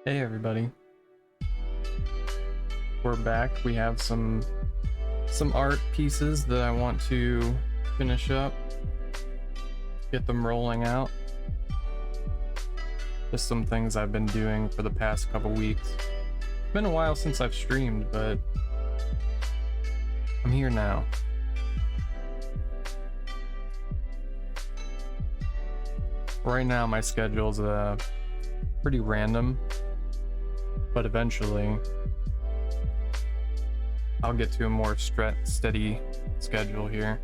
Hey everybody, we're back. We have some art pieces that I want to finish up, get them rolling out. Just some things I've been doing for the past couple weeks. It's been a while since I've streamed, but I'm here now. Right now my schedule's pretty random, but eventually I'll get to a more steady schedule here.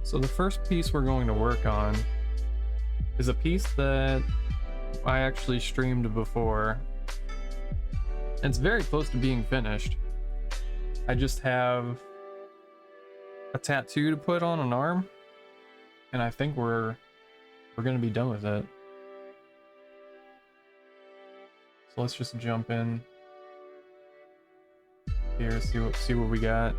So the first piece we're going to work on is a piece that I actually streamed before, and it's very close to being finished. I just have a tattoo to put on an arm, and I think we're gonna be done with it. So let's just jump in here, see what we got.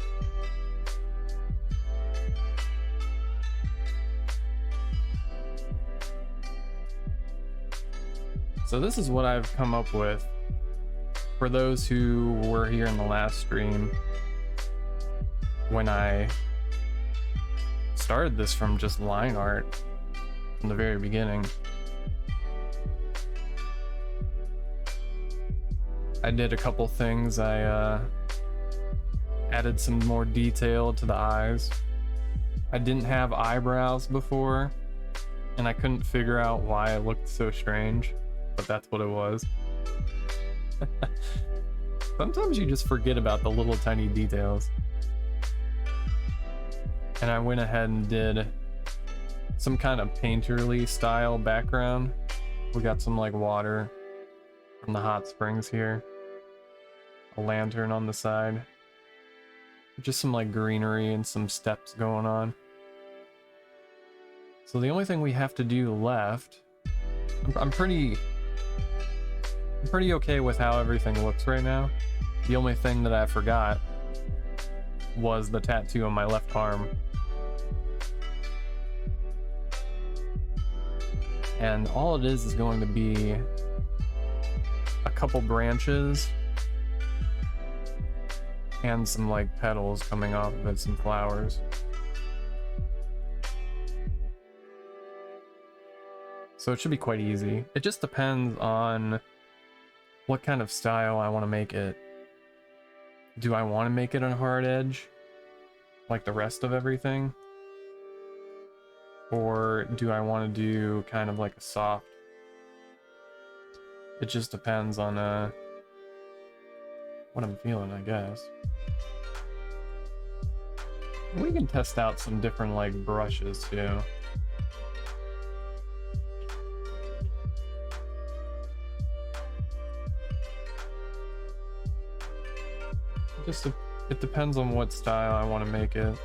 So this is what I've come up with. For those who were here in the last stream, when I started this from just line art from the very beginning, I did a couple things. I added some more detail to the eyes. I didn't have eyebrows before, and I couldn't figure out why it looked so strange, but that's what it was. Sometimes you just forget about the little tiny details. And I went ahead and did some kind of painterly style background. We got some like water from the hot springs here, a lantern on the side, just some like greenery and some steps going on. So the only thing we have to do left, I'm pretty okay with how everything looks right now. The only thing that I forgot was the tattoo on my left arm. And all it is going to be a couple branches and some like petals coming off of it, some flowers. So it should be quite easy. It just depends on what kind of style I want to make it. Do I want to make it a hard edge, like the rest of everything? Or do I want to do kind of like a soft? It just depends on what I'm feeling, I guess. We can test out some different like brushes too. It depends on what style I want to make it.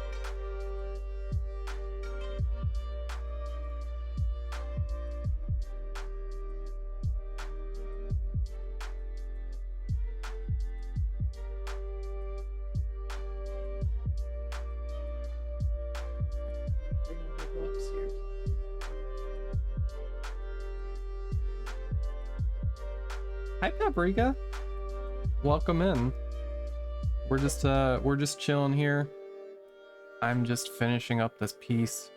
Hi Paprika, welcome in. We're just chilling here. I'm just finishing up this piece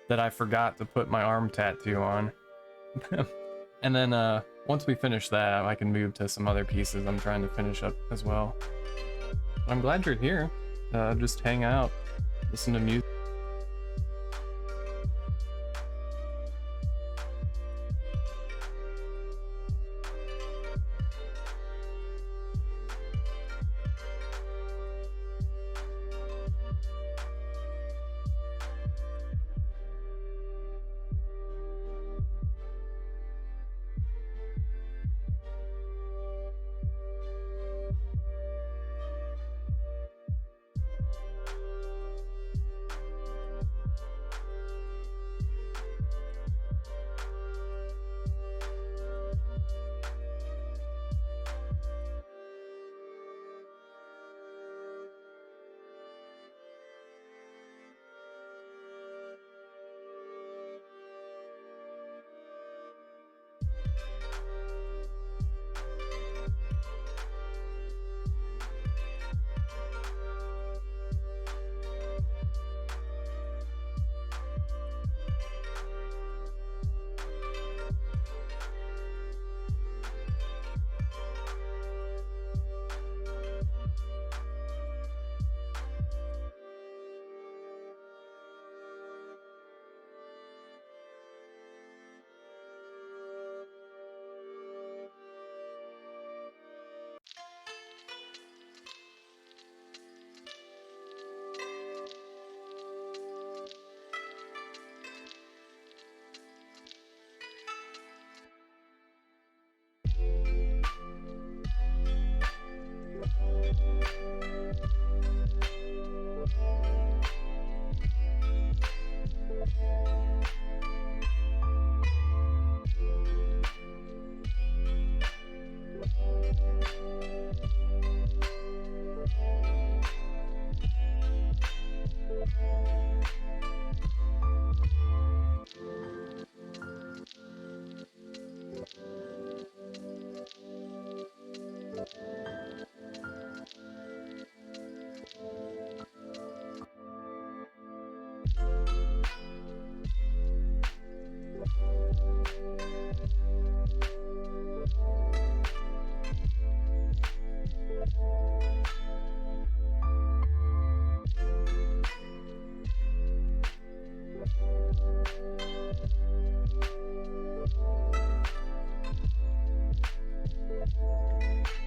that I forgot to put my arm tattoo on. And then once we finish that, I can move to some other pieces I'm trying to finish up as well. I'm glad you're here. Just hang out, listen to music.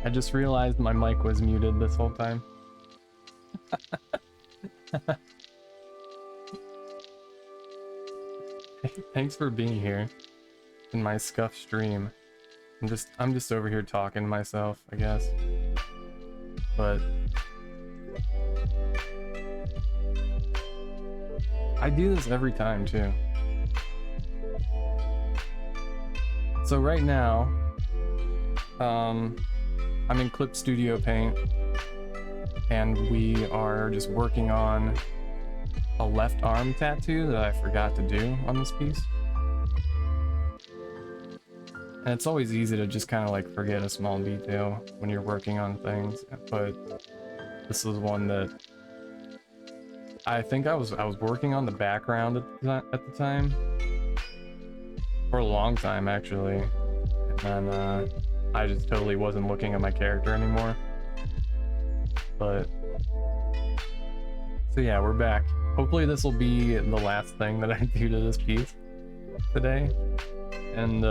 I just realized my mic was muted this whole time. Thanks for being here in my scuff stream. I'm just over here talking to myself, I guess. But I do this every time too. So right now, I'm in Clip Studio Paint, and we are just working on a left arm tattoo that I forgot to do on this piece. And it's always easy to just kind of like forget a small detail when you're working on things, but this is one that I think I was working on the background at the time, for a long time actually, and then I just totally wasn't looking at my character anymore. But so yeah, we're back. Hopefully this will be the last thing that I do to this piece today, and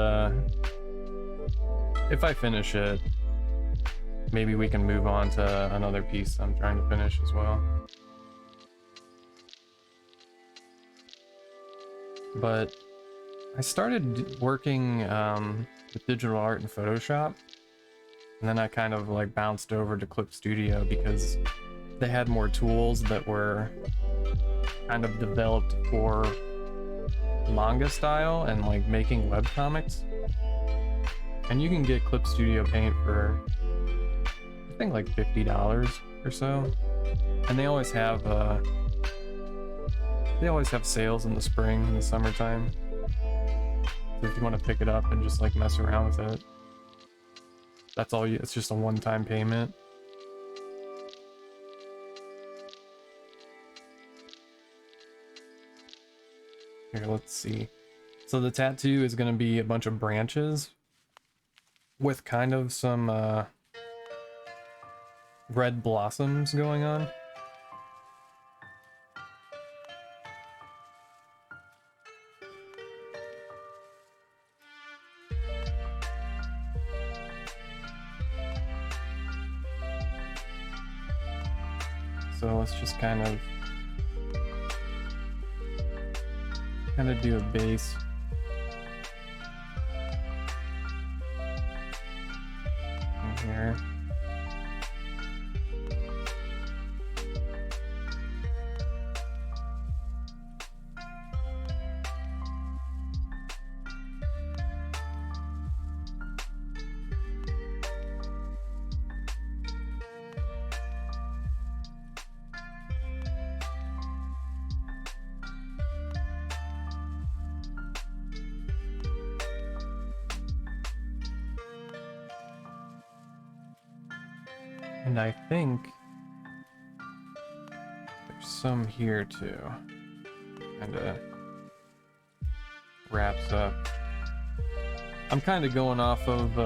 if I finish it, maybe we can move on to another piece I'm trying to finish as well. But I started working with digital art in Photoshop, and then I kind of like bounced over to Clip Studio because they had more tools that were kind of developed for manga style and like making webcomics. And you can get Clip Studio Paint for I think like $50 or so. And they always have sales in the spring and the summertime. So if you want to pick it up and just like mess around with it, that's all it's just a one-time payment. Here, let's see. So the tattoo is going to be a bunch of branches with kind of some red blossoms going on. So let's just kind of do a base. In here. And I think there's some here too. Kinda wraps up. I'm kinda going off of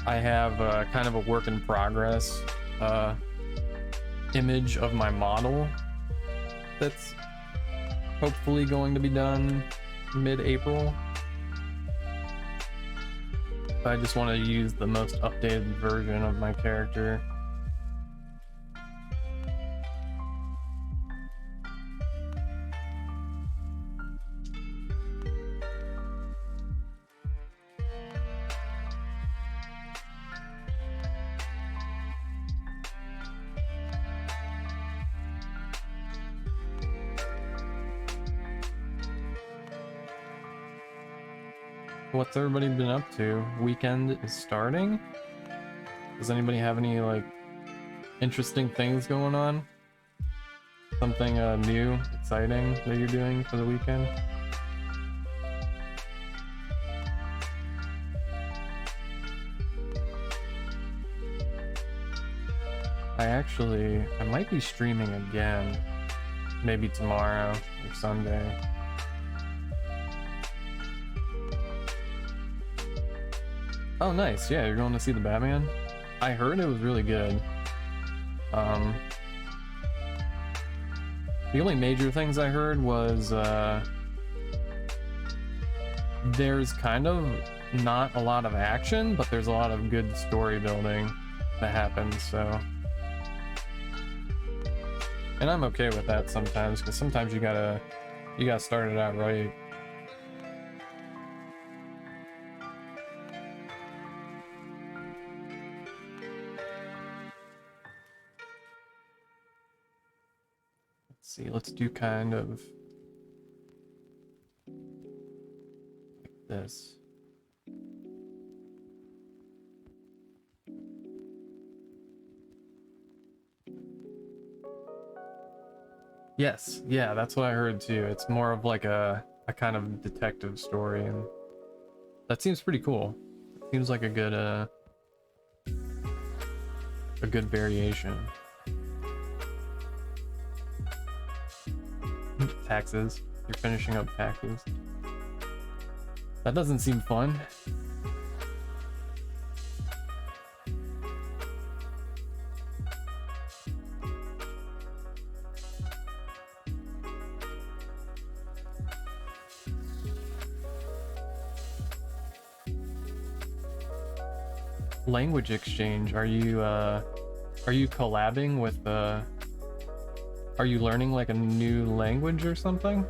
I have kind of a work in progress image of my model that's hopefully going to be done mid-April. I just want to use the most updated version of my character. What's everybody been up to? Weekend is starting? Does anybody have any like interesting things going on? Something new, exciting that you're doing for the weekend? I might be streaming again, maybe tomorrow or Sunday. Oh, nice. Yeah, you're going to see the Batman? I heard it was really good. The only major things I heard was there's kind of not a lot of action, but there's a lot of good story building that happens, so. And I'm okay with that sometimes, because sometimes you gotta start it out right. See, let's do kind of like this. Yes, yeah, that's what I heard too. It's more of like a kind of detective story, and that seems pretty cool. It seems like a good variation. Taxes. You're finishing up taxes. That doesn't seem fun. Language exchange. Are you collabing with are you learning like a new language or something?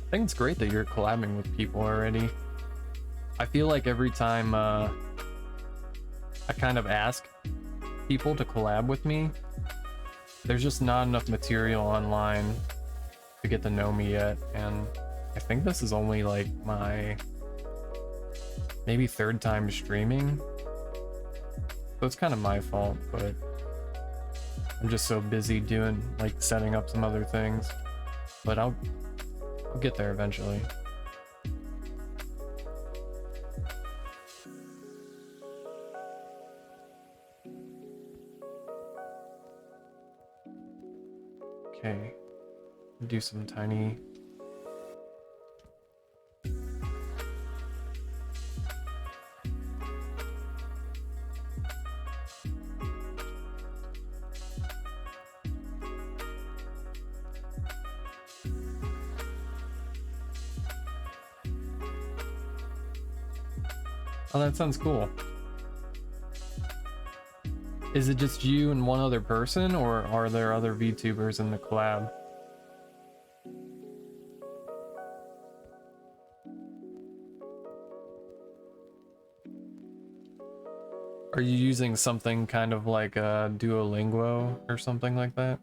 I think it's great that you're collabing with people already. I feel like every time I kind of ask people to collab with me, there's just not enough material online to get to know me yet, and I think this is only like my maybe third time streaming, so it's kind of my fault, but I'm just so busy doing like setting up some other things, but I'll get there eventually. Okay, do some tiny. Oh, that sounds cool. Is it just you and one other person, or are there other VTubers in the collab? Are you using something kind of like a Duolingo or something like that?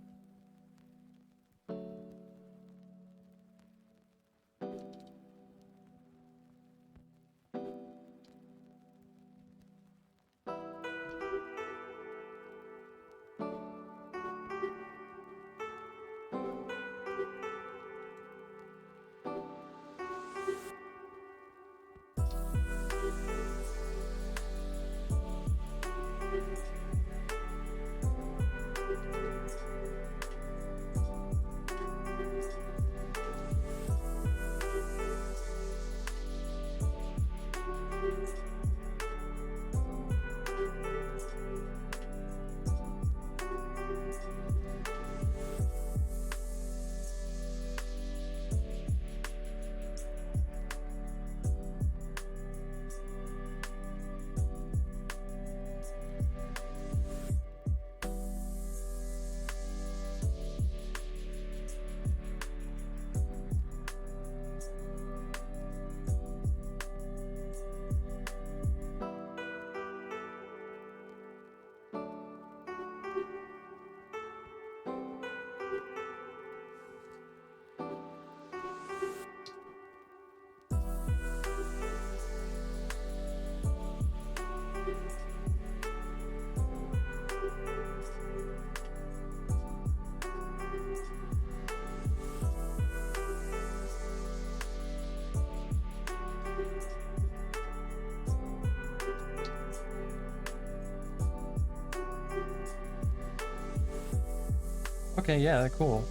Okay, yeah, cool.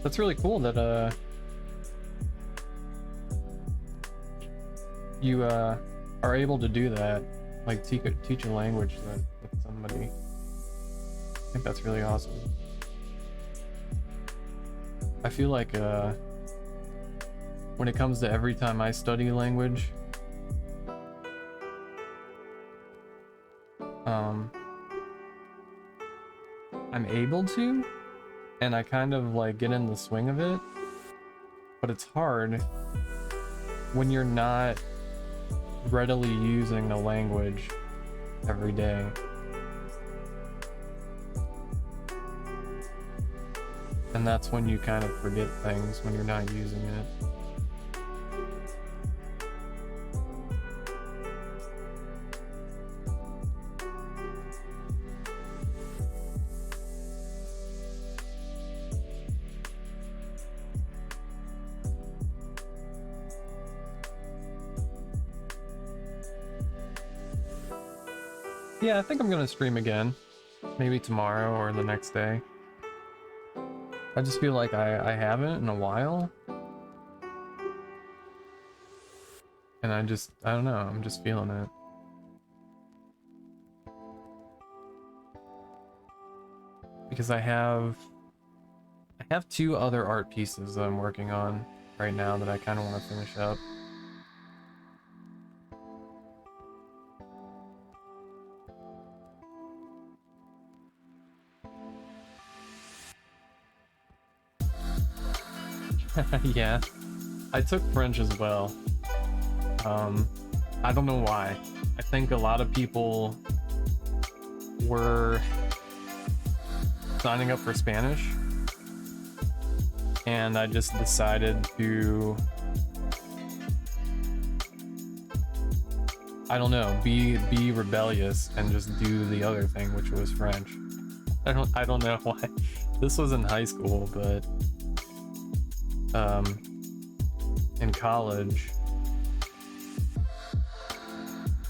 That's really cool that you are able to do that, like teach a language with somebody. I think that's really awesome. I feel like when it comes to every time I study language, I'm able to, and I kind of like get in the swing of it, but it's hard when you're not readily using the language every day. And that's when you kind of forget things when you're not using it. Yeah, I think I'm gonna stream again. Maybe tomorrow or the next day. I just feel like I haven't in a while. And I don't know, I'm just feeling it. Because I have 2 other art pieces that I'm working on right now that I kind of want to finish up. Yeah, I took French as well. I don't know why. I think a lot of people were signing up for Spanish, and I just decided to, I don't know, be rebellious and just do the other thing, which was French. I don't know why. This was in high school, but in college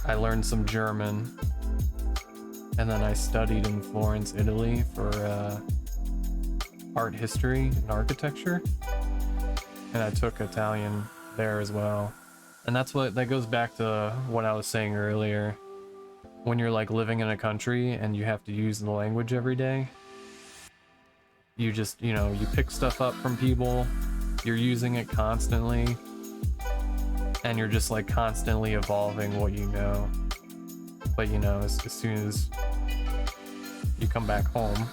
I learned some German, and then I studied in Florence, Italy for art history and architecture, and I took Italian there as well. And that goes back to what I was saying earlier. When you're like living in a country and you have to use the language every day, you just, you know, you pick stuff up from people, you're using it constantly, and you're just like constantly evolving what you know. But you know, as soon as you come back home,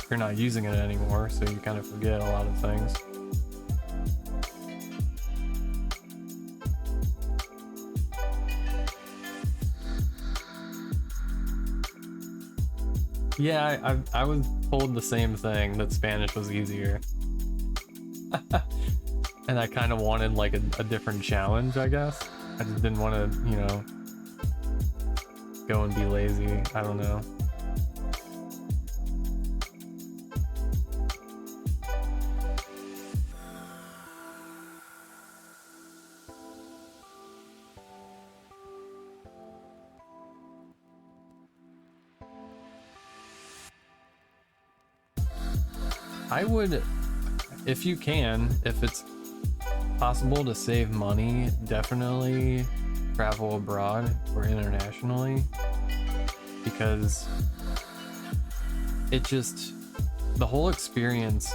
you're not using it anymore, so you kind of forget a lot of things. Yeah, I was told the same thing, that Spanish was easier. And I kind of wanted like a different challenge, I guess. I just didn't want to, you know, go and be lazy. I don't know. I would, if you can, if it's possible to save money, definitely travel abroad or internationally, because it just, the whole experience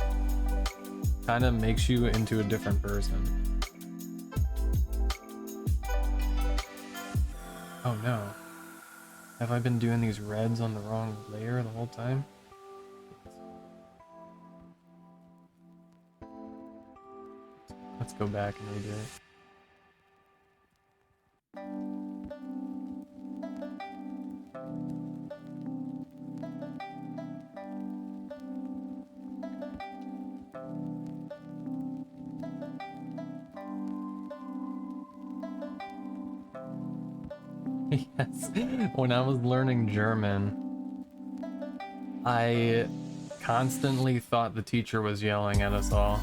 kind of makes you into a different person. Oh no. Have I been doing these reds on the wrong layer the whole time? Let's go back and redo it. Yes, when I was learning German, I constantly thought the teacher was yelling at us all.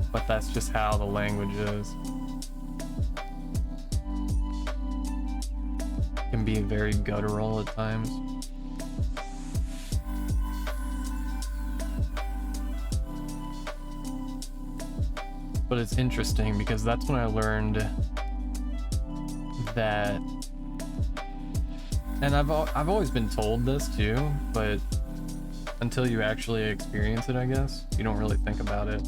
But that's just how the language is. It can be very guttural at times. But it's interesting because that's when I learned that, and I've always been told this too, but until you actually experience it, I guess, you don't really think about it.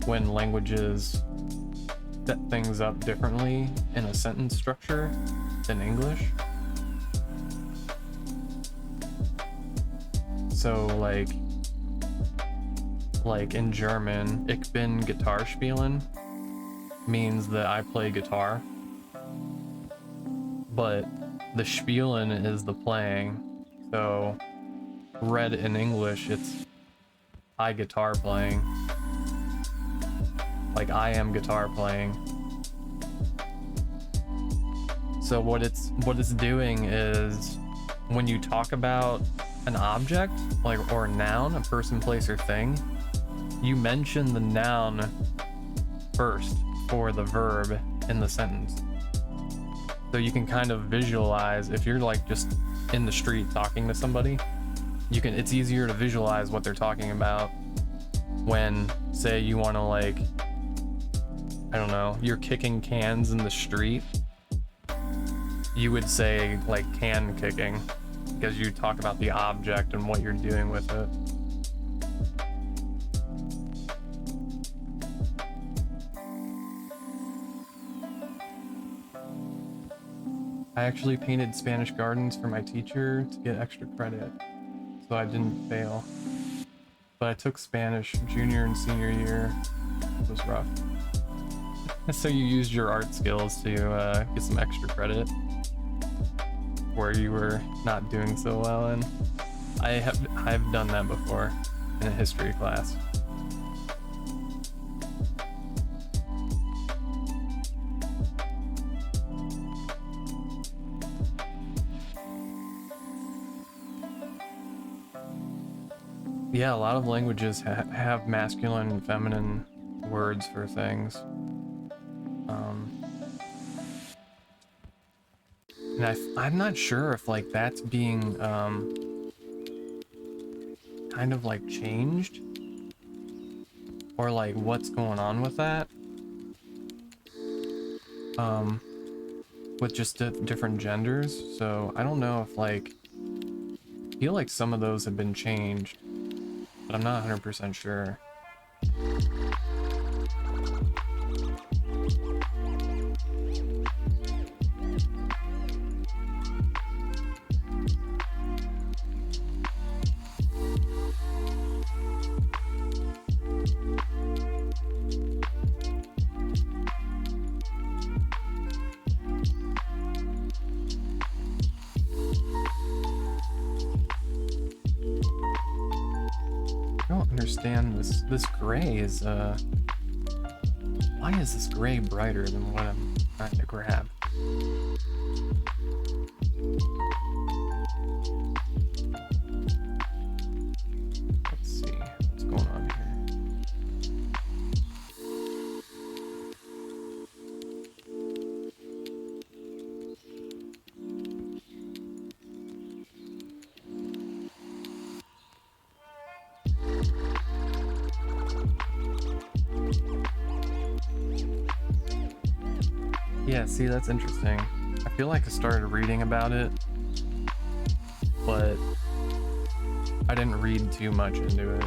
When languages set things up differently in a sentence structure than English. So like in German, ich bin Gitarre spielen means that I play guitar, but the spielen is the playing. So read in English, it's high guitar playing. Like I am guitar playing. So what it's doing is when you talk about an object, like, or a noun, a person, place, or thing, you mention the noun first for the verb in the sentence. So you can kind of visualize, if you're like just in the street talking to somebody, it's easier to visualize what they're talking about when, say, you want to, like, I don't know, you're kicking cans in the street. You would say like can kicking, because you talk about the object and what you're doing with it. I actually painted Spanish gardens for my teacher to get extra credit, so I didn't fail. But I took Spanish junior and senior year. It was rough. So you used your art skills to get some extra credit where you were not doing so well in. I've done that before in a history class. Yeah, a lot of languages have masculine and feminine words for things. And I'm not sure if like that's being kind of like changed, or like what's going on with that. With just different genders. So I don't know if like, I feel like some of those have been changed, but I'm not 100% sure. I don't understand this gray is why is this gray brighter than what I'm trying to grab? Let's see what's going on here. Yeah, see, that's interesting. I feel like I started reading about it, but I didn't read too much into it.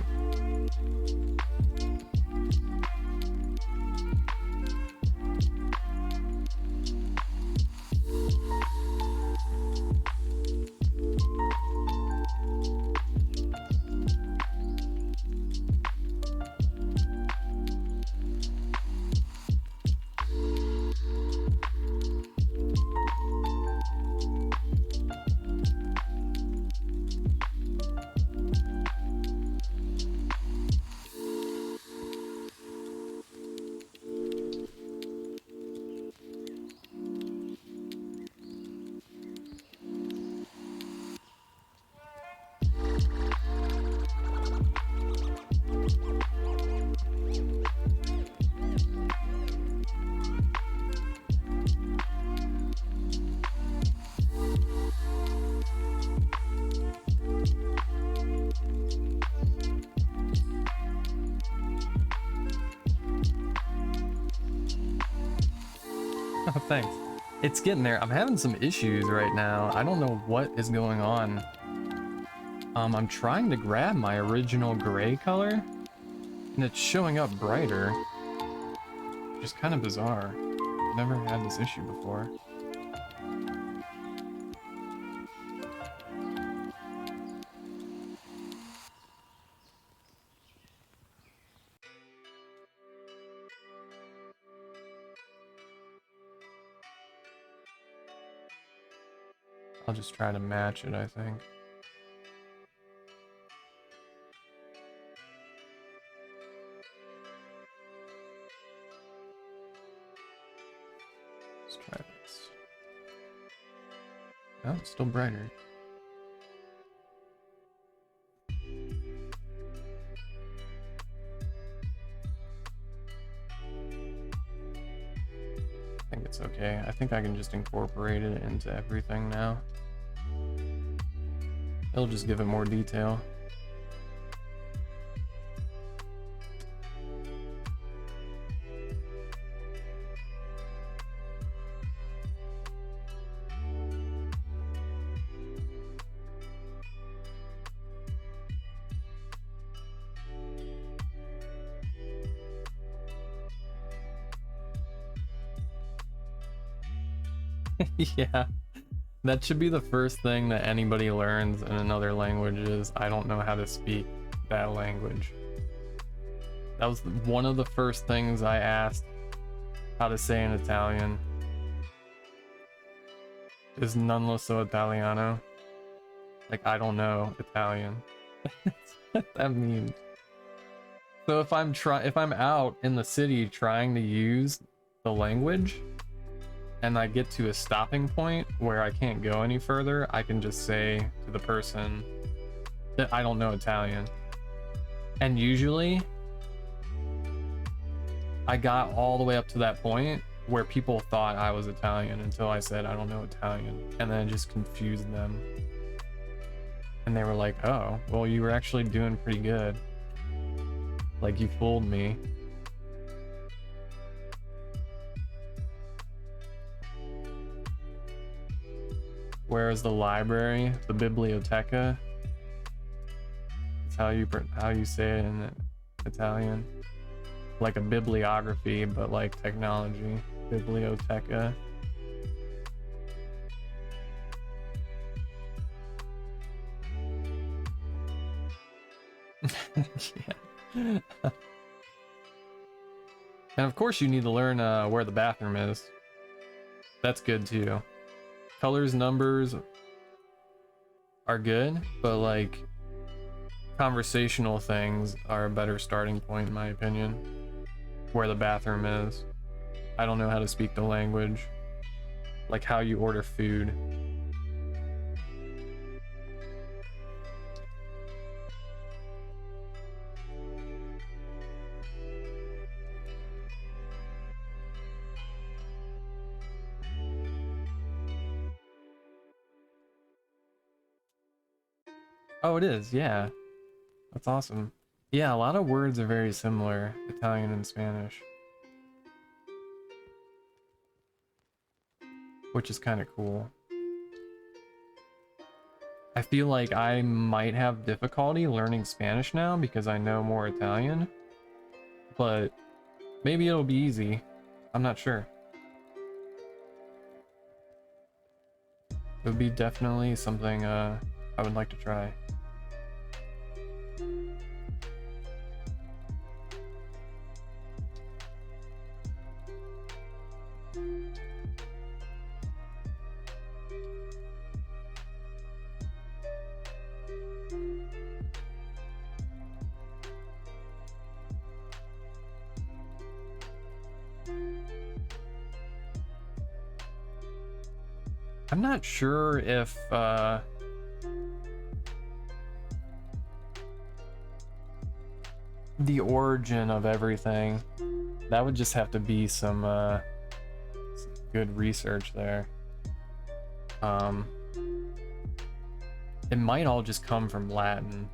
Oh, thanks. It's getting there. I'm having some issues right now. I don't know what is going on. I'm trying to grab my original gray color, and it's showing up brighter. Which is kind of bizarre. I've never had this issue before. I'll just try to match it, I think. Let's try this. Oh, it's still brighter. I think it's okay. I think I can just incorporate it into everything now. It'll just give it more detail. Yeah, that should be the first thing that anybody learns in another language is I don't know how to speak that language. That was one of the first things I asked how to say in Italian. Is non lo so italiano. Like, I don't know Italian. That's what that means. So if I'm out in the city trying to use the language and I get to a stopping point where I can't go any further, I can just say to the person that I don't know Italian. And usually I got all the way up to that point where people thought I was Italian until I said I don't know Italian, and then it just confused them. And they were like, oh, well, you were actually doing pretty good. Like, you fooled me. Where is the library? The biblioteca? It's how you say it in Italian. Like a bibliography, but like technology. Biblioteca. Yeah. And of course you need to learn where the bathroom is. That's good too. Colors, numbers are good, but like conversational things are a better starting point in my opinion. Where the bathroom is. I don't know how to speak the language. Like how you order food. Oh, it is, yeah. That's awesome. Yeah, a lot of words are very similar, Italian and Spanish. Which is kind of cool. I feel like I might have difficulty learning Spanish now because I know more Italian. But maybe it'll be easy. I'm not sure. It would be definitely something I would like to try. I'm not sure if the origin of everything. That would just have to be some good research there. It might all just come from Latin.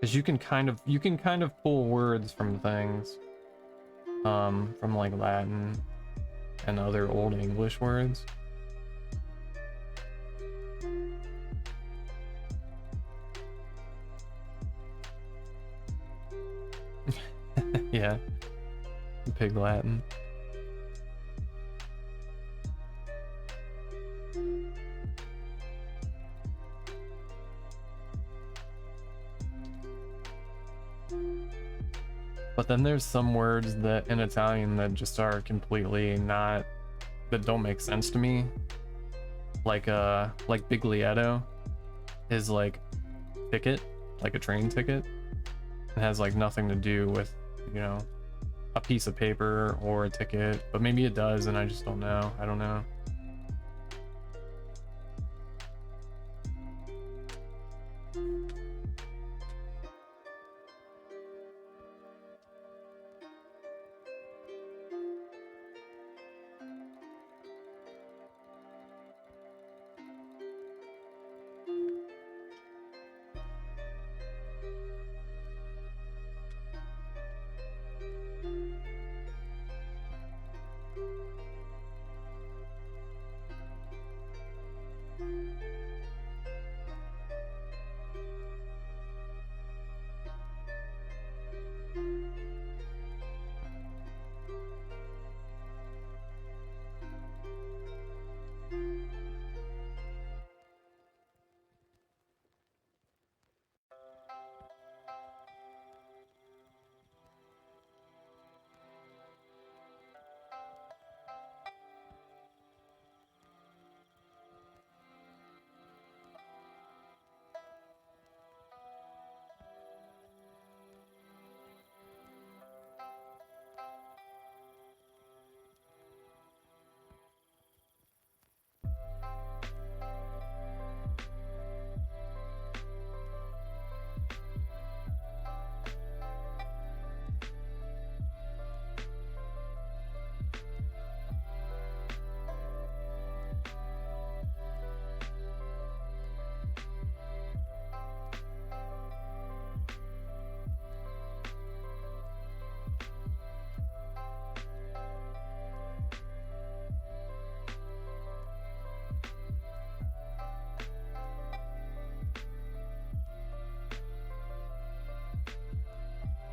Because you can kind of pull words from things. From like Latin and other Old English words. Yeah, Pig Latin. But then there's some words that in Italian that just are completely not, that don't make sense to me. like Biglietto, his like ticket, like a train ticket, it has like nothing to do with, you know, a piece of paper or a ticket, but maybe it does and I just don't know. I don't know.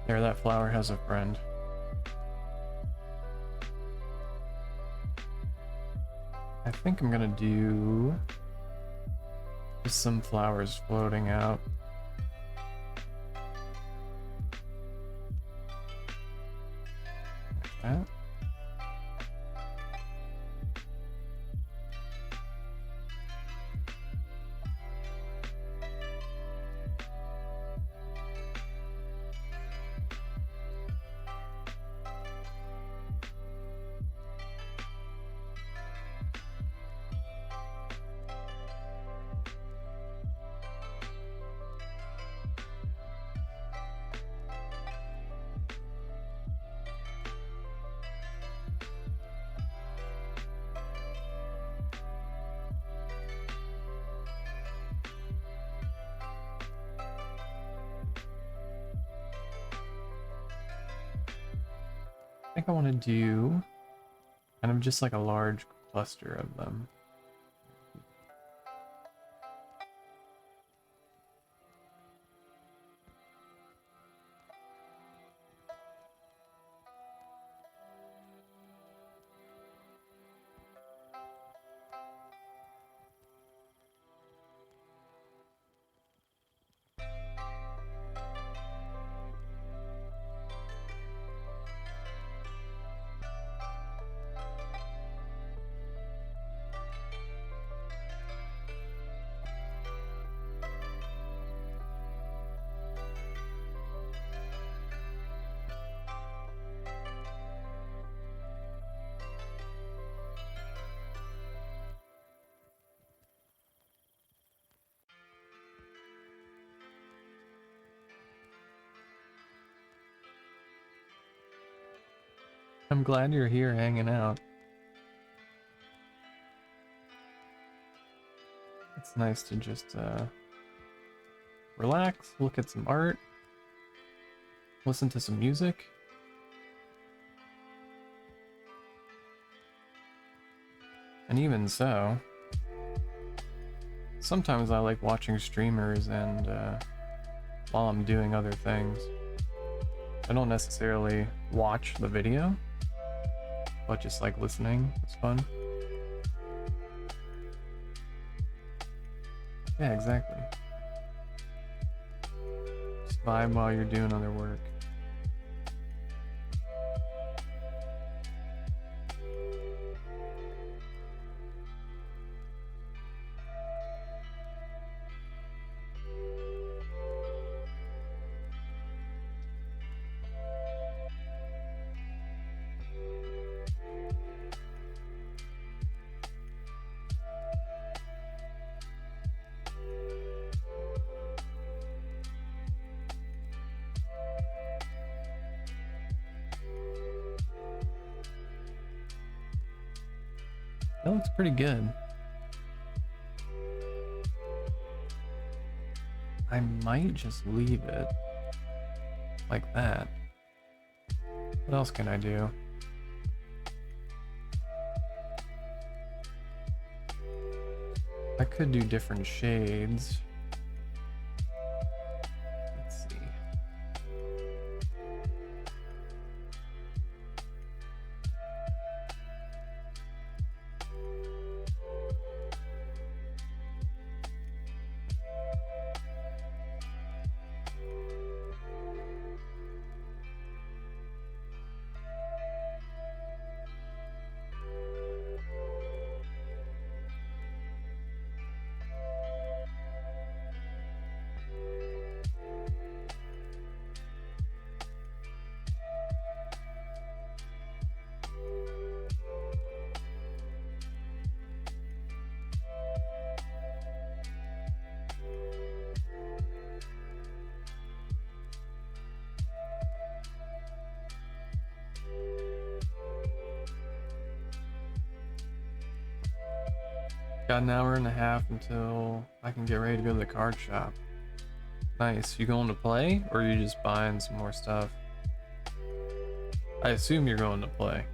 There, that flower has a friend. I think I'm gonna do just some flowers floating out. Like that. I think I want to do kind of just like a large cluster of them. I'm glad you're here hanging out. It's nice to just relax, look at some art, listen to some music. And even so, sometimes I like watching streamers and while I'm doing other things. I don't necessarily watch the video, but just like listening is fun. Yeah, exactly. Just vibe while you're doing other work. That looks pretty good. I might just leave it like that. What else can I do? I could do different shades. Let's see. Got an hour and a half until I can get ready to go to the card shop. Nice. You going to play, or are you just buying some more stuff? I assume you're going to play.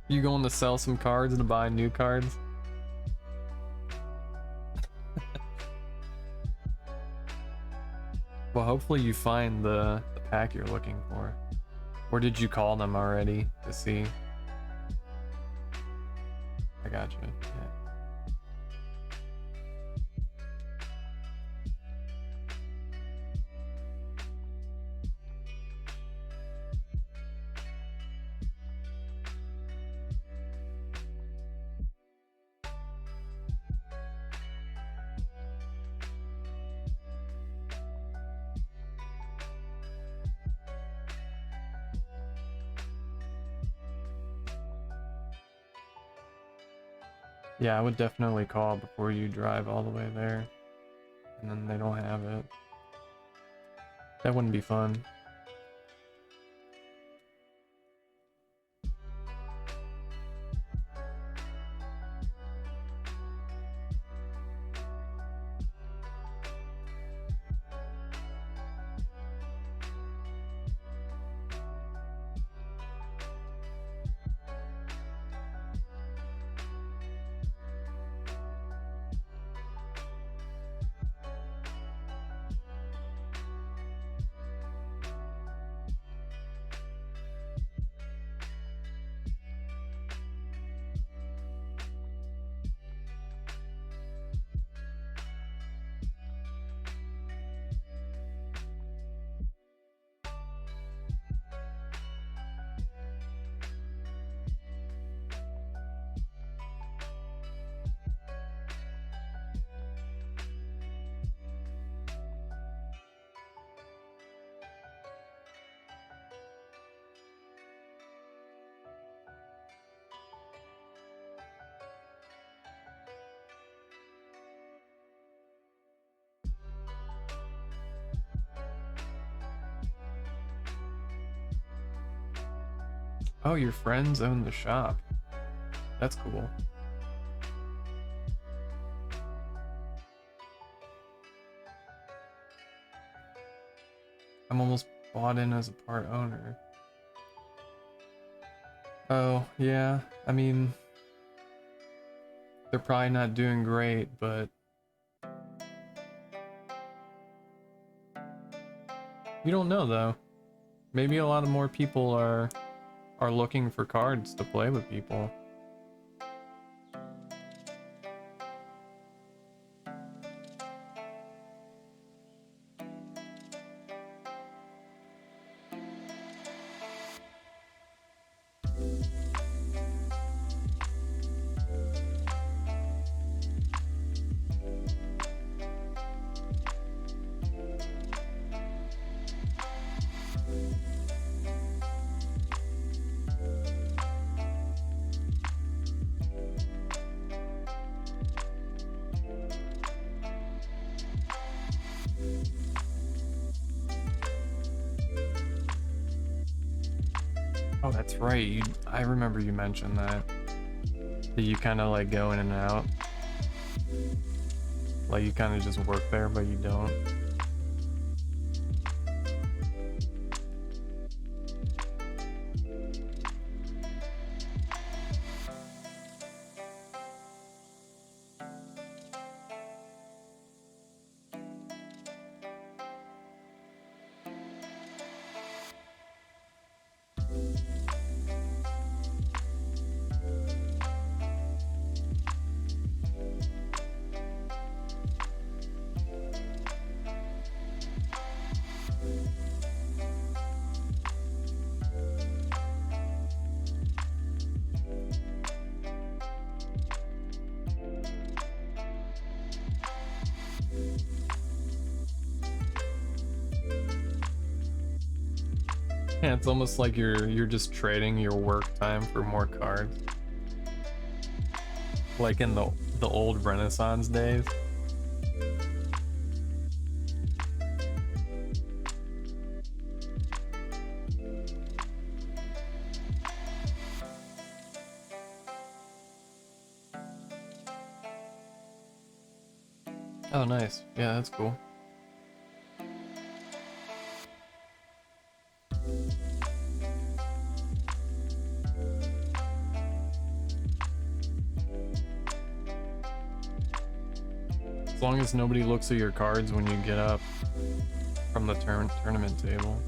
You going to sell some cards to buy new cards? Well, hopefully you find the pack you're looking for. Or did you call them already to see? I got you. Yeah. Yeah, I would definitely call before you drive all the way there. And then they don't have it. That wouldn't be fun. Oh, your friends own the shop. That's cool. I'm almost bought in as a part owner. Oh, yeah. I mean, they're probably not doing great, but We don't know though. Maybe a lot of more people are looking for cards to play with people. Oh, that's right. I remember you mentioned that you kind of like go in and out. Like you kind of just work there, but you don't. Yeah, it's almost like you're just trading your work time for more cards. Like in the old Renaissance days. Oh, nice. Yeah, that's cool. As long as nobody looks at your cards when you get up from the tournament table.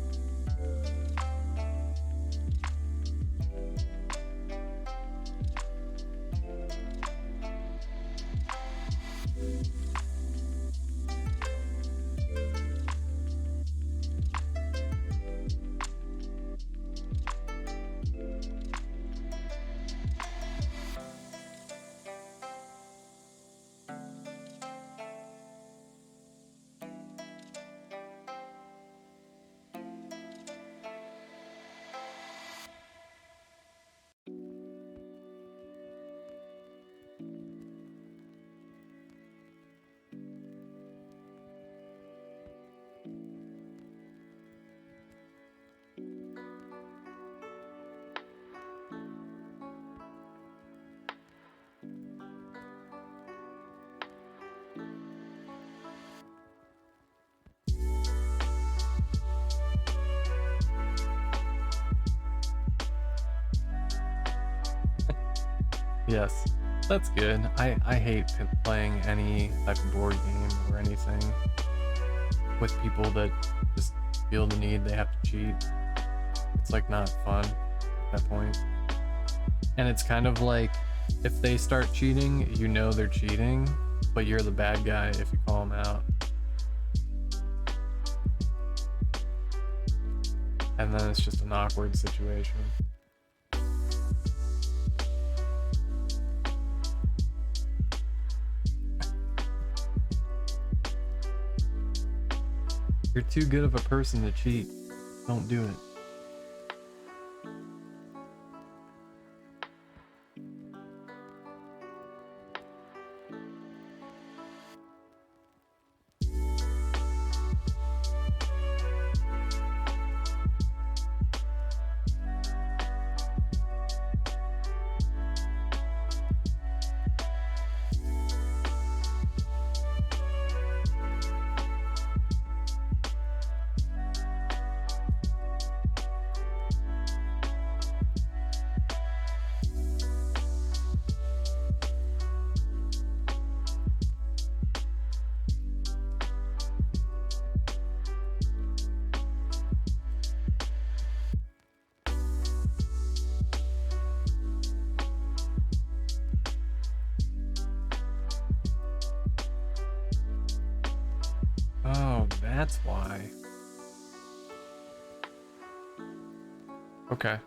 Yes, that's good. I hate playing any type of board game or anything with people that just feel the need they have to cheat. It's like not fun at that point. And it's kind of like if they start cheating, you know they're cheating, but you're the bad guy if you call them out. And then it's just an awkward situation. You're too good of a person to cheat. Don't do it. Oh, that's why. Okay.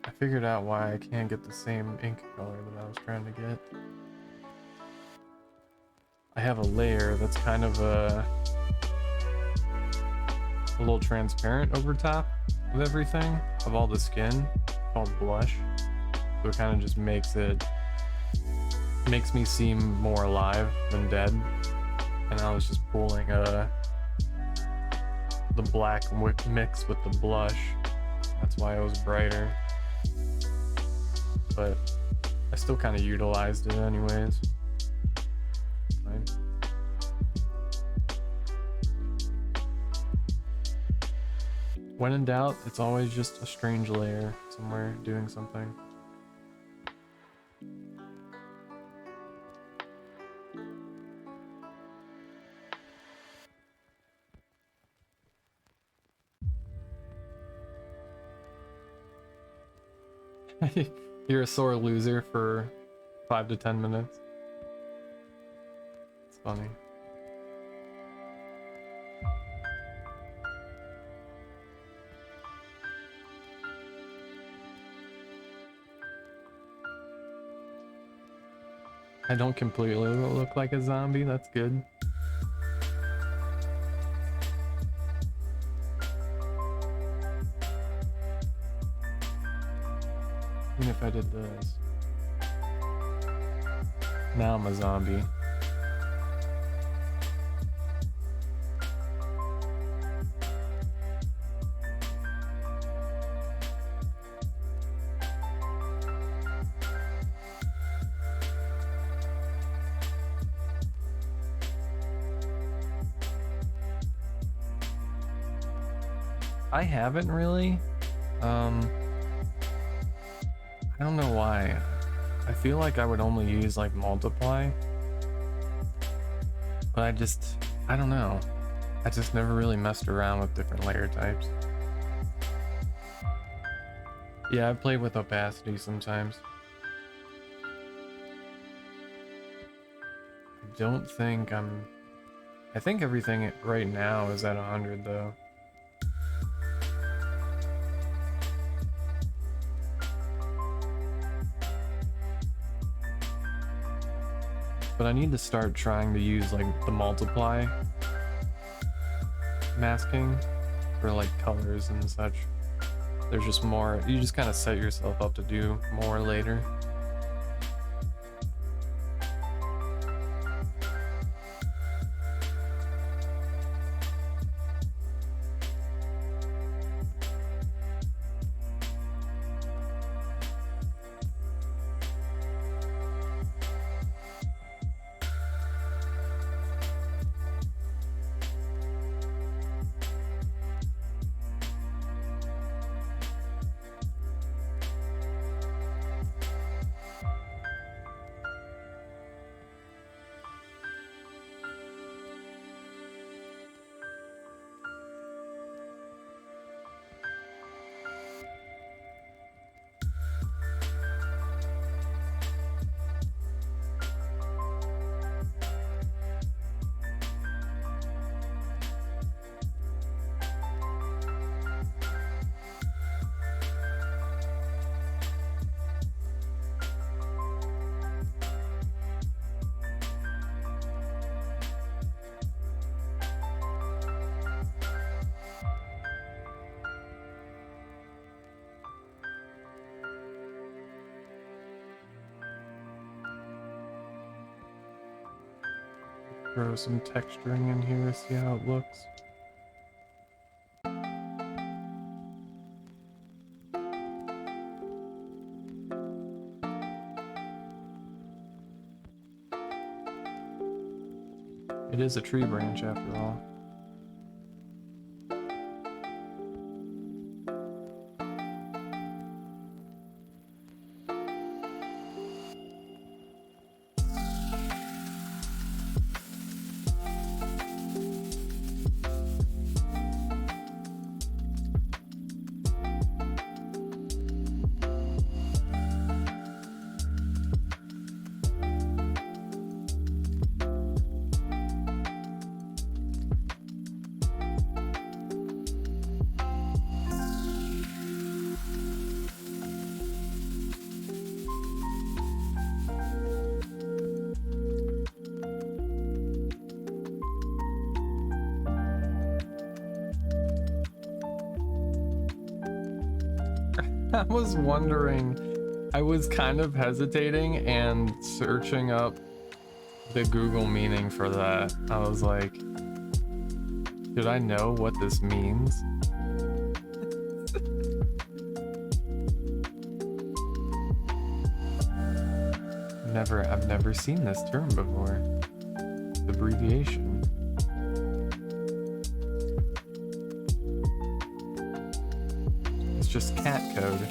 I figured out why I can't get the same ink color that I was trying to get. I have a layer that's kind of a little transparent over top of everything, of all the skin, called blush. So it kind of just makes me seem more alive than dead. And I was just pulling the black mix with the blush. That's why it was brighter. But I still kind of utilized it anyways. Fine. When in doubt, it's always just a strange layer somewhere doing something. You're a sore loser for 5 to 10 minutes. It's funny. I don't completely look like a zombie, that's good. Even if I did this. Now I'm a zombie. I haven't really. I don't know why. I feel like I would only use like multiply. But I don't know. I just never really messed around with different layer types. Yeah, I've played with opacity sometimes. I think everything right now is at 100 though. But I need to start trying to use like the multiply masking for like colors and such. There's just more, you just kind of set yourself up to do more later. Throw some texturing in here, see how it looks. It is a tree branch after all. I was wondering, I was kind of hesitating and searching up the Google meaning for that. I was like, should I know what this means? I've never seen this term before. Abbreviation. It's just cat code.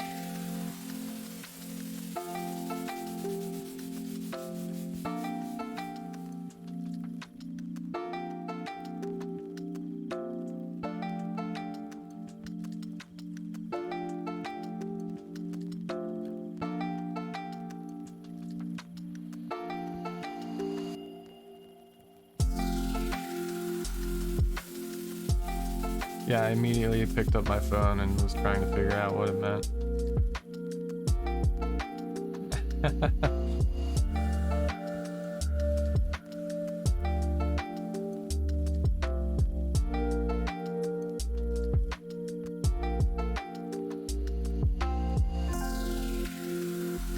Yeah, I immediately picked up my phone and was trying to figure out what it meant.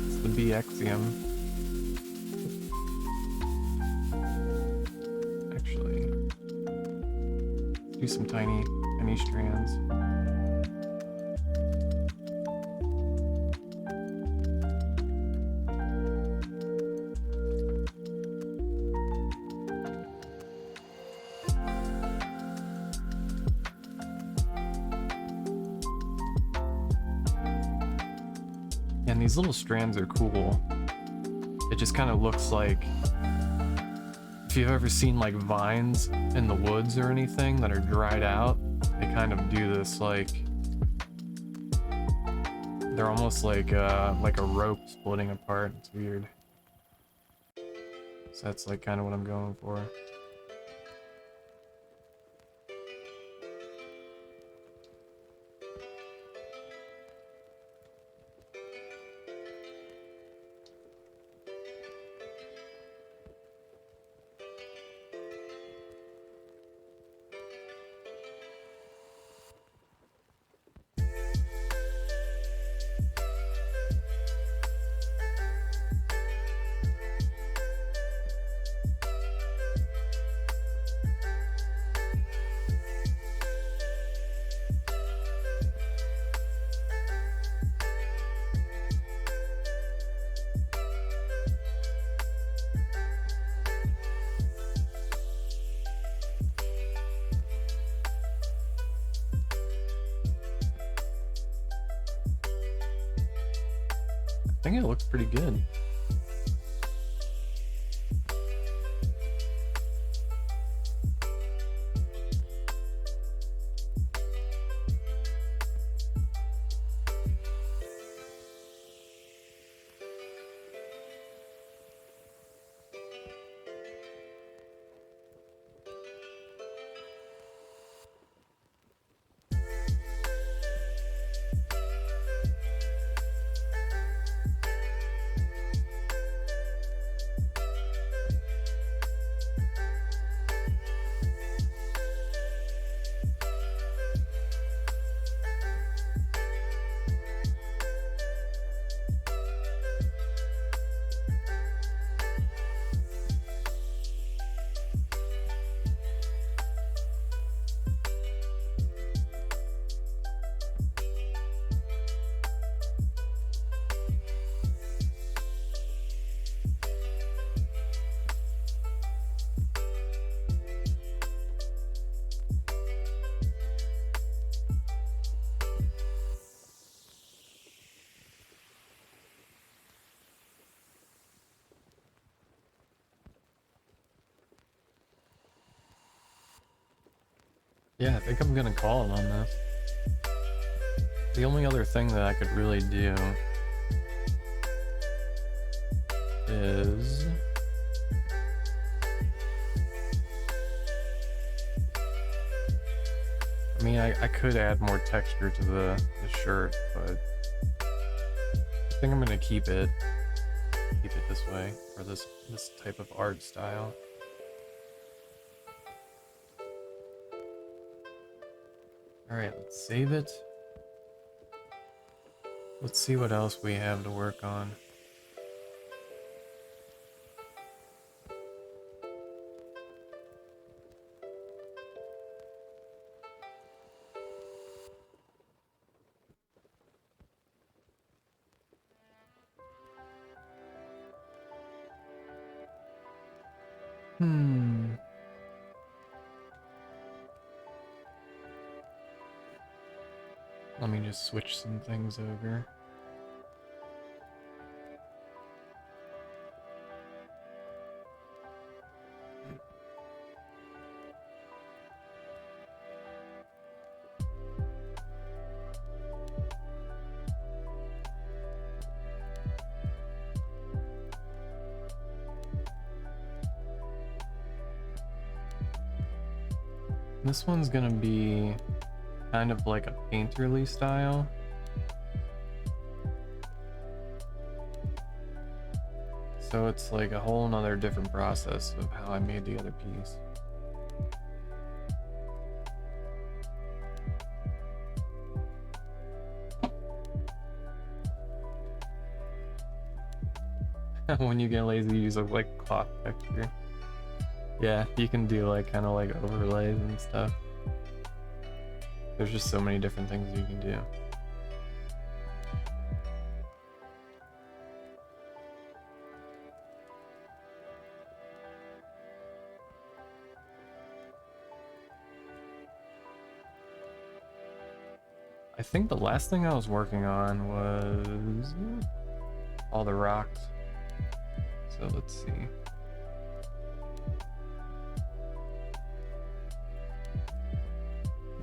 It's the Bxium. Actually, let's do some tiny strands. And these little strands are cool. It just kind of looks like, if you've ever seen like vines in the woods or anything that are dried out, they kind of do this, like, they're almost like a rope splitting apart. It's weird. So that's like kind of what I'm going for. I think it looks pretty good. Yeah, I think I'm gonna call it on this. The only other thing that I could really do is I mean, I could add more texture to the shirt, but I think I'm gonna keep it this way, or this type of art style. Alright, let's save it. Let's see what else we have to work on. Let me just switch some things over. This one's gonna be kind of like a painterly style. So it's like a whole nother different process of how I made the other piece. When you get lazy, you use like cloth texture. Yeah, you can do like kind of like overlays and stuff. There's just so many different things you can do. I think the last thing I was working on was all the rocks. So let's see.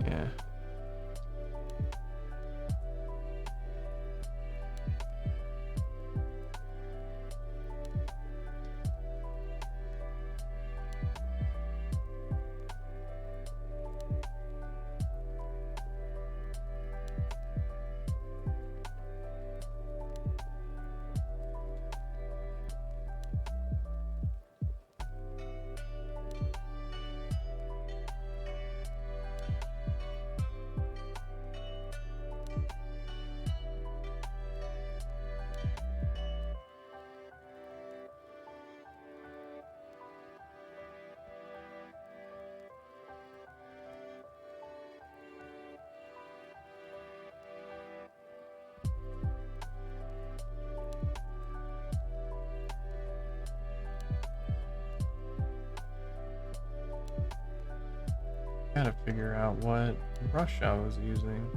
Yeah. Gotta figure out what brush I was using.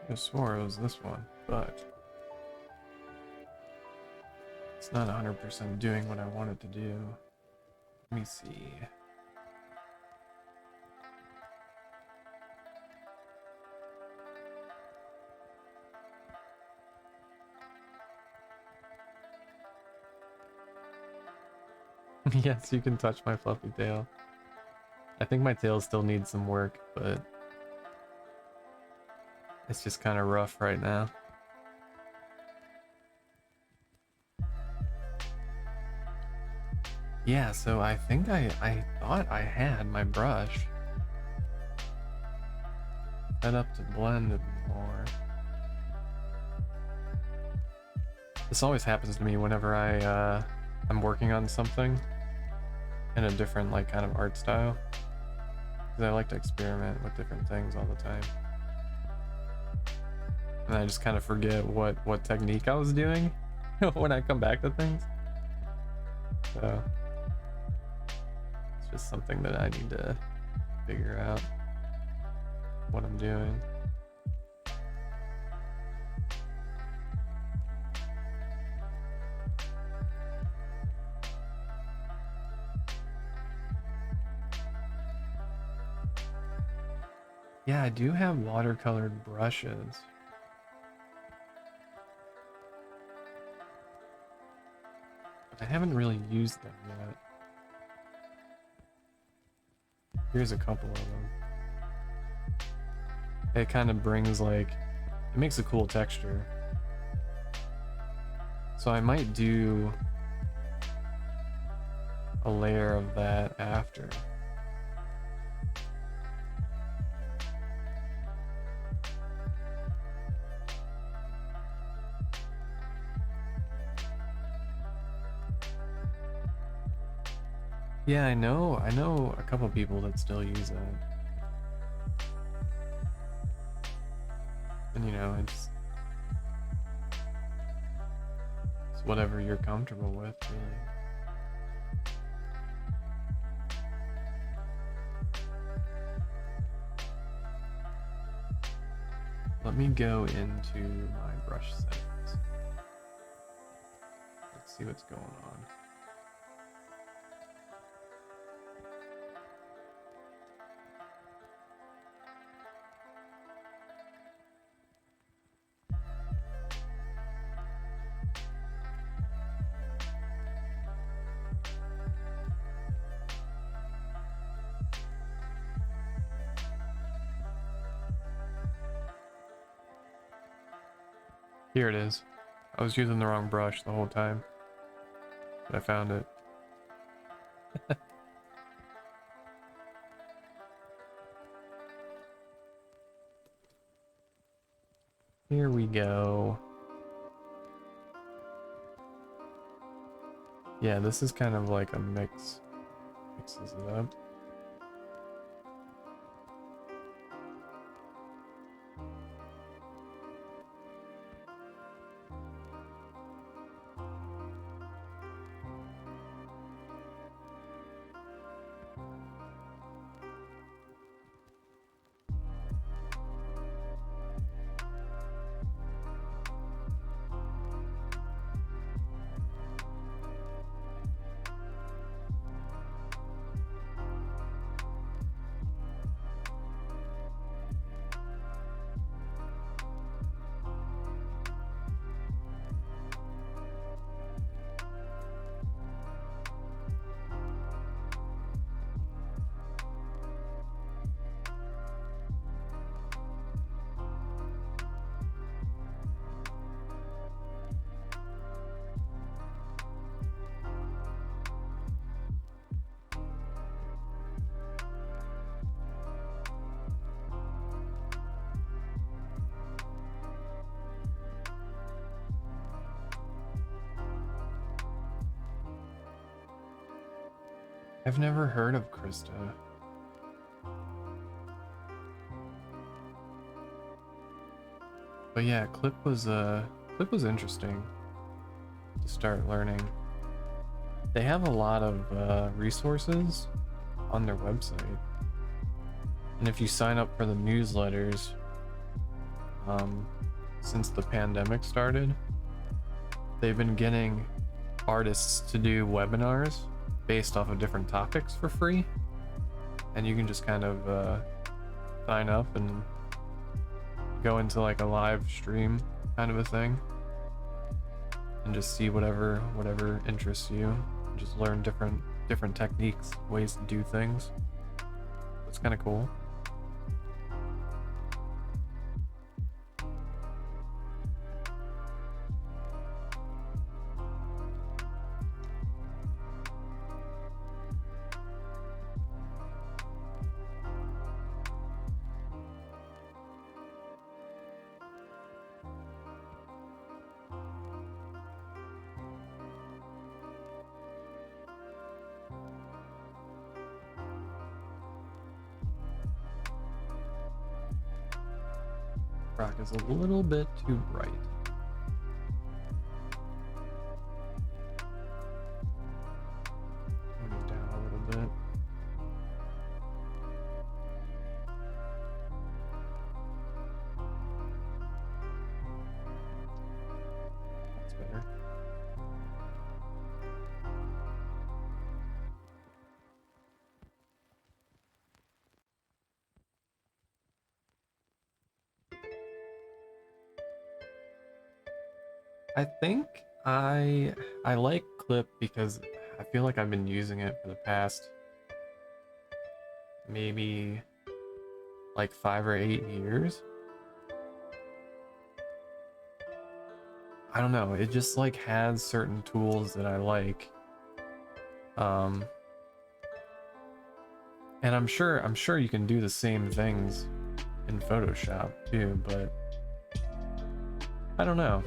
I swore it was this one, but it's not 100% doing what I want it to do. Let me see. Yes, you can touch my fluffy tail. I think my tail still needs some work, but it's just kind of rough right now. Yeah, so I think I thought I had my brush set up to blend it more. This always happens to me whenever I'm working on something in a different like kind of art style, because I like to experiment with different things all the time, and I just kind of forget what technique I was doing when I come back to things. So it's just something that I need to figure out what I'm doing. Yeah, I do have watercolored brushes. But I haven't really used them yet. Here's a couple of them. It kind of brings like It makes a cool texture. So I might do a layer of that after. Yeah, I know a couple people that still use that. And you know, it's whatever you're comfortable with, really. Let me go into my brush settings. Let's see what's going on. Here it is. I was using the wrong brush the whole time, but I found it. Here we go. Yeah, this is kind of like a mix. Mixes it up. I've never heard of Krista. But yeah, Clip was interesting to start learning. They have a lot of resources on their website. And if you sign up for the newsletters, since the pandemic started, they've been getting artists to do webinars based off of different topics for free. And you can just kind of sign up and go into like a live stream kind of a thing and just see whatever interests you. Just learn different techniques, ways to do things. It's kind of cool. Rock is a little bit too bright. Turn it down a little bit. That's better. I think I like Clip because I feel like I've been using it for the past maybe like 5 or 8 years. I don't know, it just like has certain tools that I like. Um, and I'm sure you can do the same things in Photoshop too, but I don't know.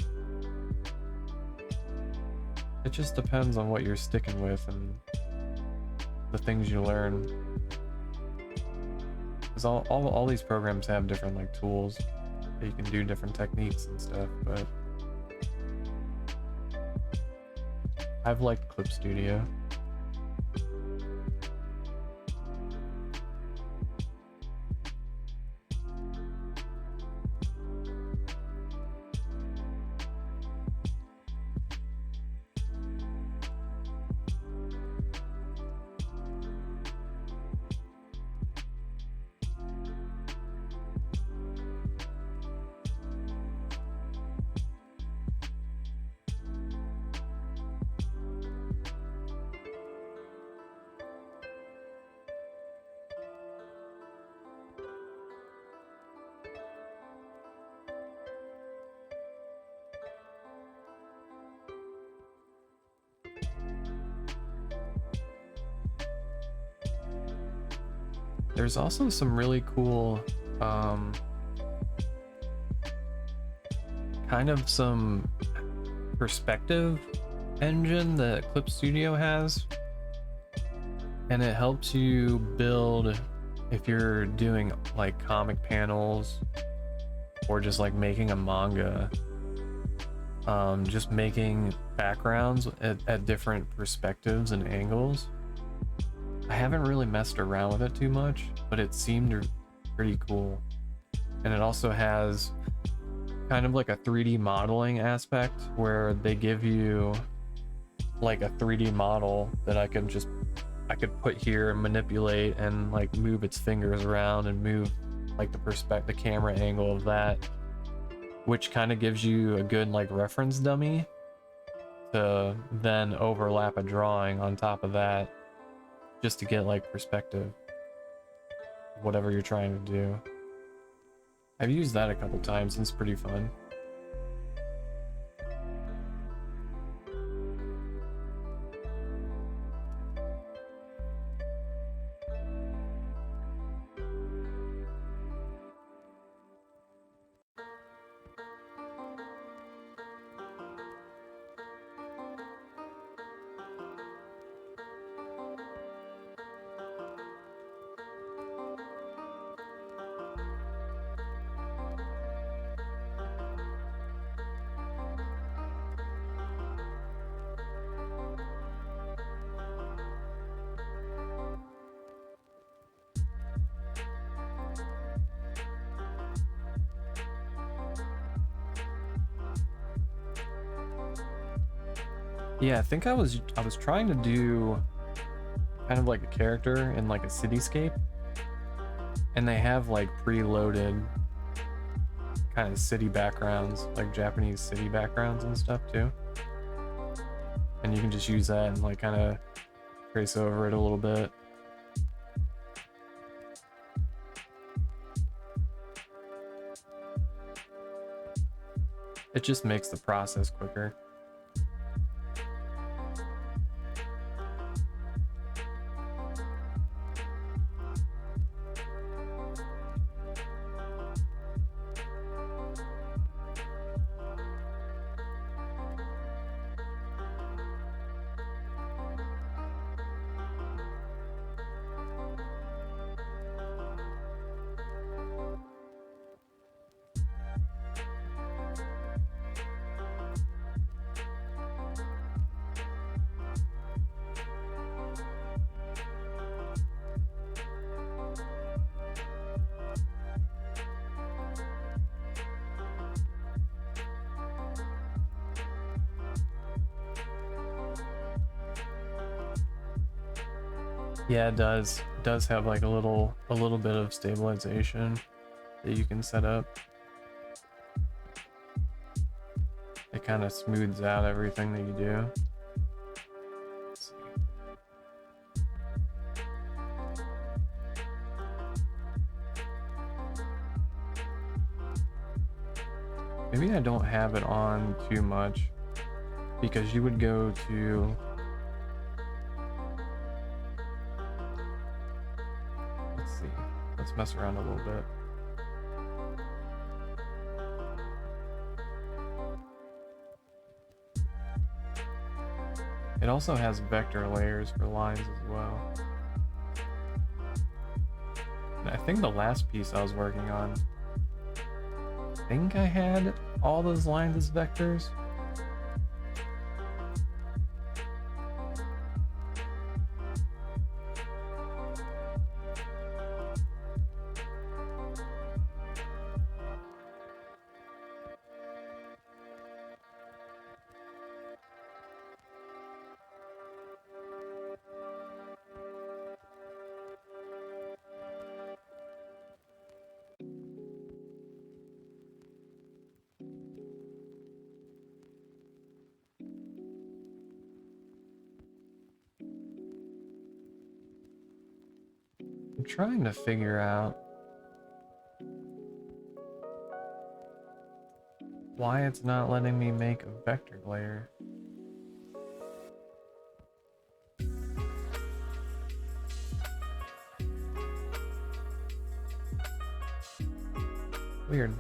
It just depends on what you're sticking with and the things you learn. Because all these programs have different like tools that you can do different techniques and stuff, but I've liked Clip Studio. There's also some really cool, kind of some perspective engine that Clip Studio has, and it helps you build if you're doing like comic panels or just like making a manga, just making backgrounds at different perspectives and angles. I haven't really messed around with it too much, but it seemed pretty cool. And it also has kind of like a 3D modeling aspect where they give you like a 3D model that I could put here and manipulate and like move its fingers around and move like the camera angle of that, which kind of gives you a good like reference dummy to then overlap a drawing on top of that, just to get like perspective, whatever you're trying to do. I've used that a couple times and it's pretty fun. Yeah, I think I was trying to do kind of like a character in like a cityscape, and they have like preloaded kind of city backgrounds, like Japanese city backgrounds and stuff too. And you can just use that and like kind of trace over it a little bit. It just makes the process quicker. Yeah, it does. It does have like a little bit of stabilization that you can set up. It kind of smooths out everything that you do. Let's see. Maybe I don't have it on too much, because you would go to, let's see, let's mess around a little bit. It also has vector layers for lines as well. And I think the last piece I was working on, I think I had all those lines as vectors. I'm trying to figure out why it's not letting me make a vector layer. Weird.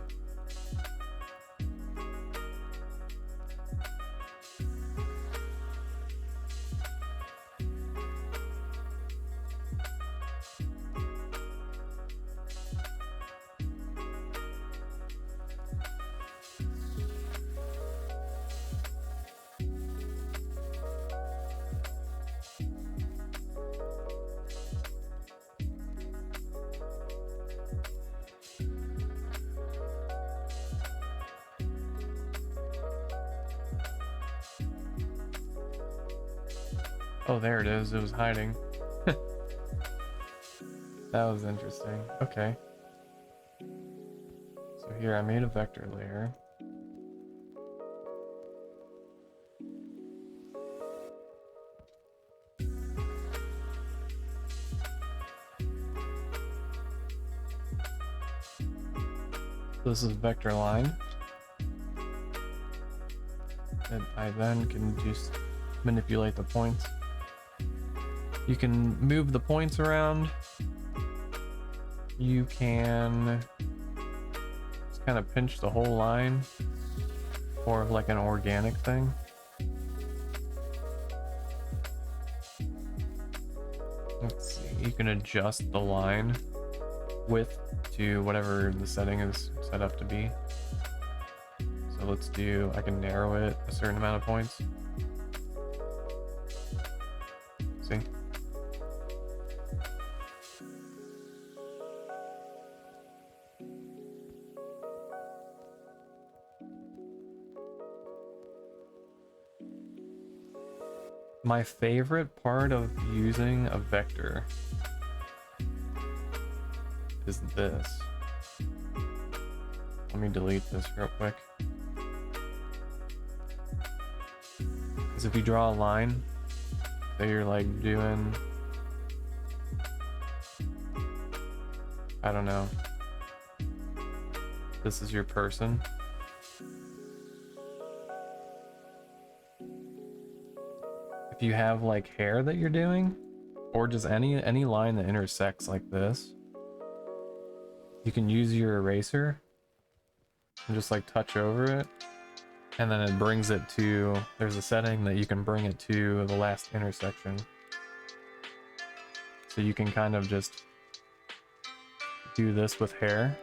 Oh, there it is. It was hiding. That was interesting. Okay. So here I made a vector layer. This is vector line. And I then can just manipulate the points. You can move the points around. You can just kind of pinch the whole line, or like an organic thing. Let's see, you can adjust the line width to whatever the setting is set up to be. So let's do, I can narrow it a certain amount of points. See? My favorite part of using a vector is this. Let me delete this real quick. Because if you draw a line, say you're like doing, I don't know, this is your person. If you have like hair that you're doing, or just any line that intersects like this, you can use your eraser and just like touch over it, and then it brings it to, there's a setting that you can bring it to the last intersection. So you can kind of just do this with hair,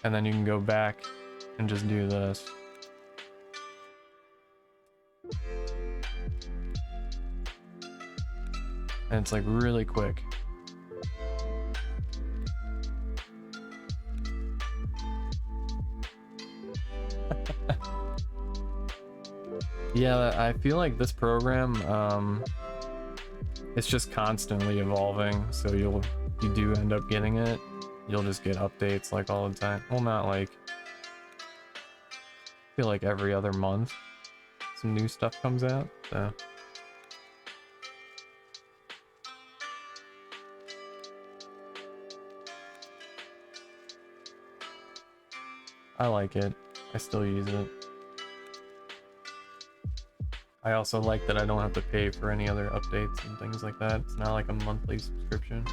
and then you can go back and just do this. And it's like really quick. Yeah, I feel like this program, it's just constantly evolving, so you do end up getting it. You'll just get updates like all the time. Well, not like, I feel like every other month some new stuff comes out, so. I like it. I still use it. I also like that I don't have to pay for any other updates and things like that. It's not like a monthly subscription.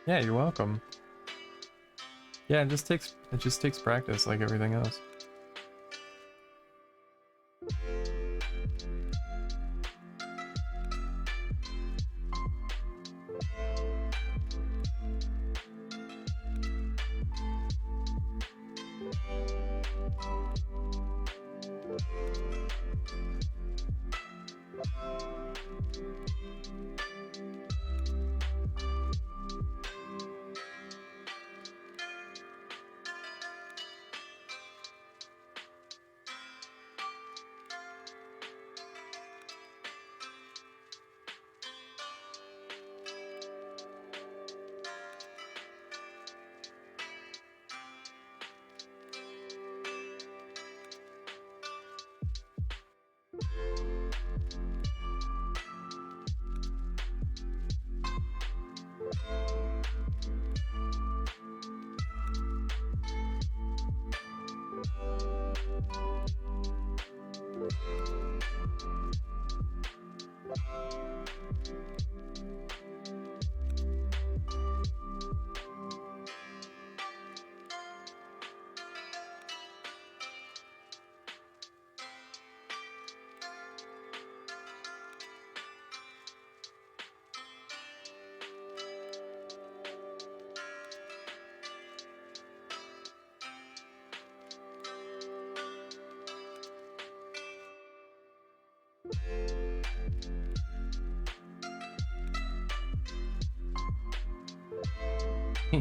Yeah, you're welcome. Yeah, it just takes practice like everything else.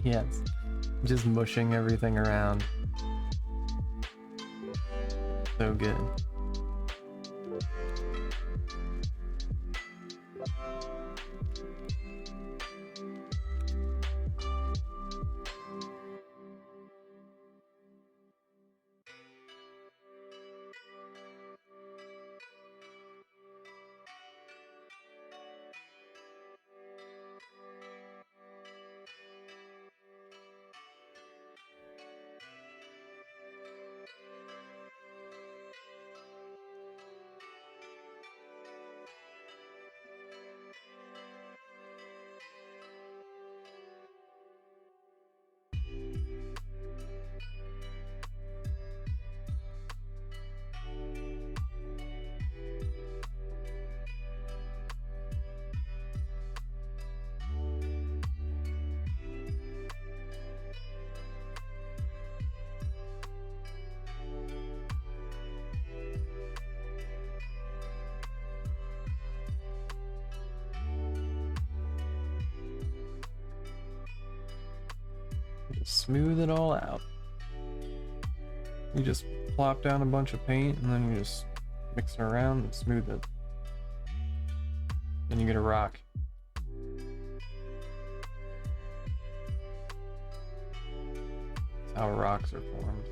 Yes, just mushing everything around. So good. Just smooth it all out. You just plop down a bunch of paint and then you just mix it around and smooth it. Then you get a rock. That's how rocks are formed.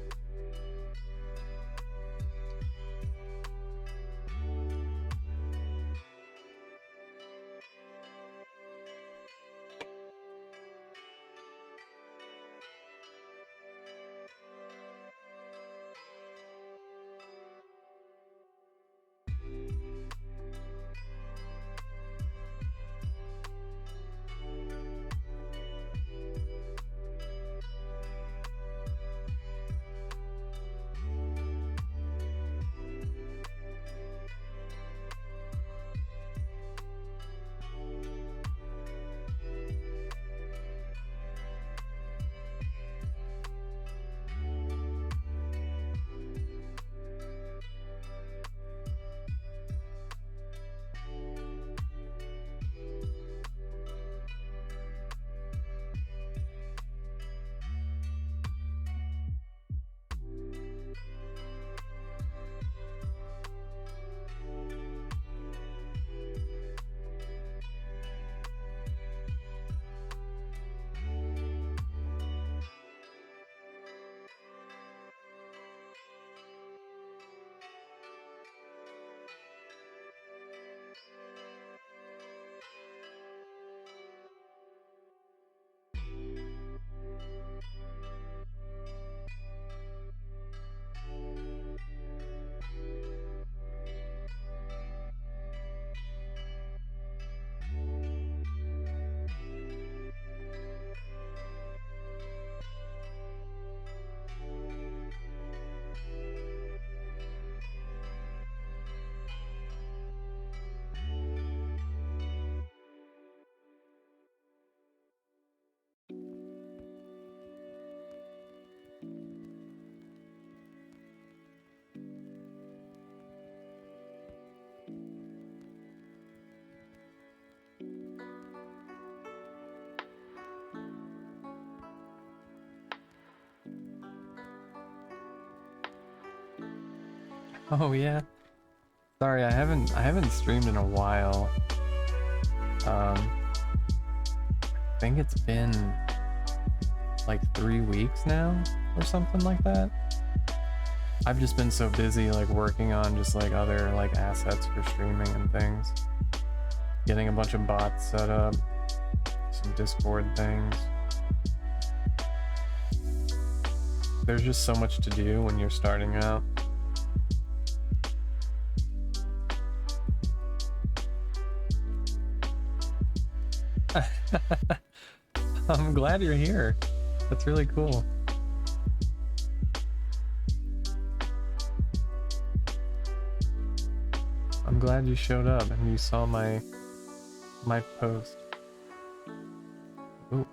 Oh yeah. Sorry, I haven't streamed in a while. I think it's been like 3 weeks now or something like that. I've just been so busy like working on just like other like assets for streaming and things. Getting a bunch of bots set up, some Discord things. There's just so much to do when you're starting out. I'm glad you're here. That's really cool. I'm glad you showed up and you saw my post. Ooh.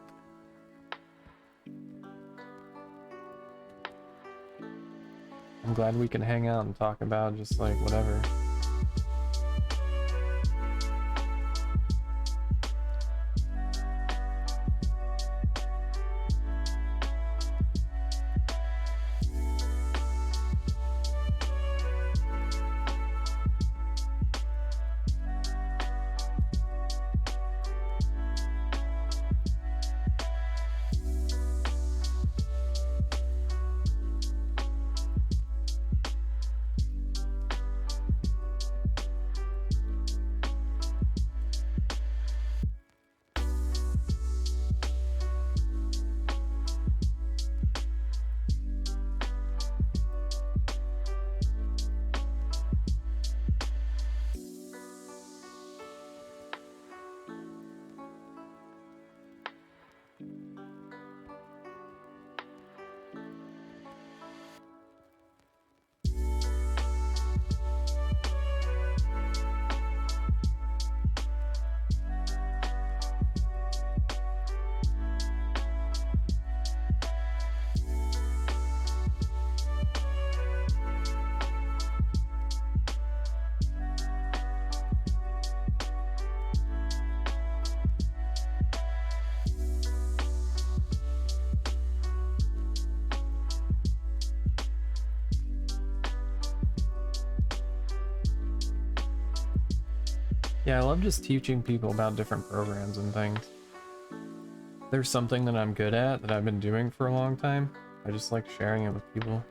I'm glad we can hang out and talk about just like whatever. Yeah, I love just teaching people about different programs and things. There's something that I'm good at that I've been doing for a long time. I just like sharing it with people.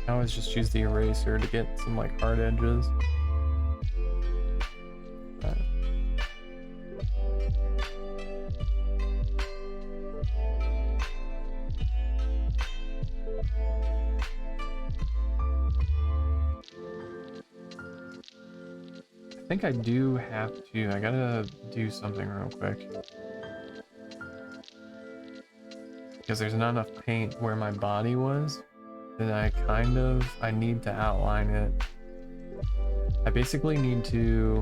I always just use the eraser to get some like hard edges. But I think I do have to. I gotta do something real quick. Because there's not enough paint where my body was. Then I need to outline it. I basically need to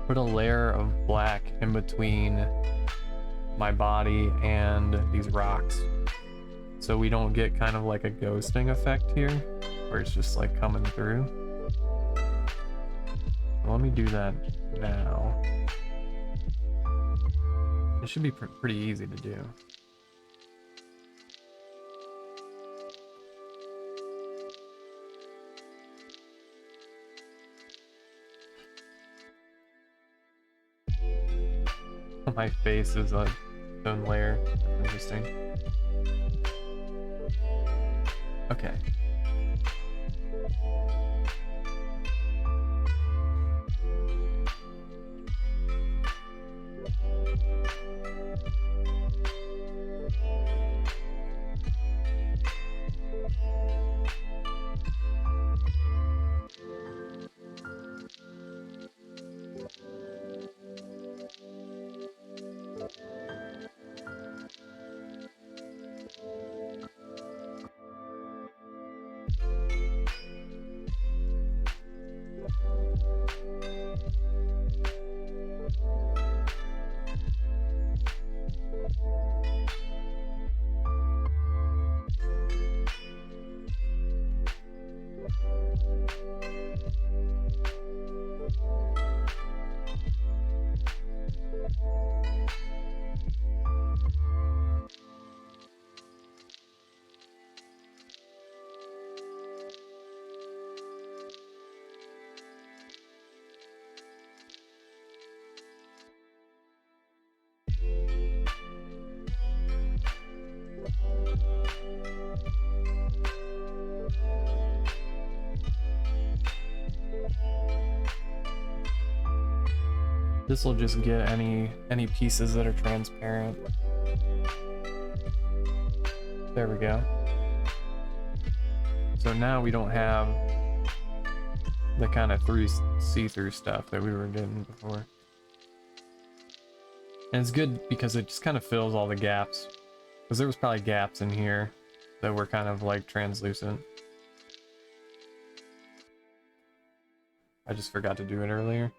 put a layer of black in between my body and these rocks. So we don't get kind of like a ghosting effect here, where it's just like coming through. So let me do that now. It should be pretty easy to do. My face is a own layer. Interesting. Okay. This will just get any pieces that are transparent. There we go. So now we don't have the kind of see-through stuff that we were getting before. And it's good because it just kind of fills all the gaps. Because there was probably gaps in here that were kind of like translucent. I just forgot to do it earlier.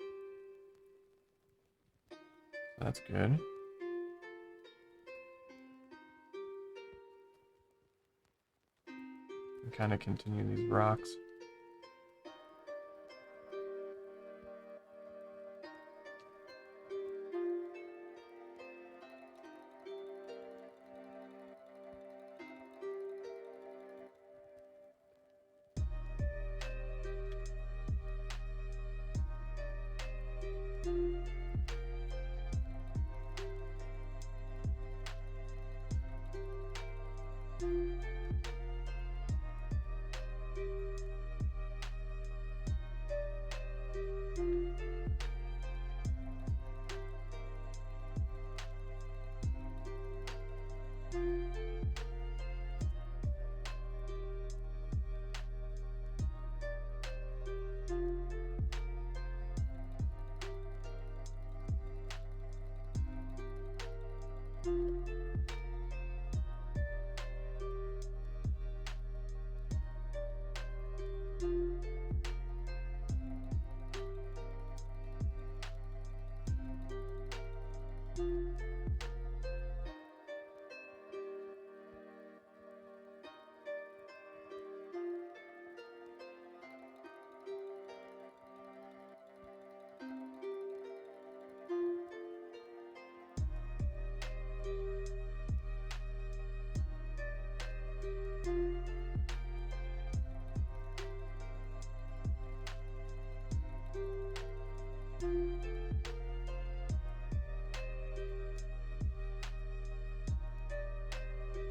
That's good. And kind of continue these rocks.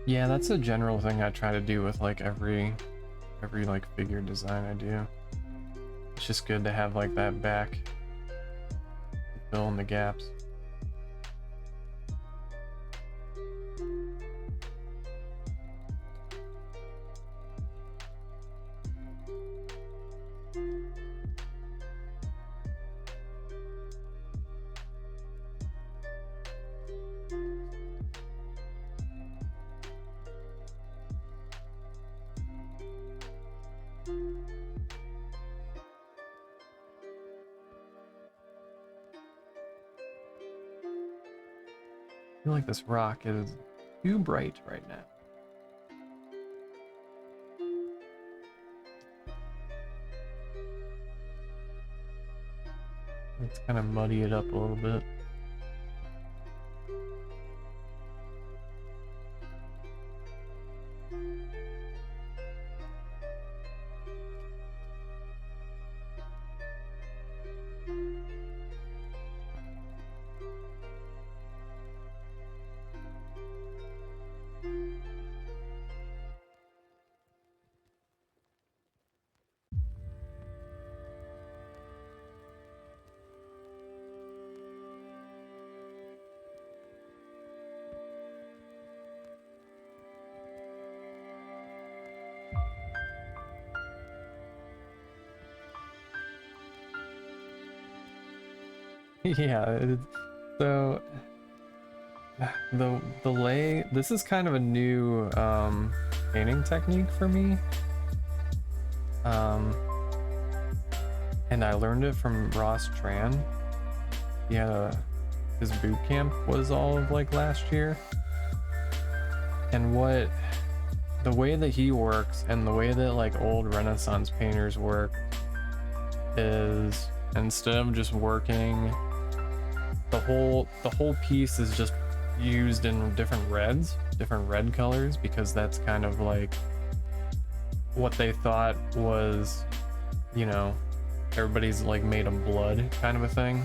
Yeah, that's a general thing I try to do with like every like figure design I do. It's just good to have like that back to fill in the gaps. I feel like this rock is too bright right now. Let's kind of muddy it up a little bit. Yeah, so the lay, this is kind of a new painting technique for me, and I learned it from Ross Tran. Yeah, his boot camp was all of like last year, and the way that he works and the way that like old Renaissance painters work is, instead of just working the whole piece is just used in different red colors, because that's kind of like what they thought was, you know, everybody's like made of blood kind of a thing.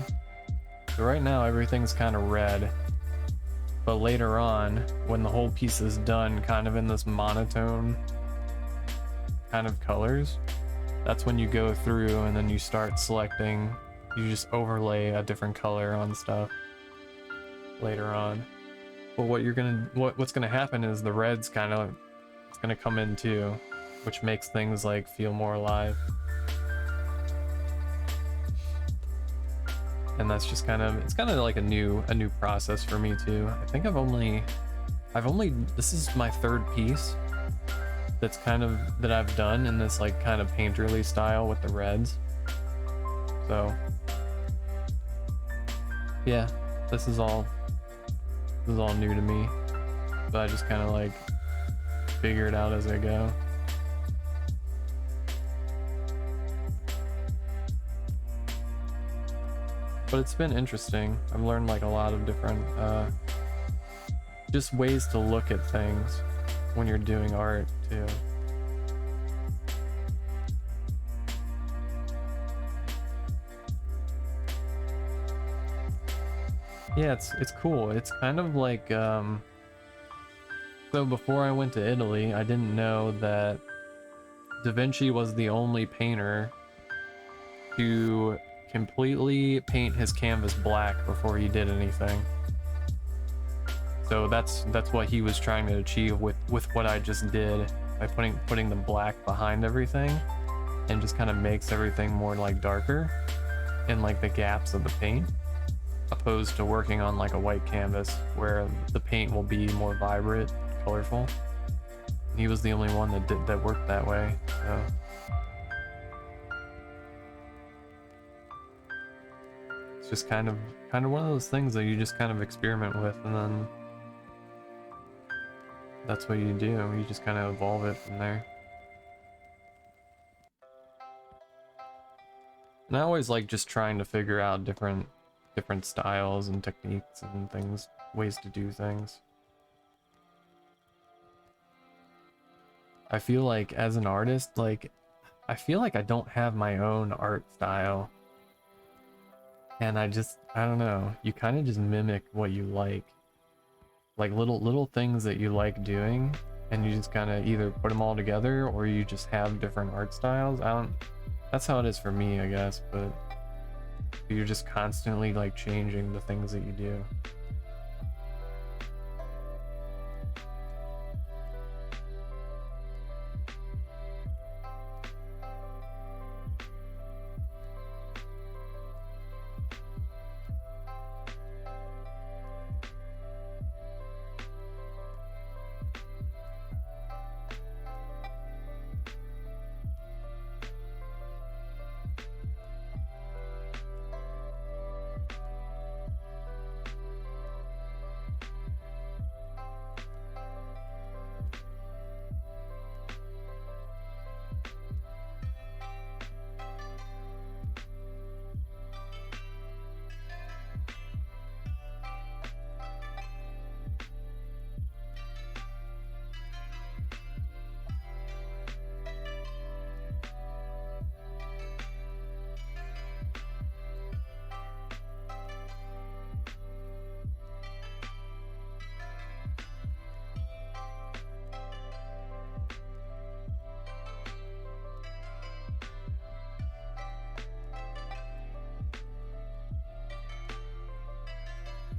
So right now everything's kind of red, but later on when the whole piece is done kind of in this monotone kind of colors, that's when you go through and then you start selecting, you just overlay a different color on stuff later on. But what's gonna happen is the red's kind of, it's gonna come in too, which makes things like feel more alive. And that's just kind of, it's kind of like a new process for me too. I think this is my third piece that's kind of, that I've done in this like kind of painterly style with the reds. So yeah, this is all new to me. So I just kind of like figure it out as I go. But it's been interesting. I've learned like a lot of different just ways to look at things when you're doing art too. Yeah, it's cool. It's kind of like so before I went to Italy, I didn't know that Da Vinci was the only painter to completely paint his canvas black before he did anything. So that's what he was trying to achieve with what I just did by putting the black behind everything, and just kind of makes everything more like darker in like the gaps of the paint, opposed to working on like a white canvas where the paint will be more vibrant, colorful. He was the only one that worked that way. So it's just kind of one of those things that you just kind of experiment with, and then that's what you do. You just kind of evolve it from there. And I always like just trying to figure out different styles and techniques and things, ways to do things. I feel like as an artist, like I feel like I don't have my own art style. And I don't know, you kind of just mimic what you like little things that you like doing, and you just kind of either put them all together or you just have different art styles. That's how it is for me, I guess, but you're just constantly like changing the things that you do.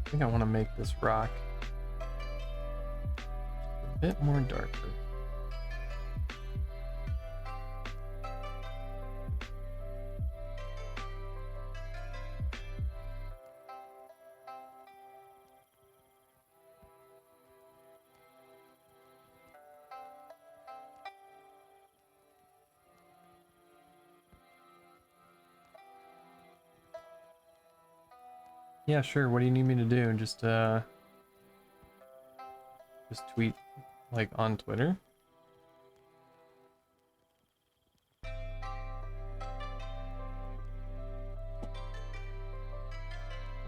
I think I want to make this rock a bit more darker. Yeah, sure. What do you need me to do? Just tweet like on Twitter?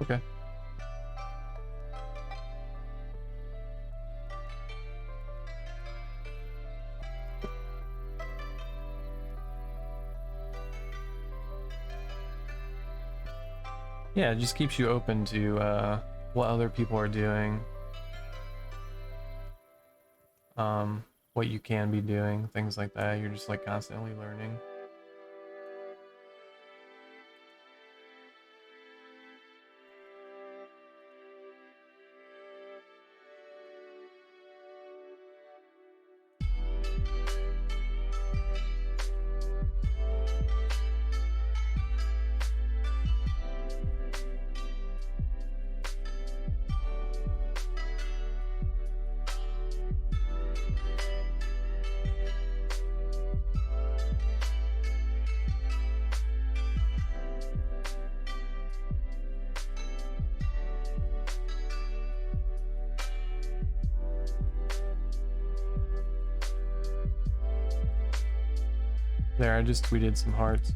Okay. Yeah, it just keeps you open to what other people are doing, what you can be doing, things like that. You're just like constantly learning. There, I just tweeted some hearts.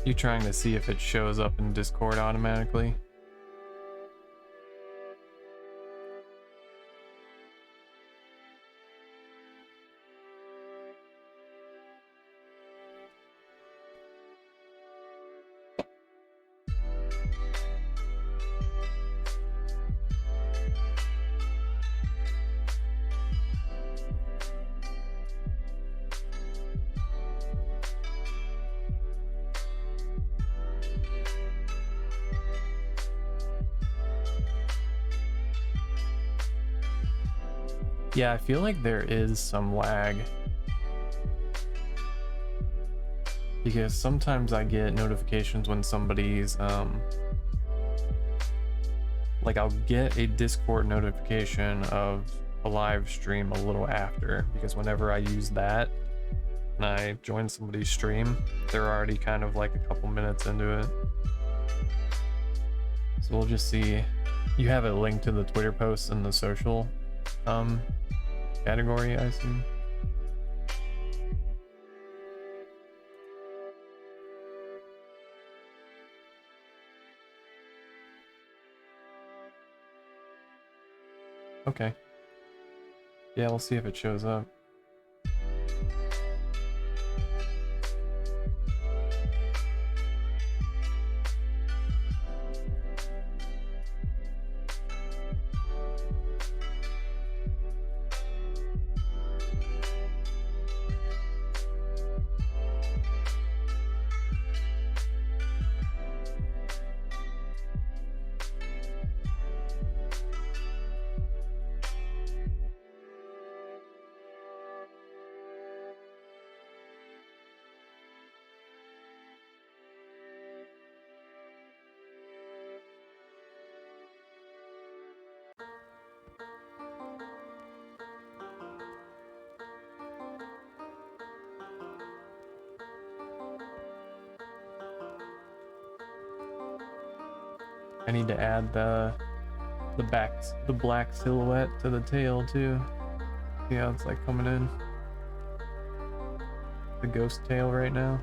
You trying to see if it shows up in Discord automatically? Yeah, I feel like there is some lag. Because sometimes I get notifications when somebody's, like I'll get a Discord notification of a live stream a little after, because whenever I use that and I join somebody's stream, they're already kind of like a couple minutes into it. So we'll just see. You have it linked to the Twitter posts in the social category, I assume. Okay. Yeah, we'll see if it shows up. I need to add the black silhouette to the tail too. See how it's like coming in. The ghost tail right now.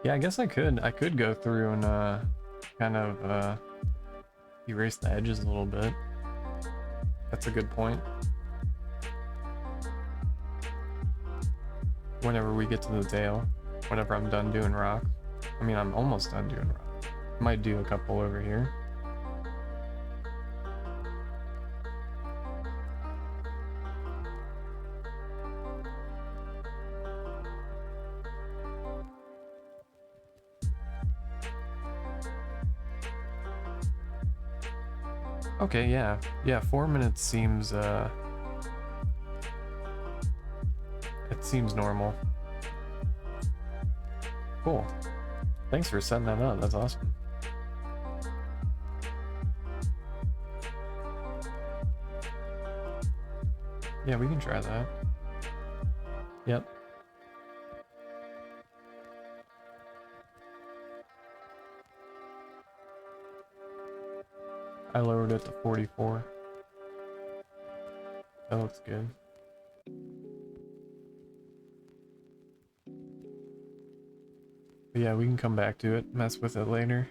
Yeah, I guess I could go through and kind of erase the edges a little bit. That's a good point. Whenever we get to the tail, whenever I'm done doing rocks. I mean, I'm almost done doing rocks. Might do a couple over here. Okay, yeah. Yeah, 4 minutes seems, it seems normal. Cool. Thanks for setting that up. That's awesome. Yeah, we can try that. Yep. I lowered it to 44. That looks good. But yeah, we can come back to it, mess with it later.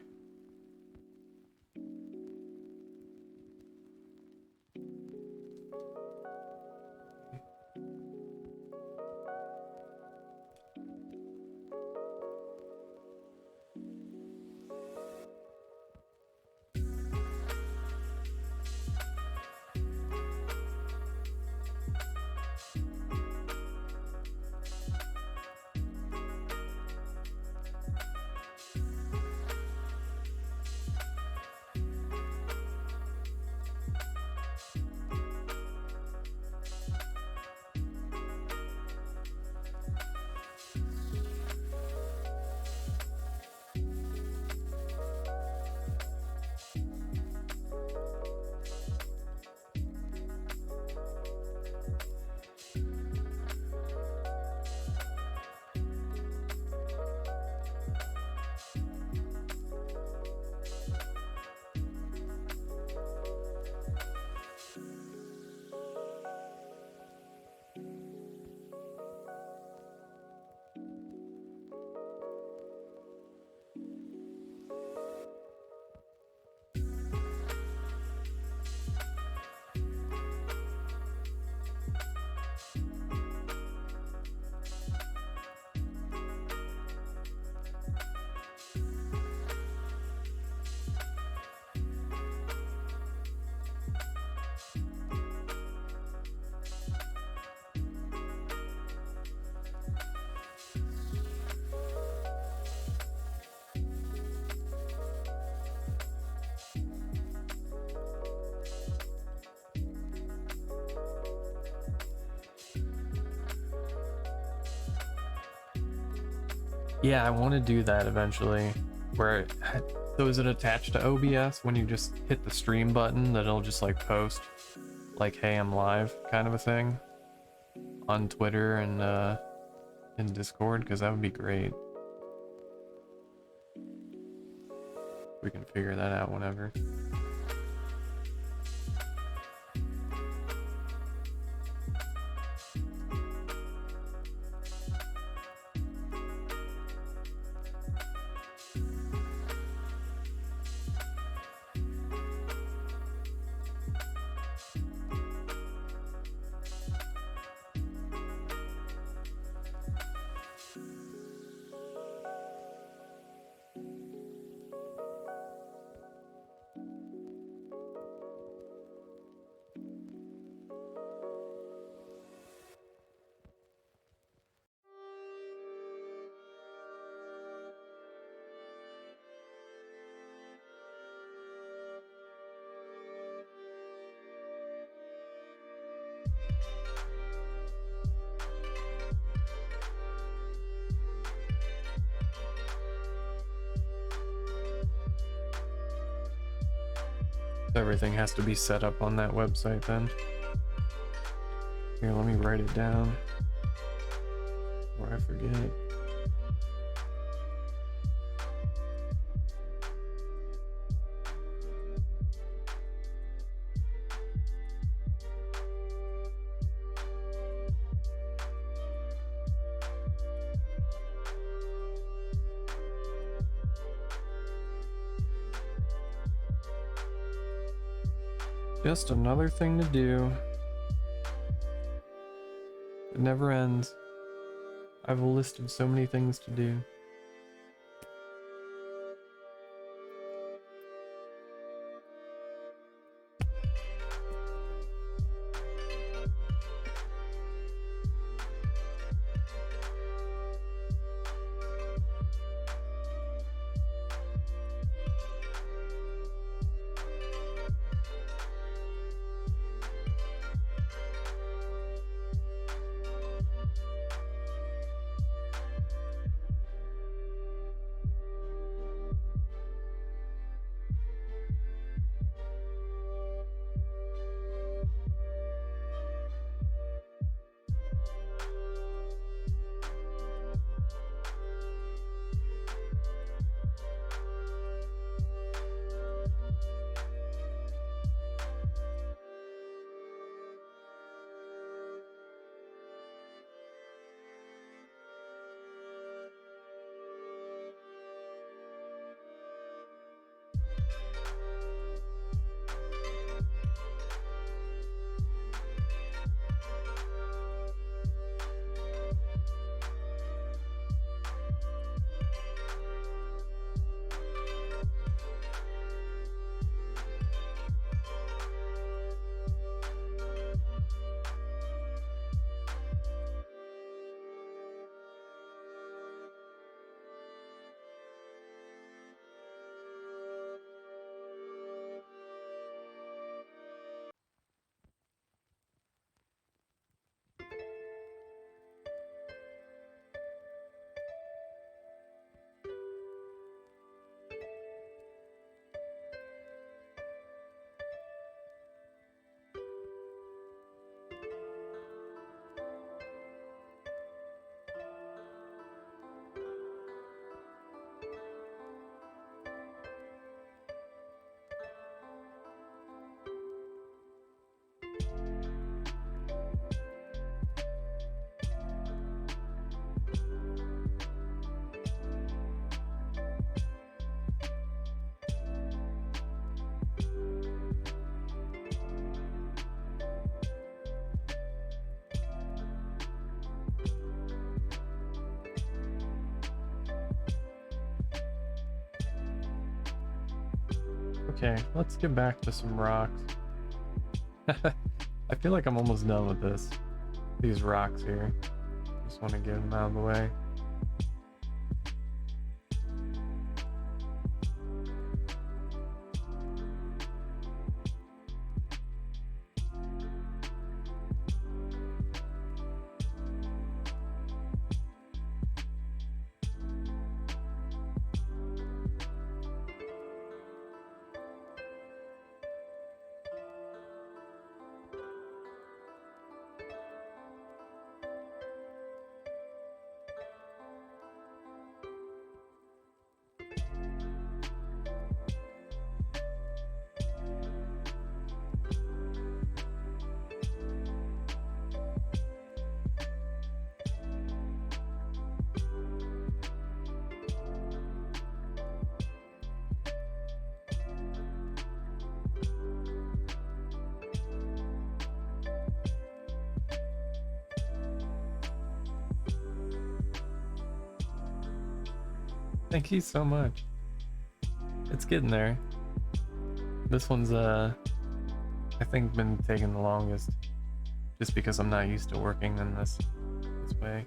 Yeah, I want to do that eventually. Where, so is it attached to OBS when you just hit the stream button that it'll just like post like, hey, I'm live kind of a thing on Twitter and in Discord? Because that would be great. We can figure that out whenever. Everything has to be set up on that website then. Here, let me write it down before I forget. Just another thing to do. It never ends. I have a list of so many things to do. Okay, let's get back to some rocks. I feel like I'm almost done with this. These rocks here. Just want to get them out of the way. Thank you so much. It's getting there. This one's I think been taking the longest, just because I'm not used to working in this way.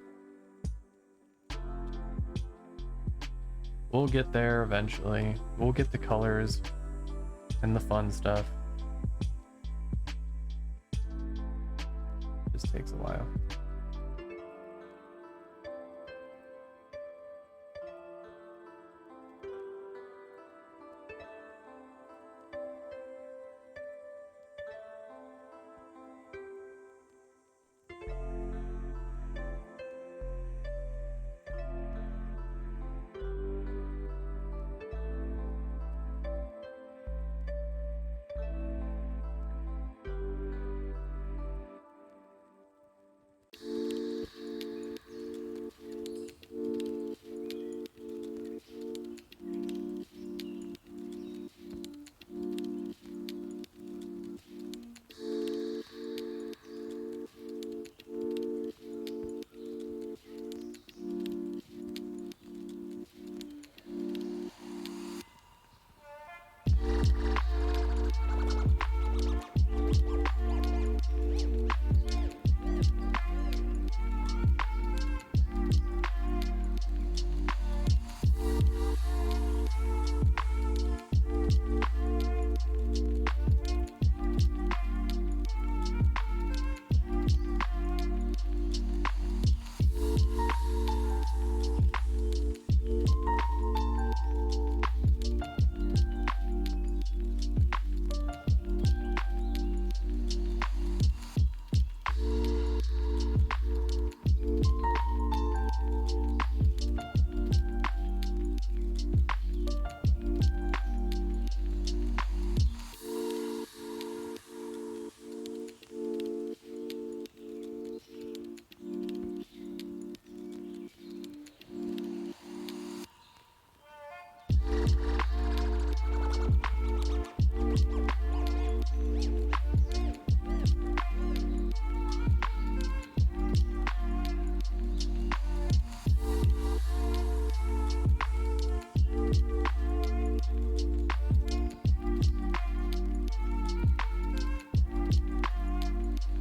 We'll get there eventually. We'll get the colors and the fun stuff. Just takes a while.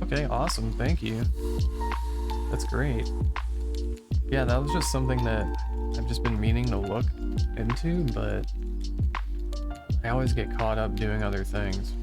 Okay, awesome. Thank you. That's great. Yeah, that was just something that I've just been meaning to look into, but I always get caught up doing other things.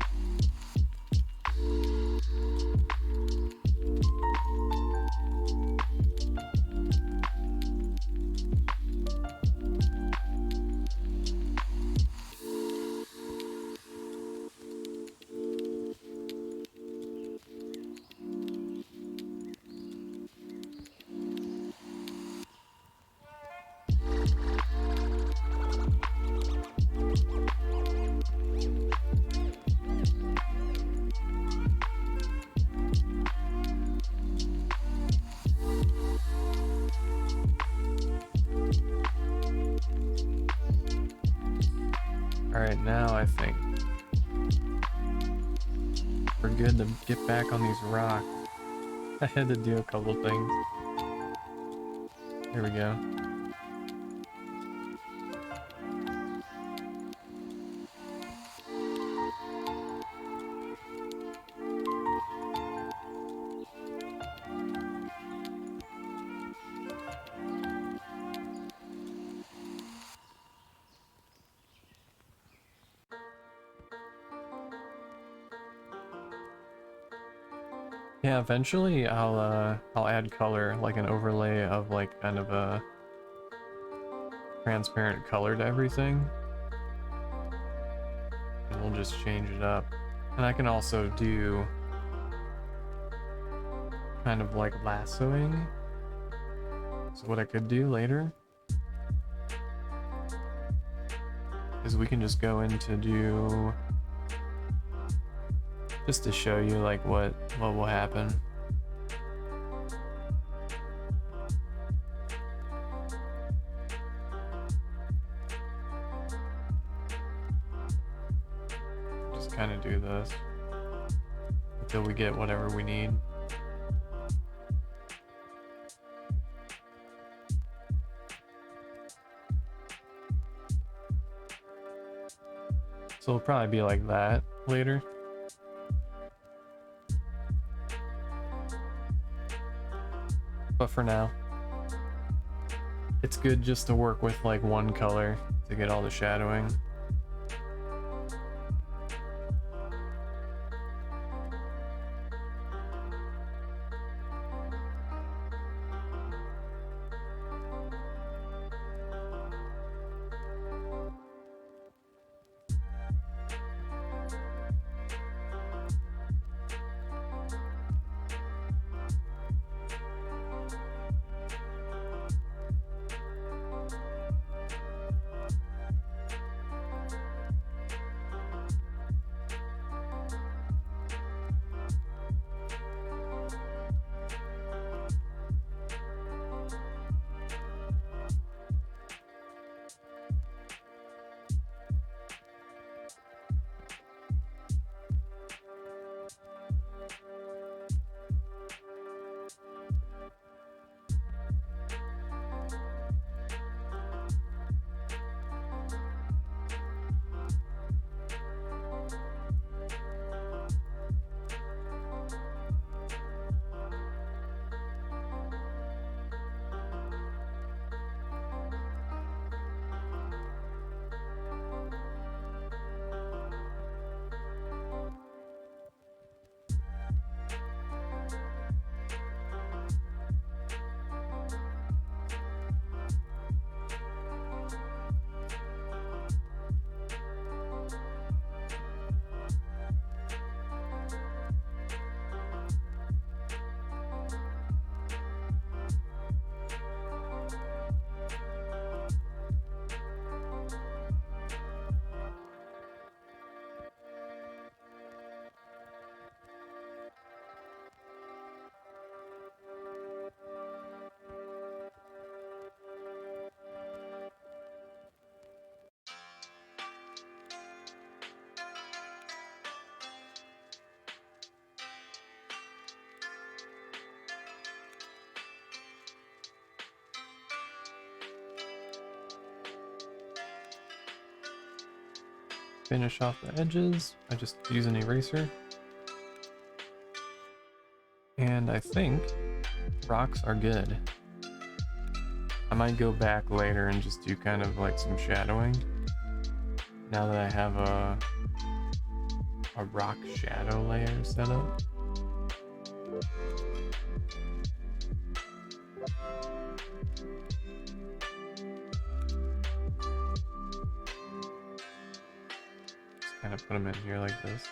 Alright, now I think we're good to get back on these rocks. I had to do a couple things. Here we go. Yeah, eventually I'll add color, like an overlay of like kind of a transparent color to everything. And we'll just change it up. And I can also do kind of like lassoing. So what I could do later is we can just go into do, just to show you like what will happen. Just kind of do this until we get whatever we need. So it'll probably be like that later. But for now, it's good just to work with like one color to get all the shadowing. Finish off the edges. I just use an eraser. And I think rocks are good. I might go back later and just do kind of like some shadowing. Now that I have a rock shadow layer set up. Just kind of put them in here like this.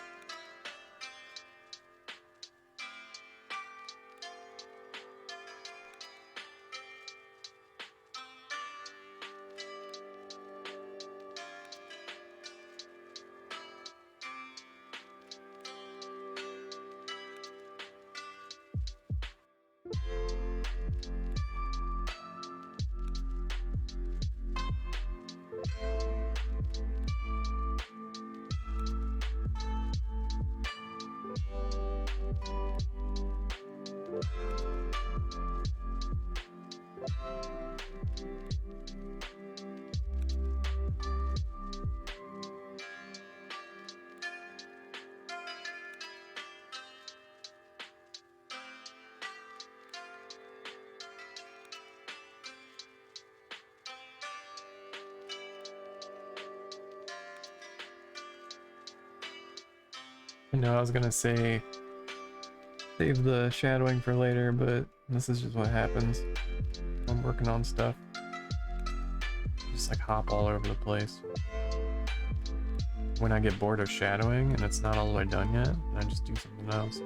I know I was gonna say, save the shadowing for later, but this is just what happens. I'm working on stuff. Just like hop all over the place. When I get bored of shadowing and it's not all the way done yet, I just do something else.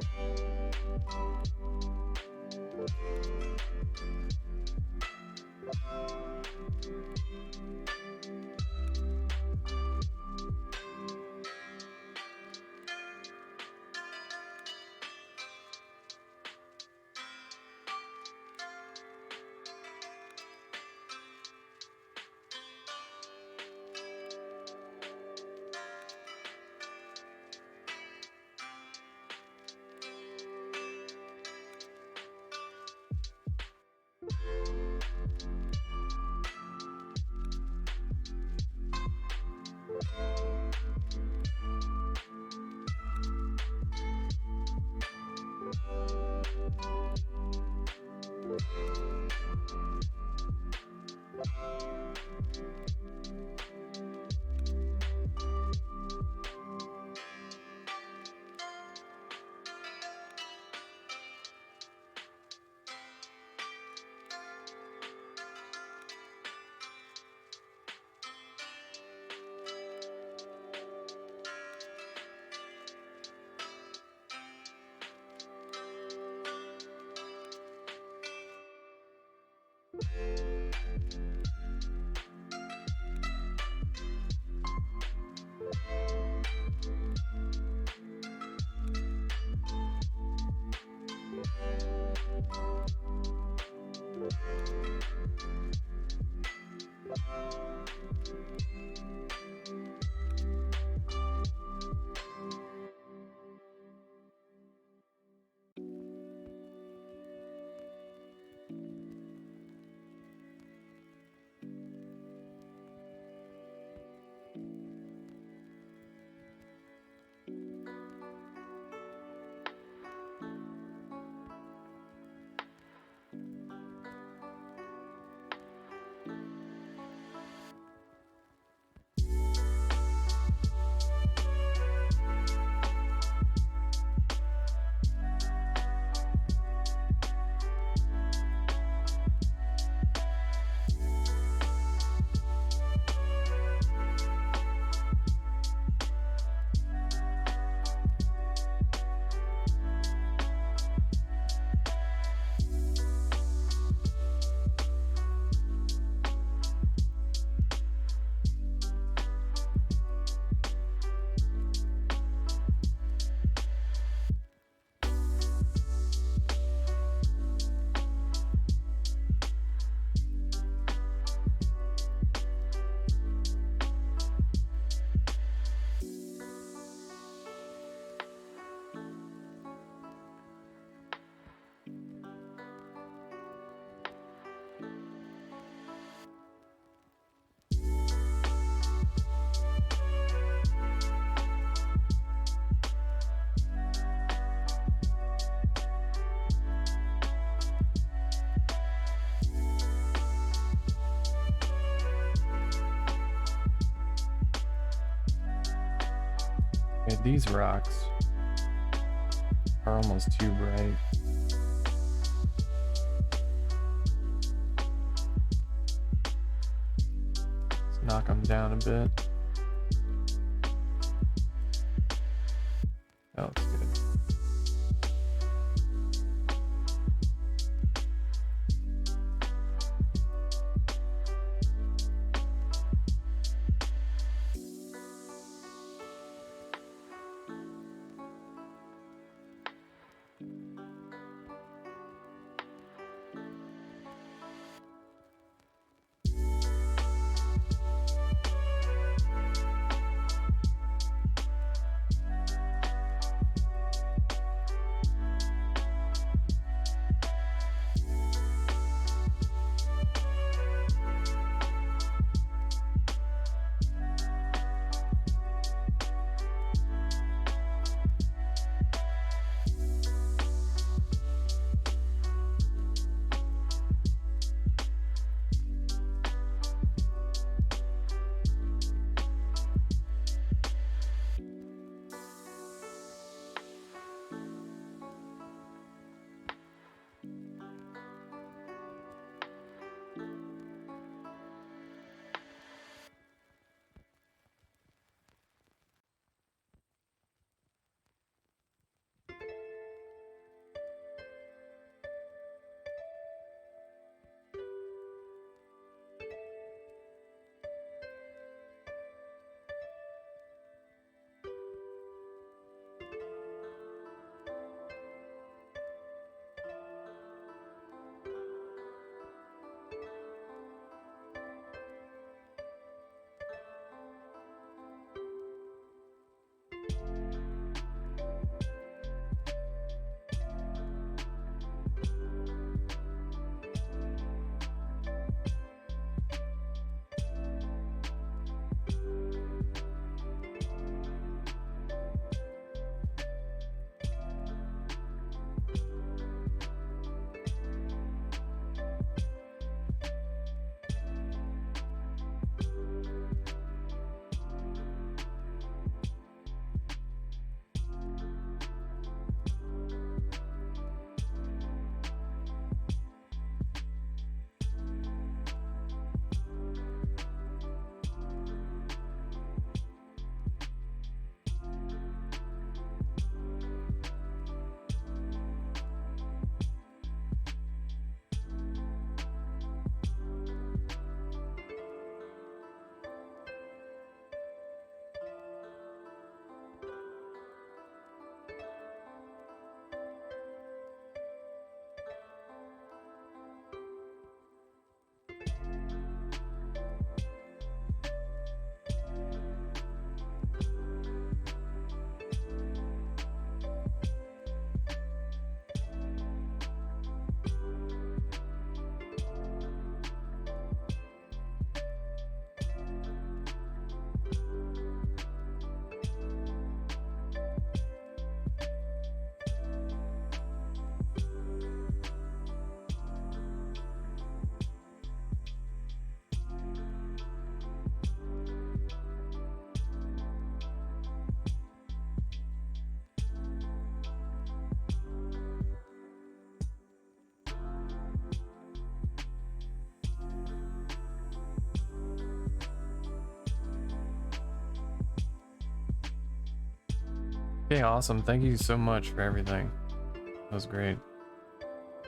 Okay, these rocks are almost too bright. Let's knock them down a bit. That looks good. Okay, awesome. Thank you so much for everything. That was great.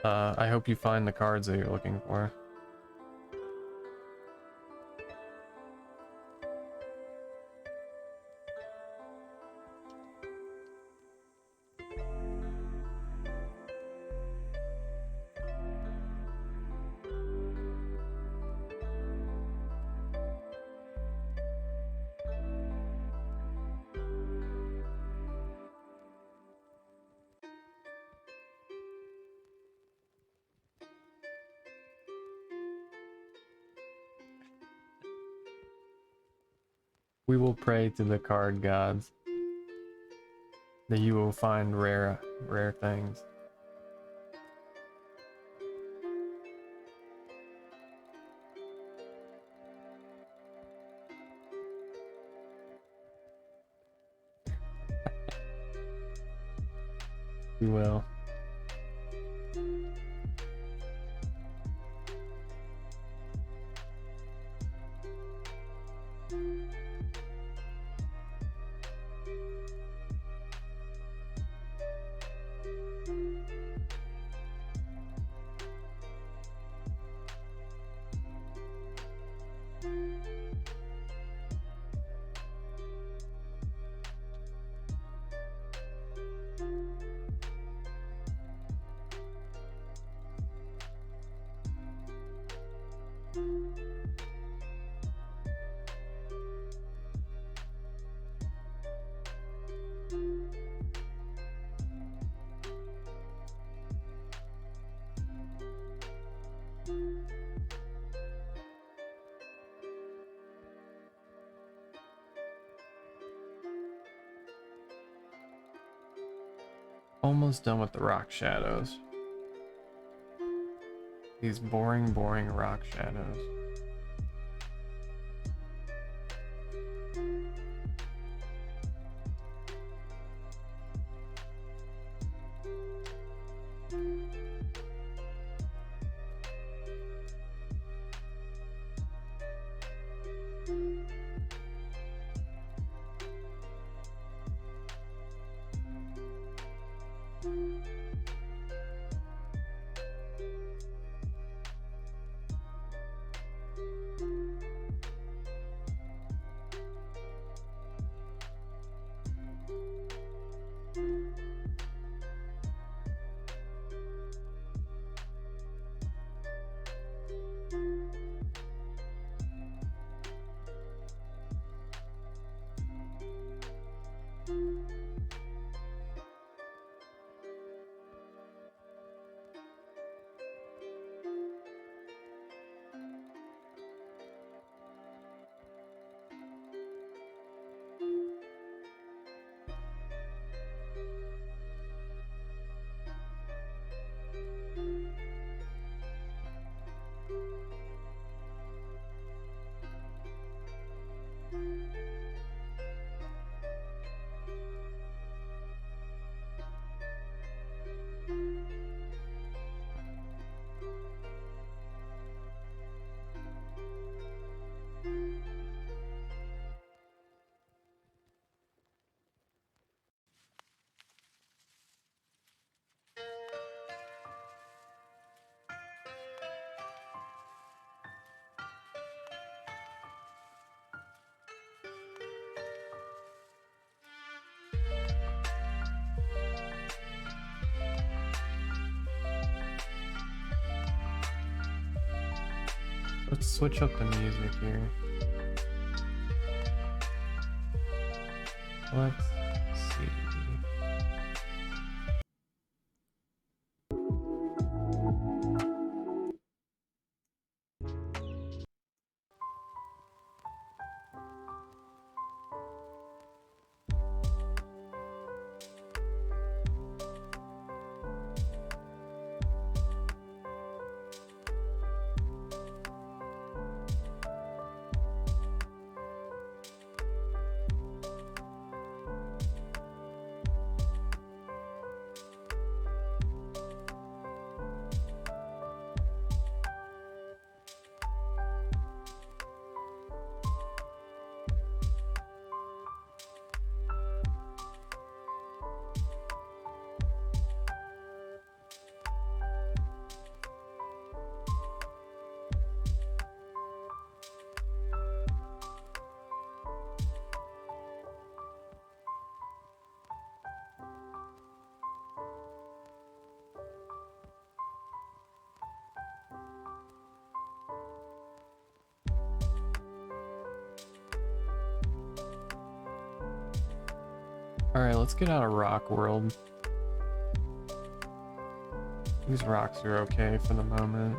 I hope you find the cards that you're looking for. We will pray to the card gods that you will find rare things. We will. Almost done with the rock shadows. These boring rock shadows. Let's switch up the music here. Let's see. Alright, let's get out of rock world. These rocks are okay for the moment.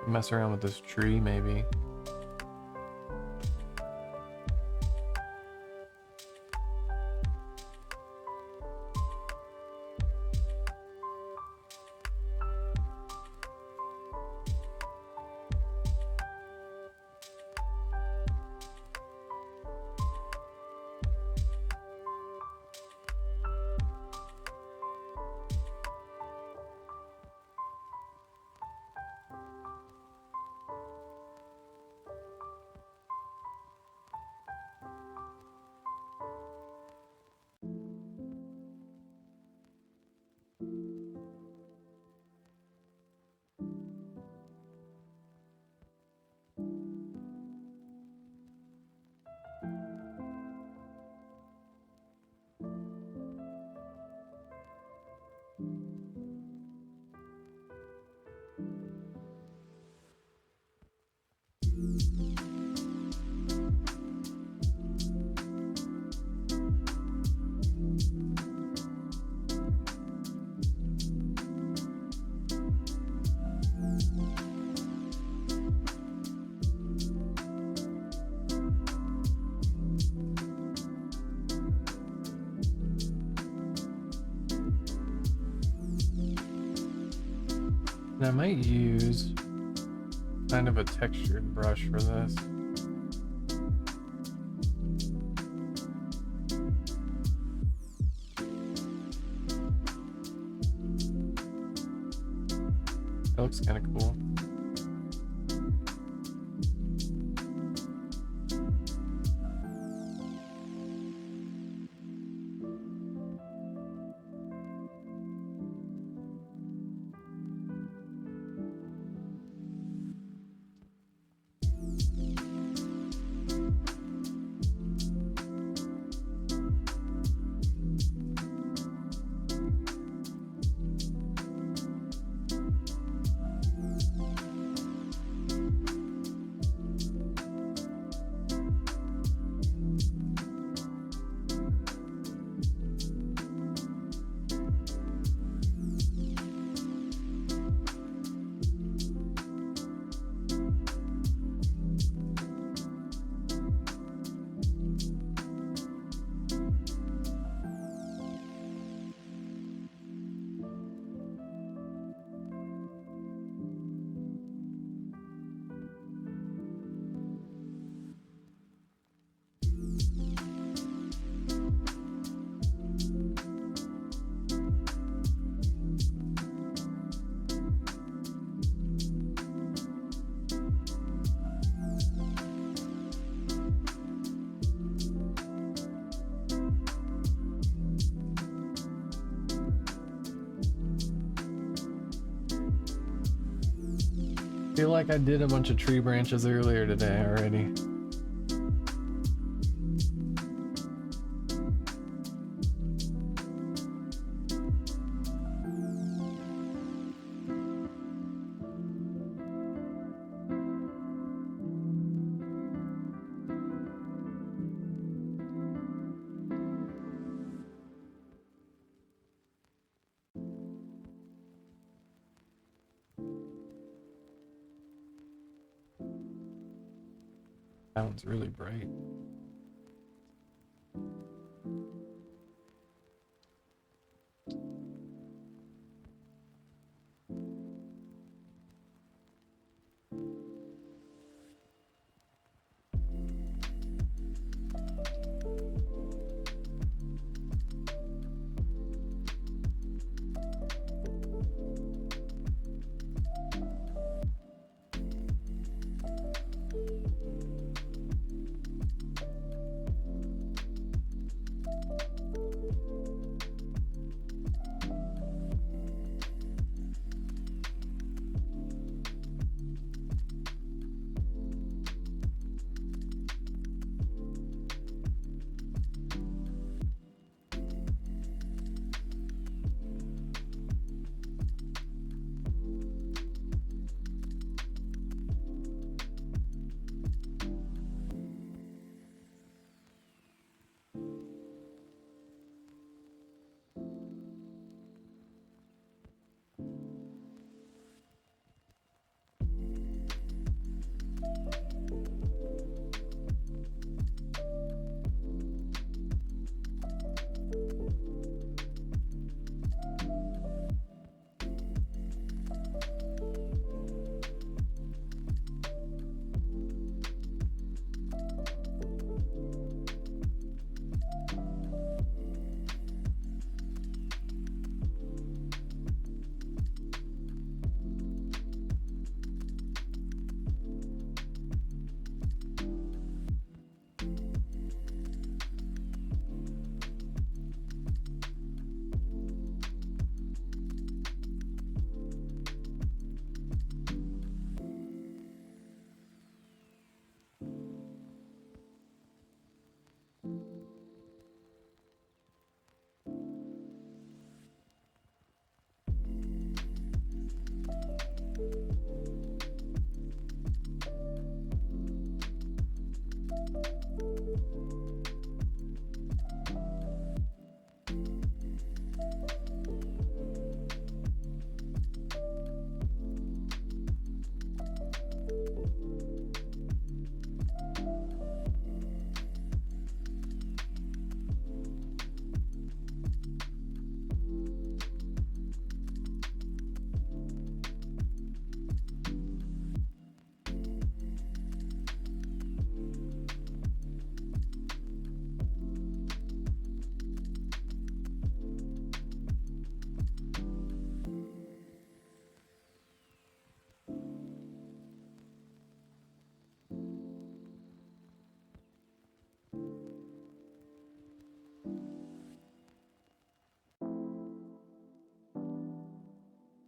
Mess around with this tree, maybe. And I might use kind of a textured brush for this. That looks kind of cool. I feel like I did a bunch of tree branches earlier today already. That one's really bright.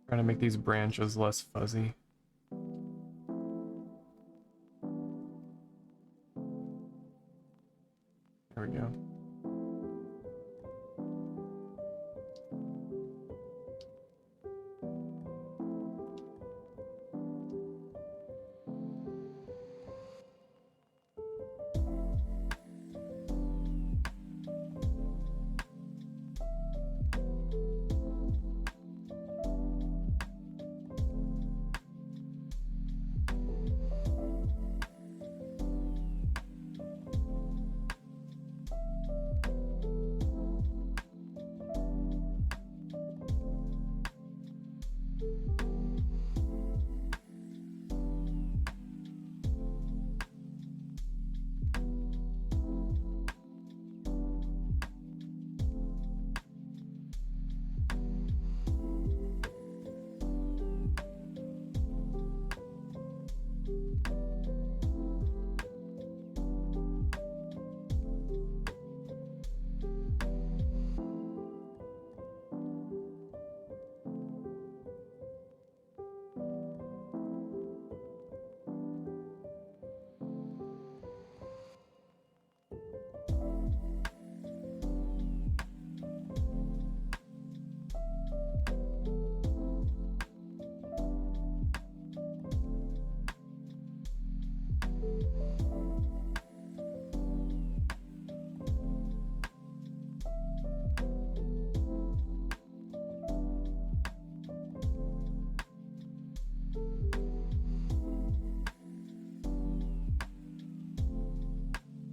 Trying to make these branches less fuzzy. There we go.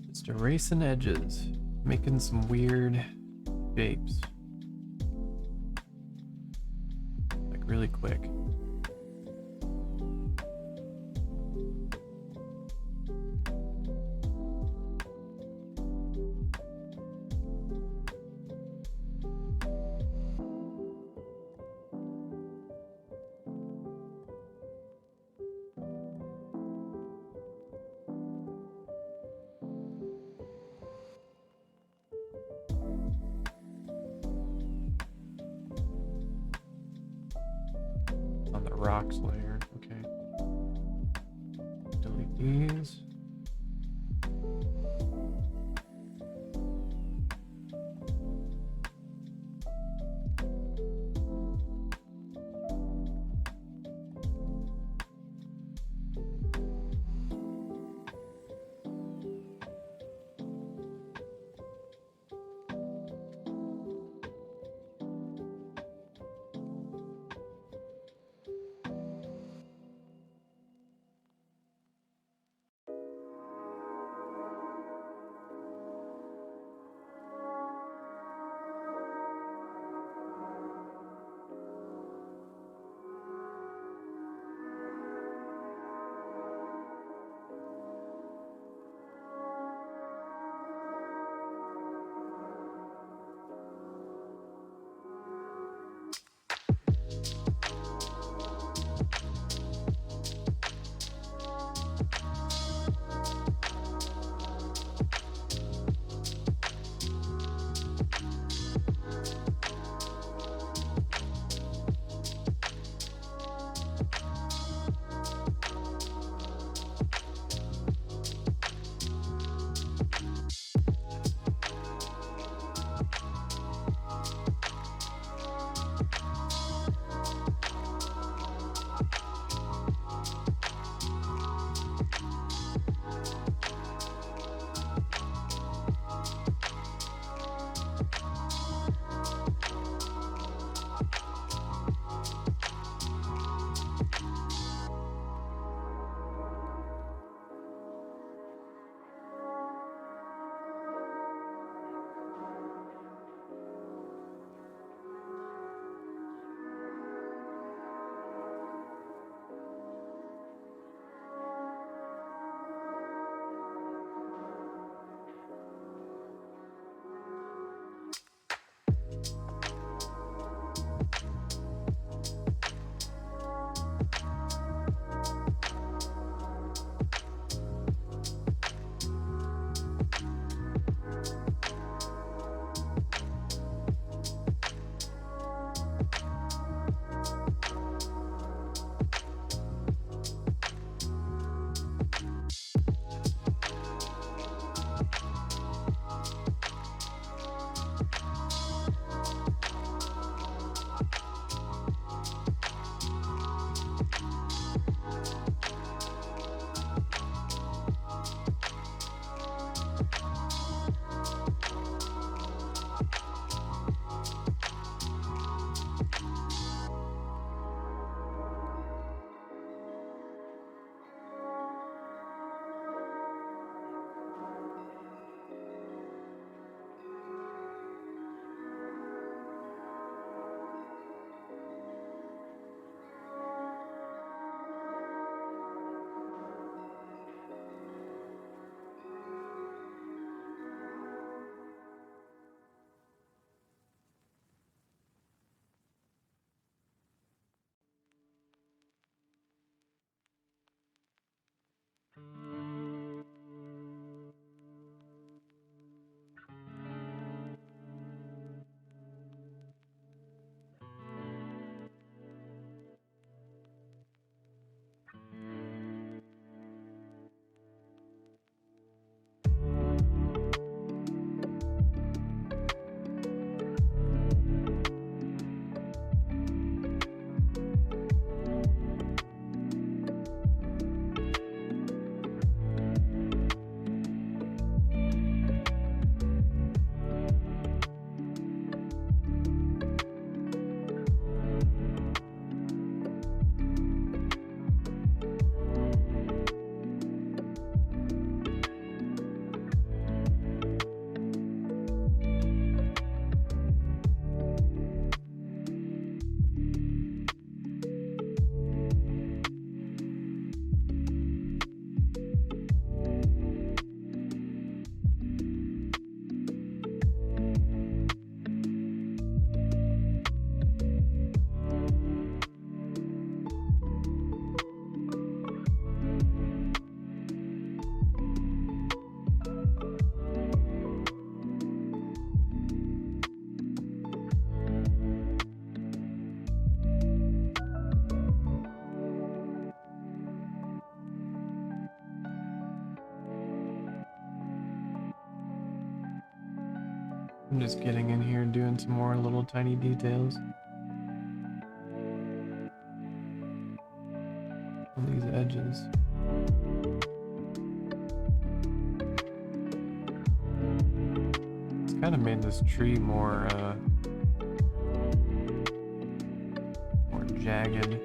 Just erasing edges, making some weird shapes. Like really quick. On the rocks layer, okay. Delete these. I'm just getting in here and doing some more little tiny details on these edges. It's kind of made this tree more jagged,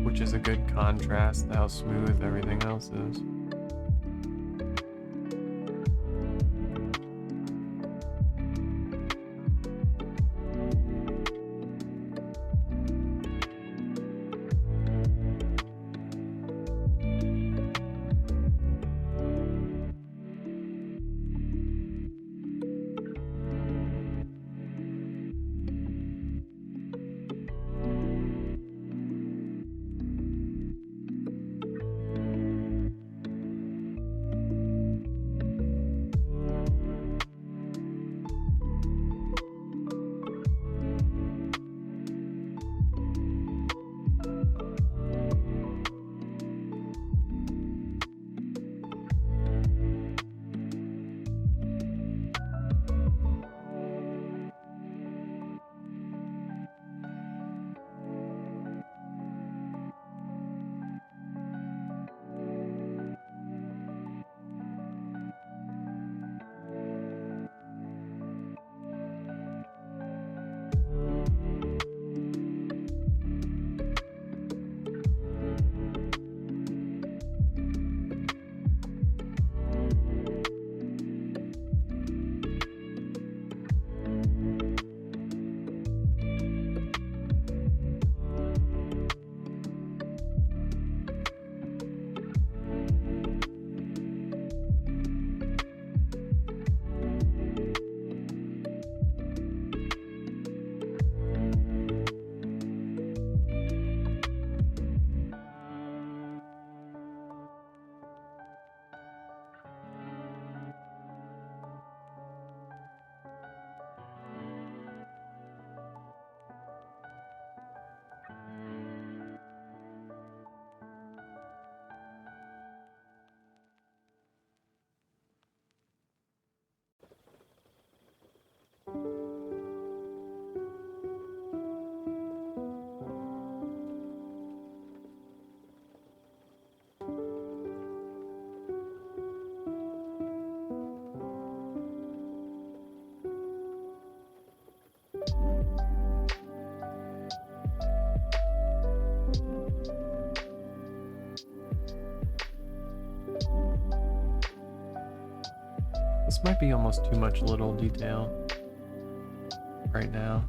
which is a good contrast to how smooth everything else is. This might be almost too much little detail right now.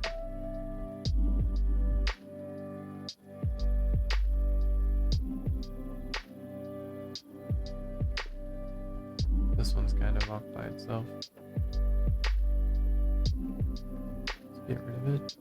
This one's kind of off by itself. Let's get rid of it.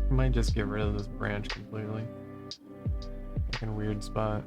I might just get rid of this branch completely. Fucking weird spot.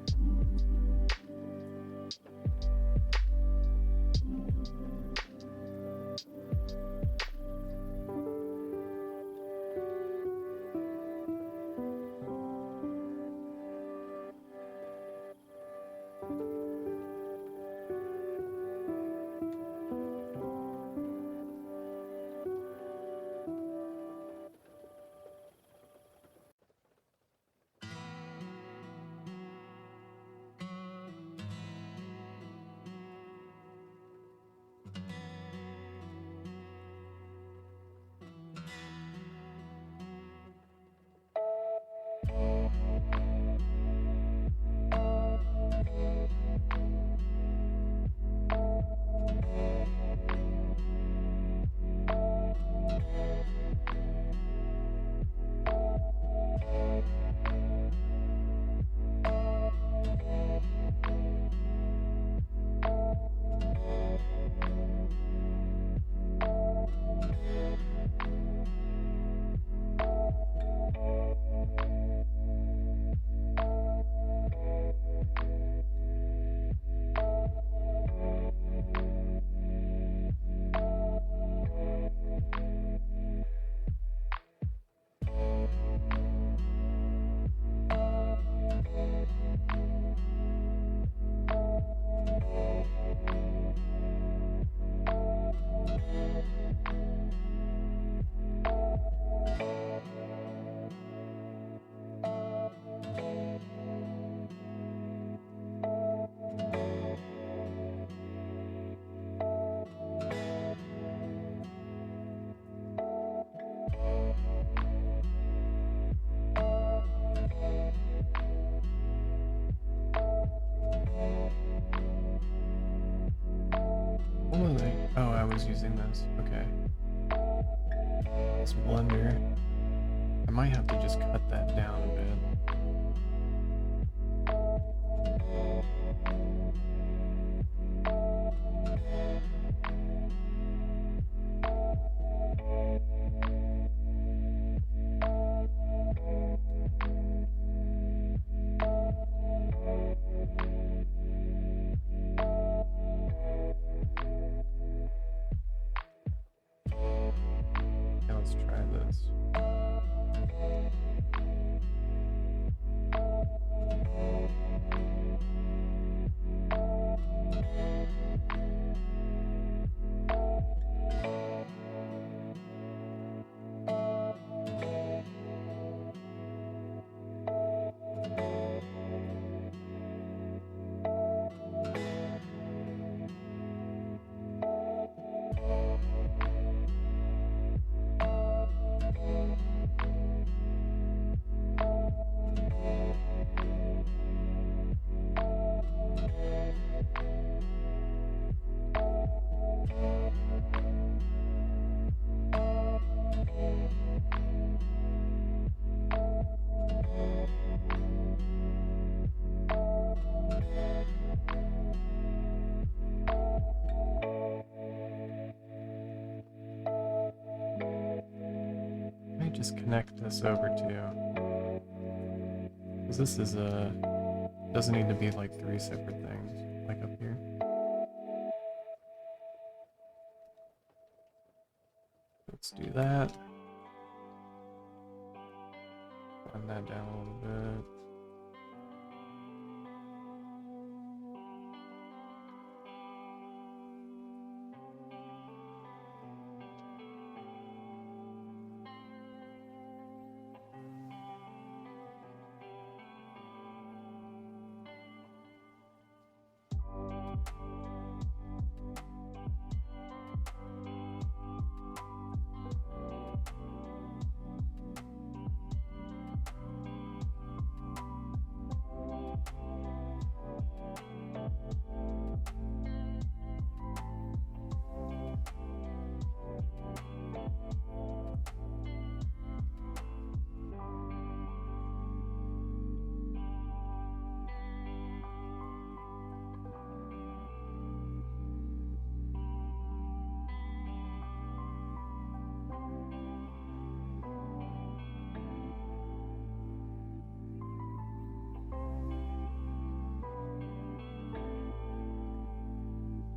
What was I? Oh, I was using this. Okay. This blender. I might have to just cut that down a bit. Now let's try this. Just connect this over to, because this is doesn't need to be like 3 separate things like up here. Let's do that. Find that down a little bit.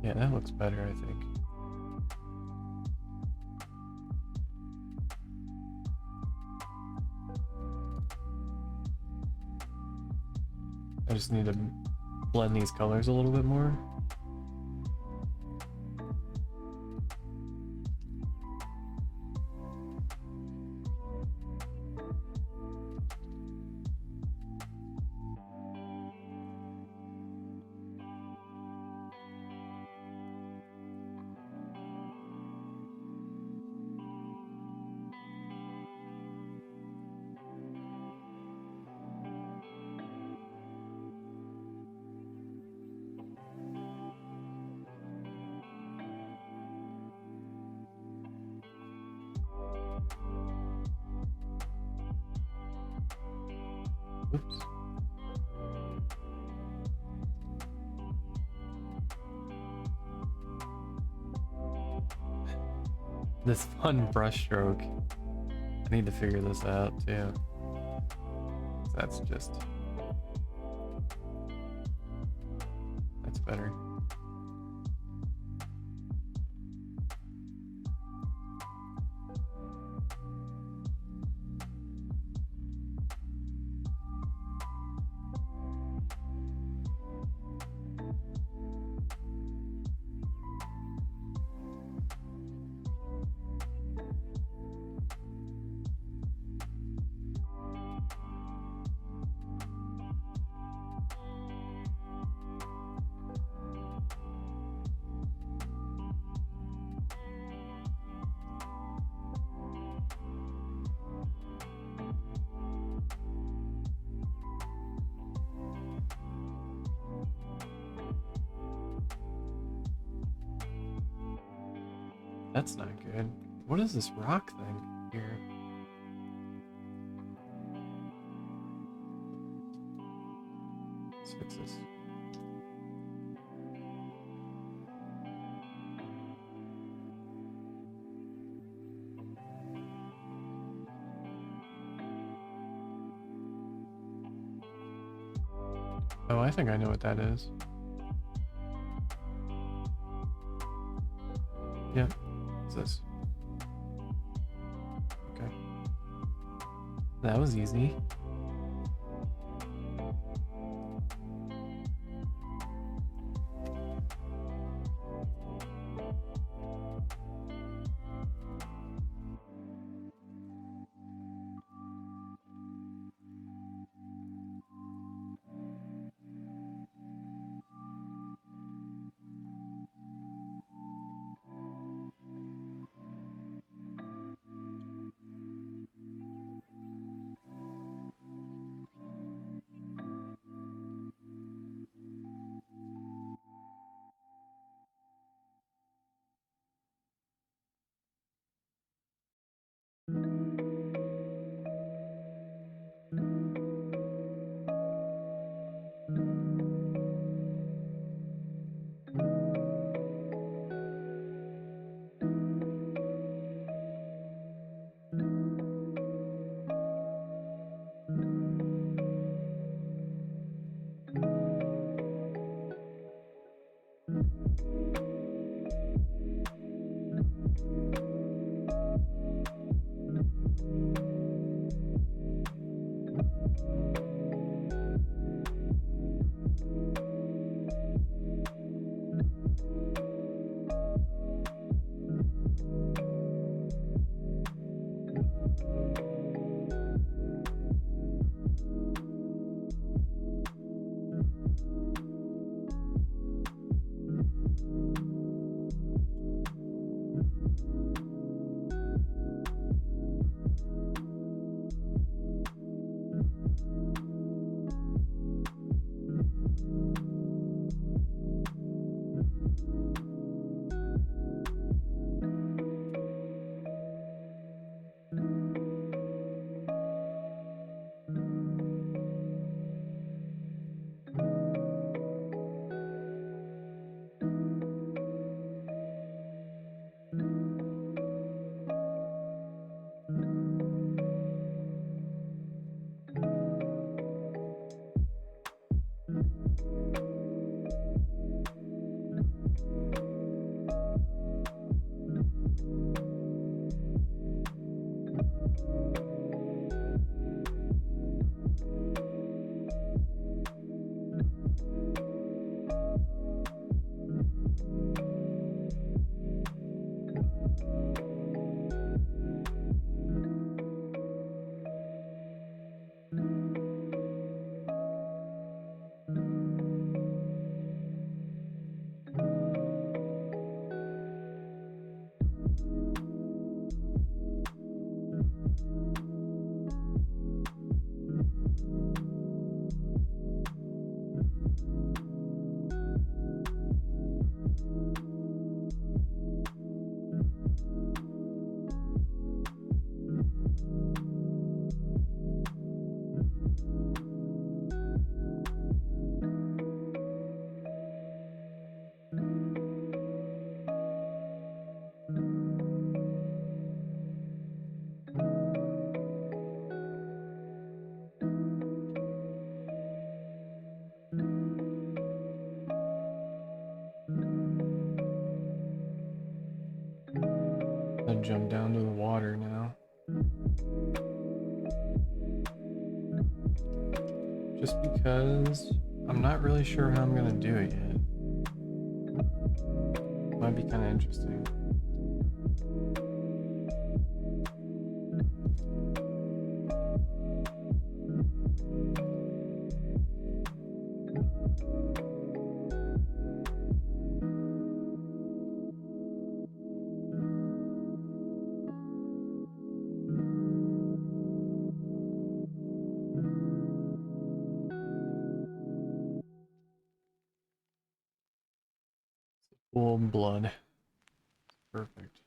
Yeah, that looks better, I think. I just need to blend these colors a little bit more. Oops. This fun brush stroke. I need to figure this out too. That's better. That's not good. What is this rock thing here? Let's fix this. Oh, I think I know what that is. Yeah, what's this? Okay. That was easy. to jump down to the water now. Just because I'm not really sure how I'm gonna do it yet. Might be kind of interesting. Full blood. Perfect.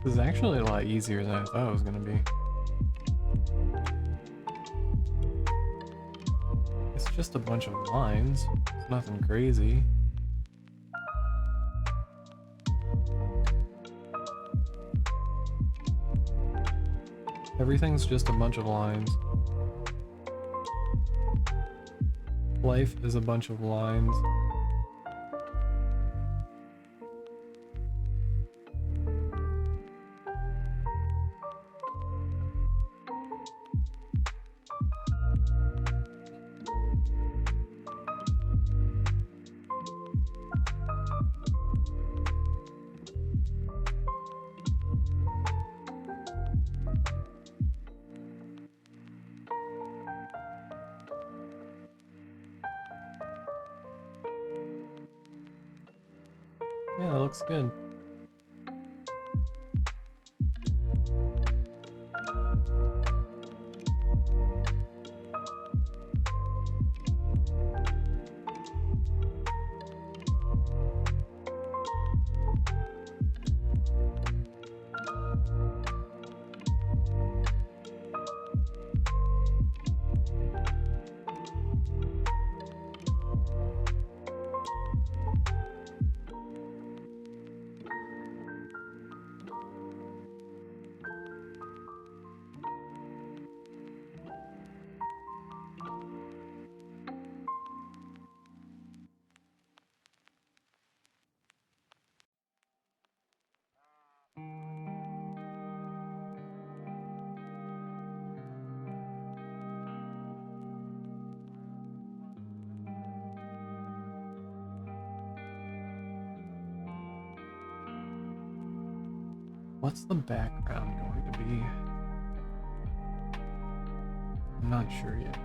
This is actually a lot easier than I thought it was gonna be. It's just a bunch of lines. It's nothing crazy. Everything's just a bunch of lines. Life is a bunch of lines. Yeah, that looks good. What's the background going to be? I'm not sure yet.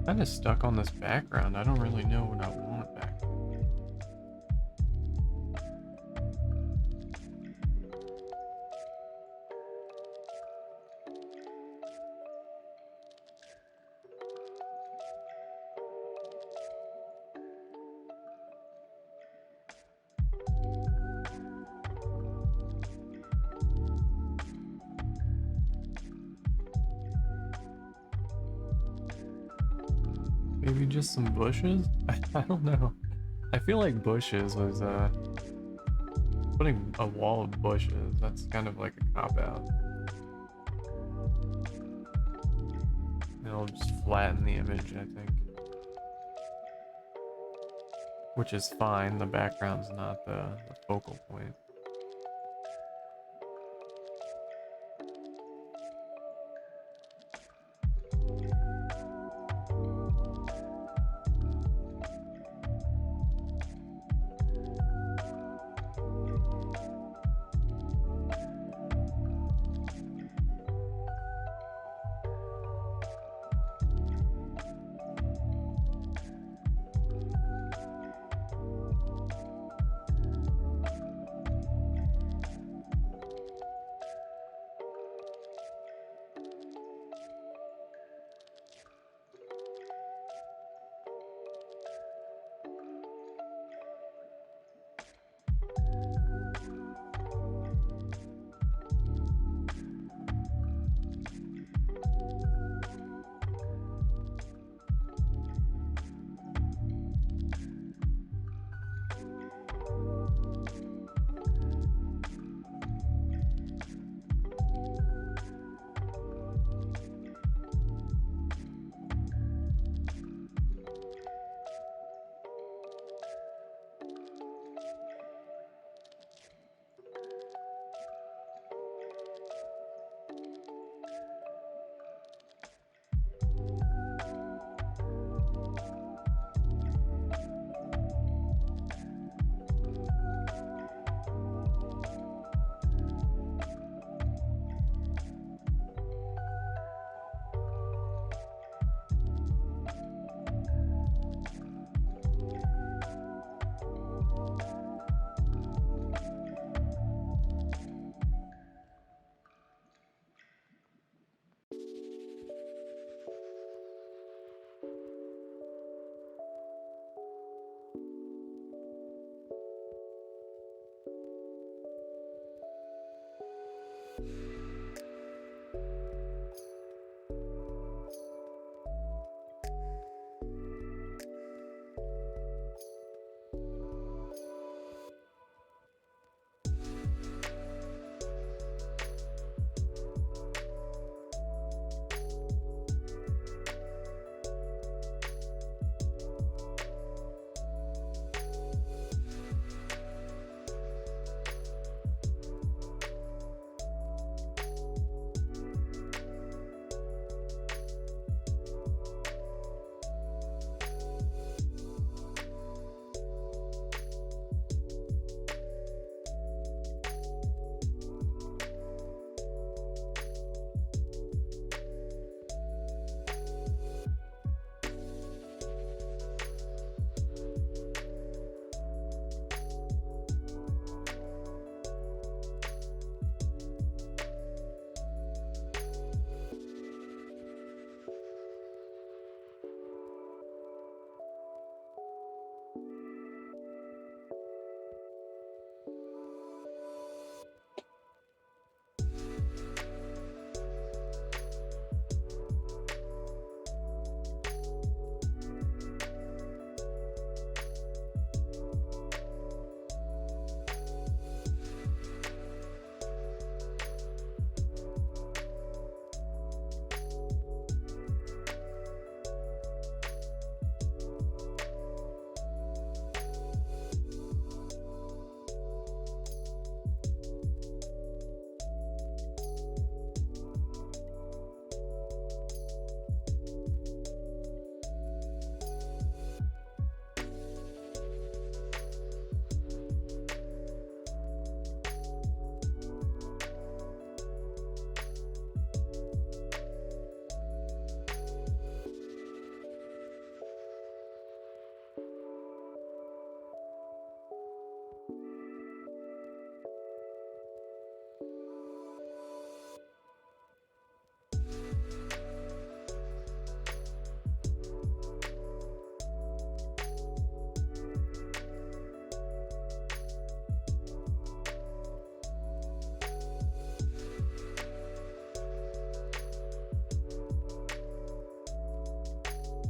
Kind of stuck on this background. I don't really know what I want back. Maybe just some bushes? I don't know. I feel like bushes was putting a wall of bushes. That's kind of like a cop out. It'll just flatten the image, I think. Which is fine. The background's not the focal point.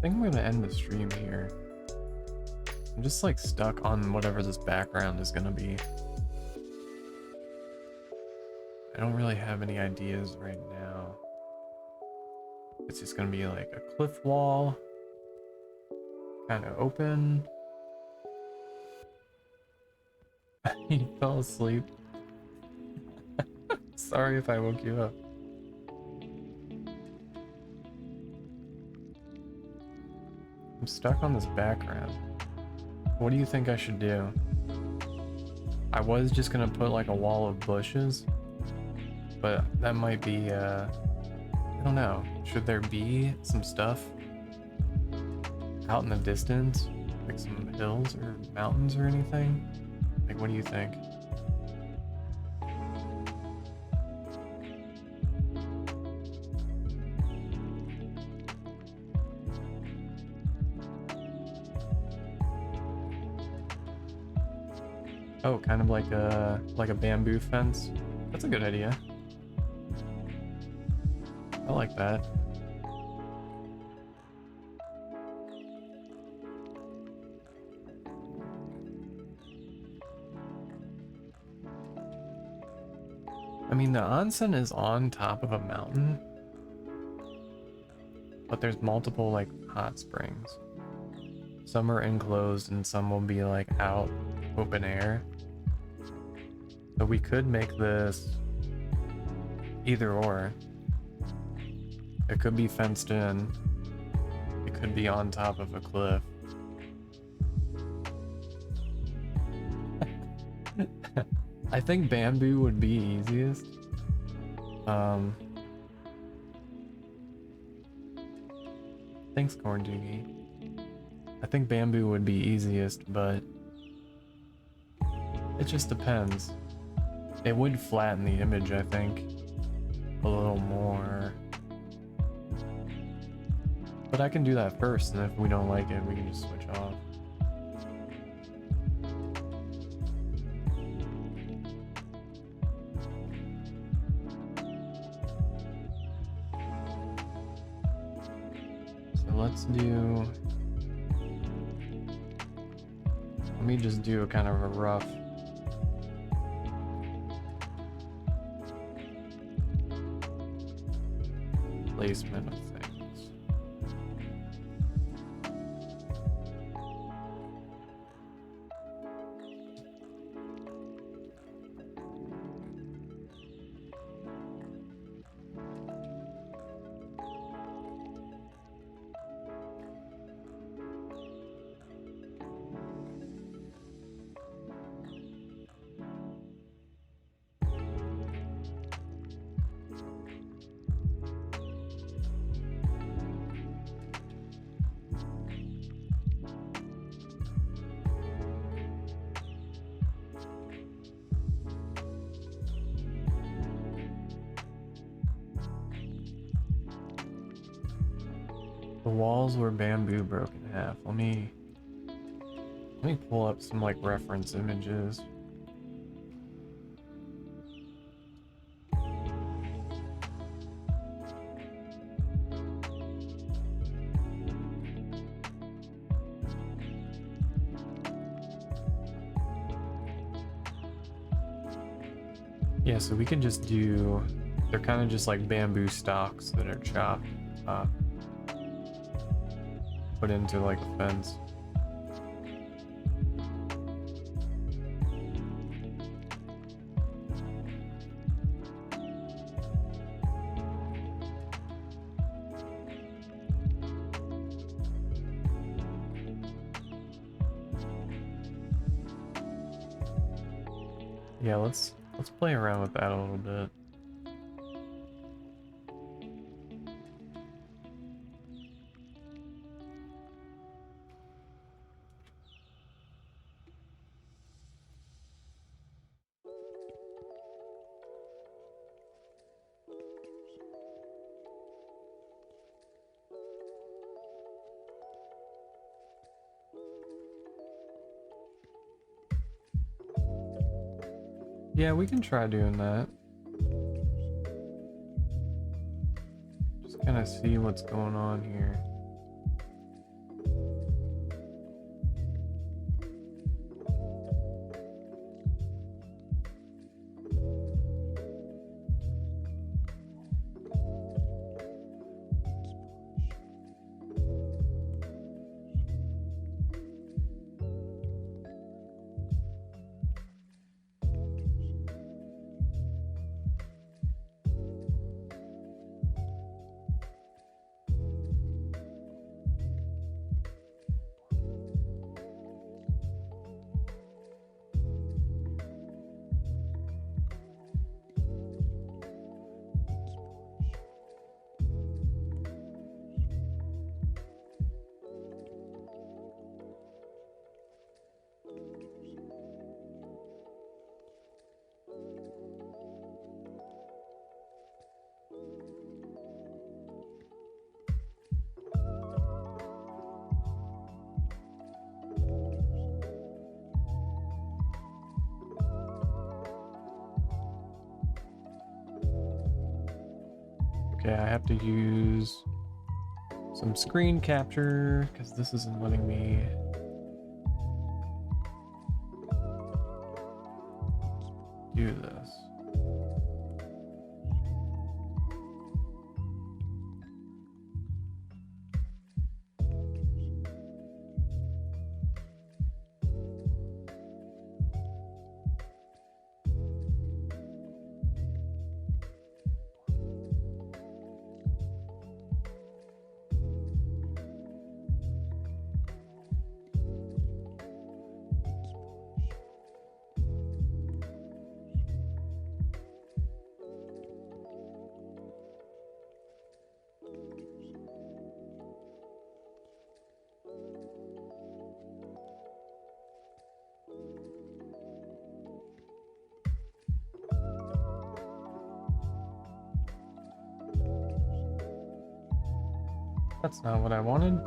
think I'm gonna end the stream here. I'm just like stuck on whatever this background is gonna be. I don't really have any ideas right now. It's just gonna be like a cliff wall, kind of open. He fell asleep. Sorry if I woke you up. I'm stuck on this background. What do you think I should do? I was just gonna put like a wall of bushes, but that might be, I don't know. Should there be some stuff out in the distance? Like some hills or mountains or anything? Like, what do you think? Oh, kind of like a bamboo fence. That's a good idea. I like that. I mean, the onsen is on top of a mountain, but there's multiple like hot springs. Some are enclosed and some will be like out open air. So we could make this either or. It could be fenced in. It could be on top of a cliff. I think bamboo would be easiest. Thanks, Corn Jiggy. I think bamboo would be easiest, but it just depends. It would flatten the image, I think, a little more. But I can do that first, and if we don't like it, we can just switch off. So let's do... Let me just do a kind of a rough placement of things. The walls were bamboo broken in half. Let me pull up some like reference images. Yeah, so we can just do, they're kind of just like bamboo stalks that are chopped up, put into like a fence. Yeah, let's play around with that a little bit. Yeah, we can try doing that. Just kind of see what's going on here. Okay, I have to use some screen capture because this isn't letting me do this. That's not what I wanted.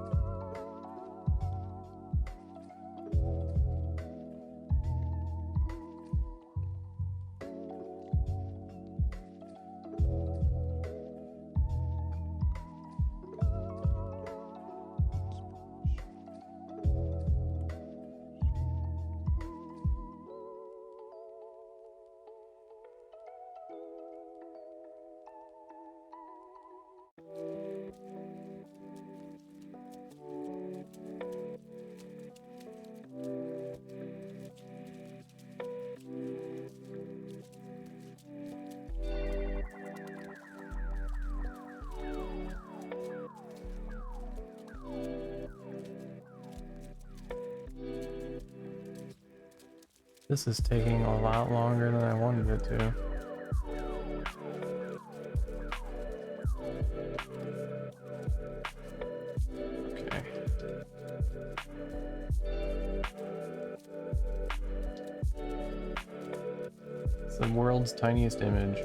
This is taking a lot longer than I wanted it to. Okay. It's the world's tiniest image.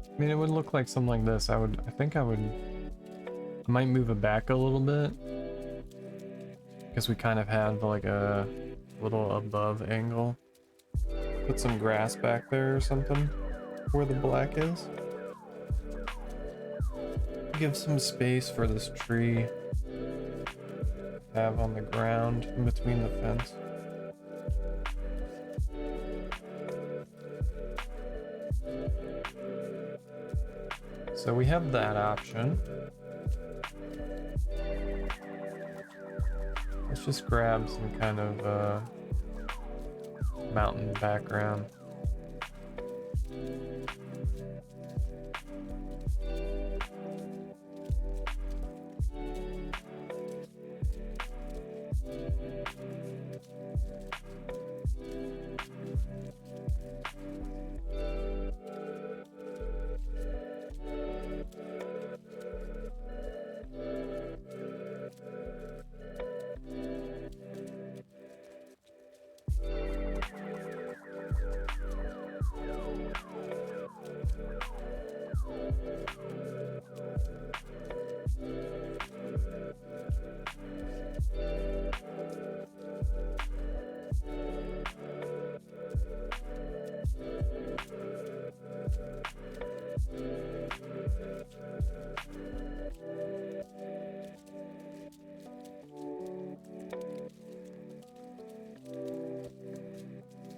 I mean, it would look like something like this. I might move it back a little bit because we kind of have like a little above angle. Put some grass back there or something where the black is. Give some space for this tree to have on the ground in between the fence. So we have that option. Let's just grab some kind of mountain background.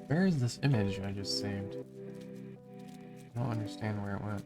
Where is this image I just saved? I don't understand where it went.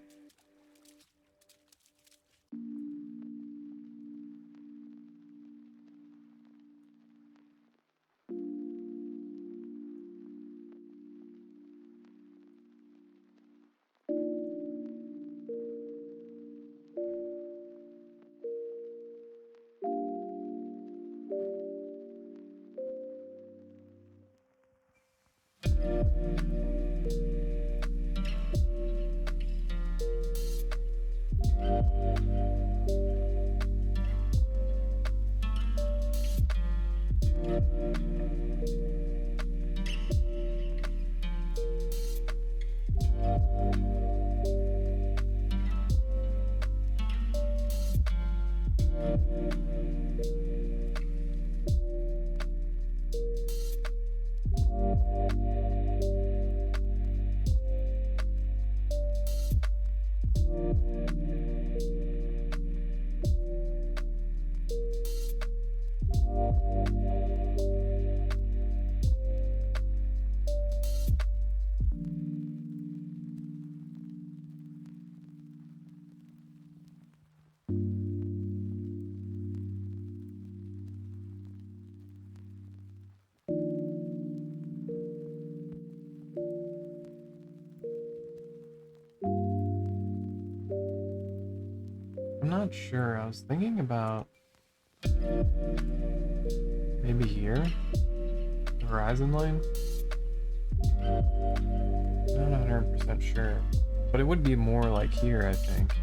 not sure. I was thinking about maybe here, the horizon line. I'm not 100% sure, but it would be more like here, I think.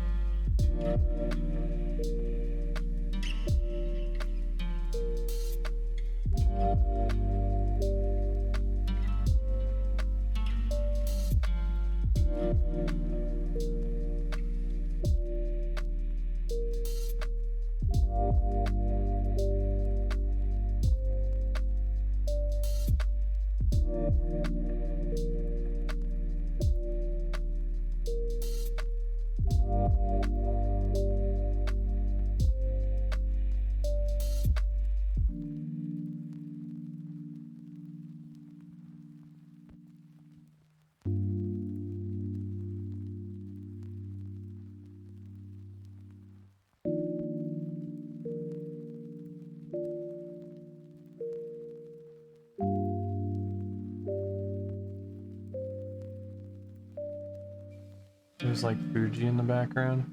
There's like Fuji in the background.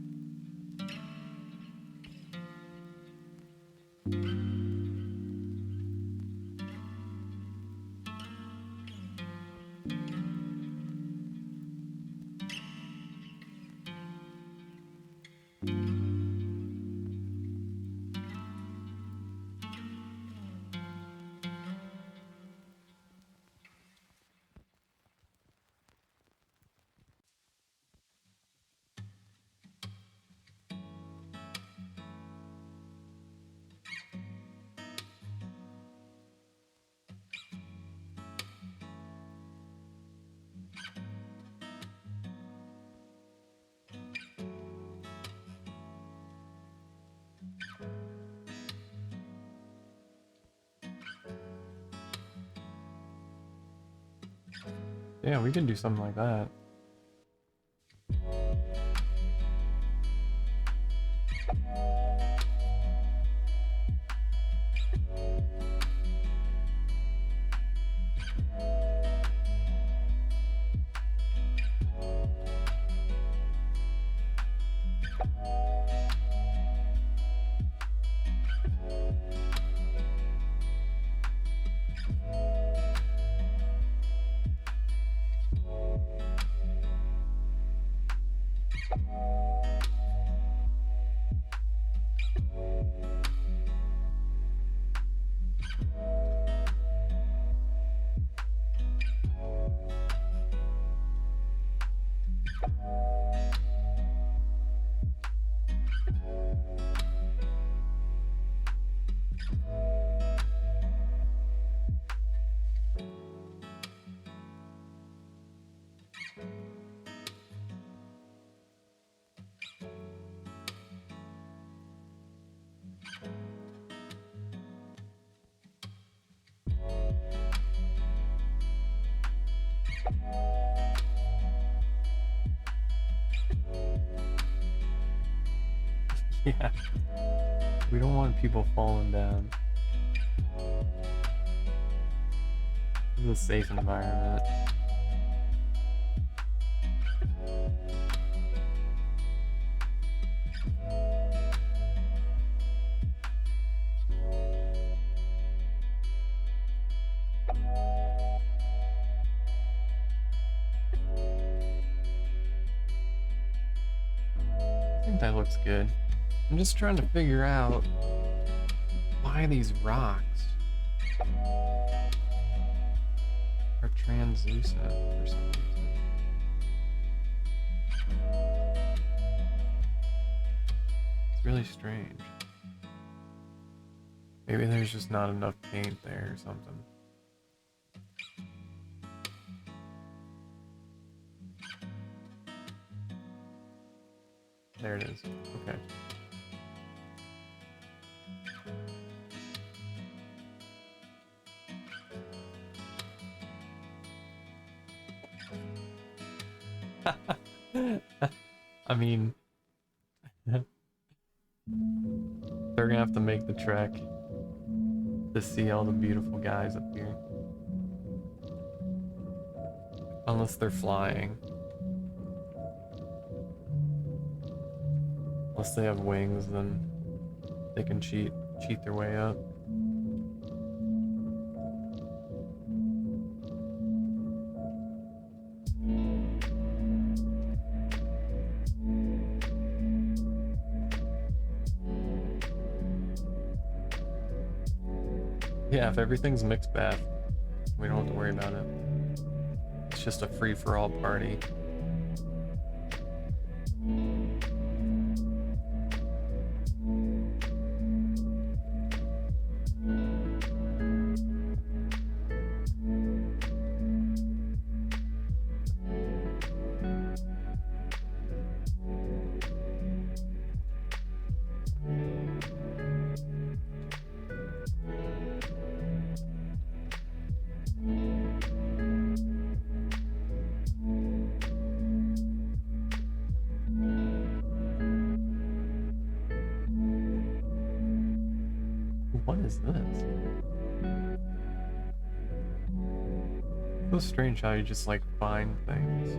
Yeah, we can do something like that. Yeah. We don't want people falling down. This is a safe environment. I think that looks good. I'm just trying to figure out why these rocks are translucent for some reason. It's really strange. Maybe there's just not enough paint there or something. There it is. Okay. I mean, they're gonna have to make the trek to see all the beautiful guys up here. Unless they're flying. Unless they have wings, then they can cheat their way up. Yeah, if everything's mixed bath, we don't have to worry about it. It's just a free-for-all party. What is this? So strange how you just like find things.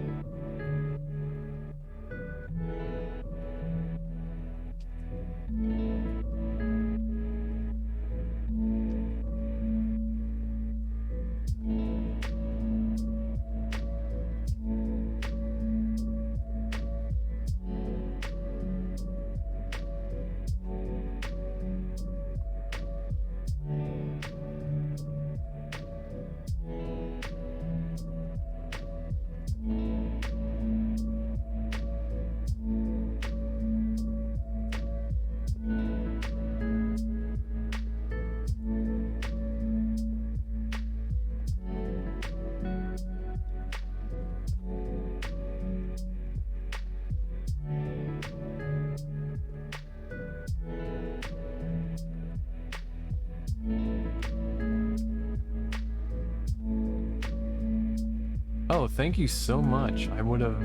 Oh, thank you so much. I would have,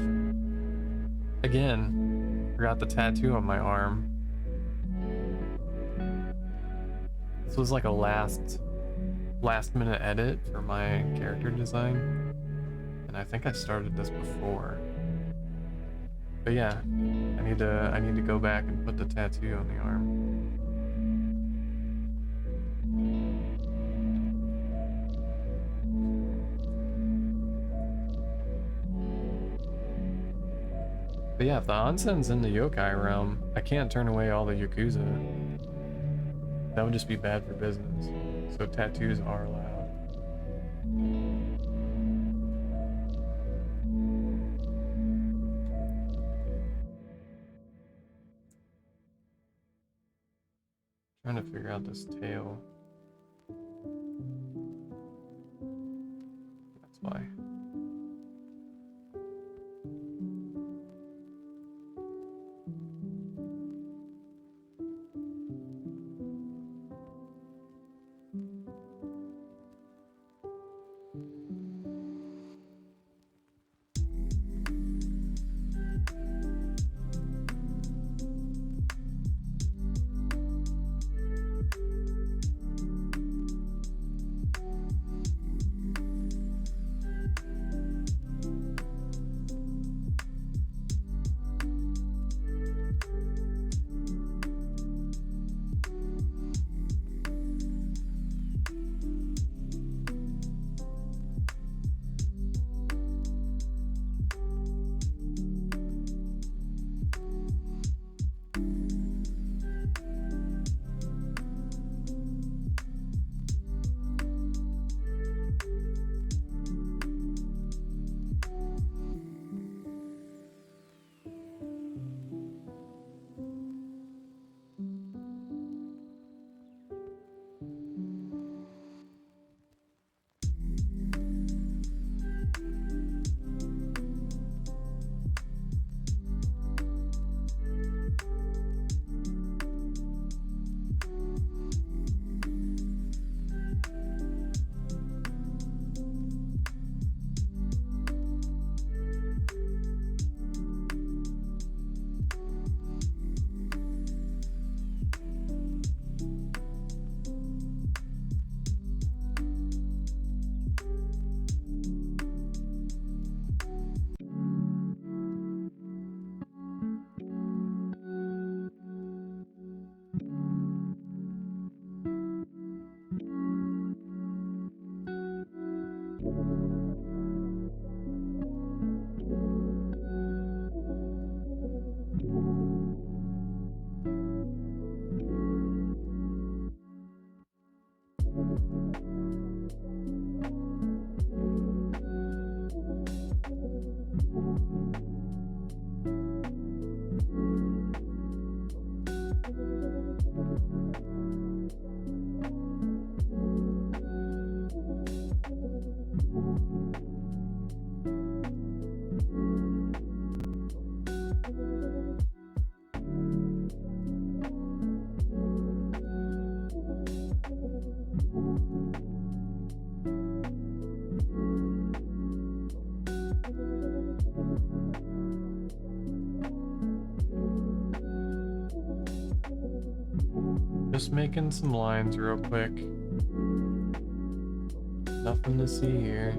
again, forgot the tattoo on my arm. This was like a last minute edit for my character design. And I think I started this before. But yeah, I need to go back and put the tattoo on the arm. But yeah, if the onsen's in the yokai realm, I can't turn away all the yakuza. That would just be bad for business. So tattoos are allowed. Trying to figure out this tail. That's why. Just making some lines real quick. Nothing to see here.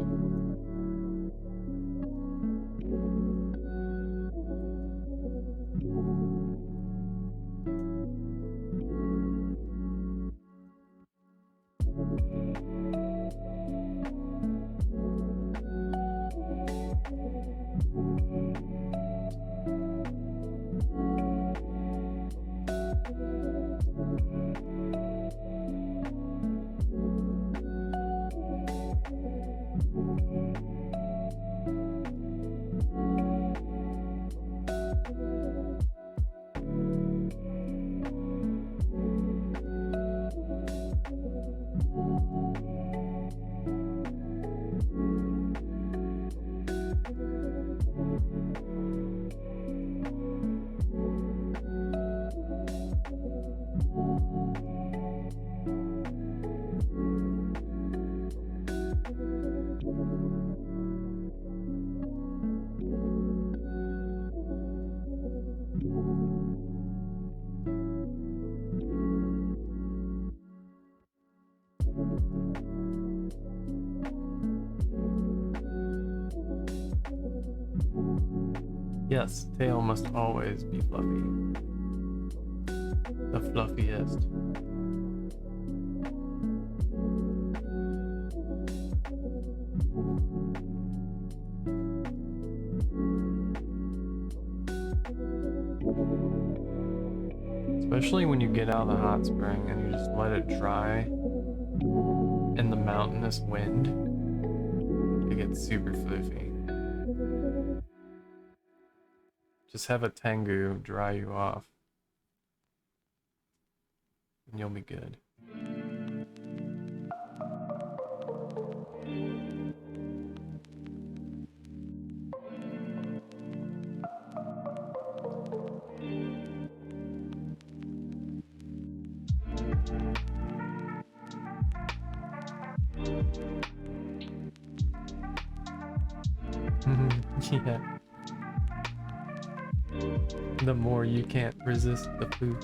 Yes, tail must always be fluffy. The fluffiest. Especially when you get out of the hot spring and you just let it dry in the mountainous wind, it gets super floofy. Just have a Tengu dry you off, and you'll be good. Yeah. The more you can't resist the food.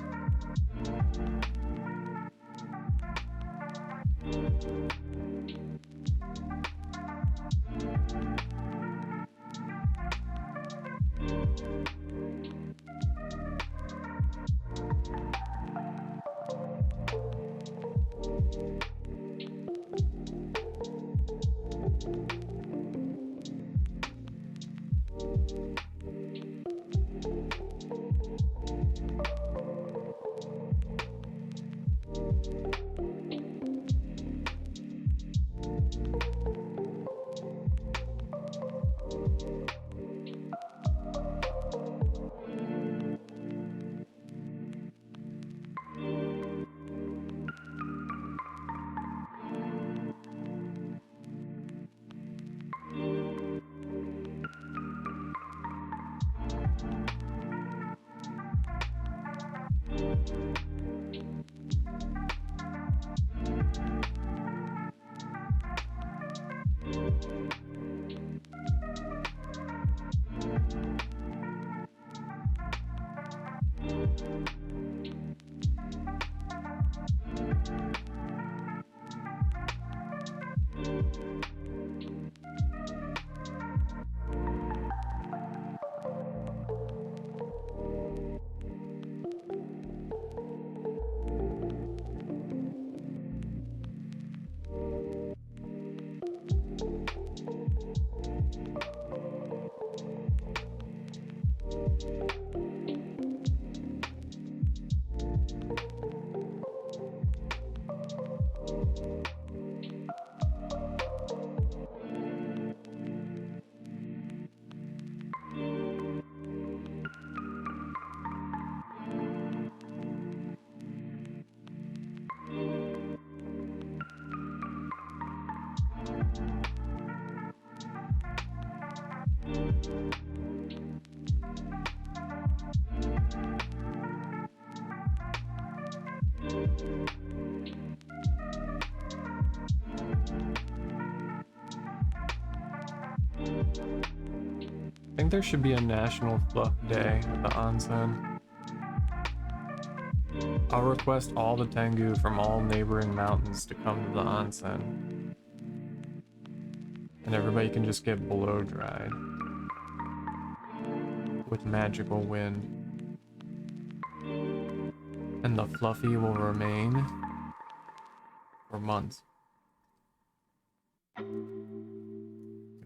I think there should be a national fluff day at the onsen. I'll request all the Tengu from all neighboring mountains to come to the onsen. And everybody can just get blow dried with magical wind. And the fluffy will remain for months. It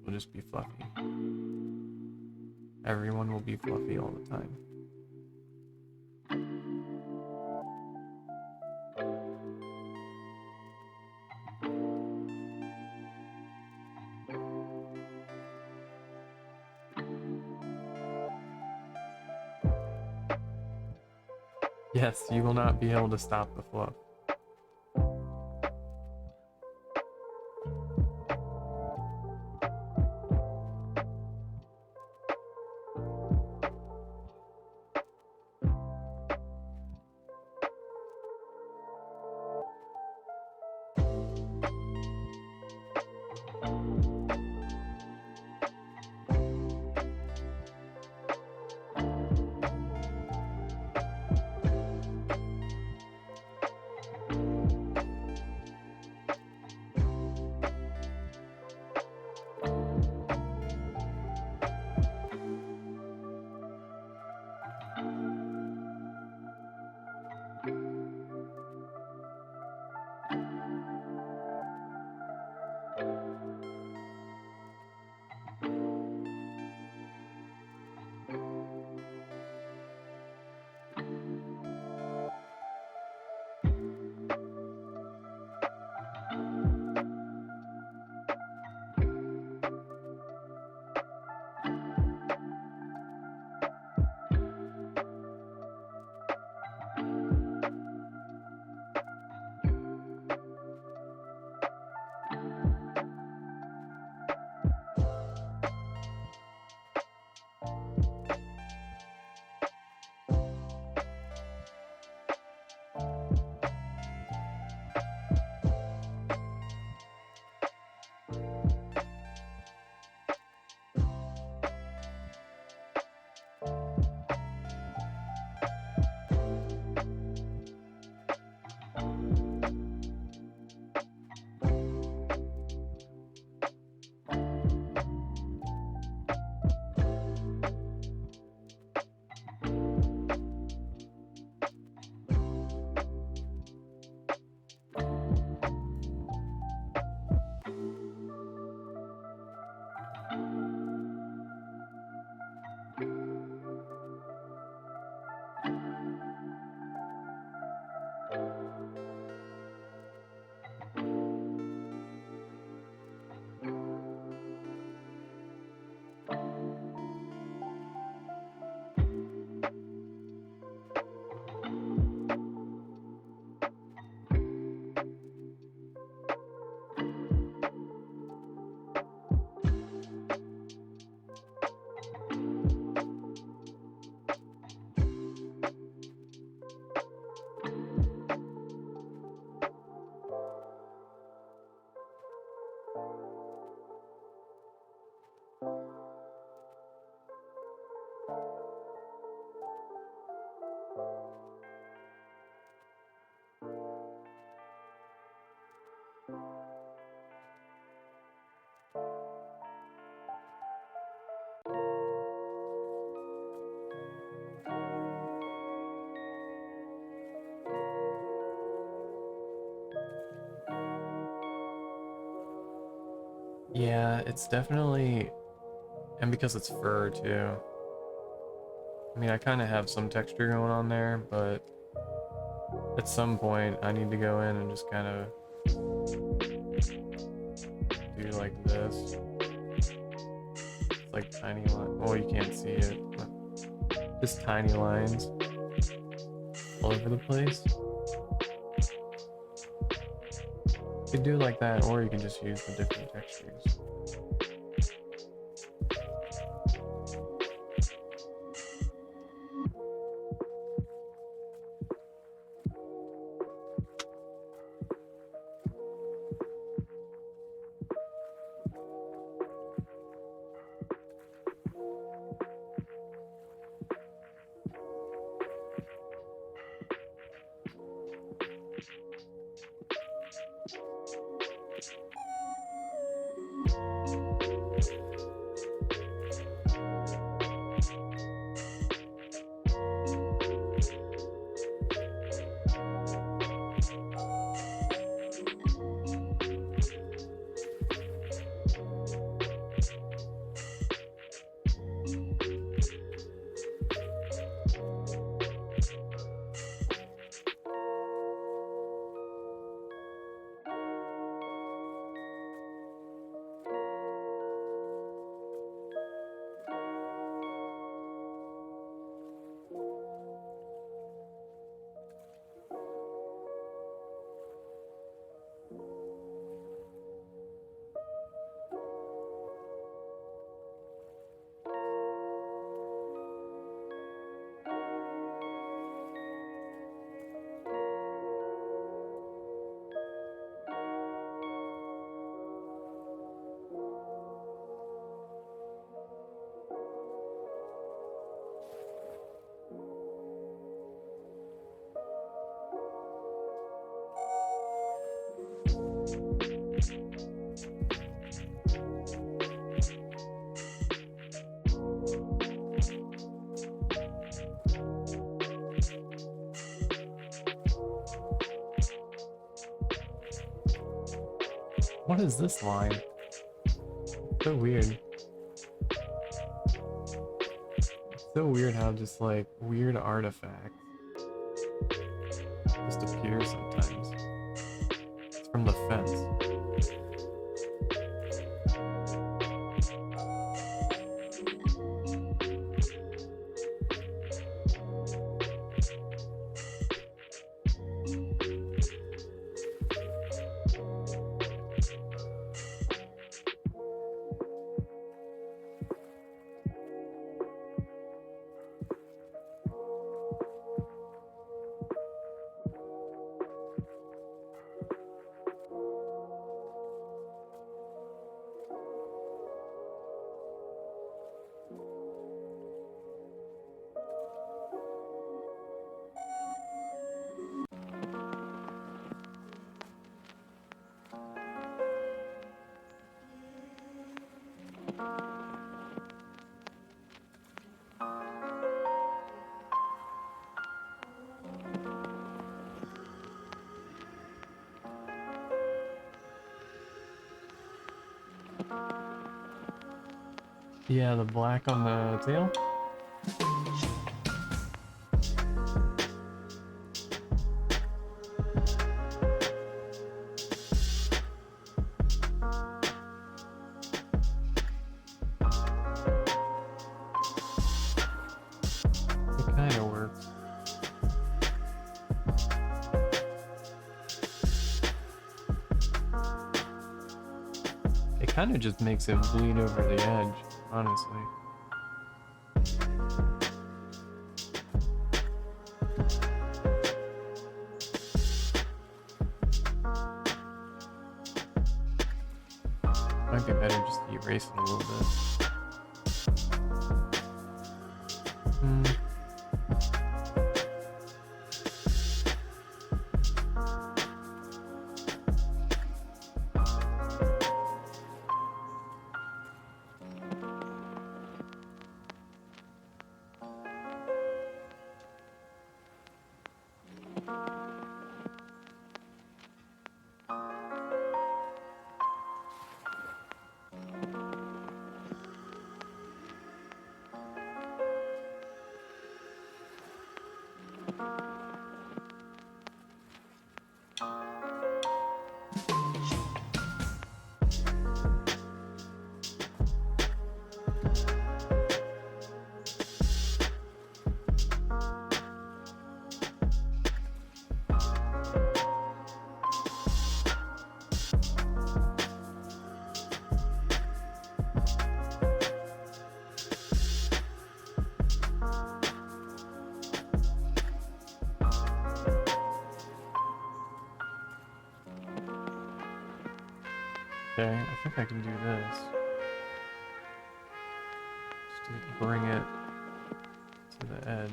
will just be fluffy. Everyone will be fluffy all the time. Yes, you will not be able to stop the fluff. Yeah, it's definitely, and because it's fur too. I mean, I kind of have some texture going on there, but at some point I need to go in and just kind of do like this. It's like tiny line. Oh, you can't see it. But just tiny lines all over the place. You could do like that, or you can just use the different textures. What is this line? So weird. It's so weird how just like weird artifacts just appear sometimes. It's from the fence. Yeah, the black on the tail. It kind of works. It kind of just makes it bleed over the edge, honestly. Might be better just to erase it a little bit. Okay, I think I can do this. Just to bring it to the edge.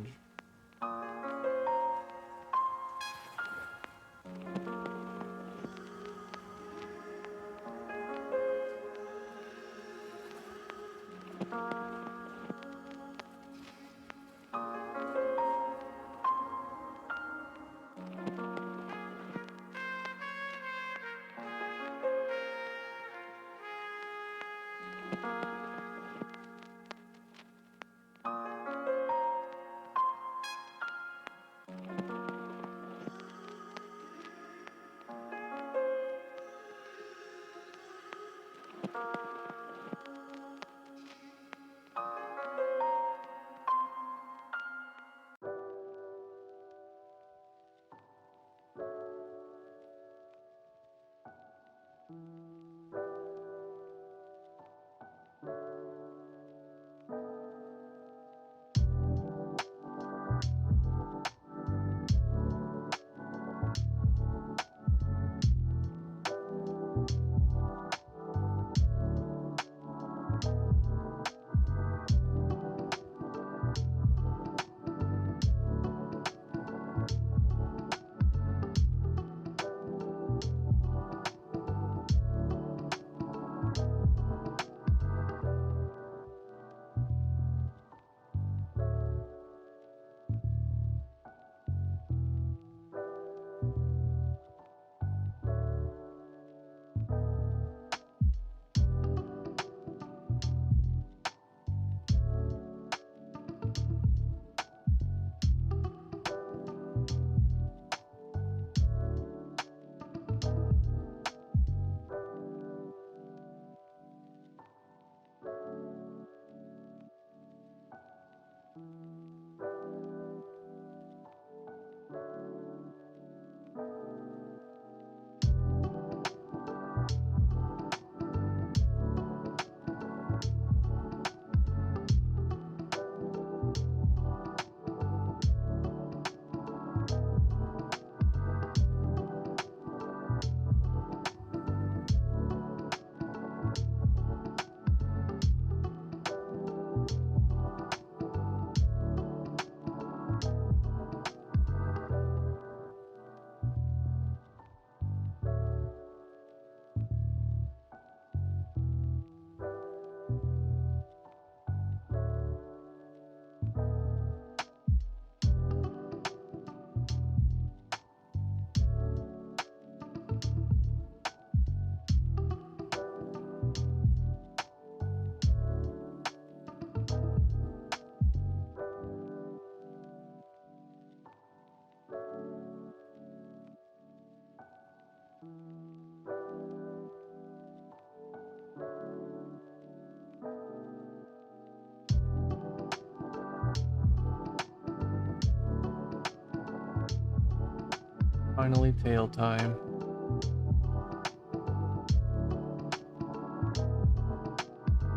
Finally tail time.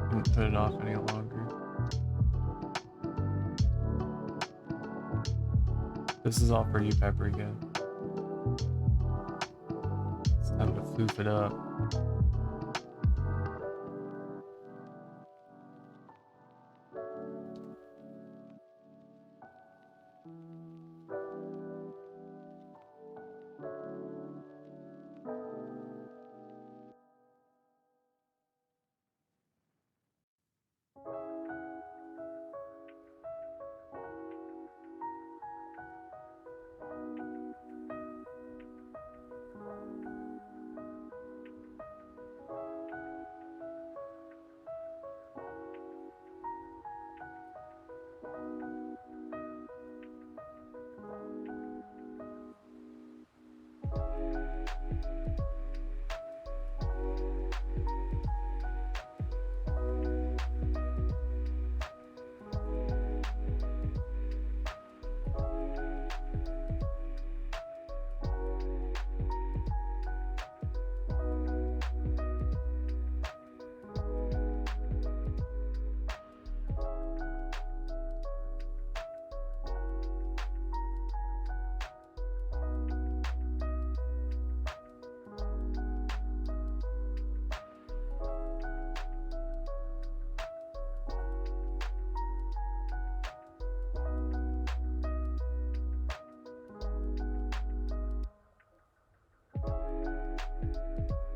Couldn't put it off any longer. This is all for you, Paprika. It's time to foof it up.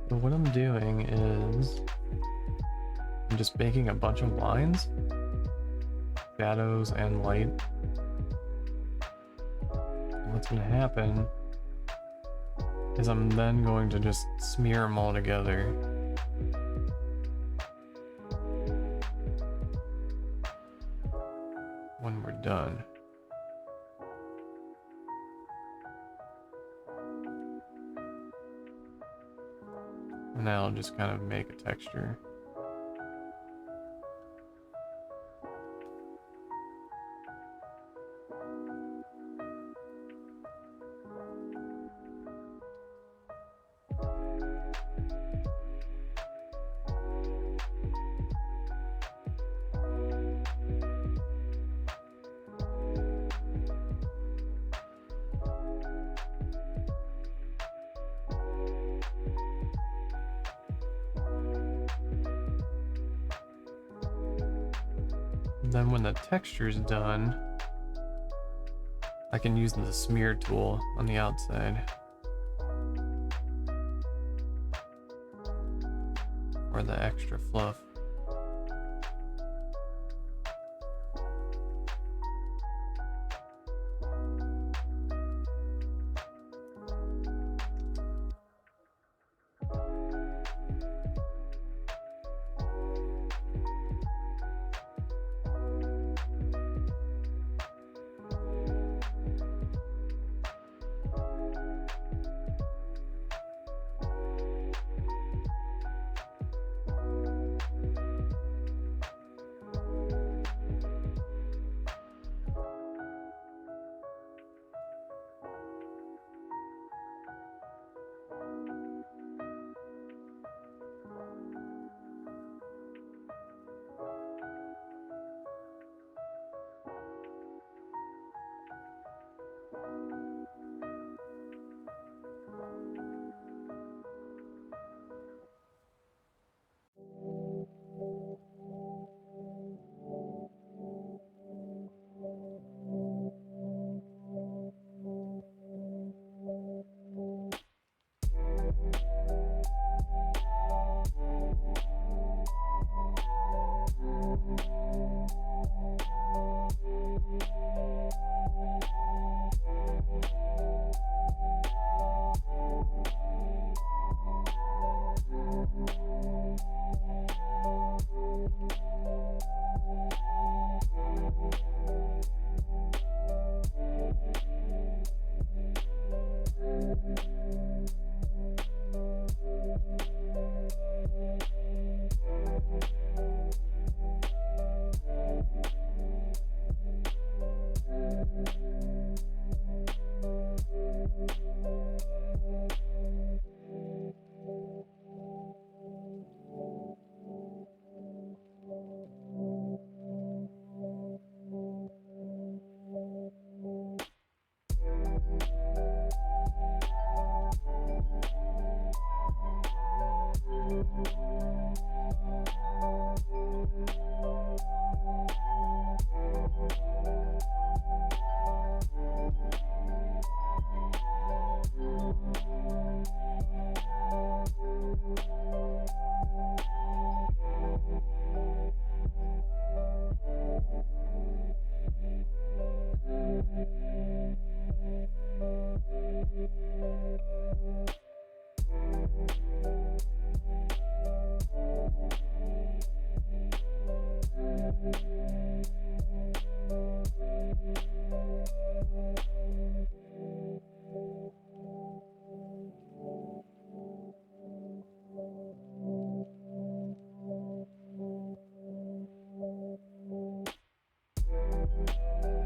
So what I'm doing is I'm just making a bunch of lines, shadows and light. And what's going to happen is I'm then going to just smear them all together. When we're done. And now I'll just kind of make a texture. Then when the texture's done, I can use the smear tool on the outside. For the extra fluff.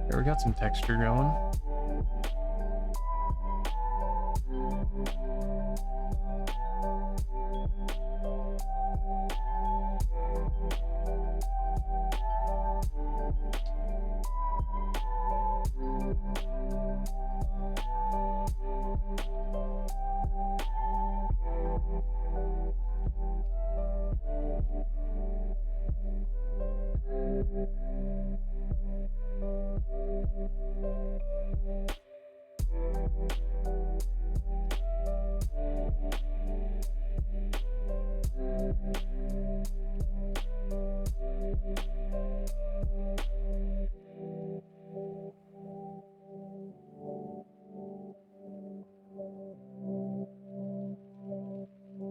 Here we got some texture going.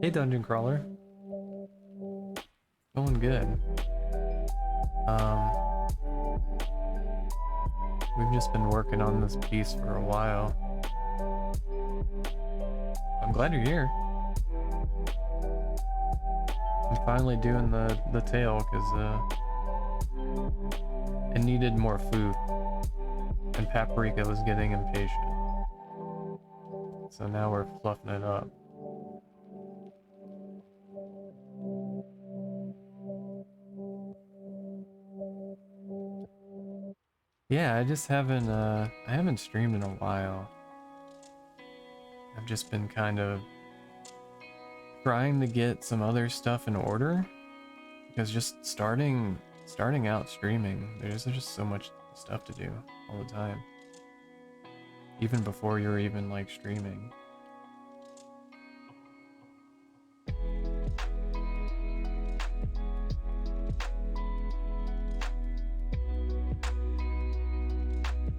Hey, Dungeon Crawler. Going good. We've just been working on this piece for a while. I'm glad you're here. I'm finally doing the tail because it needed more food, and Paprika was getting impatient. So now we're fluffing it up. Yeah, I just haven't I haven't streamed in a while. I've just been kind of trying to get some other stuff in order, because just starting out streaming, there's just so much stuff to do all the time, even before you're even like streaming.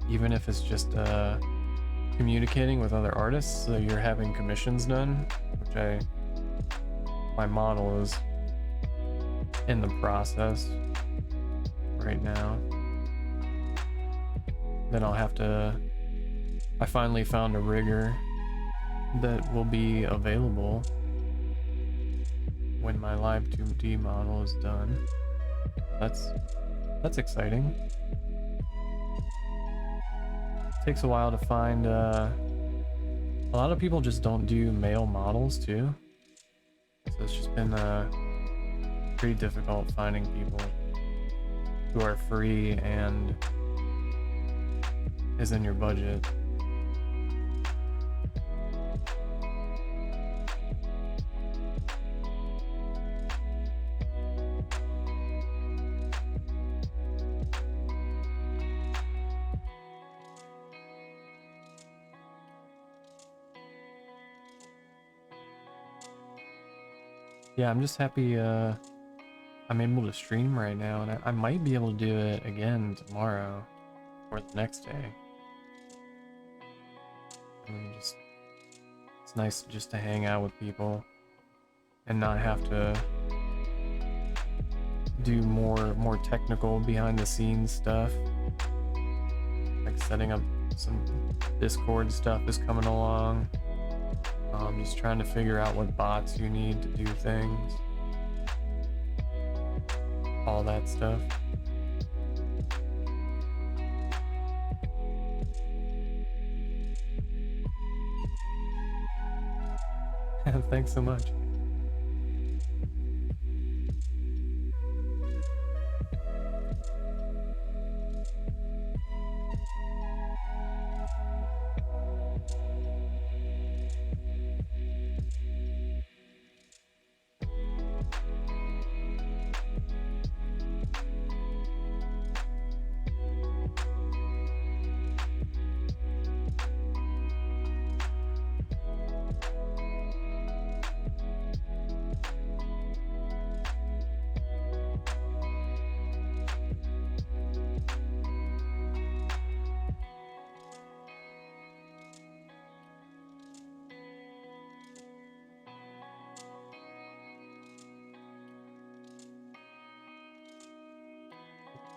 Even if it's just communicating with other artists, so you're having commissions done, which my model is in the process right now. Then I'll have to, I finally found a rigger that will be available when my Live 2D model is done. That's exciting. Takes a while to find, a lot of people just don't do male models too. So it's just been pretty difficult finding people who are free and is in your budget. Yeah, I'm just happy I'm able to stream right now, and I might be able to do it again tomorrow or the next day. I mean, it's nice just to hang out with people and not have to do more technical behind the scenes stuff, like setting up some Discord stuff is coming along. Just trying to figure out what bots you need to do things, all that stuff. Thanks so much.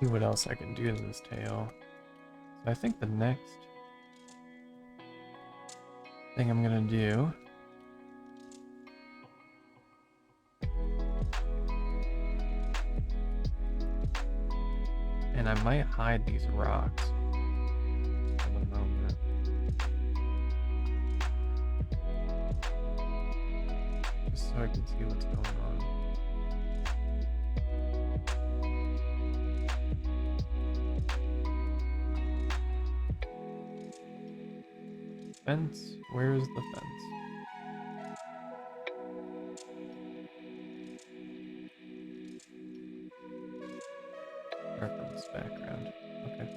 See what else I can do to this tail. I think the next thing I'm gonna do and I might hide these rocks for the moment. Just so I can see what's going on. Fence? Where's the fence? Reference background. Okay.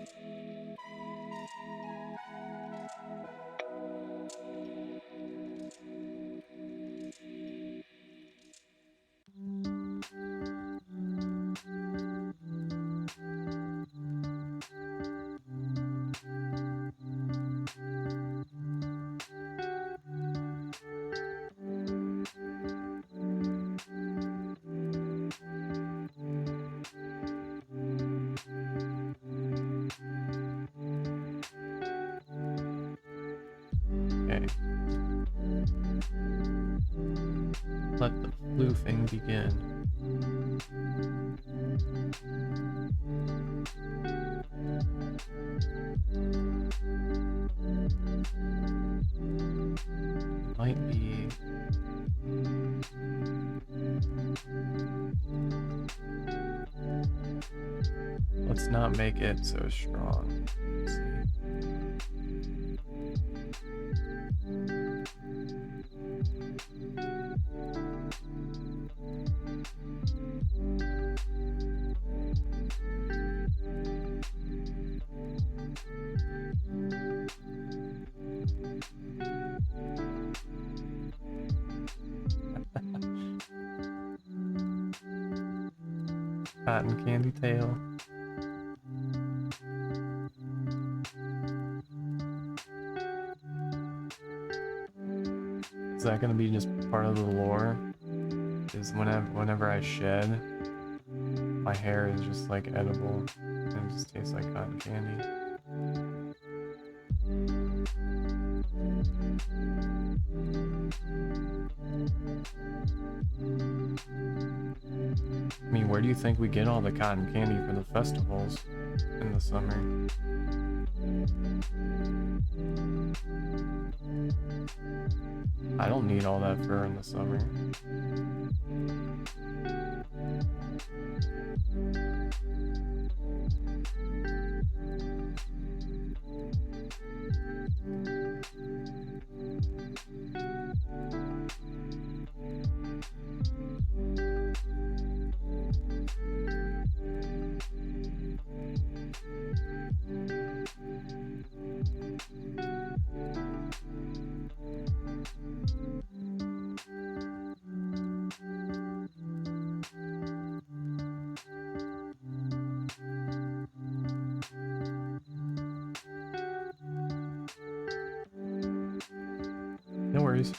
Okay. Let the floofing begin. Might be let's not make it so strong. Let's see. Cotton candy tail. Is that gonna be just part of the lore? Is whenever I shed, my hair is just like edible and it just tastes like cotton candy. I mean, where do you think we get all the cotton candy for the festivals in the summer? I don't need all that fur in the summer. No worries.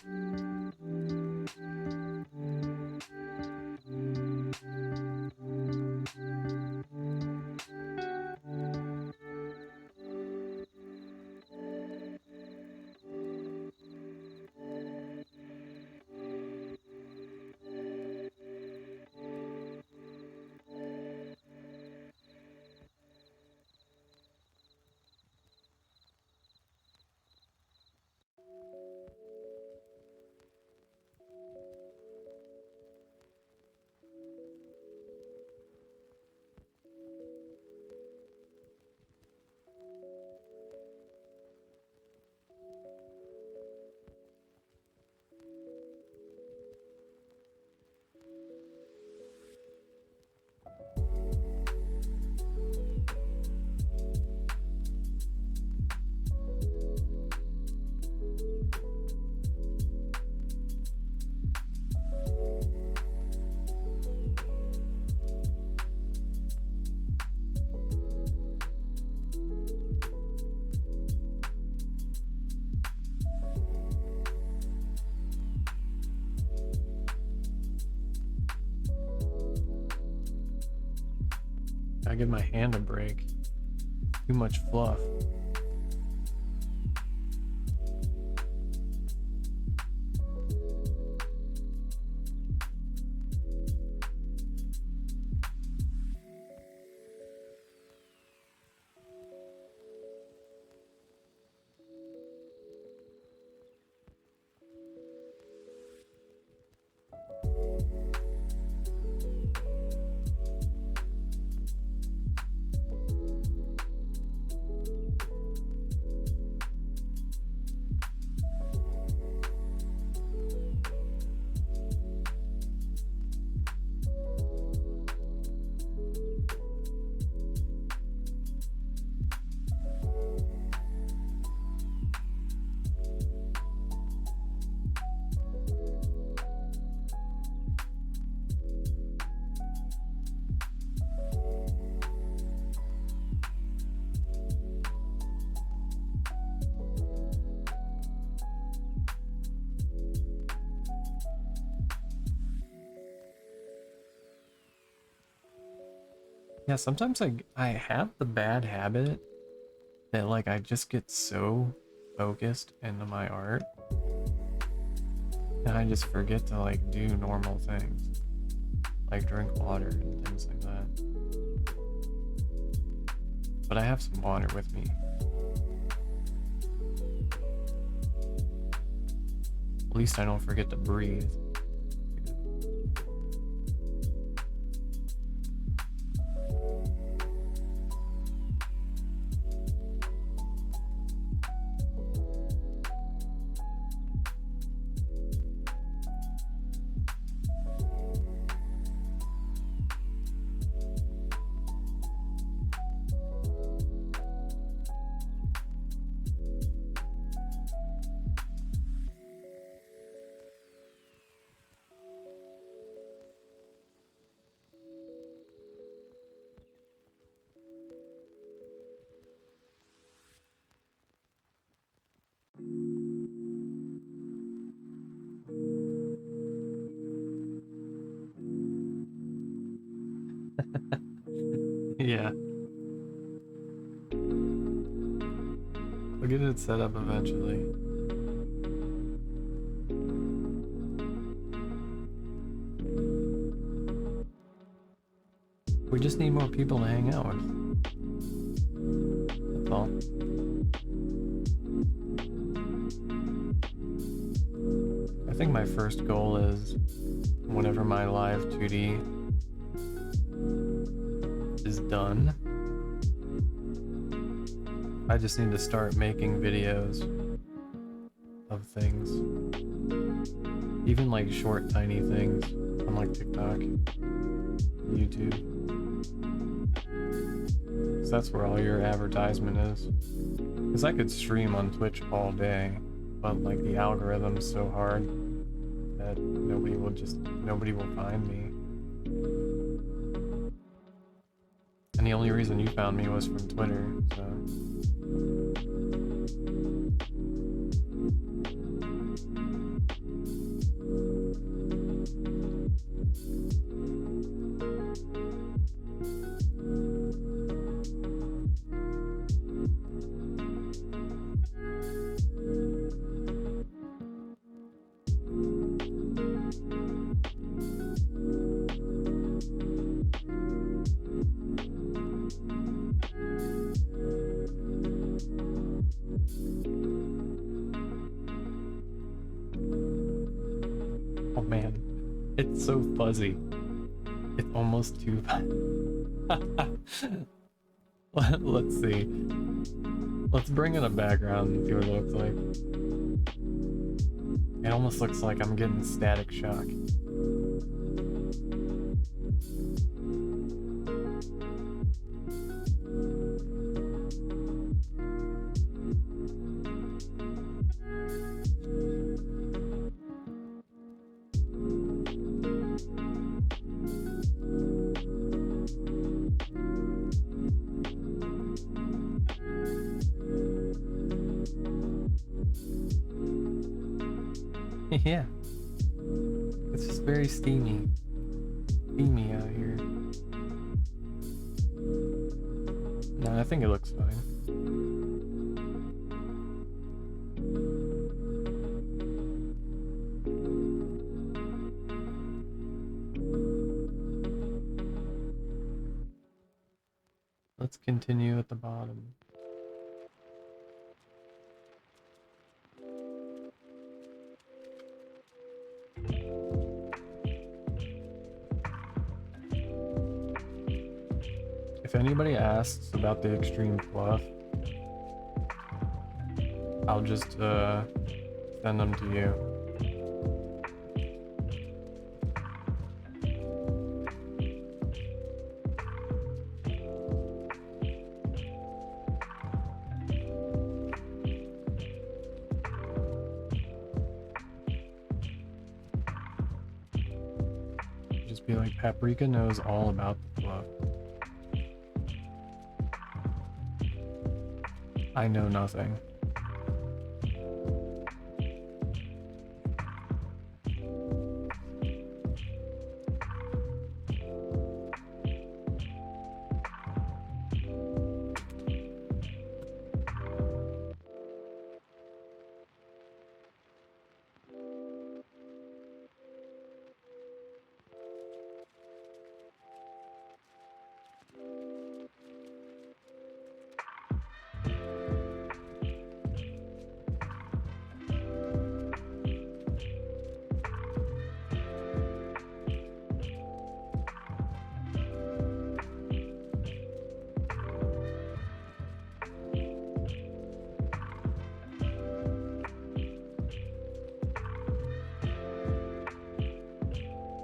I give my hand a break. Too much fluff. Yeah, sometimes I have the bad habit that like I just get so focused into my art and I just forget to like do normal things, like drink water and things like that. But I have some water with me. At least I don't forget to breathe. Yeah, I'll get it set up eventually. We just need more people to hang out with. That's all. I think my first goal is whenever my live 2D is done, I just need to start making videos of things. Even like short, tiny things on like TikTok, YouTube. So that's where all your advertisement is. Because I could stream on Twitch all day, but like the algorithm's so hard that nobody will find me. And the only reason you found me was from Twitter, so. Oh man, it's so fuzzy. It's almost too Let's see. Let's bring in a background and see what it looks like. It almost looks like I'm getting static shock. Yeah. It's just very steamy. Steamy out here. No, I think it looks fine. Let's continue at the bottom. If anybody asks about the extreme fluff, I'll just send them to you. Just be like, Paprika knows all about the fluff. I know nothing.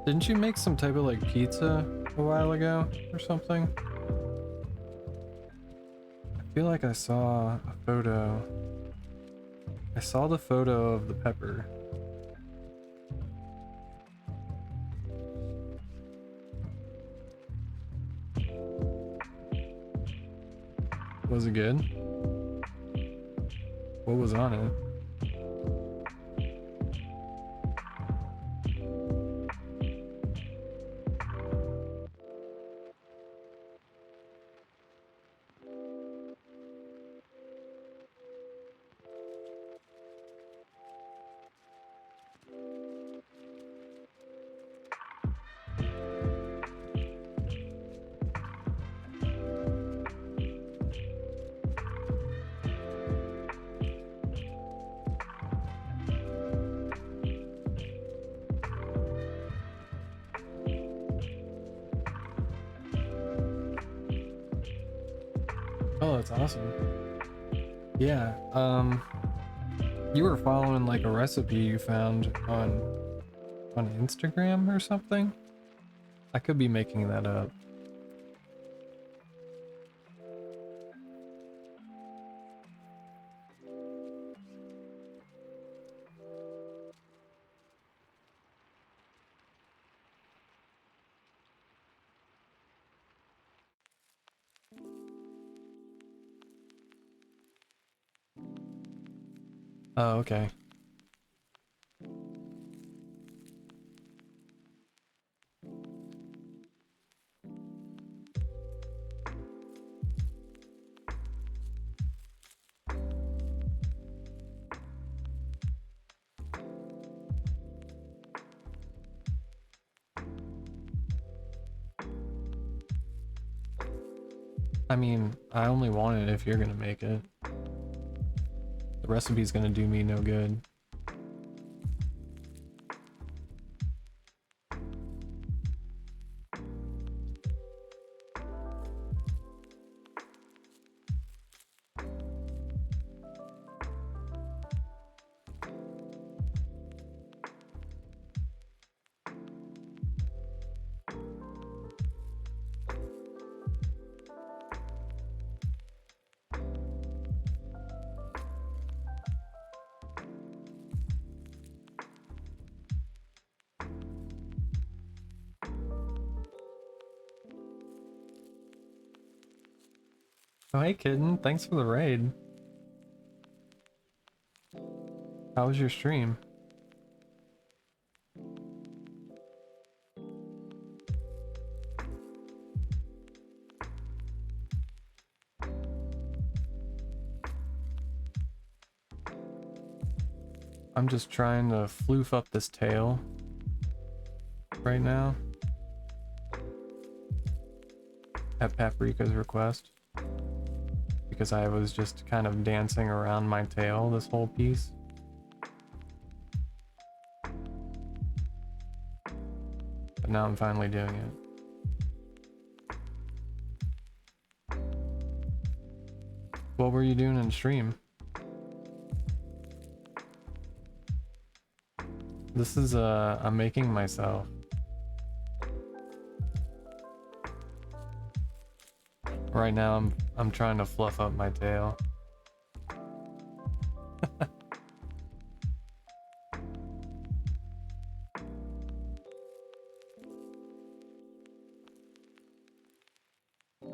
Didn't you make some type of like pizza a while ago or something? I feel like I saw a photo. I saw the photo of the pepper. Was it good? What was on it? Oh, that's awesome. Yeah, you were following like a recipe you found on Instagram or something? I could be making that up. Oh, okay. I mean, I only want it if you're gonna make it. The recipe's gonna do me no good. Oh, hey kitten, thanks for the raid. How was your stream? I'm just trying to floof up this tail right now at Paprika's request, because I was just kind of dancing around my tail this whole piece. But now I'm finally doing it. What were you doing in stream? This is I'm making myself. Right now I'm trying to fluff up my tail.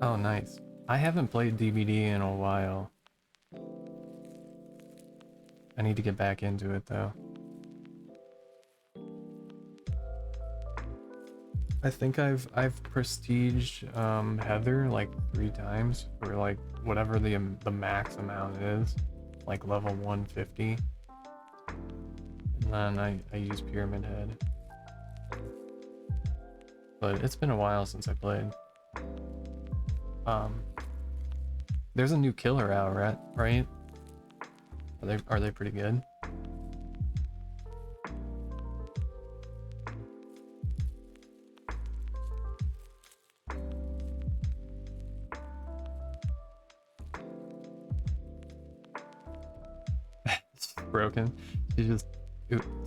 Oh, nice. I haven't played DVD in a while. I need to get back into it though. I think I've prestiged Heather like 3 times for like whatever the max amount is, like level 150. And then I use Pyramid Head. But it's been a while since I played. There's a new killer out, right? Are they pretty good? She's broken. She's just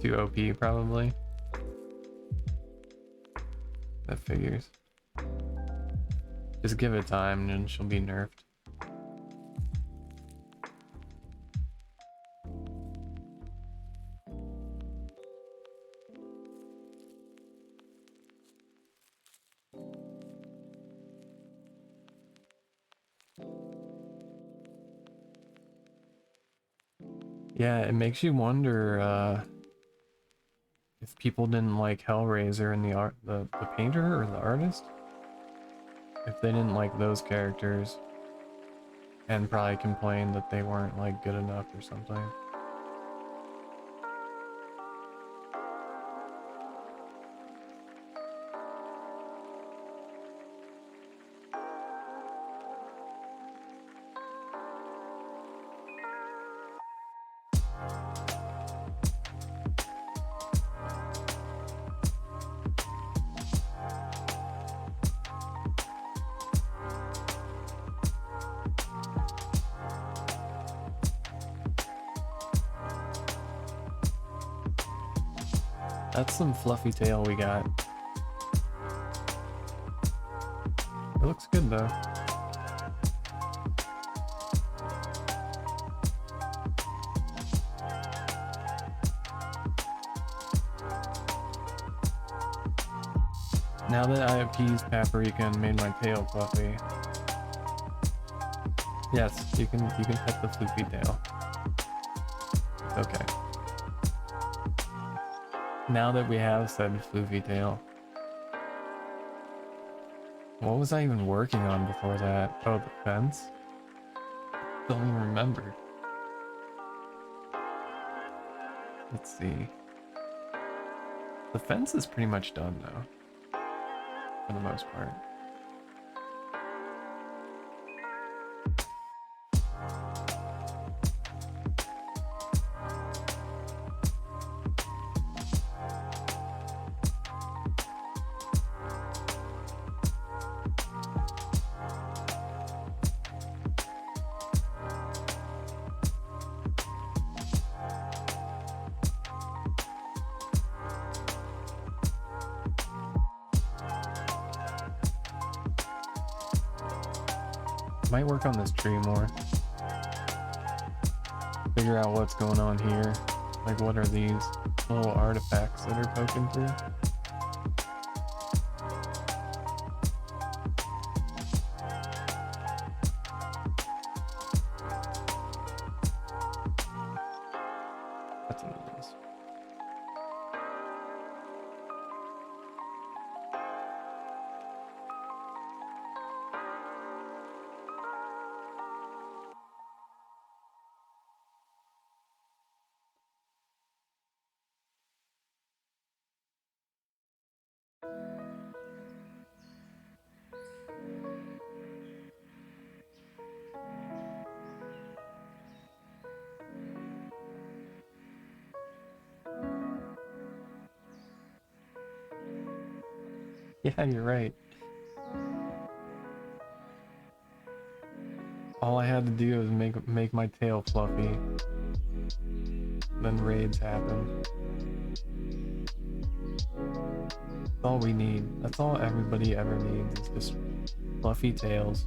too OP probably. That figures. Just give it time and she'll be nerfed. Yeah, it makes you wonder if people didn't like Hellraiser and the painter or the artist. If they didn't like those characters and probably complained that they weren't like good enough or something. That's some fluffy tail we got. It looks good though. Now that I appeased Paprika and made my tail fluffy. Yes, you can pet the floofy tail. It's okay. Now that we have said floofy tail. What was I even working on before that? Oh, the fence? Don't even remember. Let's see. The fence is pretty much done now. For the most part. Might work on this tree more. Figure out what's going on here. Like, what are these little artifacts that are poking through? That's what it is. Yeah, you're right. All I had to do was make my tail fluffy. Then raids happen. That's all we need. That's all everybody ever needs is just fluffy tails.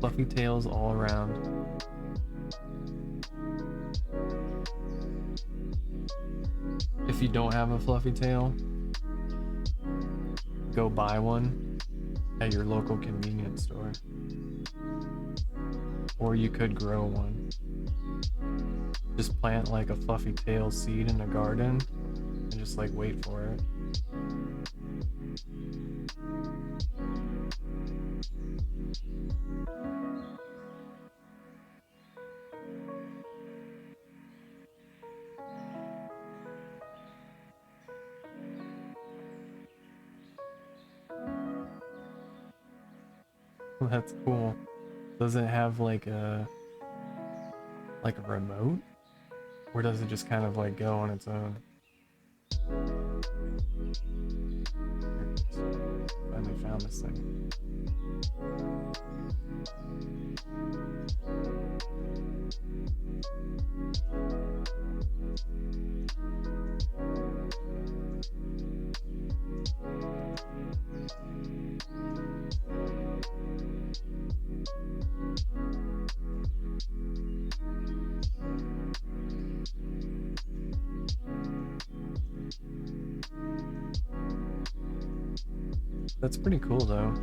Fluffy tails all around. If you don't have a fluffy tail, go buy one at your local convenience store. Or you could grow one. Just plant like a fluffy tail seed in a garden and just like wait for it. That's cool. Does it have like a remote? Or does it just kind of like go on its own? Finally found this thing. That's pretty cool though.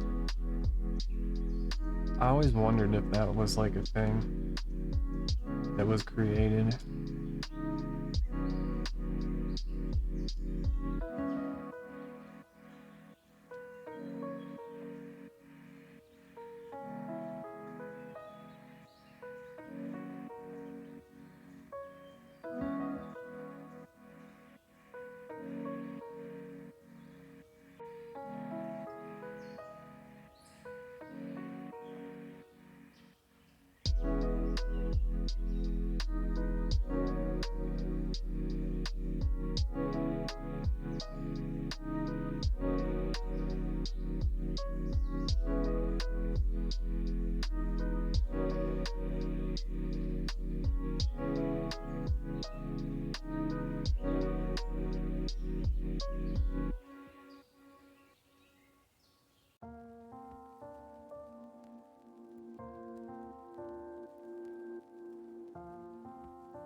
I always wondered if that was like a thing that was created.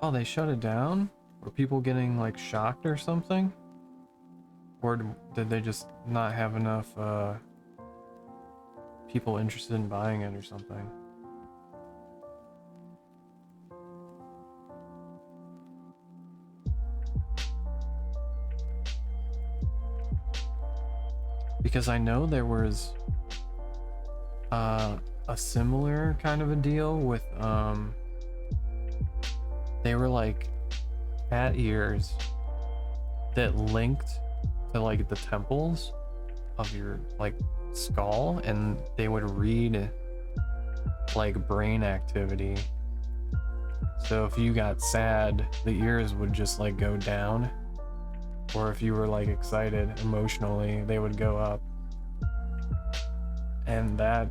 Oh, they shut it down? Were people getting like shocked or something? Or did they just not have enough people interested in buying it or something? Because I know there was a similar kind of a deal with they were like cat ears that linked to like the temples of your like skull, and they would read like brain activity. So if you got sad, the ears would just like go down, or if you were like excited emotionally, they would go up. And that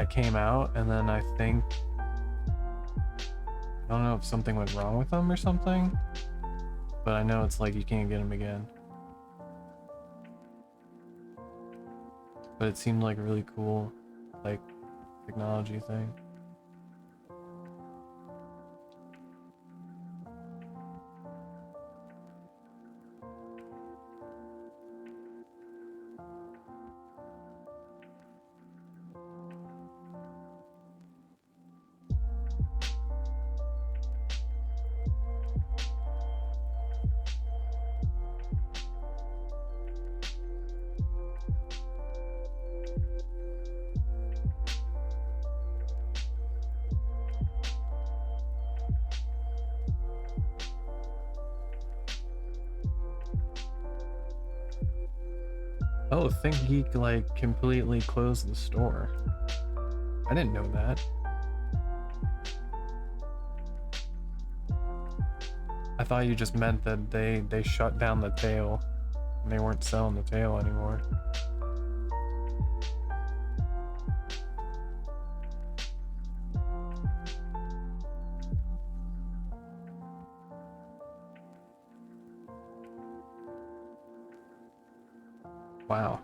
came out, and then I think, I don't know if something went wrong with them or something, but I know it's like you can't get them again. But it seemed like a really cool like technology thing. Oh, ThinkGeek like completely closed the store. I didn't know that. I thought you just meant that they shut down the tail and they weren't selling the tail anymore. Wow.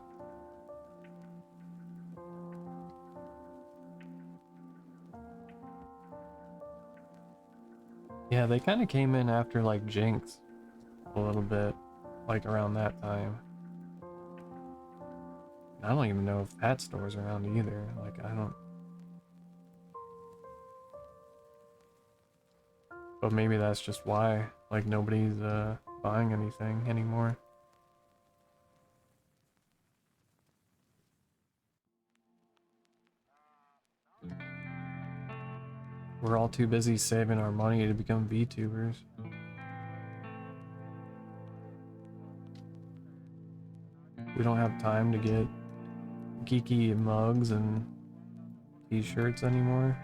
Yeah, they kind of came in after like Jinx a little bit, like around that time. I don't even know if that store's around either. Like, I don't. But maybe that's just why, like, nobody's buying anything anymore. We're all too busy saving our money to become VTubers. We don't have time to get geeky mugs and t-shirts anymore.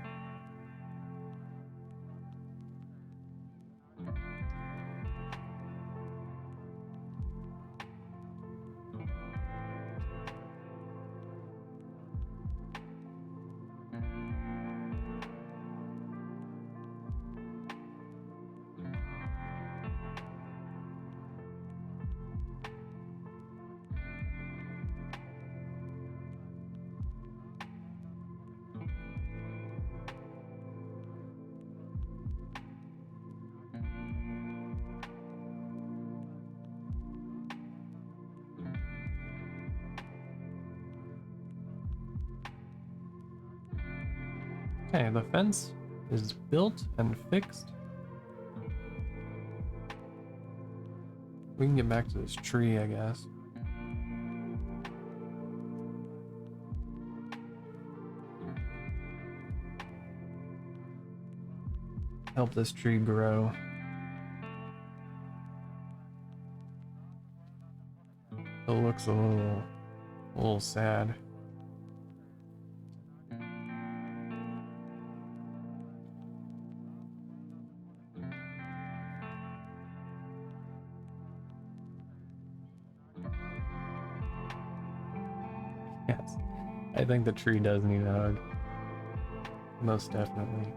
Okay, the fence is built and fixed. We can get back to this tree, I guess. Help this tree grow. It looks a little sad. Yes, I think the tree does need a hug. Most definitely.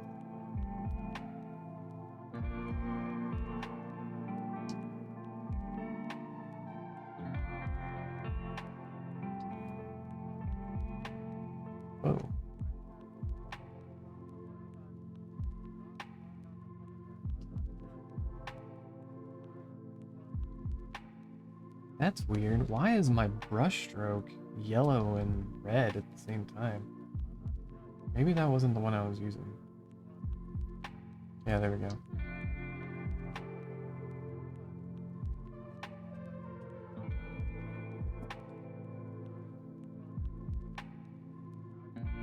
Oh. That's weird. Why is my brush stroke yellow and red at the same time? Maybe that wasn't the one I was using. Yeah, there we go.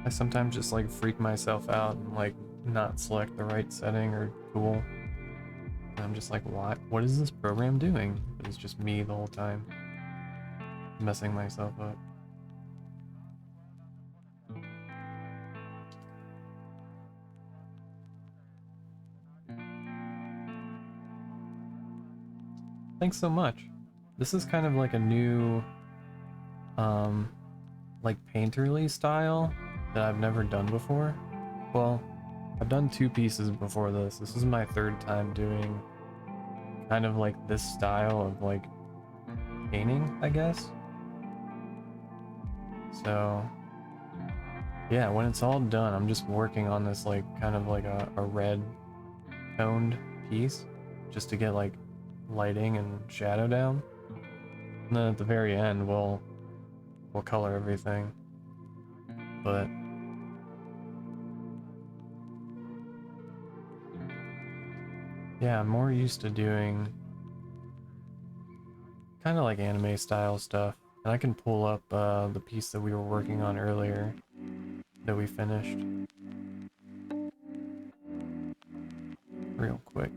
I sometimes just like freak myself out and like not select the right setting or tool. And I'm just like, what is this program doing? But it's just me the whole time, messing myself up. Thanks so much. This is kind of like a new, like painterly style that I've never done before. Well, I've done 2 pieces before this. This is my 3rd time doing kind of like this style of like painting, I guess. So yeah, when it's all done, I'm just working on this like kind of like a red toned piece just to get like lighting and shadow down. And then at the very end we'll color everything. But yeah, I'm more used to doing kind of like anime style stuff. And I can pull up the piece that we were working on earlier that we finished real quick.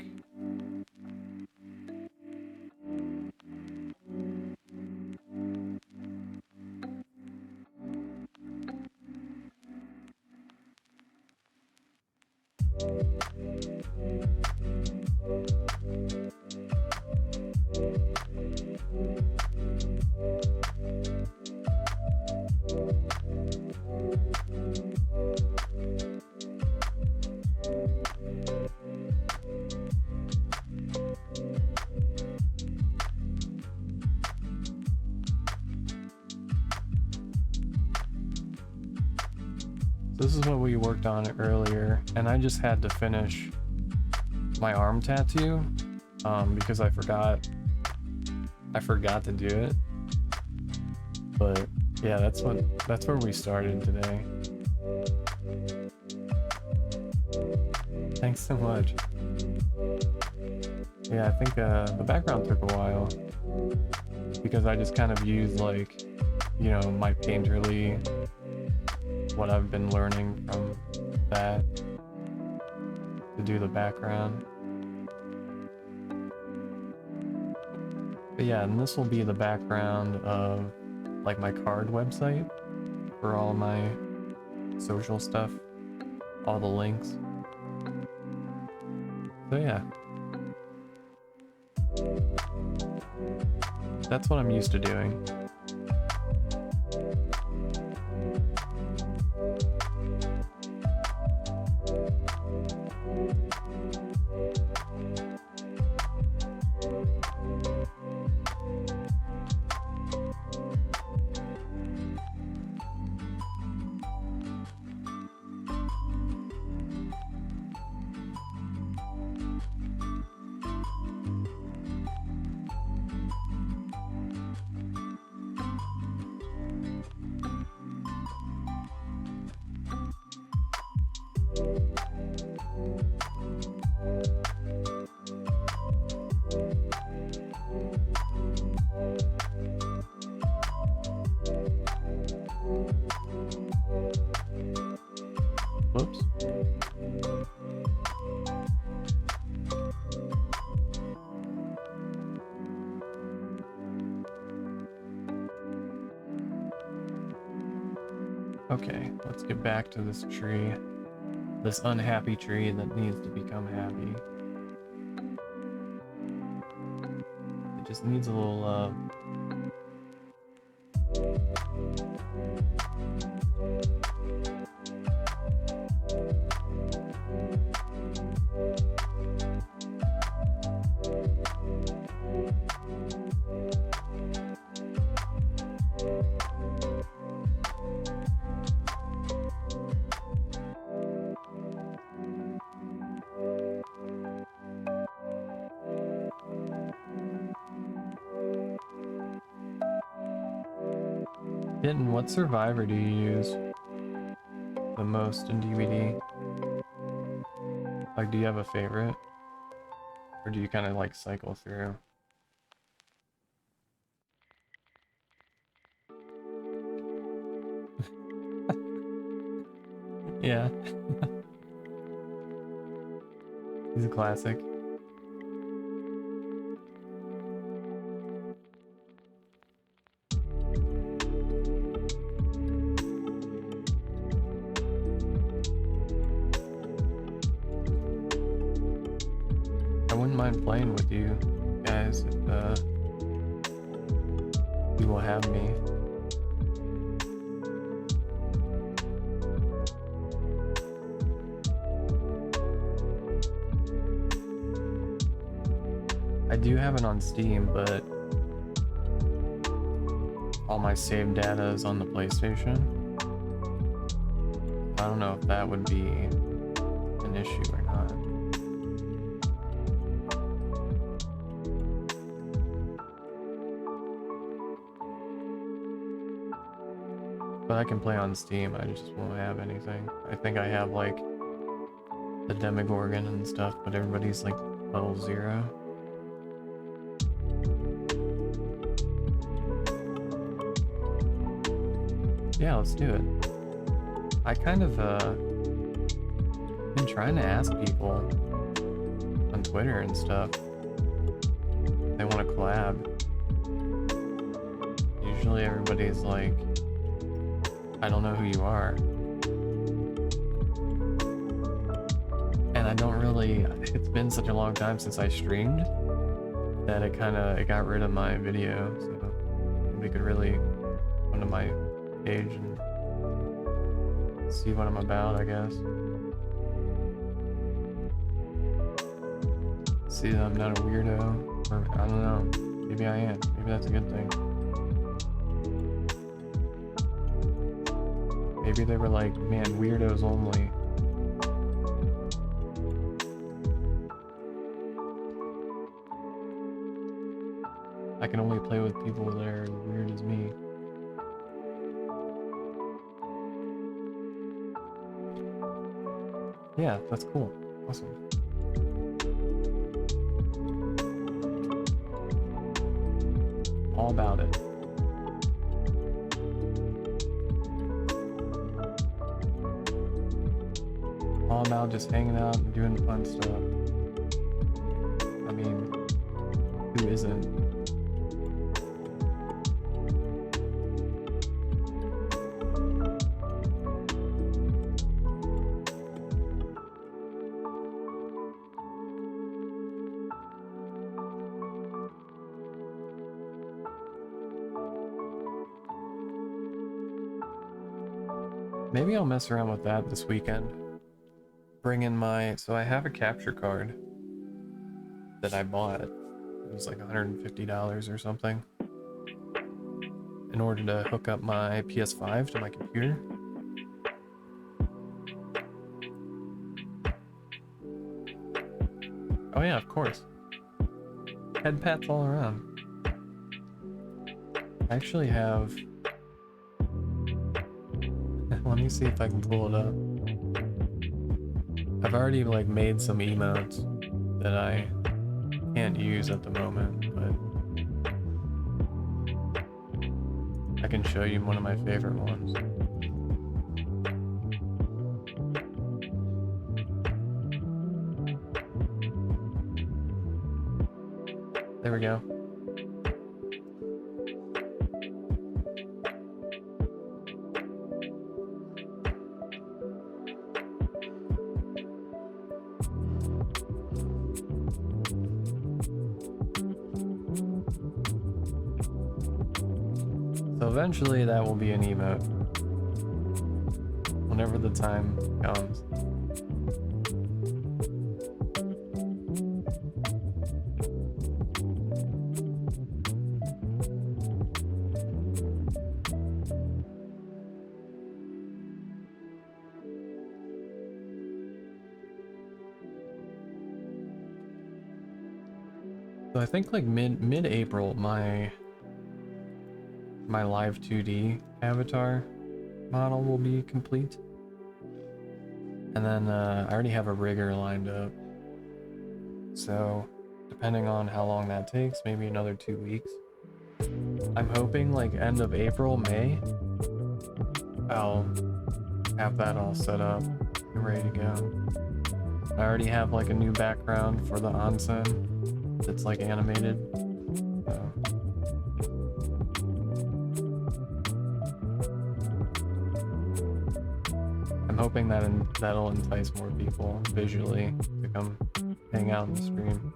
This is what we worked on earlier, and I just had to finish my arm tattoo because I forgot to do it. But yeah, that's where we started today. Thanks so much. Yeah, I think the background took a while because I just kind of used like, you know, my painterly, what I've been learning from that to do the background. But yeah, and this will be the background of like my card website for all my social stuff, all the links. So yeah, that's what I'm used to doing. Okay, let's get back to this tree. This unhappy tree that needs to become happy. It just needs a little love. Kitten, what survivor do you use the most in DVD? Like, do you have a favorite? Or do you kind of like cycle through? Yeah. He's a classic. I wouldn't mind playing with you guys if you will have me. I do have it on Steam, but all my saved data is on the PlayStation. I don't know if that would be an issue or not. But I can play on Steam, I just won't have anything. I think I have like the Demogorgon and stuff, but everybody's like level 0. Yeah, let's do it. I kind of been trying to ask people on Twitter and stuff if they want to collab. Usually everybody's like, I don't know who you are. And I don't really, it's been such a long time since I streamed that it got rid of my video, so nobody could really come to my page and see what I'm about, I guess. See that I'm not a weirdo, or I don't know, maybe I am, maybe that's a good thing. Maybe they were like, man, weirdos only. I can only play with people that are as weird as me. Yeah, that's cool. Awesome. All about it. All about just hanging out and doing fun stuff. I mean, who isn't? Maybe I'll mess around with that this weekend. Bring in so I have a capture card that I bought. It was like $150 or something in order to hook up my PS5 to my computer. Oh yeah, of course. Head pats all around. I actually have... Let me see if I can pull it up. I've already like made some emotes that I can't use at the moment, but I can show you one of my favorite ones. There we go. So eventually that will be an emote. Whenever the time comes. So I think like mid-April my live 2D avatar model will be complete. And then I already have a rigger lined up. So depending on how long that takes, maybe another 2 weeks. I'm hoping like end of April, May, I'll have that all set up and ready to go. I already have like a new background for the onsen that's like animated. So. I'm hoping that that'll entice more people visually to come hang out in the stream.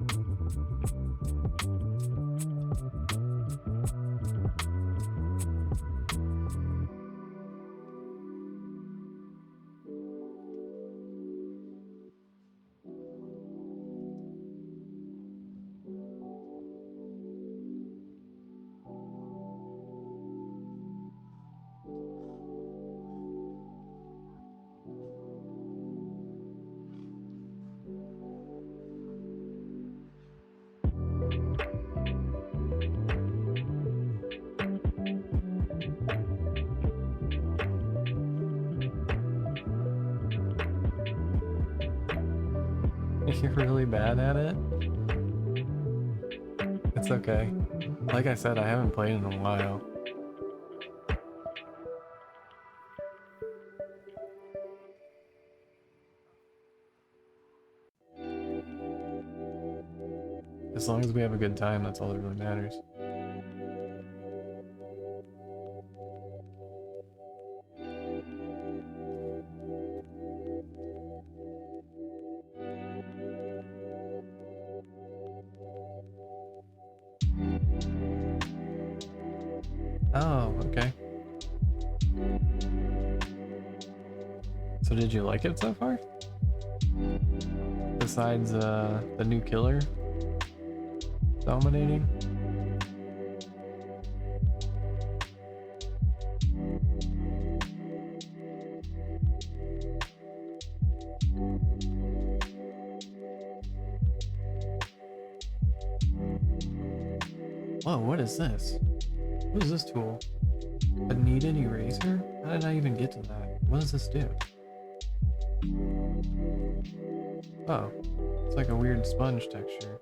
You're really bad at it? It's okay. Like I said, I haven't played in a while. As long as we have a good time, that's all that really matters. Oh, okay. So did you like it so far? Besides the new killer dominating? Whoa, what is this? What is this tool? A kneaded eraser? How did I even get to that? What does this do? Oh, it's like a weird sponge texture.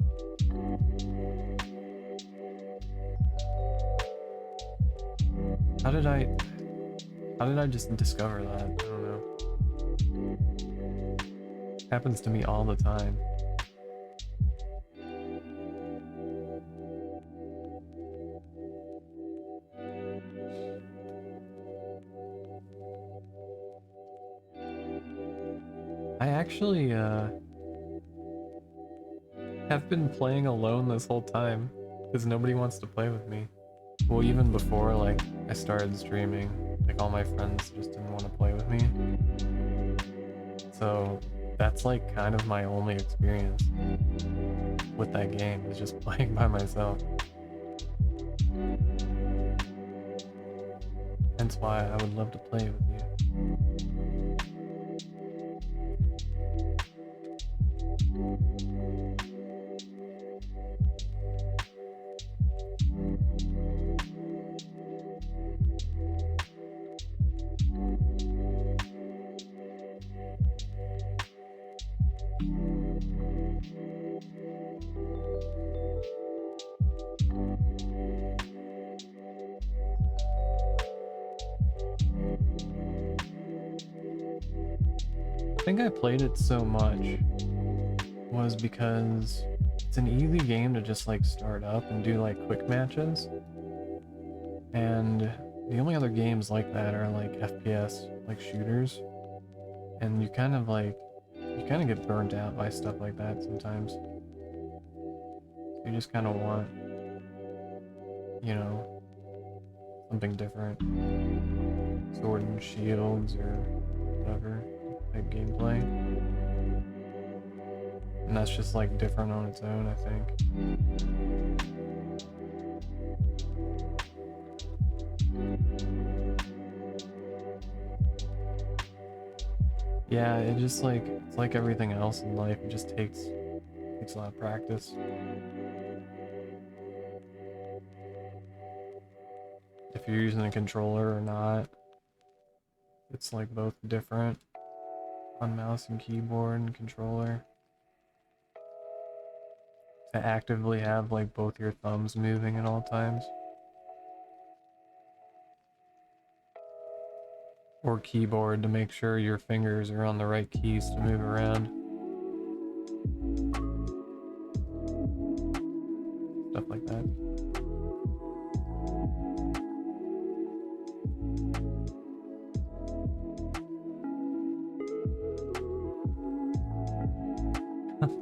How did I just discover that? I don't know. Happens to me all the time. I actually have been playing alone this whole time because nobody wants to play with me. Well, even before like I started streaming, like all my friends just didn't want to play with me. So that's like kind of my only experience with that game, is just playing by myself. Hence why I would love to play with you. I think I played it so much was because it's an easy game to just like start up and do like quick matches. And the only other games like that are like FPS, like shooters. And you kind of get burnt out by stuff like that sometimes. So you just kind of want, you know, something different. Sword and shields or whatever type gameplay. And that's just like different on its own, I think. Yeah, it just like, it's like everything else in life, it just takes a lot of practice. If you're using a controller or not, it's like both different on mouse and keyboard and controller. To actively have like both your thumbs moving at all times. Or keyboard to make sure your fingers are on the right keys to move around. Stuff like that.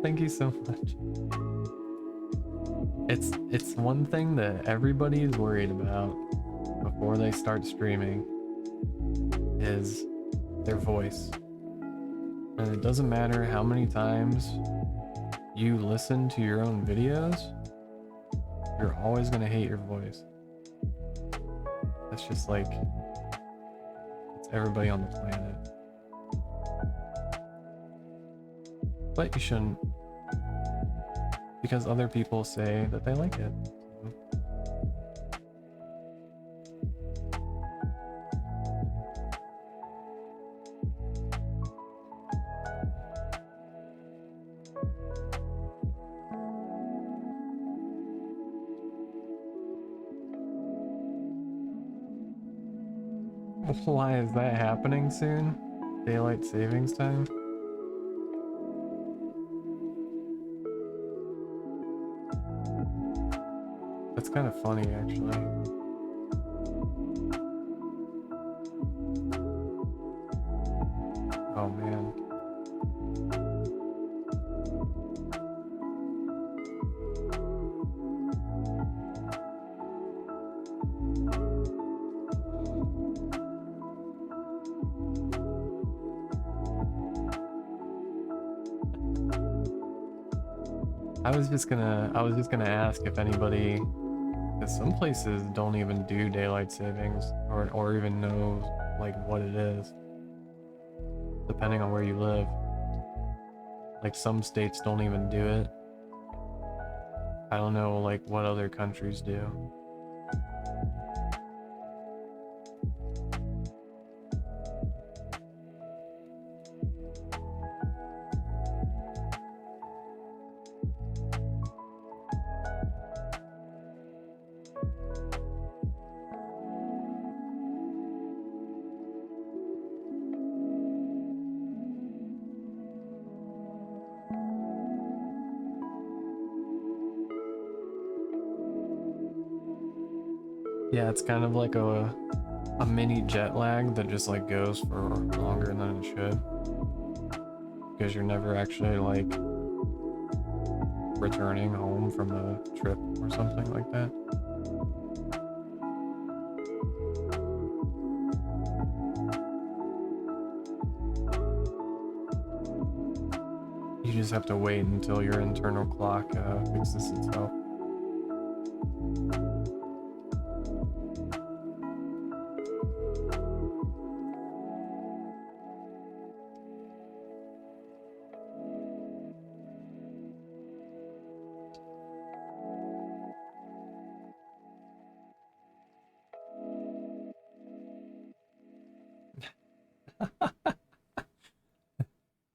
Thank you so much. It's one thing that everybody is worried about before they start streaming is their voice. And it doesn't matter how many times you listen to your own videos, you're always gonna hate your voice. That's just like, it's everybody on the planet. But you shouldn't, because other people say that they like it. Why is that happening soon? Daylight savings time? That's kind of funny, actually. Oh man. I was just gonna ask if anybody, because some places don't even do daylight savings or even know like what it is, depending on where you live. Like some states don't even do it. I don't know like what other countries do. Yeah, it's kind of like a mini jet lag that just like goes for longer than it should. Because you're never actually like returning home from a trip or something like that. You just have to wait until your internal clock fixes itself.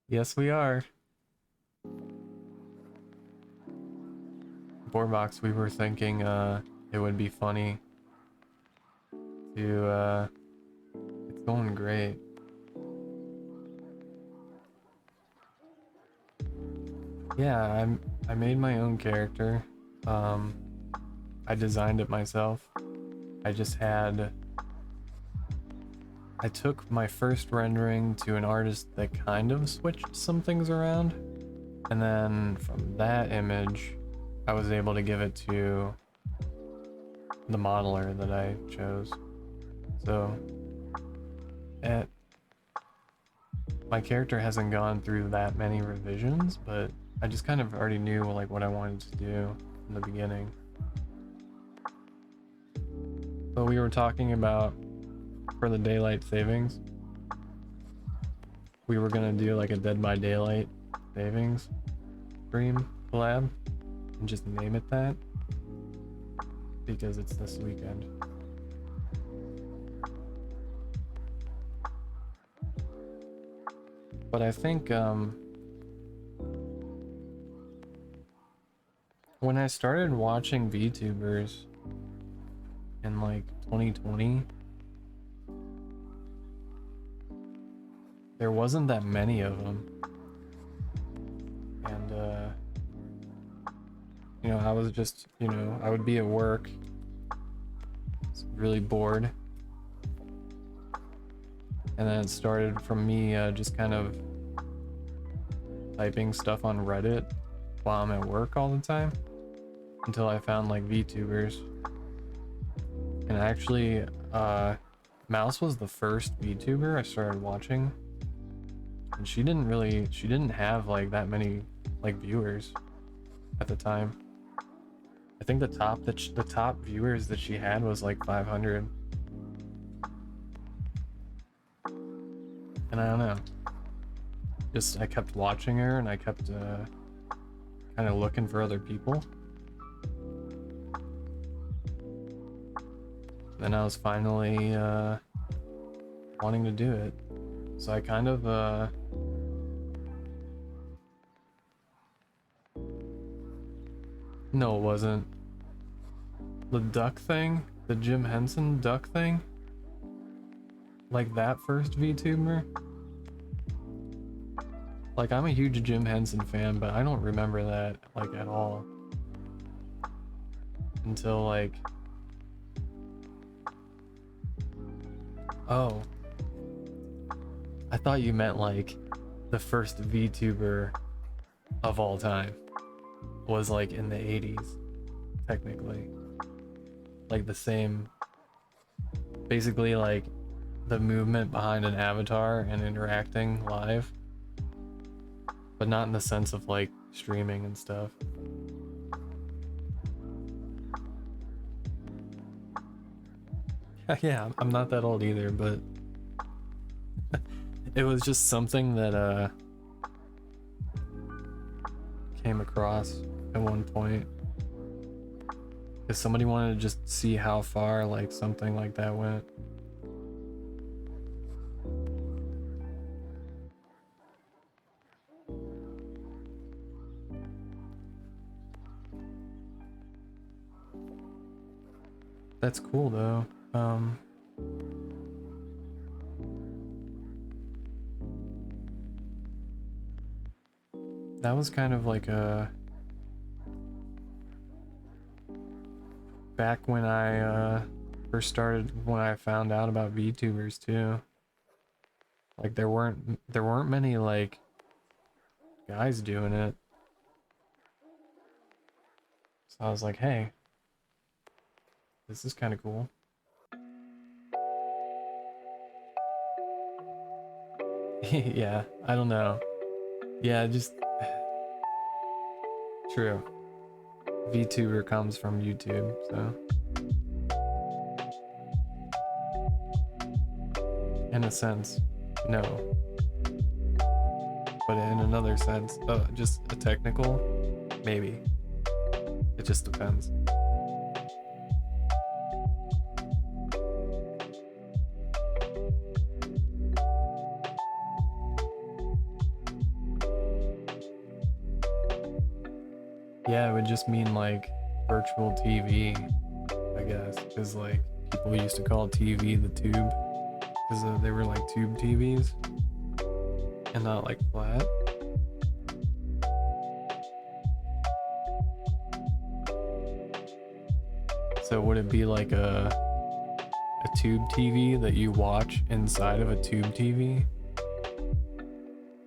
Yes, we are. Borbox, we were thinking it would be funny to it's going great. Yeah, I made my own character. Um, I designed it myself. I just had I took my first rendering to an artist that kind of switched some things around, and then from that image, I was able to give it to the modeler that I chose. So, it, my character hasn't gone through that many revisions, but I just kind of already knew like what I wanted to do in the beginning. But we were talking about for the daylight savings, we were gonna do like a Dead by Daylight savings stream collab and just name it that because it's this weekend. But I think when I started watching VTubers in like 2020, there wasn't that many of them. And you know, I was just, you know, I would be at work, really bored. And then it started from me just kind of typing stuff on Reddit while I'm at work all the time until I found like VTubers. And actually, Mouse was the first VTuber I started watching. And she didn't have like that many like viewers at the time. I think the top viewers that she had was like 500. And I don't know. Just I kept watching her and I kept kind of looking for other people. Then I was finally wanting to do it. So I kind of no, it wasn't. The duck thing, the Jim Henson duck thing, like that first VTuber. Like I'm a huge Jim Henson fan, but I don't remember that like at all until like, oh, I thought you meant like the first VTuber of all time was like in the 80s, technically. Like the same, basically like the movement behind an avatar and interacting live, but not in the sense of like streaming and stuff. Yeah, I'm not that old either, but it was just something that came across at one point. Because somebody wanted to just see how far like something like that went. That's cool though. That was kind of like a back when I first started, when I found out about VTubers too. Like there weren't many like guys doing it. So I was like, hey, this is kind of cool. Yeah, I don't know. Yeah, just true. VTuber comes from YouTube, so in a sense, no. But in another sense, just a technical, maybe. It just depends. Yeah, it would just mean like virtual TV, I guess, because like people used to call TV the tube, because they were like tube TVs and not like flat. So would it be like a tube TV that you watch inside of a tube TV?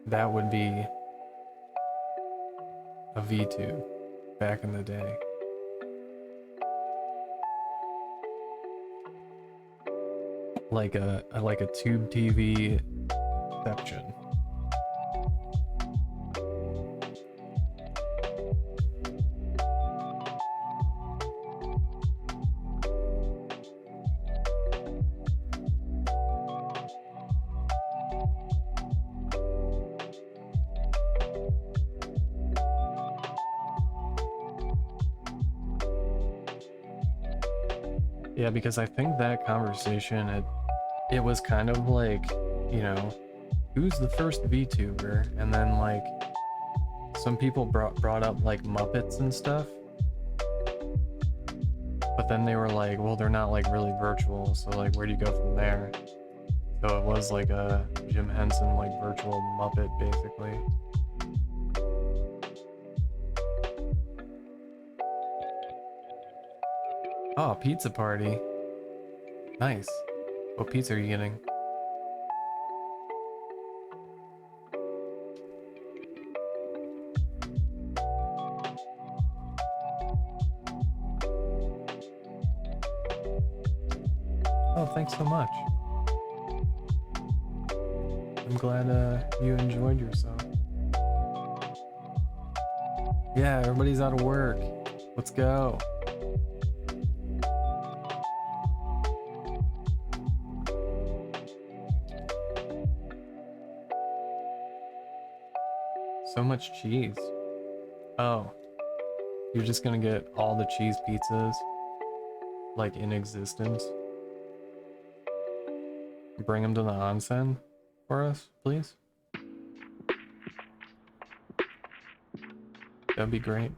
That would be a VTube back in the day. Like a tube TV section. Yeah, because I think that conversation, it was kind of like, you know, who's the first VTuber? And then like some people brought up like Muppets and stuff. But then they were like, well, they're not like really virtual, so like where do you go from there? So it was like a Jim Henson like virtual Muppet basically. Oh, pizza party. Nice. What pizza are you getting? Oh, thanks so much. I'm glad you enjoyed yourself. Yeah, everybody's out of work. Let's go. So much cheese. Oh, you're just gonna get all the cheese pizzas like in existence? Bring them to the onsen for us, please? That'd be great.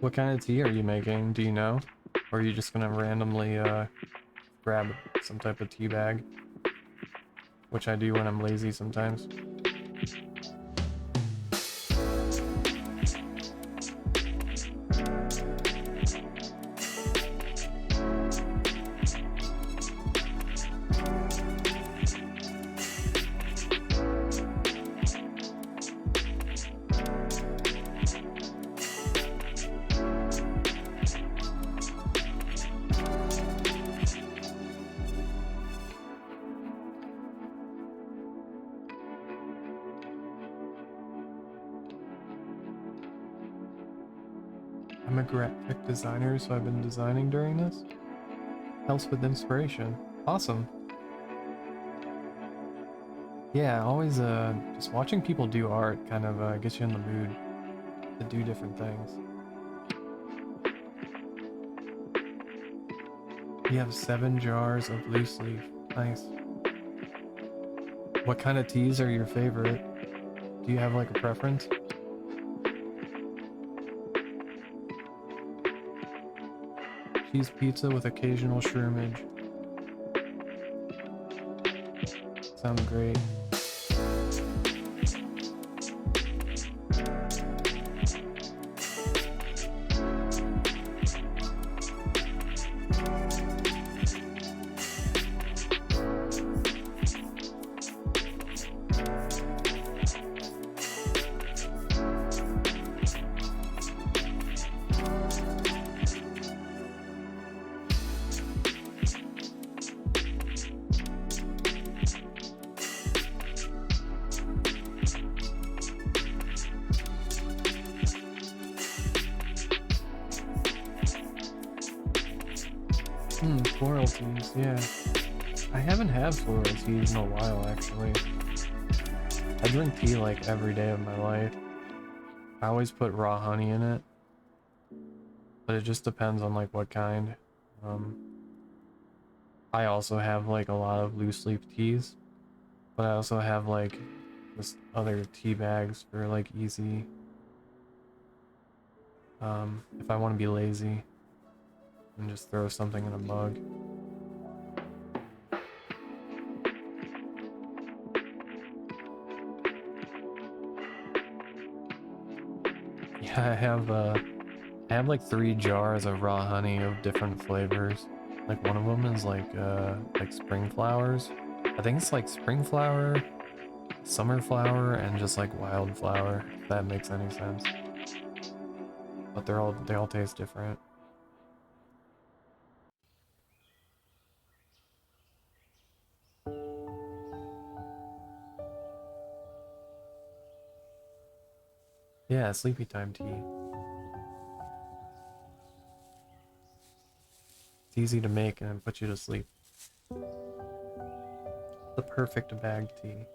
What kind of tea are you making? Do you know? Or are you just gonna randomly grab some type of tea bag? Which I do when I'm lazy sometimes. I'm a graphic designer, so I've been designing during this. Helps with inspiration. Awesome. Yeah, always just watching people do art kind of gets you in the mood to do different things. You have 7 jars of loose leaf. Nice. What kind of teas are your favorite? Do you have like a preference? Cheese pizza with occasional shroomage. Sounds great. Floral teas, yeah. I haven't had floral teas in a while, actually. I drink tea like every day of my life. I always put raw honey in it, but it just depends on like what kind. I also have like a lot of loose leaf teas, but I also have like just other tea bags for like easy. If I want to be lazy and just throw something in a mug. I have like 3 jars of raw honey of different flavors. Like one of them is like spring flowers. I think it's like spring flower, summer flower, and just like wildflower, if that makes any sense. But they all taste different. Yeah, sleepy time tea. It's easy to make and it puts you to sleep. The perfect bag tea.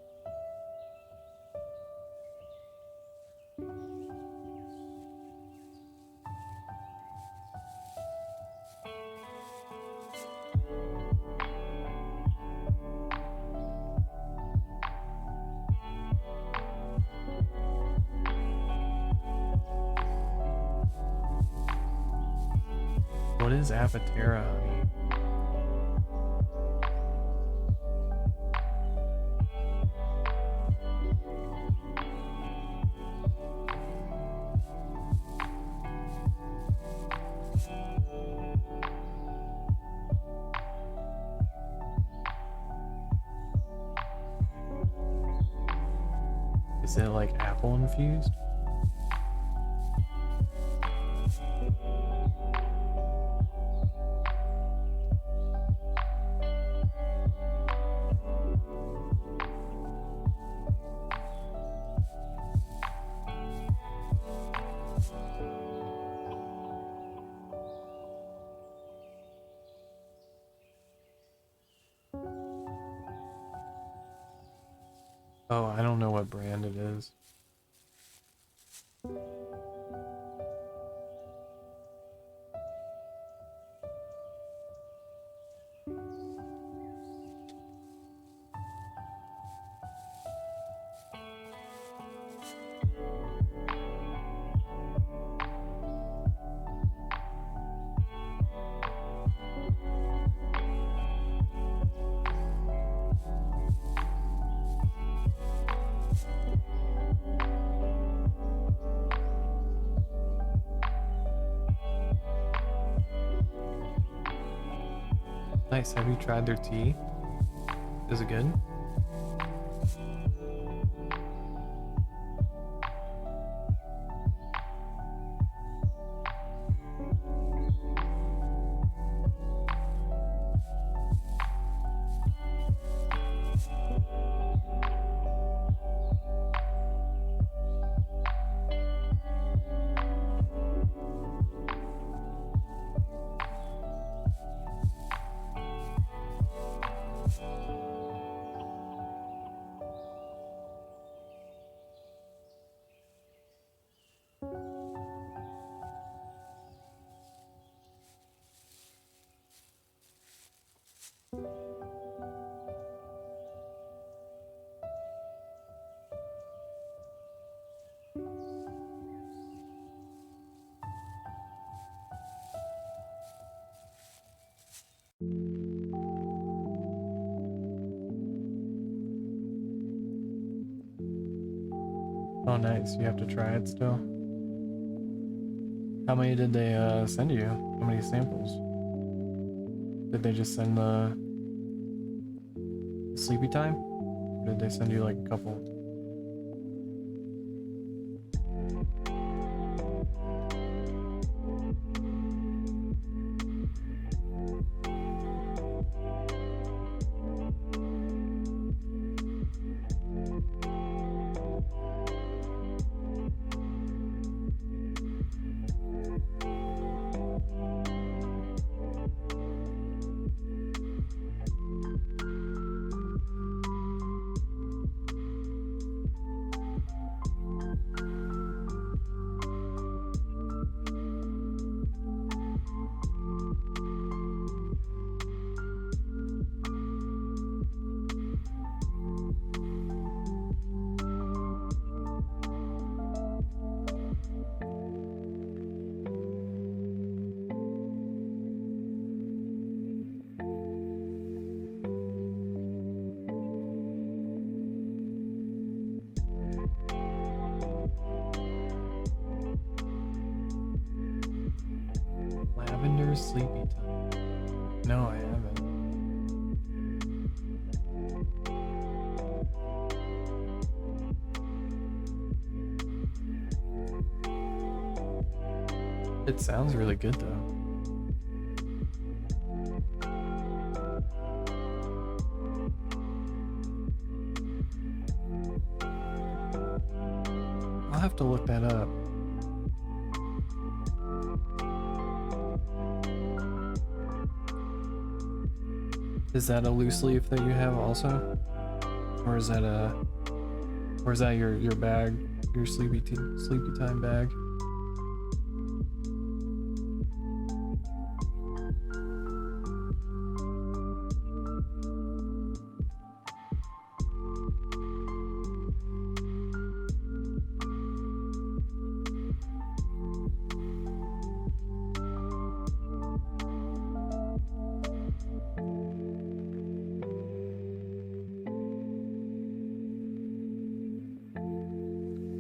What is Apatera honey? Is it like apple infused? Oh, I don't know what brand it is. Nice, have you tried their tea? Is it good? Oh nice, you have to try it still. How many did they send you? How many samples? Did they just send the sleepy time? Or did they send you like a couple? sleepy time. No, I haven't. It sounds really good though. I'll have to look that up. Is that a loose leaf that you have also? Or is that your bag, your sleepy time bag?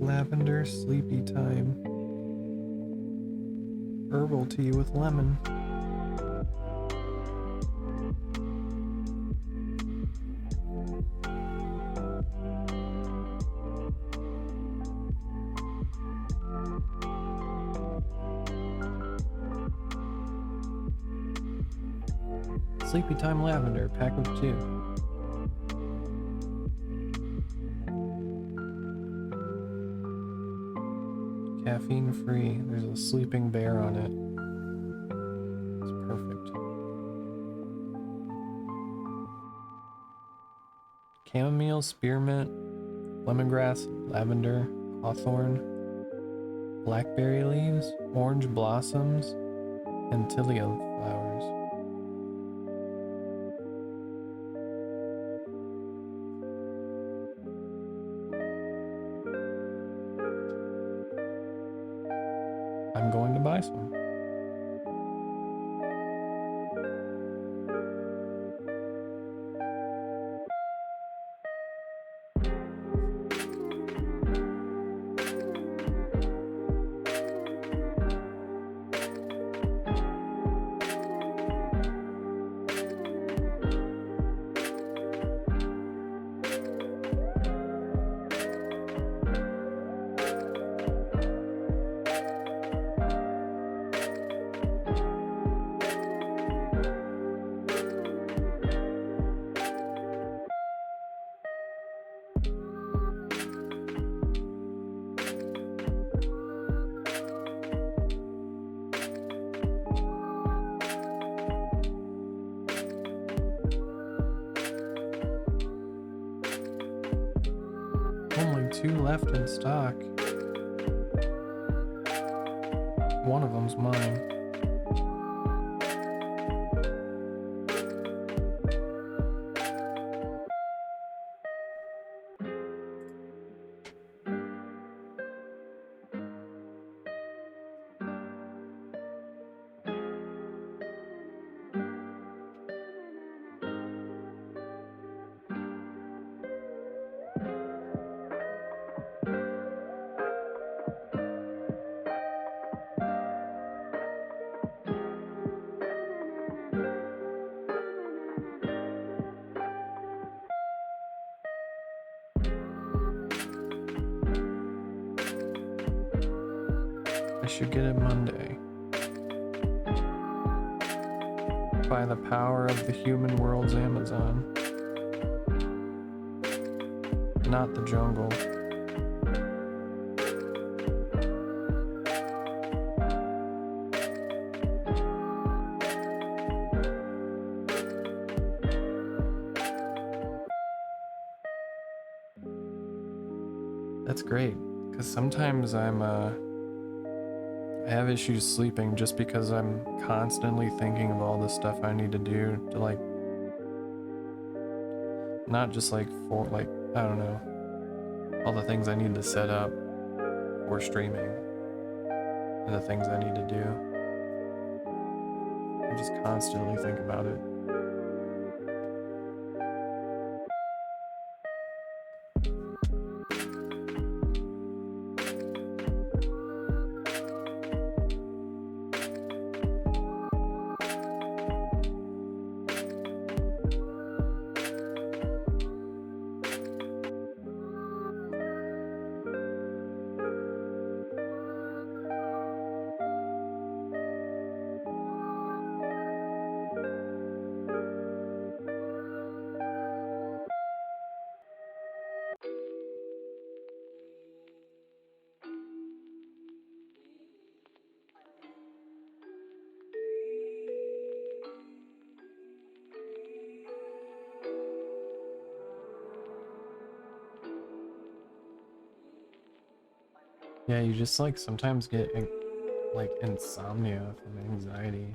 Lavender sleepy time. Herbal tea with lemon. Sleepy time lavender, pack of 2. Caffeine free. There's a sleeping bear on it. It's perfect. Chamomile, spearmint, lemongrass, lavender, hawthorn, blackberry leaves, orange blossoms, and tilia flowers. I'm going to buy some. Only 2 left in stock. One of them's mine. I should get it Monday. By the power of the human world's Amazon. Not the jungle. That's great, because sometimes I have issues sleeping just because I'm constantly thinking of all the stuff I need to do to, like, not just like for, like, I don't know, all the things I need to set up for streaming and the things I need to do. I just constantly think about it. Yeah, you just like sometimes get like insomnia from anxiety.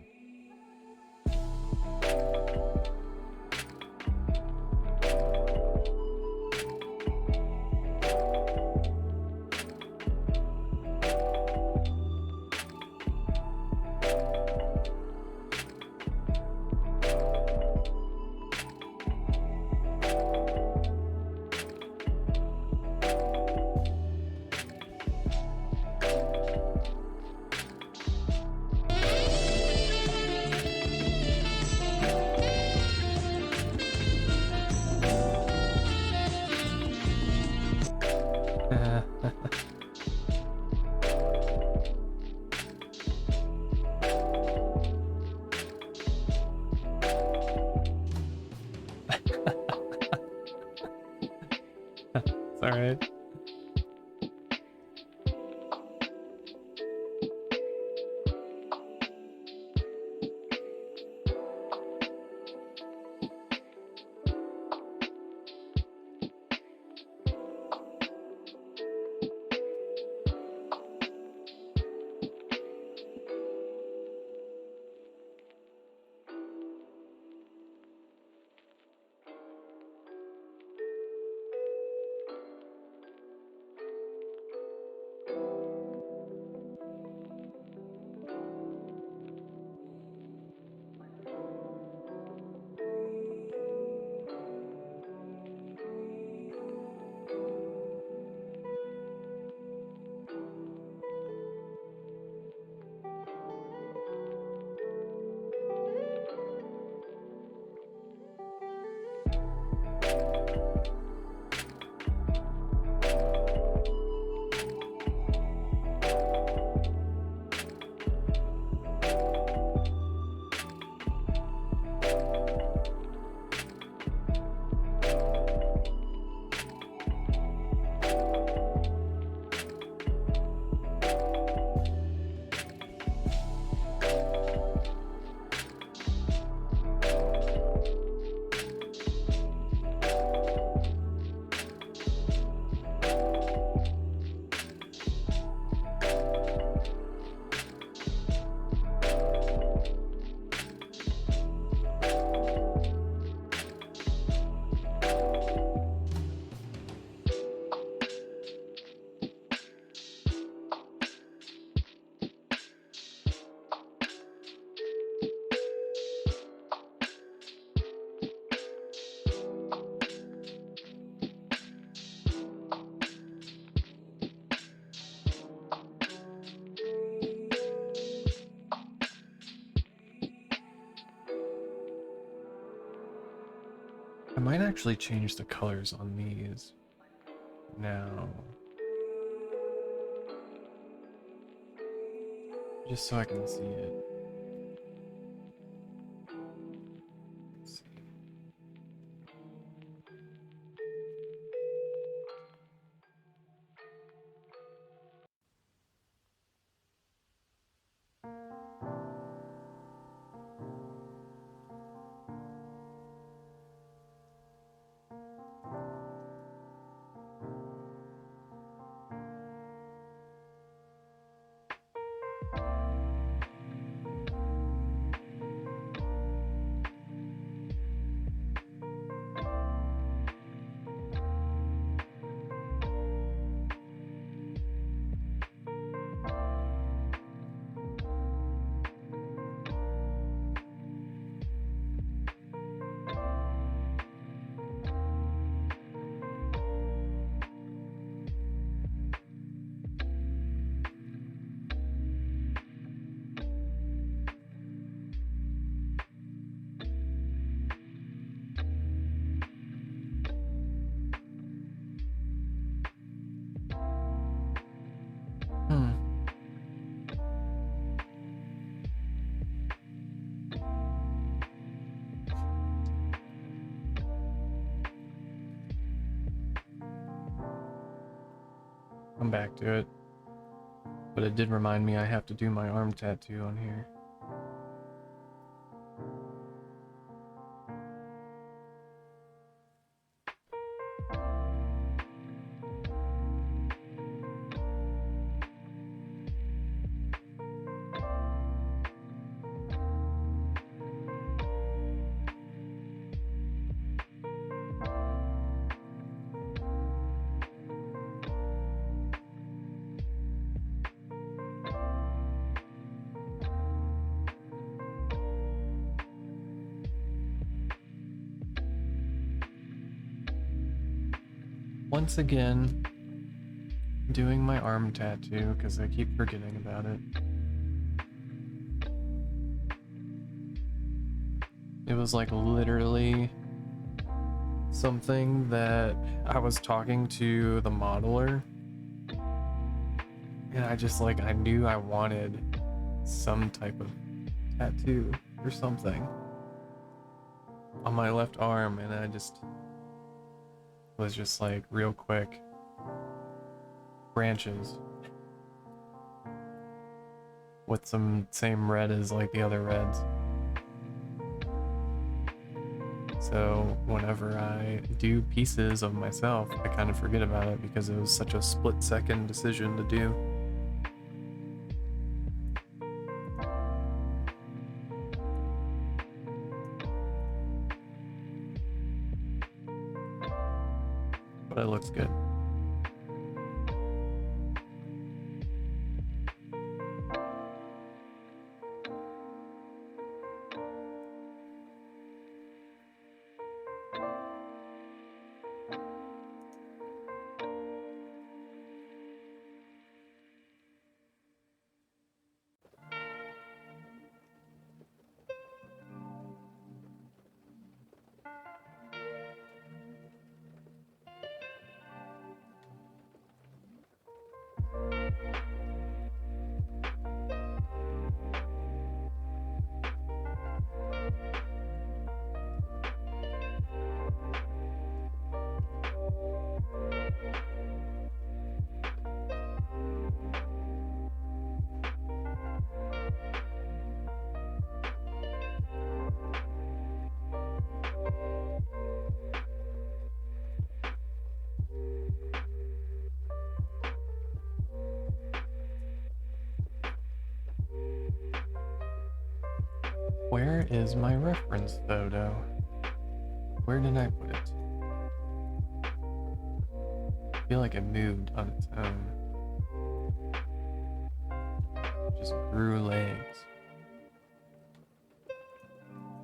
It's alright. I might actually change the colors on these now, just so I can see it. Let's see. Hmm. Come back to it. But it did remind me I have to do my arm tattoo on here. once again, doing my arm tattoo because I keep forgetting about it. It was like literally something that I was talking to the modeler, and I just like, I knew I wanted some type of tattoo or something on my left arm, and I just was just like real quick branches with some same red as like the other reds. So whenever I do pieces of myself, I kind of forget about it because it was such a split-second decision to do. But it looks good. Where is my reference photo? Where did I put it? I feel like it moved on its own. Just grew legs.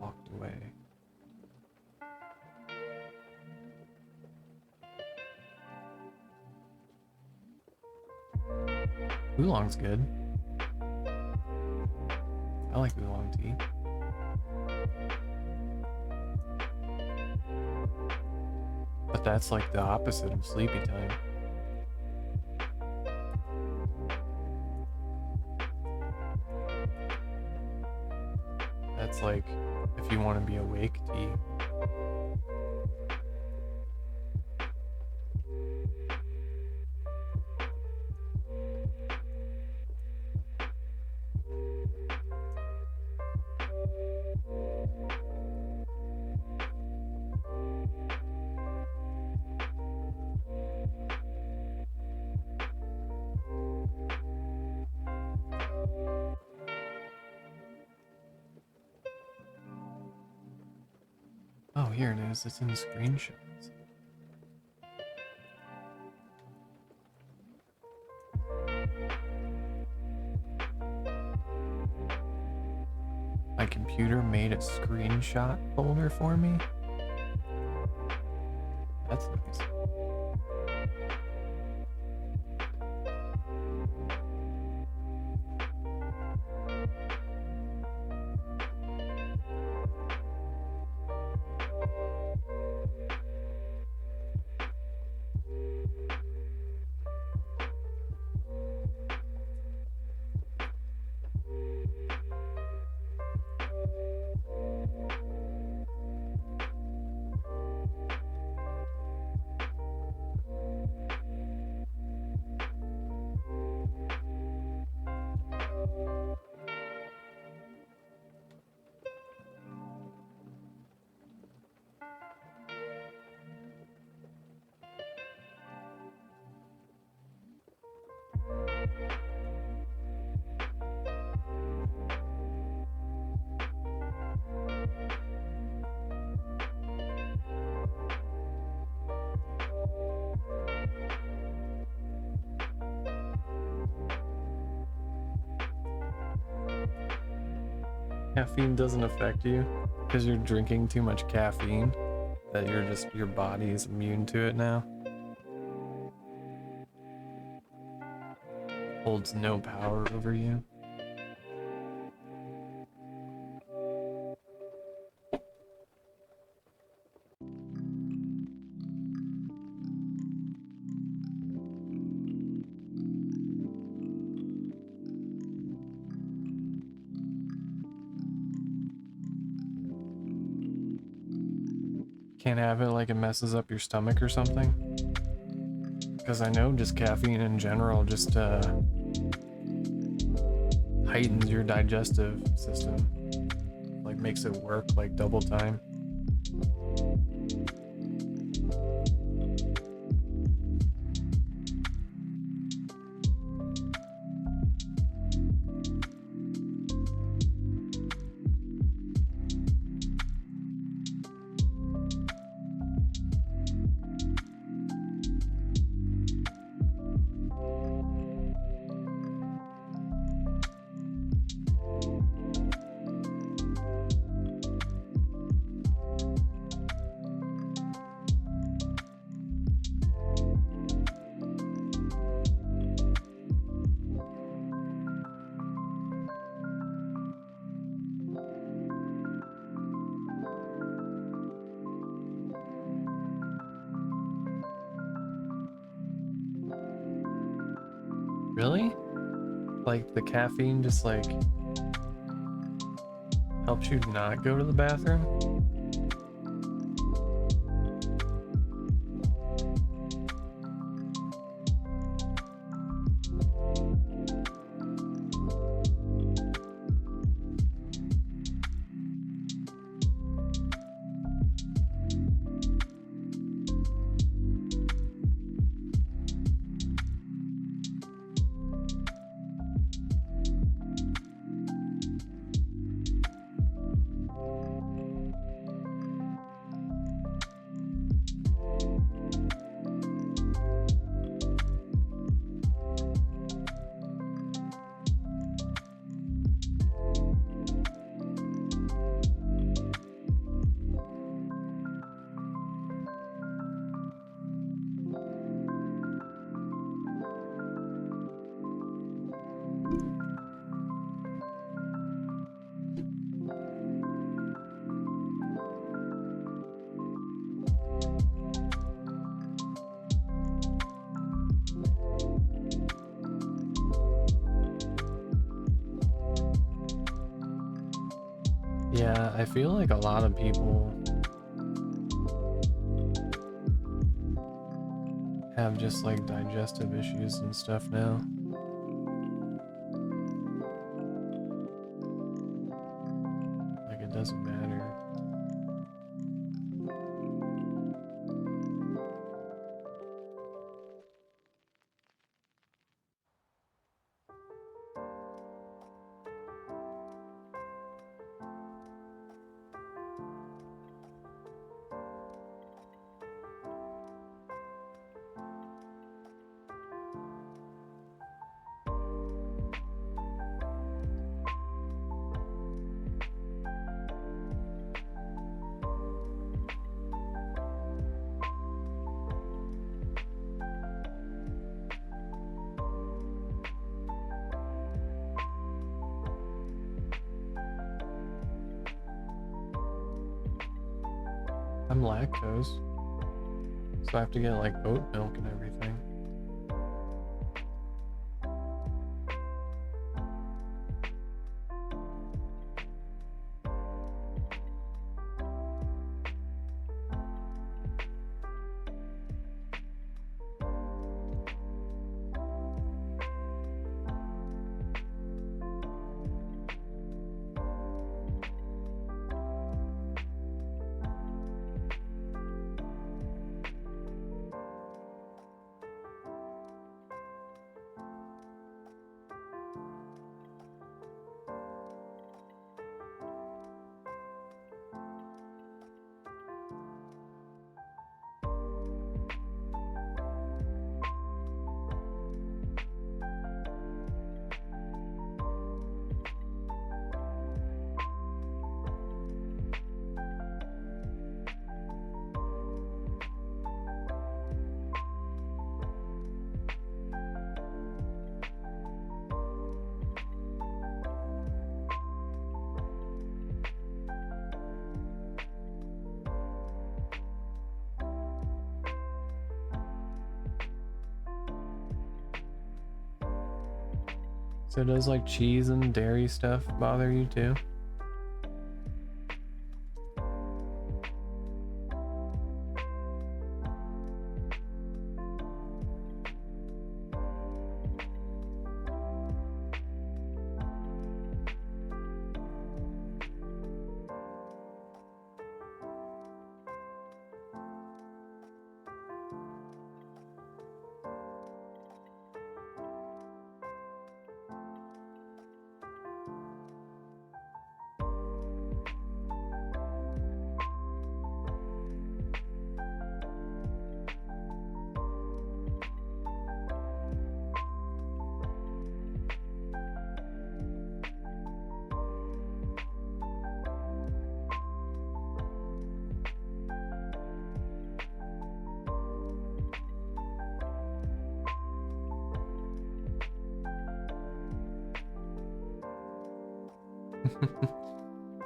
Walked away. Oolong's good. I like oolong tea. But that's like the opposite of sleepy time. That's like if you want to be awake tea. Oh, here it is. It's in the screenshots. My computer made a screenshot folder for me. That's nice. Caffeine doesn't affect you because you're drinking too much caffeine, that you're just, your body is immune to it now. holds no power over you. Can't have it like it messes up your stomach or something? Because I know just caffeine in general just heightens your digestive system. Like makes it work like double time. Really? Like the caffeine just like helps you not go to the bathroom? Yeah, I feel like a lot of people have just like digestive issues and stuff now. Like it doesn't matter. I'm lactose, so I have to get like oat milk and everything. So does like cheese and dairy stuff bother you too?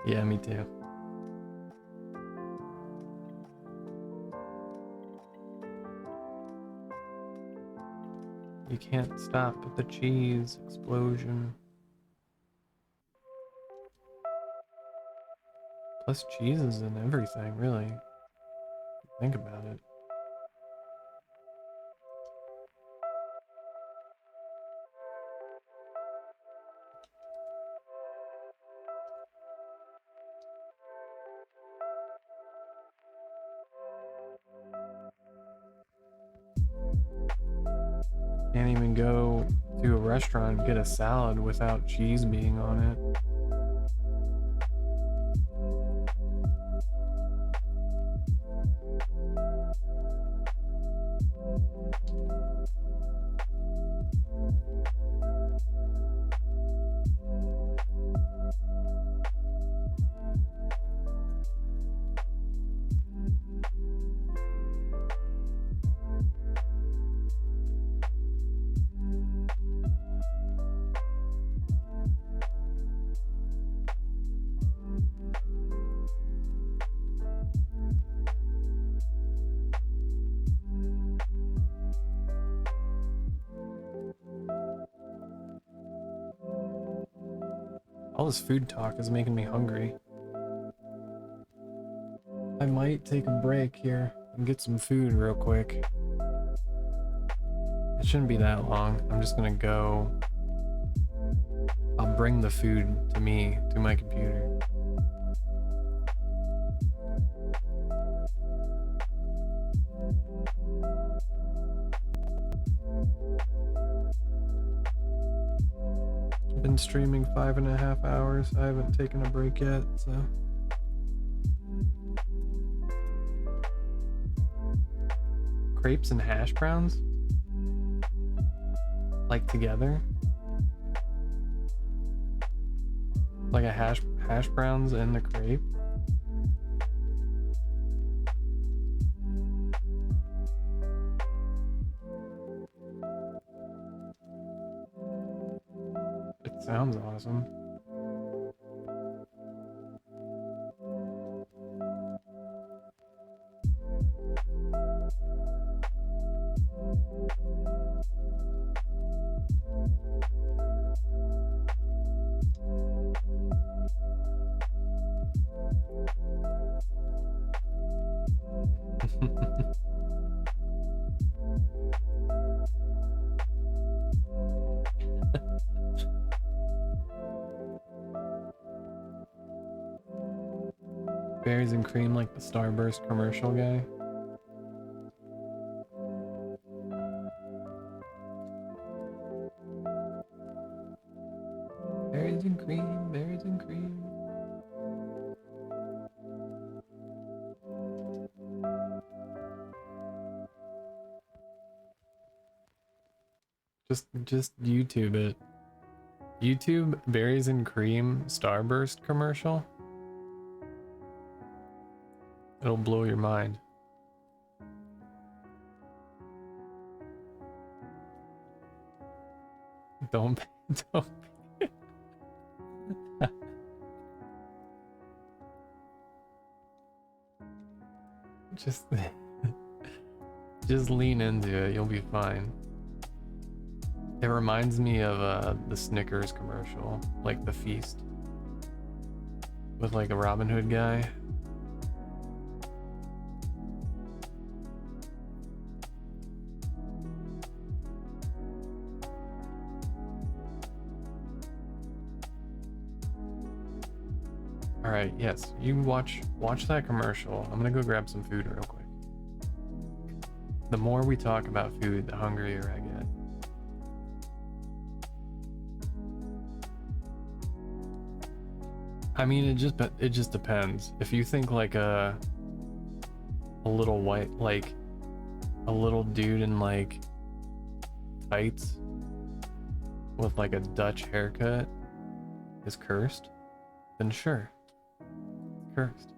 Yeah, me too. You can't stop the cheese explosion. Plus cheese is in everything, really. Think about it. Can't even go to a restaurant and get a salad without cheese being on it. All this food talk is making me hungry. I might take a break here and get some food real quick. It shouldn't be that long. I'm just gonna go. I'll bring the food to me, to my computer. Been streaming 5.5 hours. I haven't taken a break yet, so. Crepes and hash browns? Like together? Like a hash browns and the crepe? It sounds awesome. Berries and cream like the Starburst commercial guy. Berries and cream, berries and cream. Just YouTube it. YouTube berries and cream Starburst commercial. It'll blow your mind. Don't just lean into it, you'll be fine. It reminds me of the Snickers commercial, like the feast with like a Robin Hood guy. All right, yes, you watch that commercial. I'm gonna go grab some food real quick. The more we talk about food, the hungrier I get. I mean, it just depends. If you think like a little white, like a little dude in like tights with like a Dutch haircut is cursed, then sure, cursed.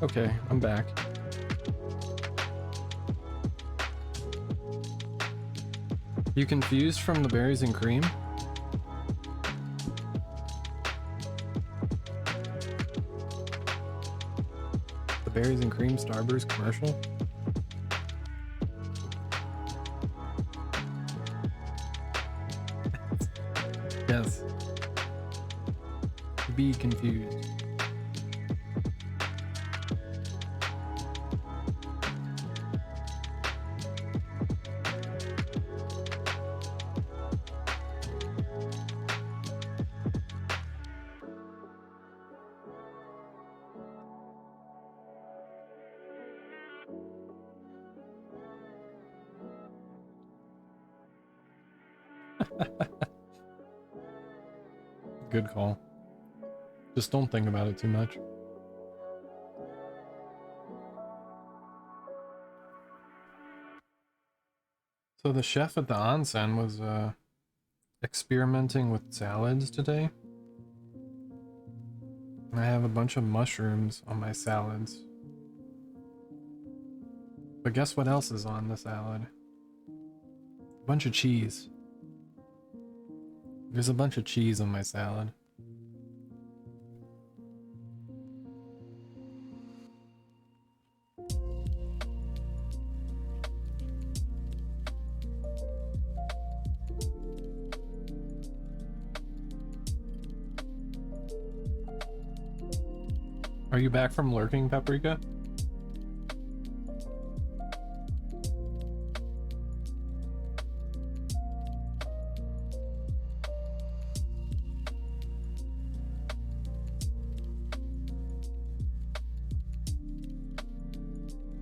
Okay, I'm back. You confused from the berries and cream? The berries and cream Starburst commercial? Yes. Be confused. Good call. Just don't think about it too much. So the chef at the onsen was experimenting with salads today. And I have a bunch of mushrooms on my salads. But guess what else is on the salad? A bunch of cheese. There's a bunch of cheese on my salad. Are you back from lurking, Paprika?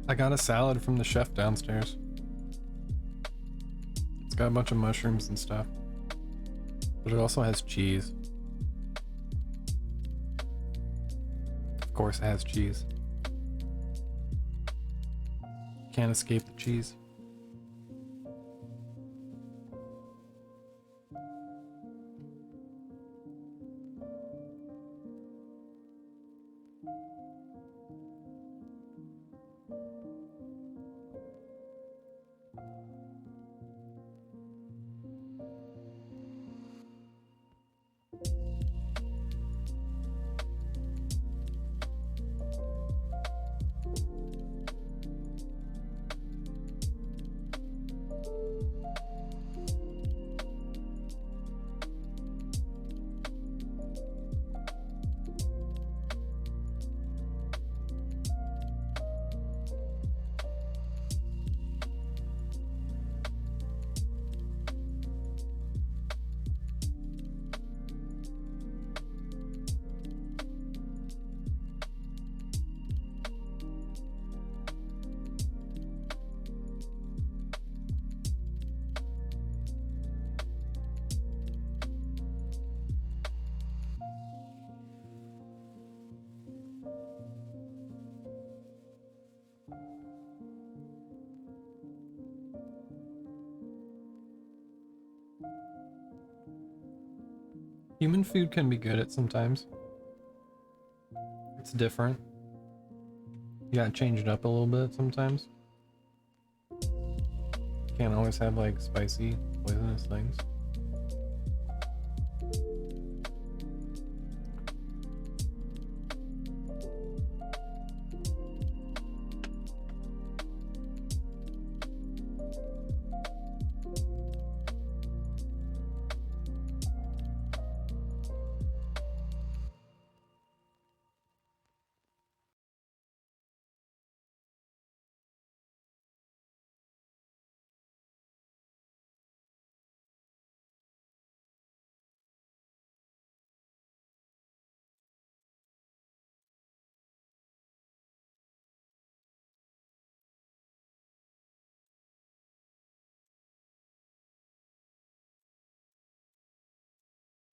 I got a salad from the chef downstairs. It's got a bunch of mushrooms and stuff. But it also has cheese. Of course it has cheese. Can't escape the cheese. Human food can be good at sometimes. It's different. You gotta change it up a little bit sometimes. Can't always have like spicy, poisonous things.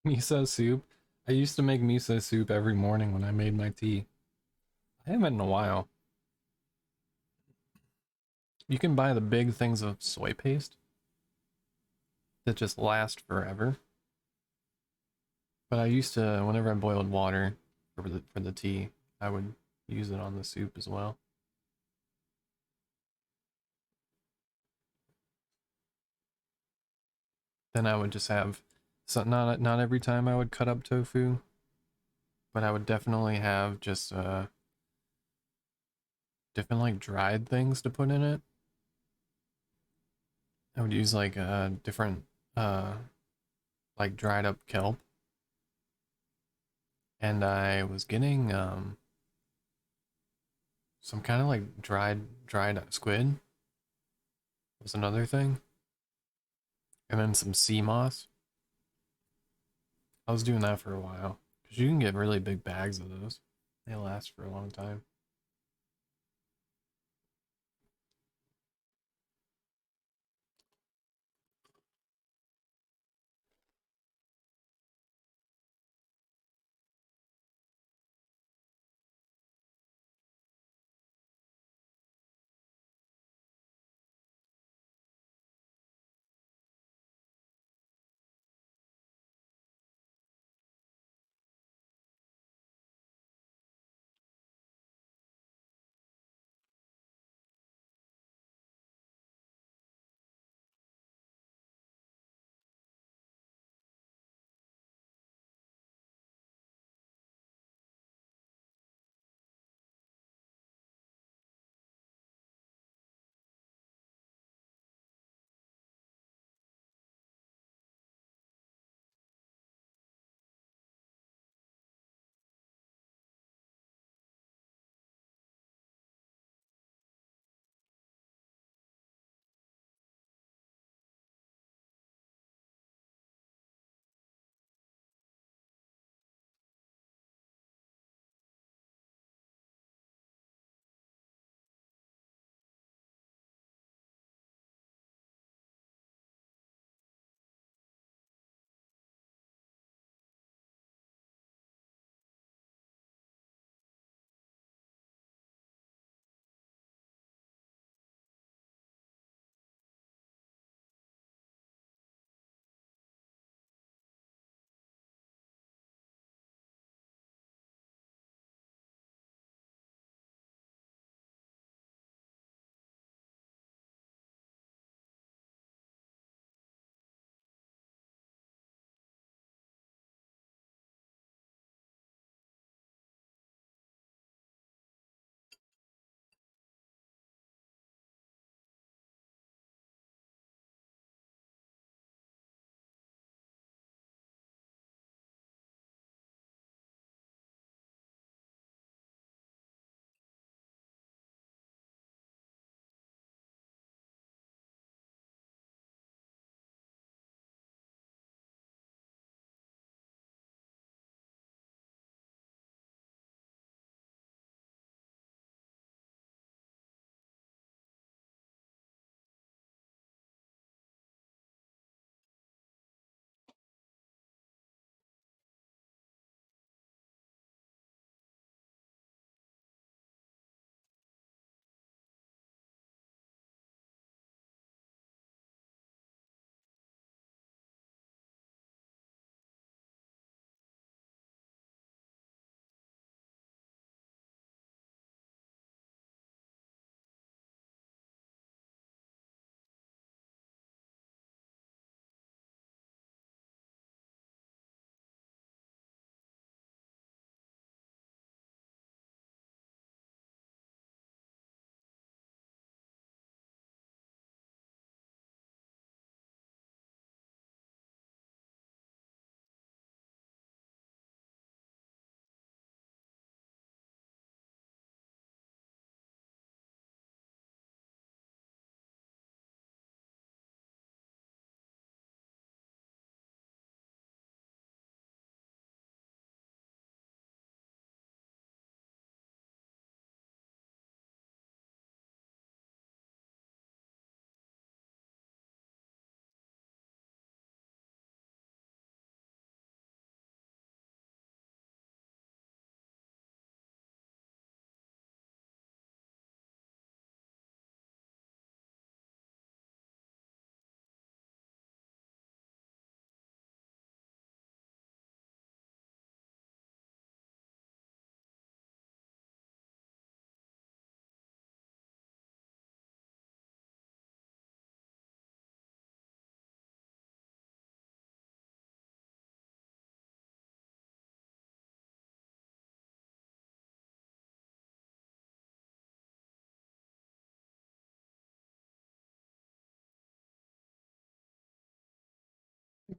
Miso soup. I used to make miso soup every morning when I made my tea. I haven't in a while. You can buy the big things of soy paste that just last forever. But I used to, whenever I boiled water for the tea, I would use it on the soup as well. Then I would just have, so not every time I would cut up tofu, but I would definitely have just different like dried things to put in it. I would use like different uh like dried up kelp, and I was getting some kind of like dried squid was another thing, and then some sea moss. I was doing that for a while because you can get really big bags of those. They last for a long time.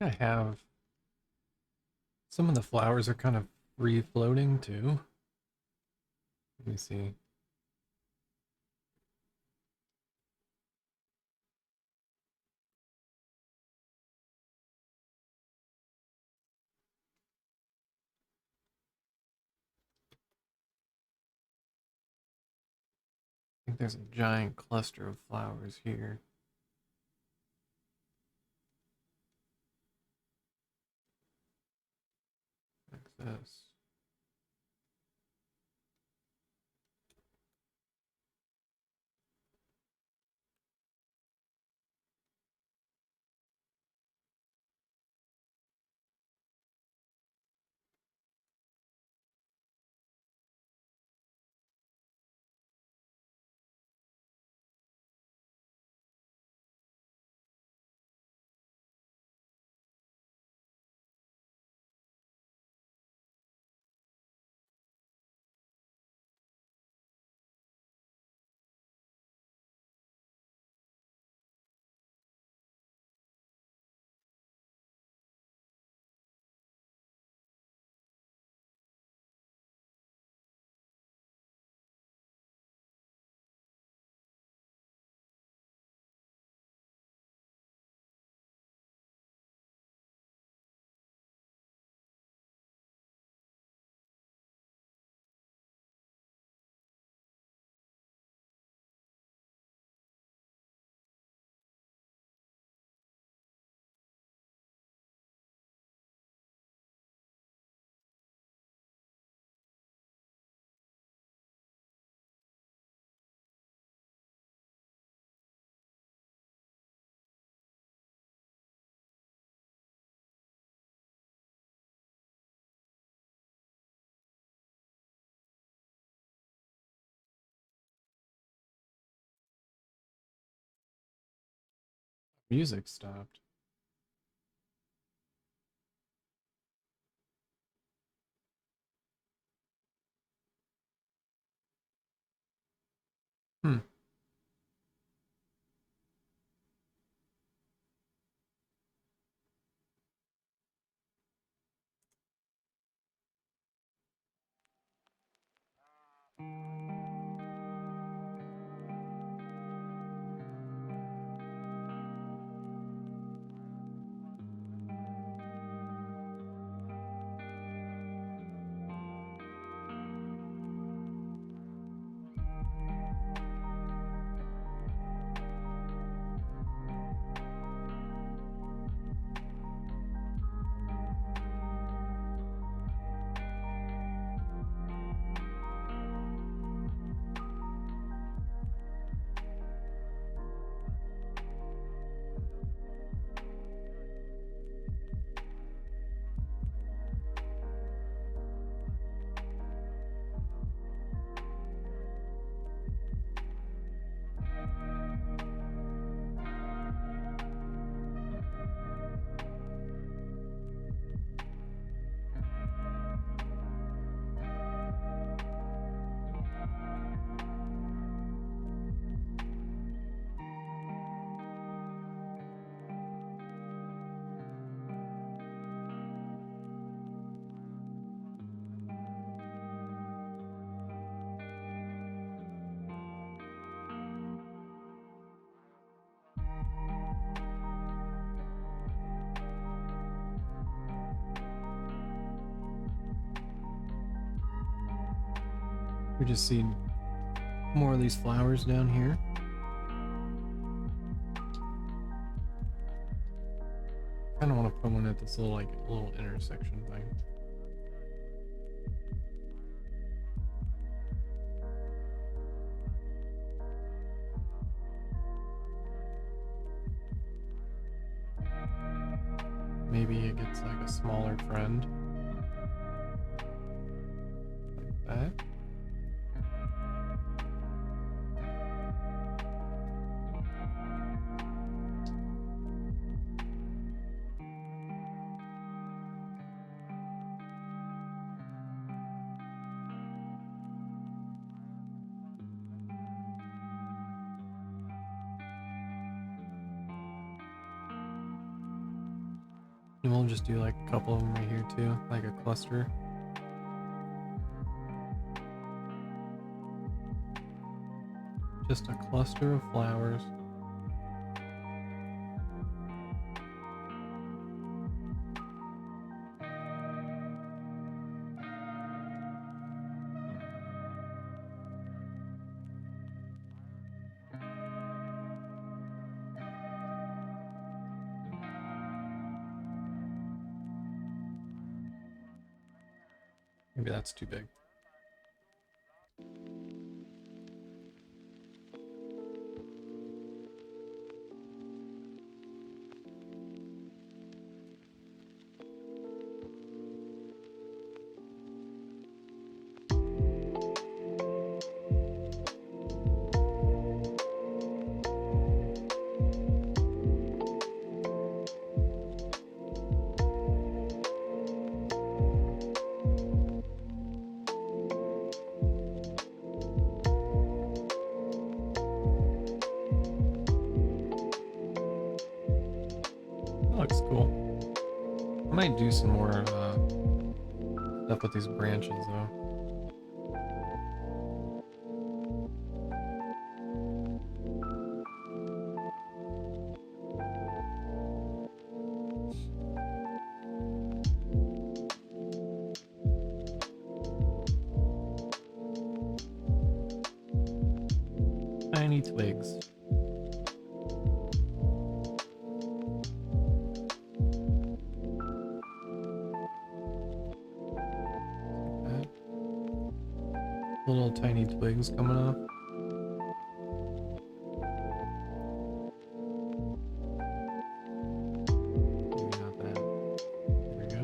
I have some of the flowers are kind of free floating too. Let me see. I think there's a giant cluster of flowers here. Like this. Music stopped. Hmm. We just see more of these flowers down here. Kind of want to put one at this little little intersection thing. Maybe it gets like a smaller friend. Like that. And we'll just do like a couple of them right here too, like a cluster. Just a cluster of flowers. Maybe that's too big. Looks cool. I might do some more stuff with these branches though. Tiny twigs. Little tiny twigs coming off. Maybe not that. There we go.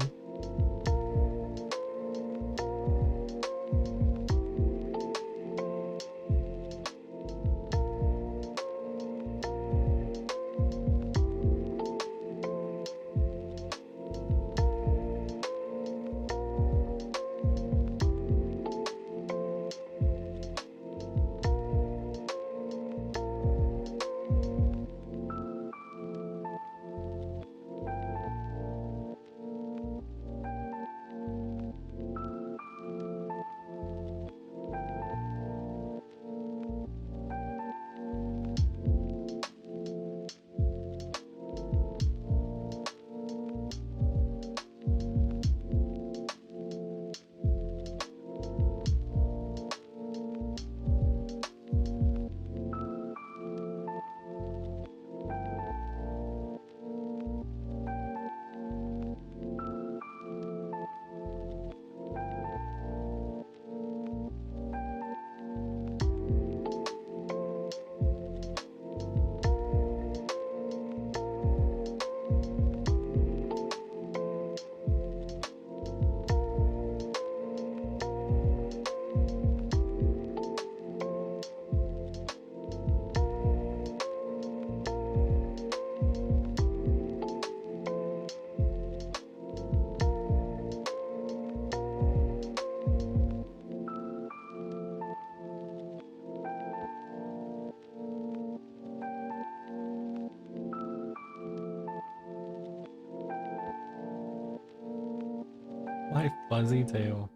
My fuzzy tail.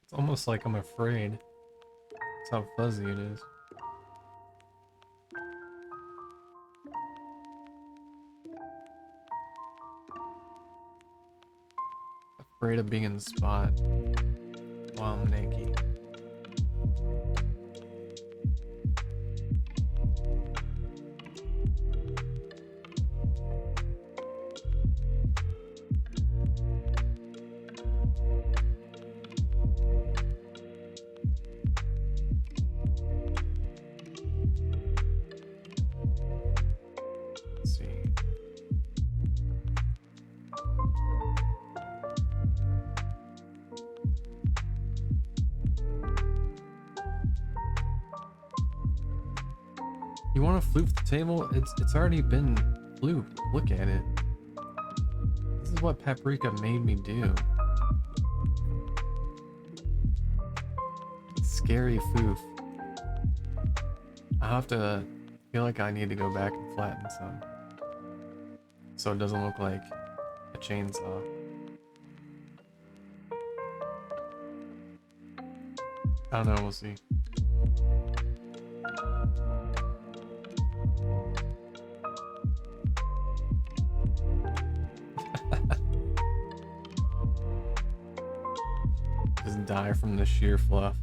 It's almost like I'm afraid. That's how fuzzy it is. Afraid of being in the spot while I'm naked. You want to floof the table? It's already been floofed. Look at it. This is what Paprika made me do. Scary foof. I have to feel like I need to go back and flatten some. so it doesn't look like a chainsaw. I don't know, we'll see. Just die from the sheer fluff.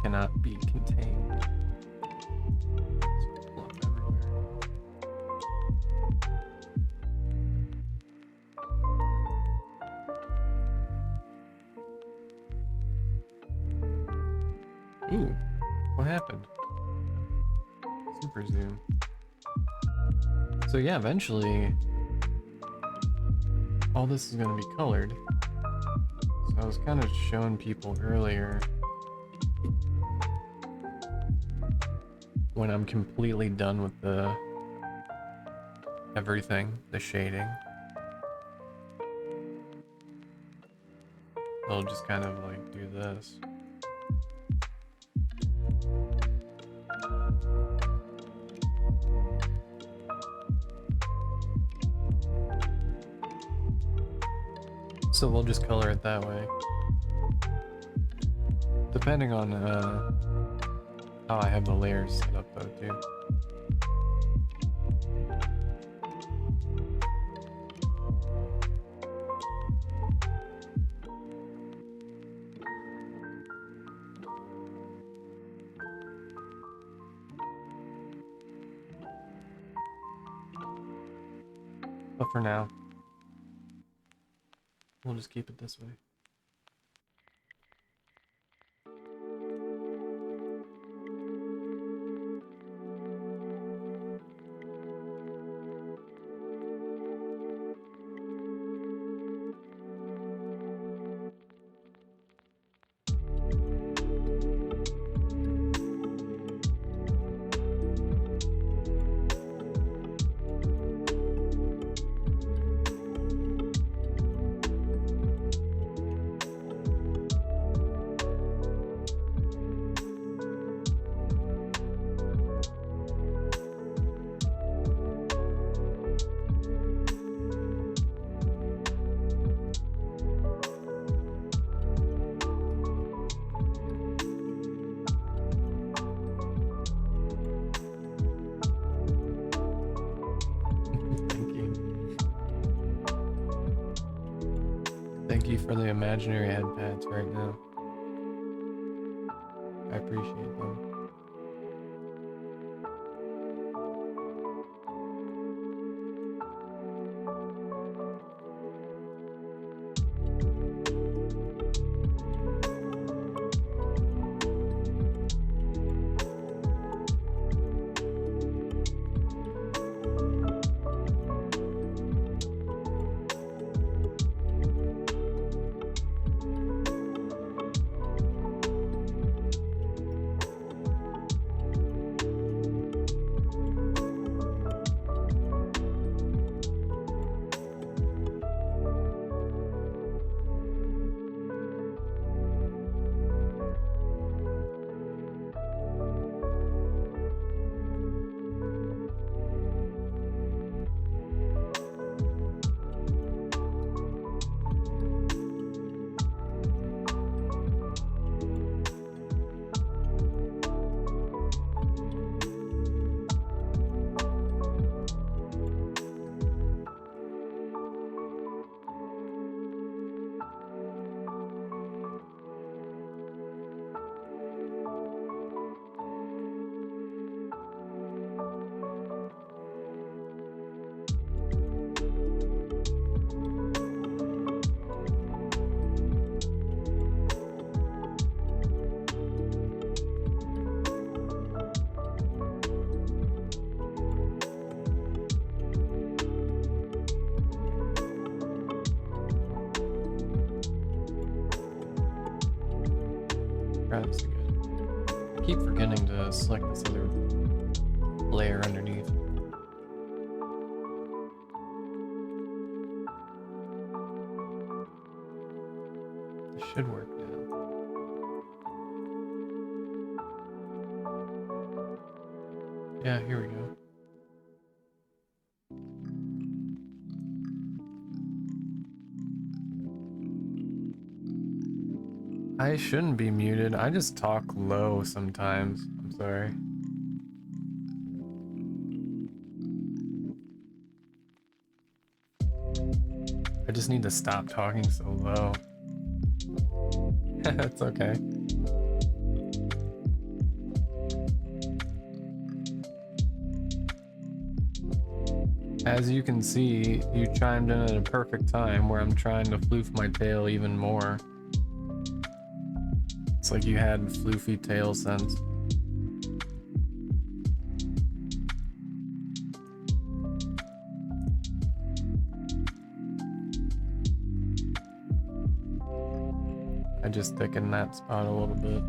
Cannot be contained. There's fluff everywhere. Ooh, what happened? Super zoom. So yeah, eventually all this is going to be colored. So I was kind of showing people earlier, when I'm completely done with the everything, the shading, I'll just kind of like do this. So we'll just color it that way, depending on how I have the layers set up though too. But for now, we'll just keep it this way. Thank you for the imaginary head pads right now. I appreciate them. Try this again. I keep forgetting to select this other layer underneath. This should work now. Yeah, here we go. I shouldn't be muted. I just talk low sometimes. I'm sorry. I just need to stop talking so low. It's okay. As you can see, you chimed in at a perfect time where I'm trying to floof my tail even more. It's like you had floofy tail sense. I just thickened that spot a little bit.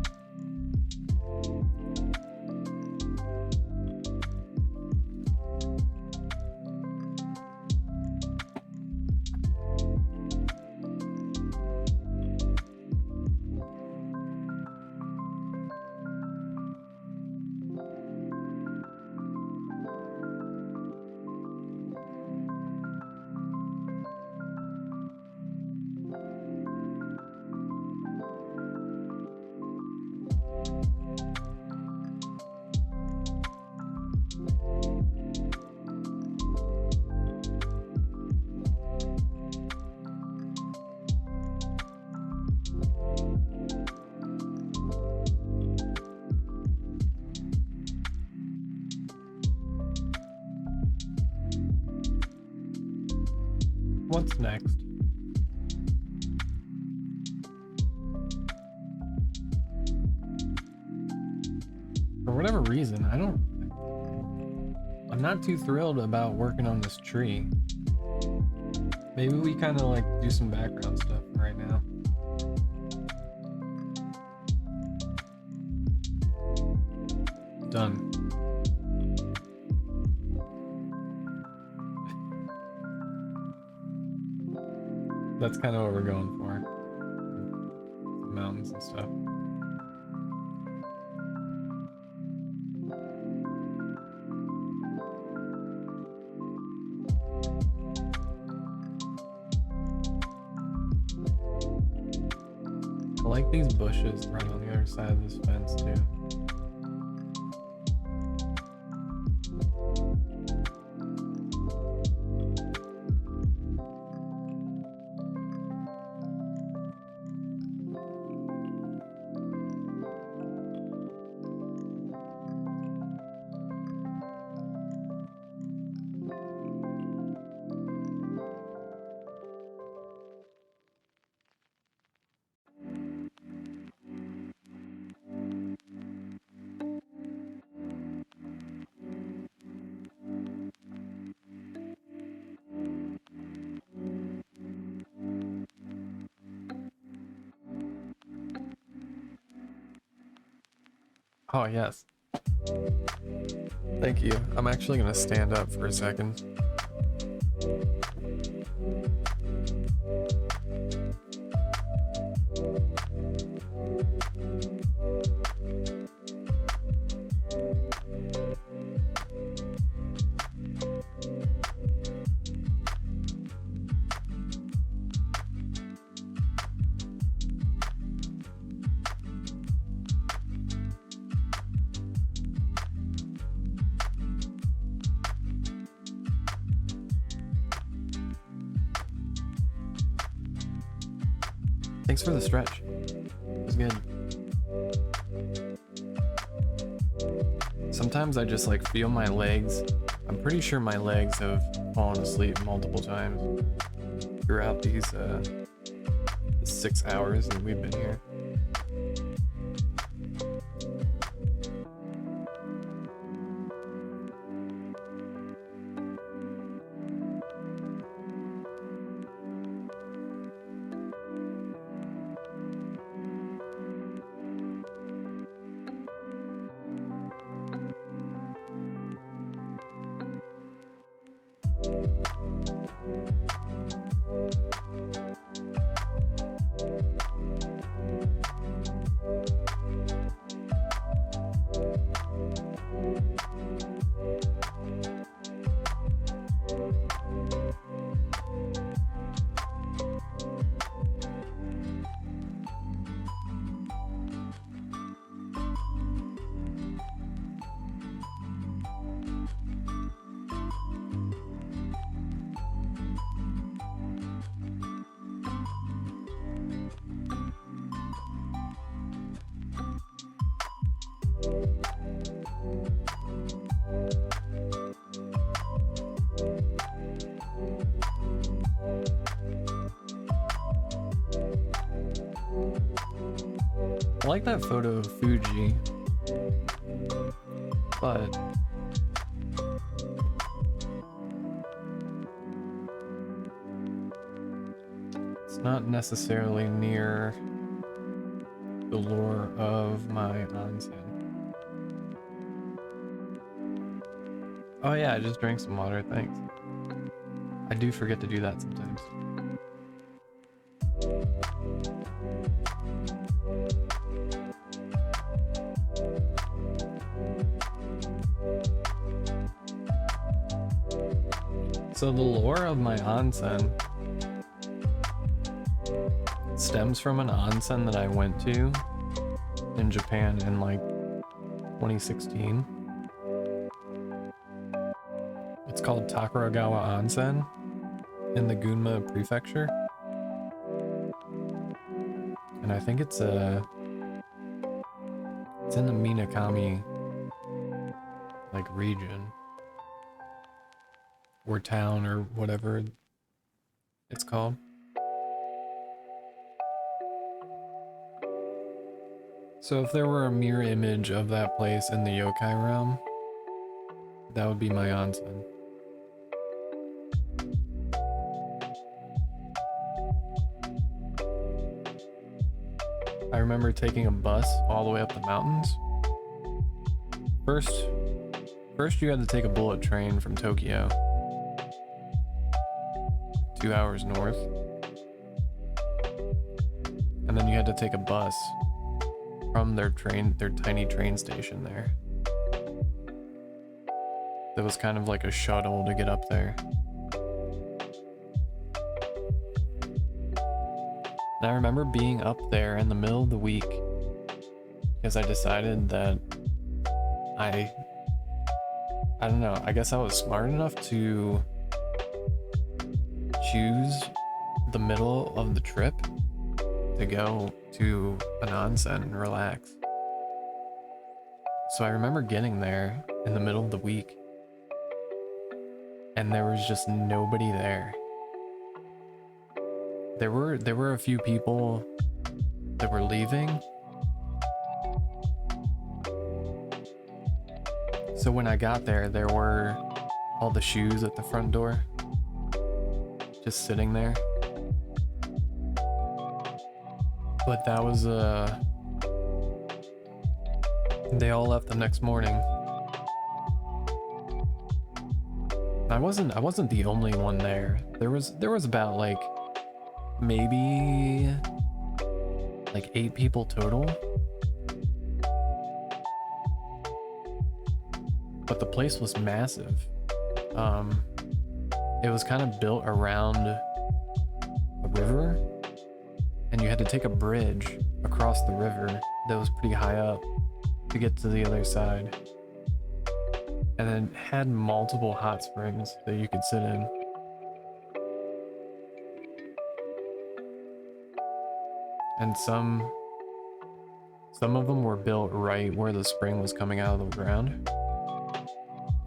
What's next? For whatever reason, I'm not too thrilled about working on this tree. Maybe we kind of like do some background stuff right now. Done. That's kind of what we're going for. Some mountains and stuff. I like these bushes right on the other side of this fence too. Oh, yes. Thank you. I'm actually gonna stand up for a second. Thanks for the stretch. It was good. Sometimes I just like feel my legs. I'm pretty sure my legs have fallen asleep multiple times throughout these 6 hours that we've been here. I like that photo of Fuji, but it's not necessarily near the lure of my onsen. Oh yeah, I just drank some water, thanks. I do forget to do that sometimes. So the lore of my onsen stems from an onsen that I went to in Japan in like 2016. It's called Takaragawa Onsen in the Gunma Prefecture. And I think it's in the Minakami like region or town or whatever it's called. So if there were a mirror image of that place in the yokai realm, that would be my onsen. I remember taking a bus all the way up the mountains. First you had to take a bullet train from Tokyo, 2 hours north, and then you had to take a bus from their tiny train station there. That was kind of like a shuttle to get up there. And I remember being up there in the middle of the week because I decided that I don't know, I guess I was smart enough to choose the middle of the trip to go to an onsen and relax. So I remember getting there in the middle of the week and there was just nobody there. There were a few people that were leaving. So when I got there, there were all the shoes at the front door, just sitting there. But that was they all left the next morning. I wasn't the only one there. There was about like maybe like 8 people total. But the place was massive. It was kind of built around a river, and you had to take a bridge across the river that was pretty high up to get to the other side. And then it had multiple hot springs that you could sit in. And some of them were built right where the spring was coming out of the ground.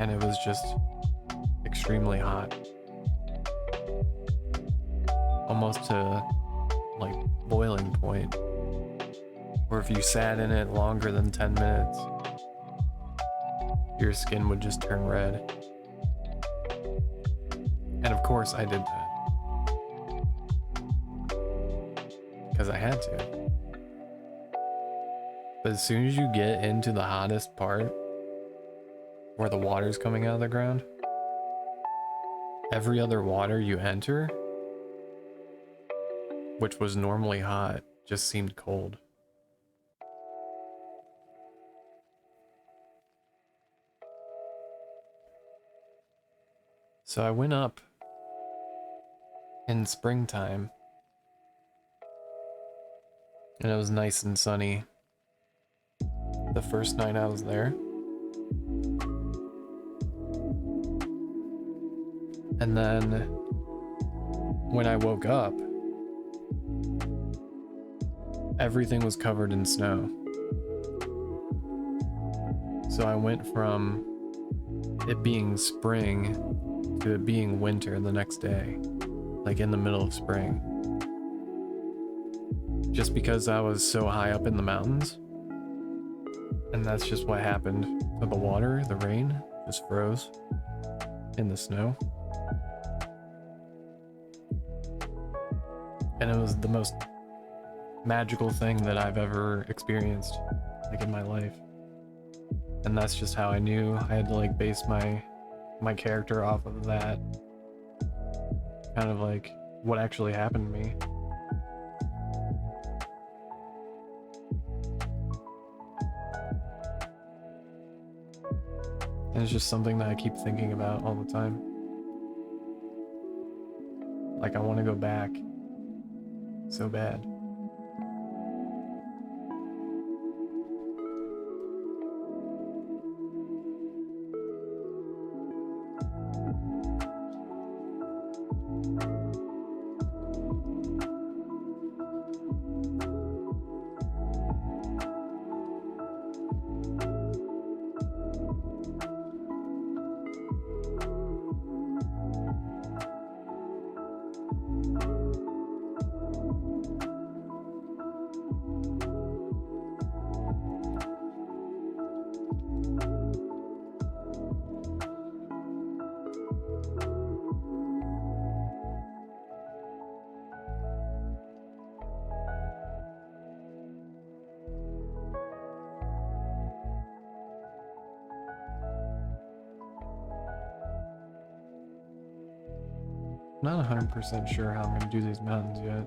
And it was just extremely hot. Almost to like boiling point. Or if you sat in it longer than 10 minutes, your skin would just turn red. And of course I did that. Because I had to. But as soon as you get into the hottest part, where the water's coming out of the ground, every other water you enter, which was normally hot, just seemed cold. So I went up in springtime, and it was nice and sunny the first night I was there. And then when I woke up, everything was covered in snow. So I went from it being spring to it being winter the next day, like in the middle of spring. Just because I was so high up in the mountains. And that's just what happened to the water. The rain just froze in the snow. And it was the most magical thing that I've ever experienced, like, in my life. And that's just how I knew I had to, like, base my character off of that. Kind of like what actually happened to me. And it's just something that I keep thinking about all the time. Like, I want to go back so bad. Not 100% sure how I'm gonna do these mountains yet.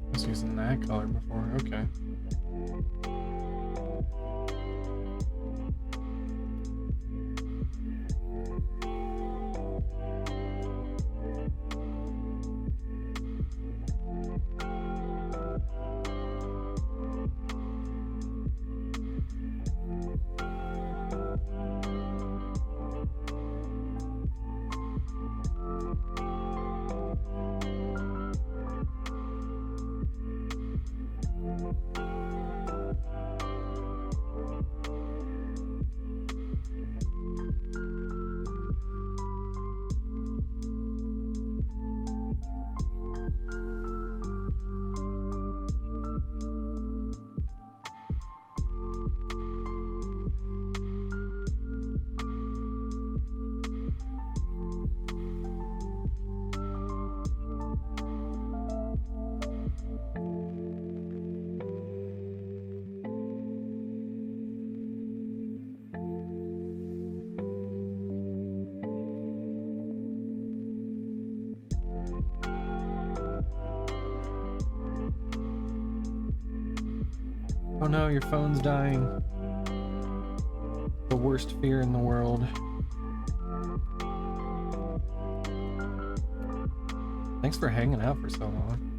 I was using that color before, okay. Oh no, your phone's dying. The worst fear in the world. Thanks for hanging out for so long.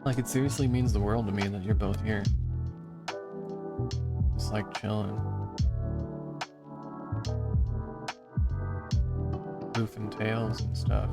Like, it seriously means the world to me that you're both here. Just like chilling. Goofing tails and stuff.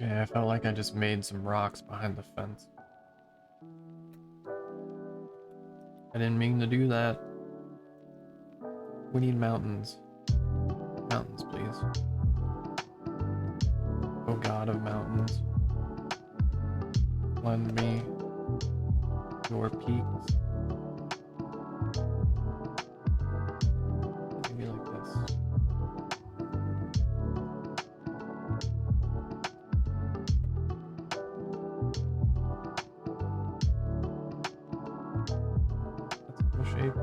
Okay, I felt like I just made some rocks behind the fence. I didn't mean to do that. We need mountains. Mountains, please. Oh god of mountains. Lend me your peaks. Maybe like this. That's a cool shape.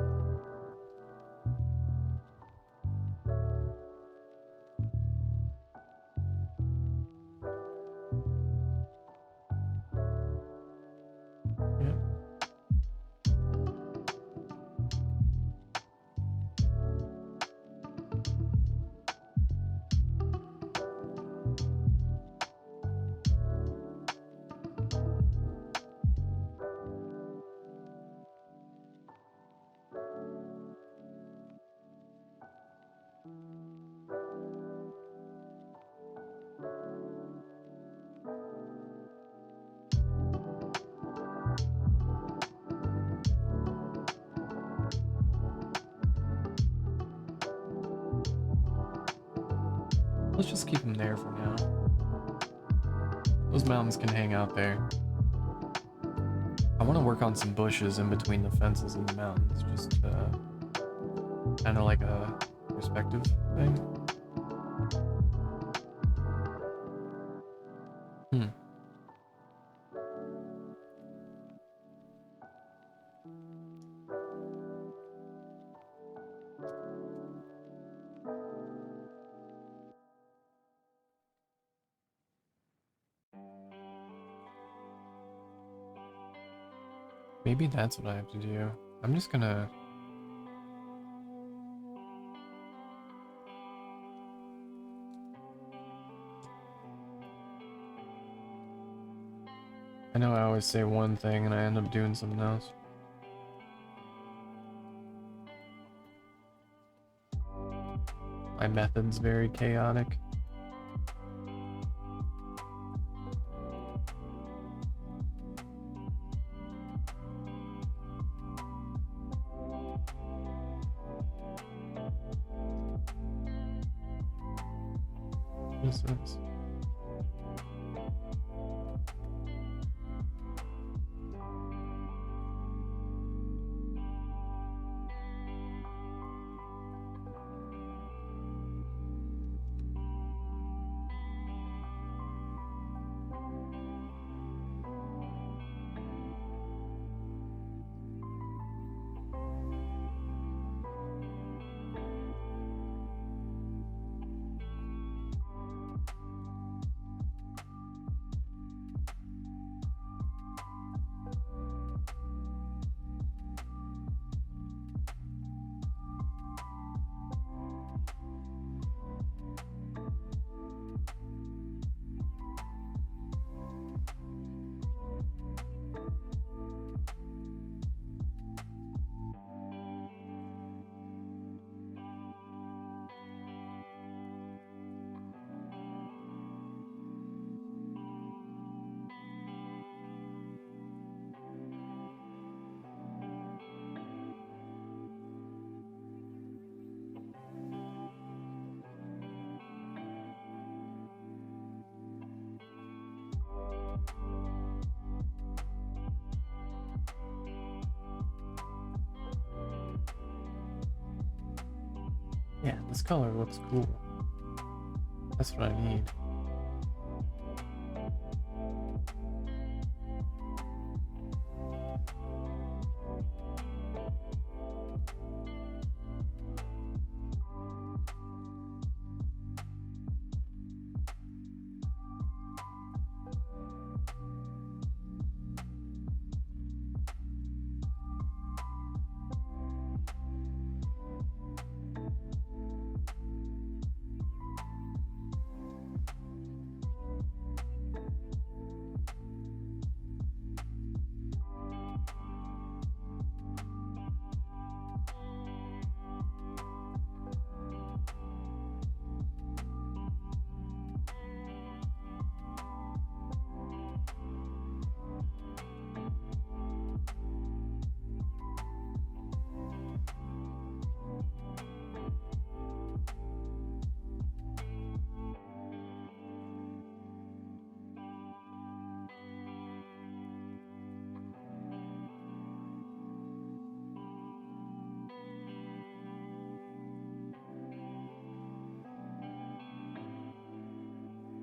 Yep. Let's just keep them there for now. Those mountains can hang out there. I want to work on some bushes in between the fences and the mountains, just kind of like a perspective thing. Maybe that's what I have to do. I'm just gonna... I know I always say one thing and I end up doing something else. My method's very chaotic. What is this? Yeah, this color looks cool. That's what I need.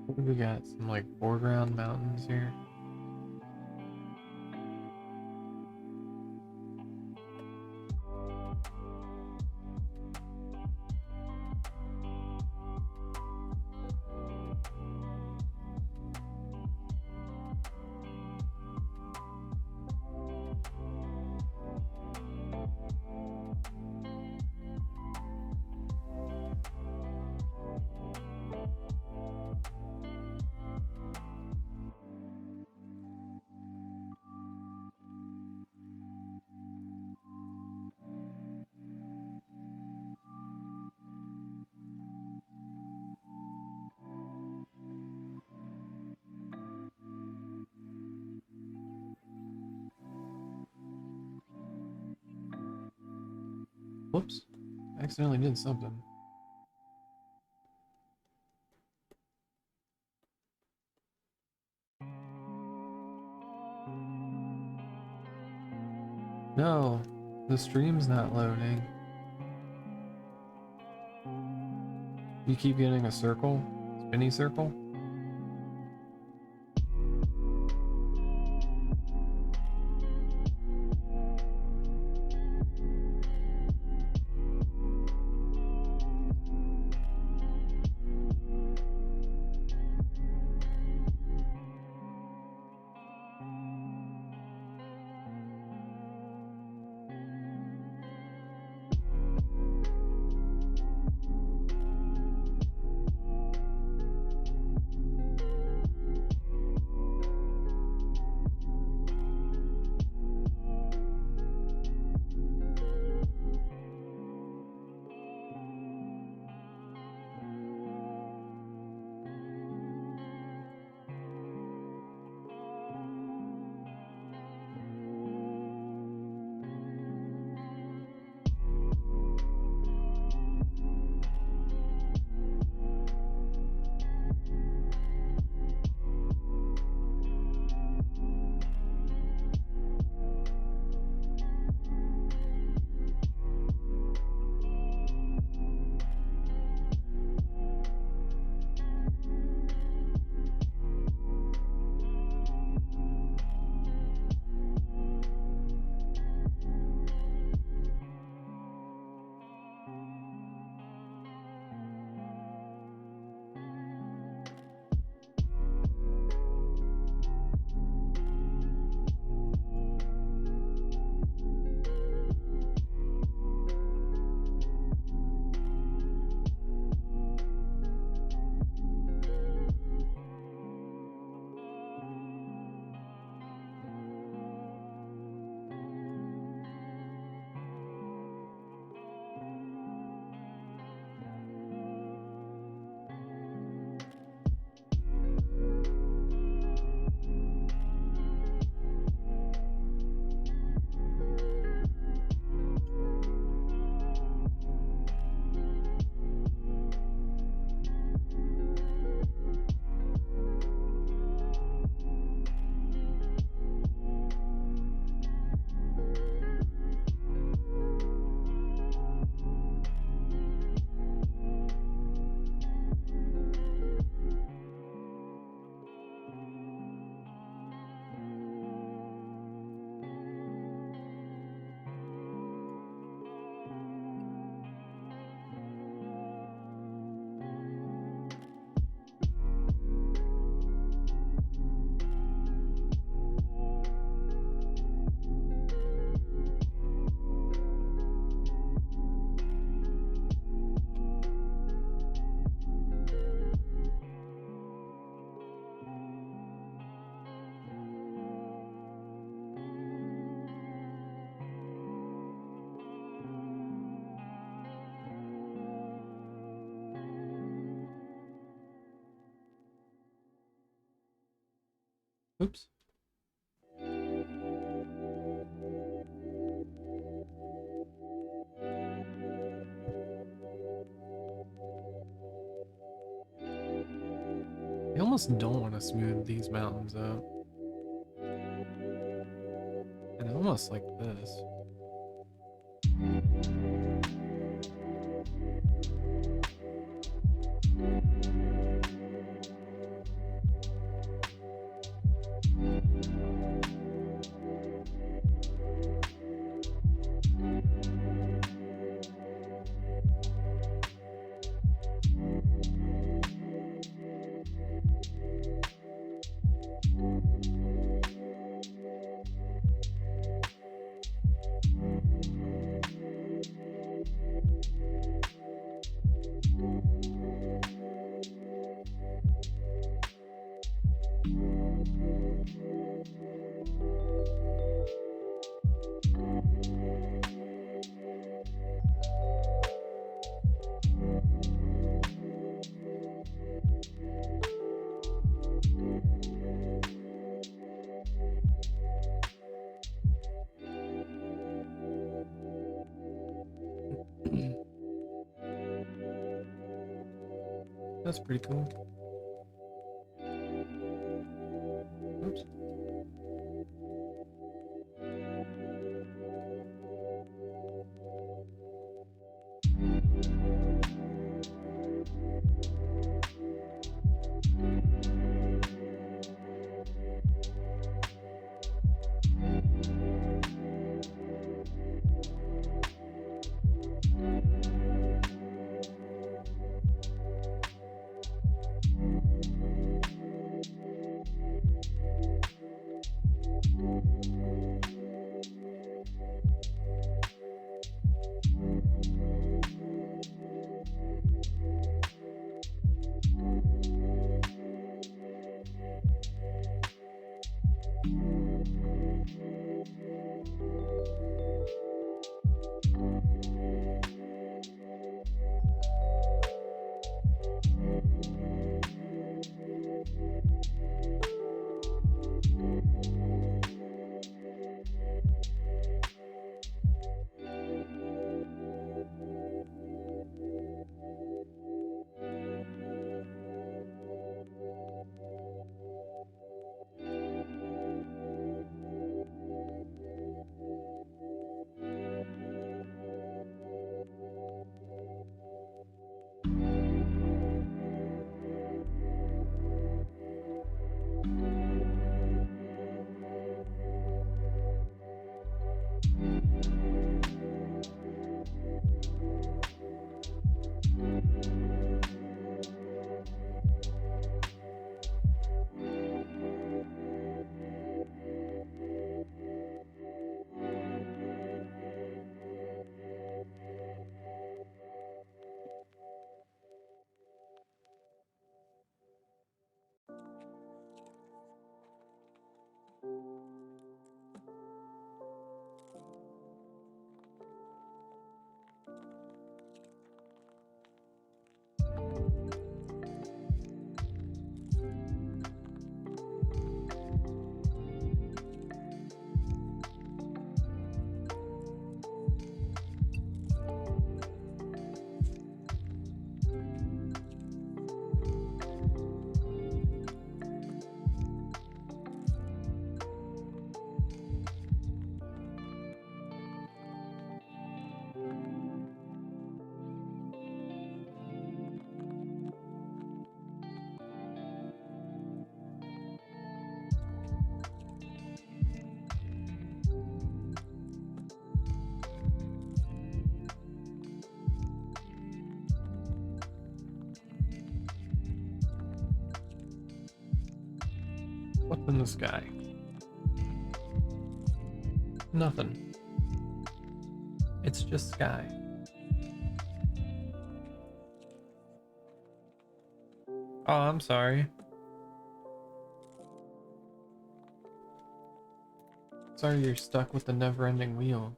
What do we got? Some like foreground mountains here. Whoops. I accidentally did something. No, the stream's not loading. You keep getting a circle? Spinny circle? Oops. I almost don't want to smooth these mountains out. And almost like this. That's pretty cool. Oops. What's in the sky? Nothing. It's just sky. Oh, I'm sorry. Sorry you're stuck with the never-ending wheel.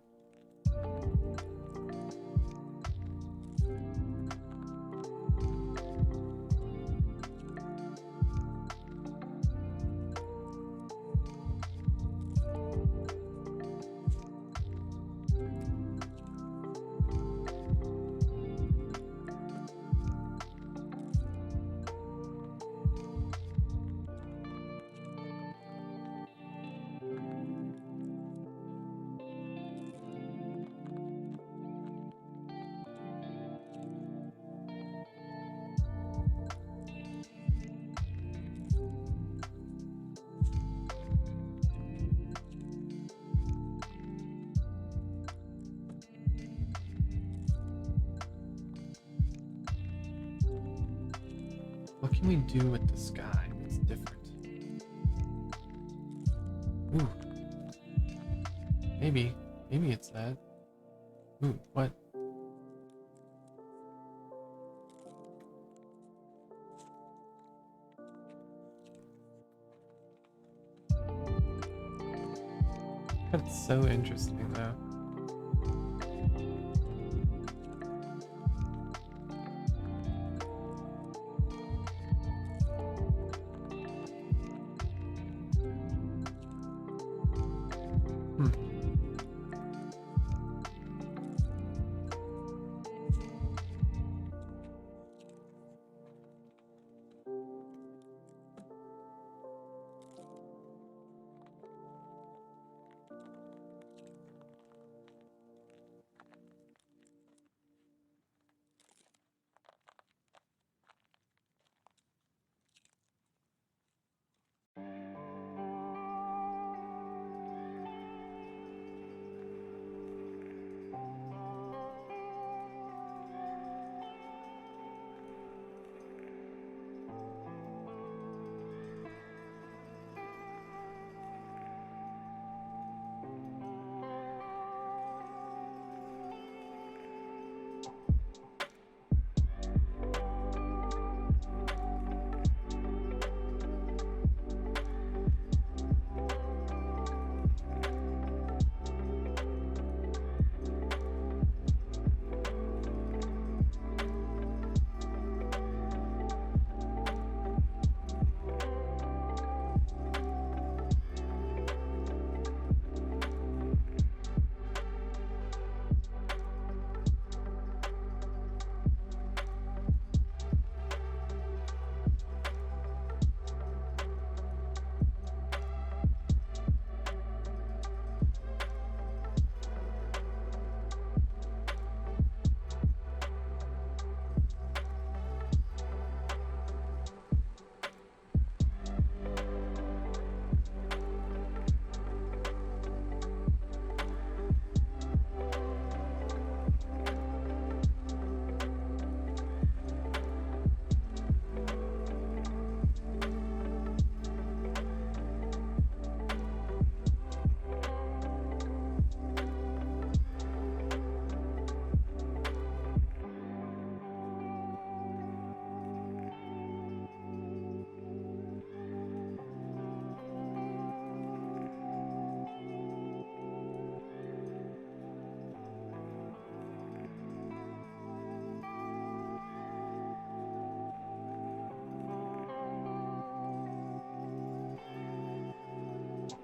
What can we do with the sky that's different? Ooh. Maybe it's that. Ooh, what? That's so interesting though. Hmm.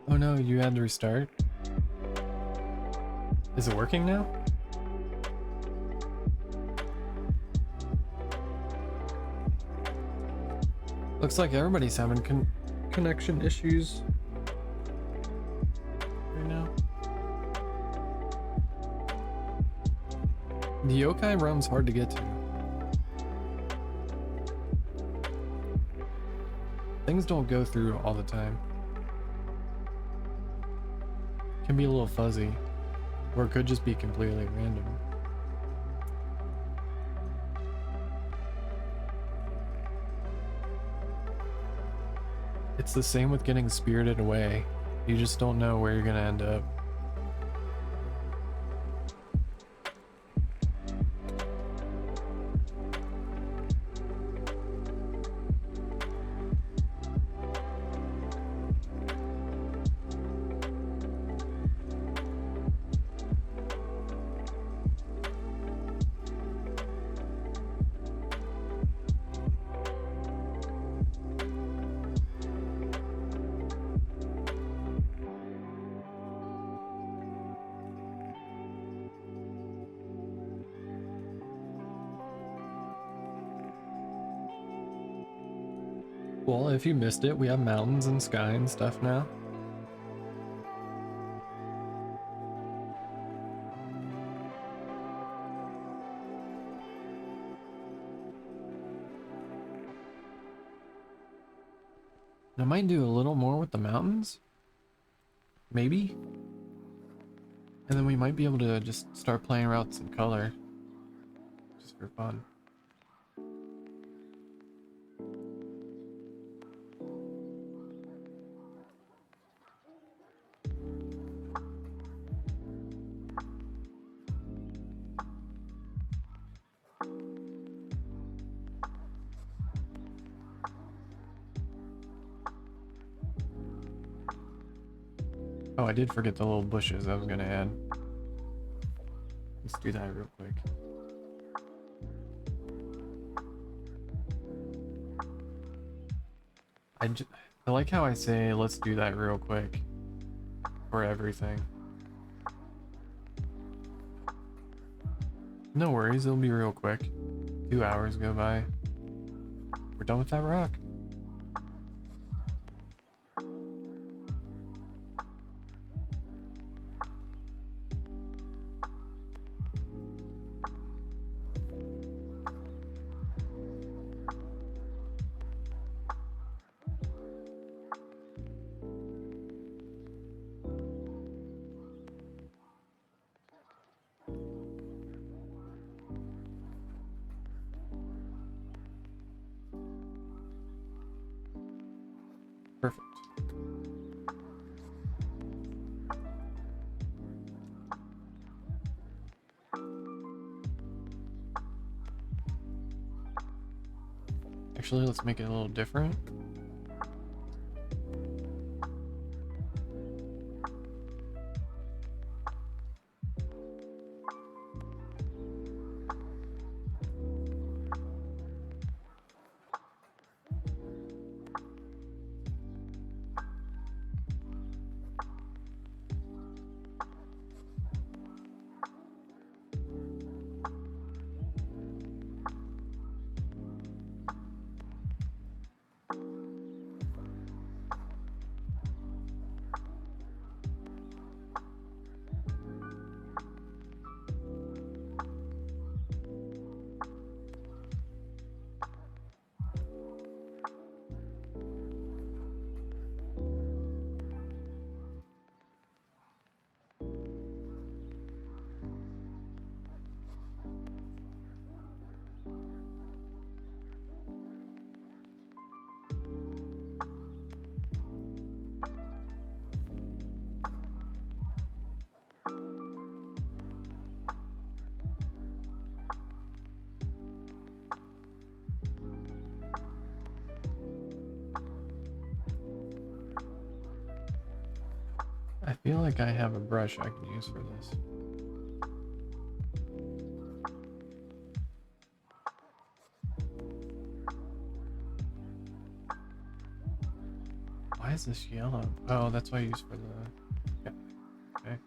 Oh no, you had to restart? Is it working now? Looks like everybody's having connection issues right now. The yokai realm's hard to get to. Things don't go through all the time. Can be a little fuzzy, or it could just be completely random. It's the same with getting spirited away. You just don't know where you're gonna end up. Well, if you missed it, we have mountains and sky and stuff now. I might do a little more with the mountains. Maybe. And then we might be able to just start playing around with some color. Just for fun. Oh, I did forget the little bushes I was gonna add. Let's do that real quick. I like how I say let's do that real quick for everything. No worries, it'll be real quick. 2 hours go by. We're done with that rock. Perfect. Actually, let's make it a little different. I feel like I have a brush I can use for this. Why is this yellow? Oh, that's what I use for the... Yeah, okay.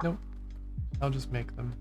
Nope. I'll just make them.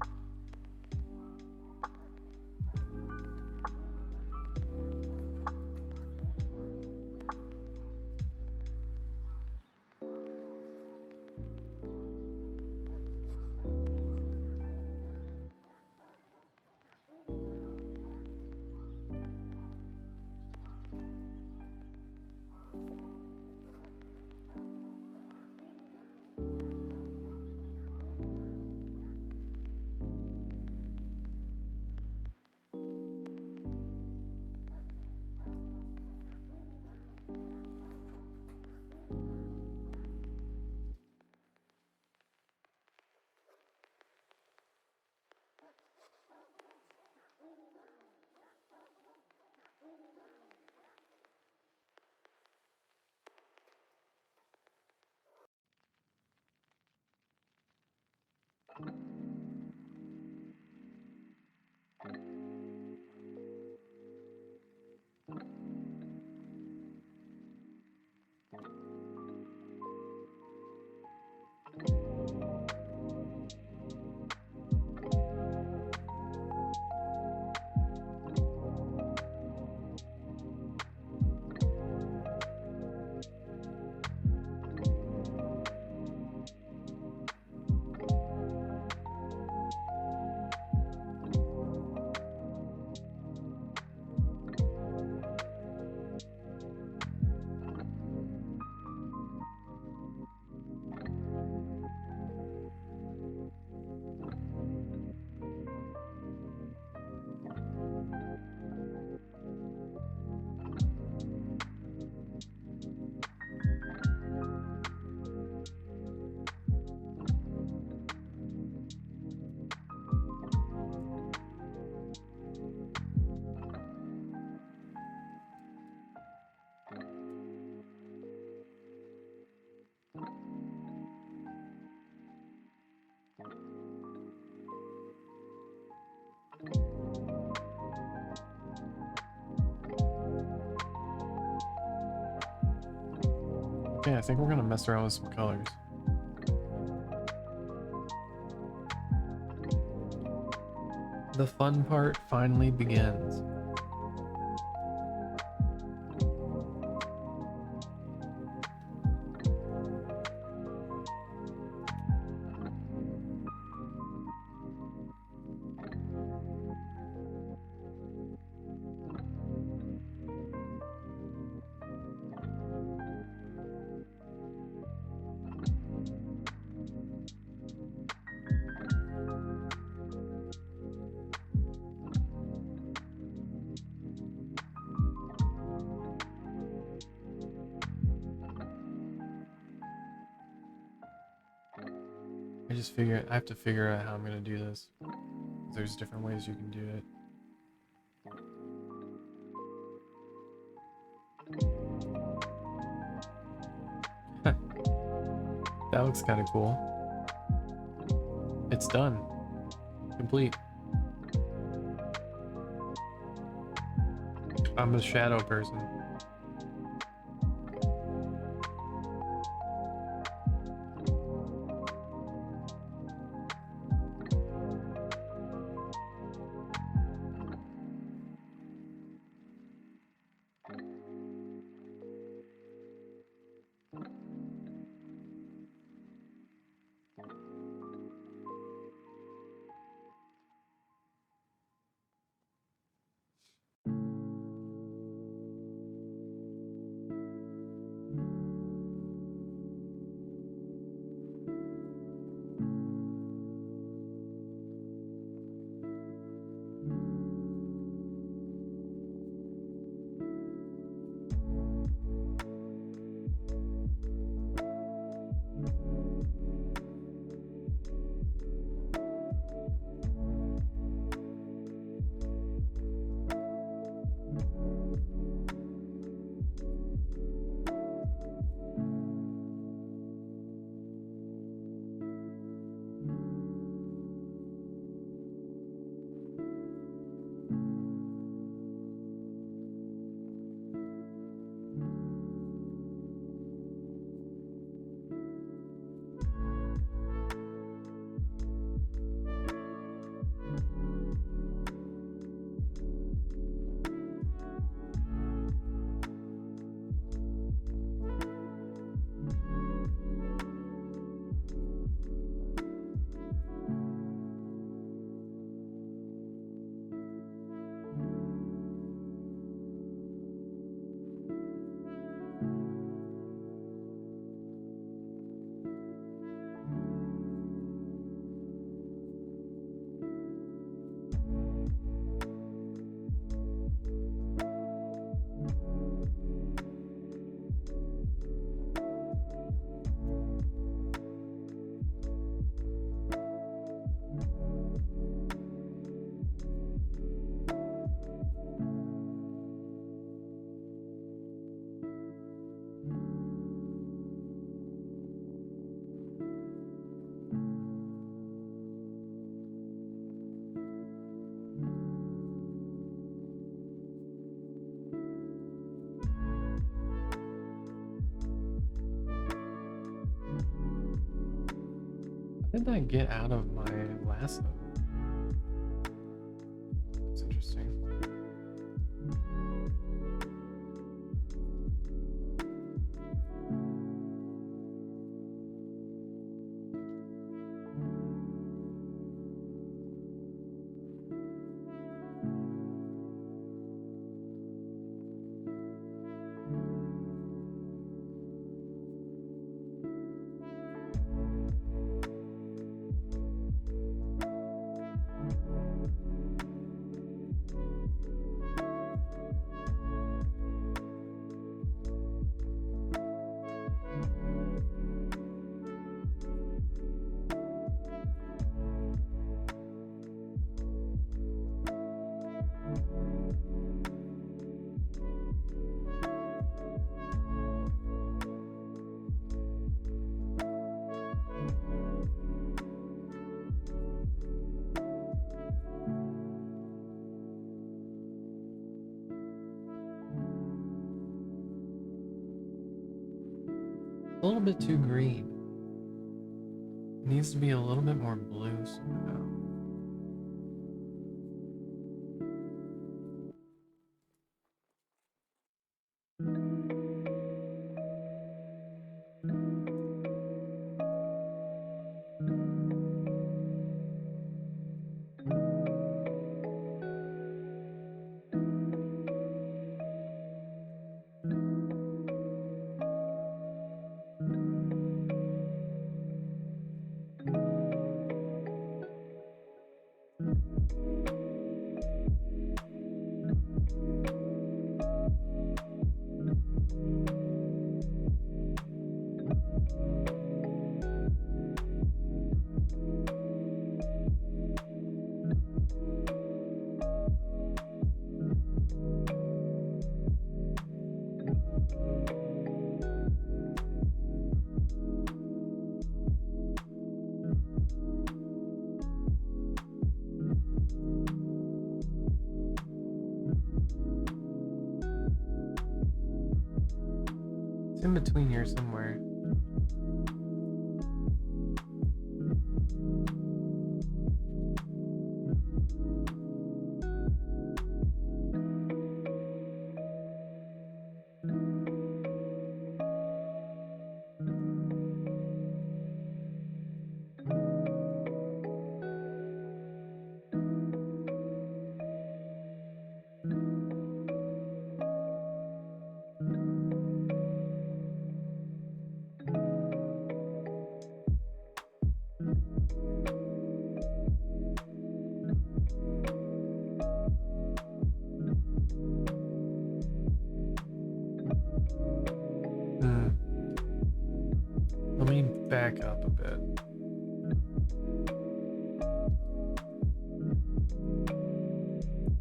Yeah, I think we're gonna mess around with some colors. The fun part finally begins. I have to figure out how I'm gonna do this. There's different ways you can do it. That looks kind of cool. It's done. Complete. I'm a shadow person. How did I get out of my lasso? That's interesting. A little bit too green. It needs to be a little bit more blue somehow. It's in between here somewhere. Let me back up a bit.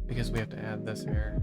Because we have to add this here.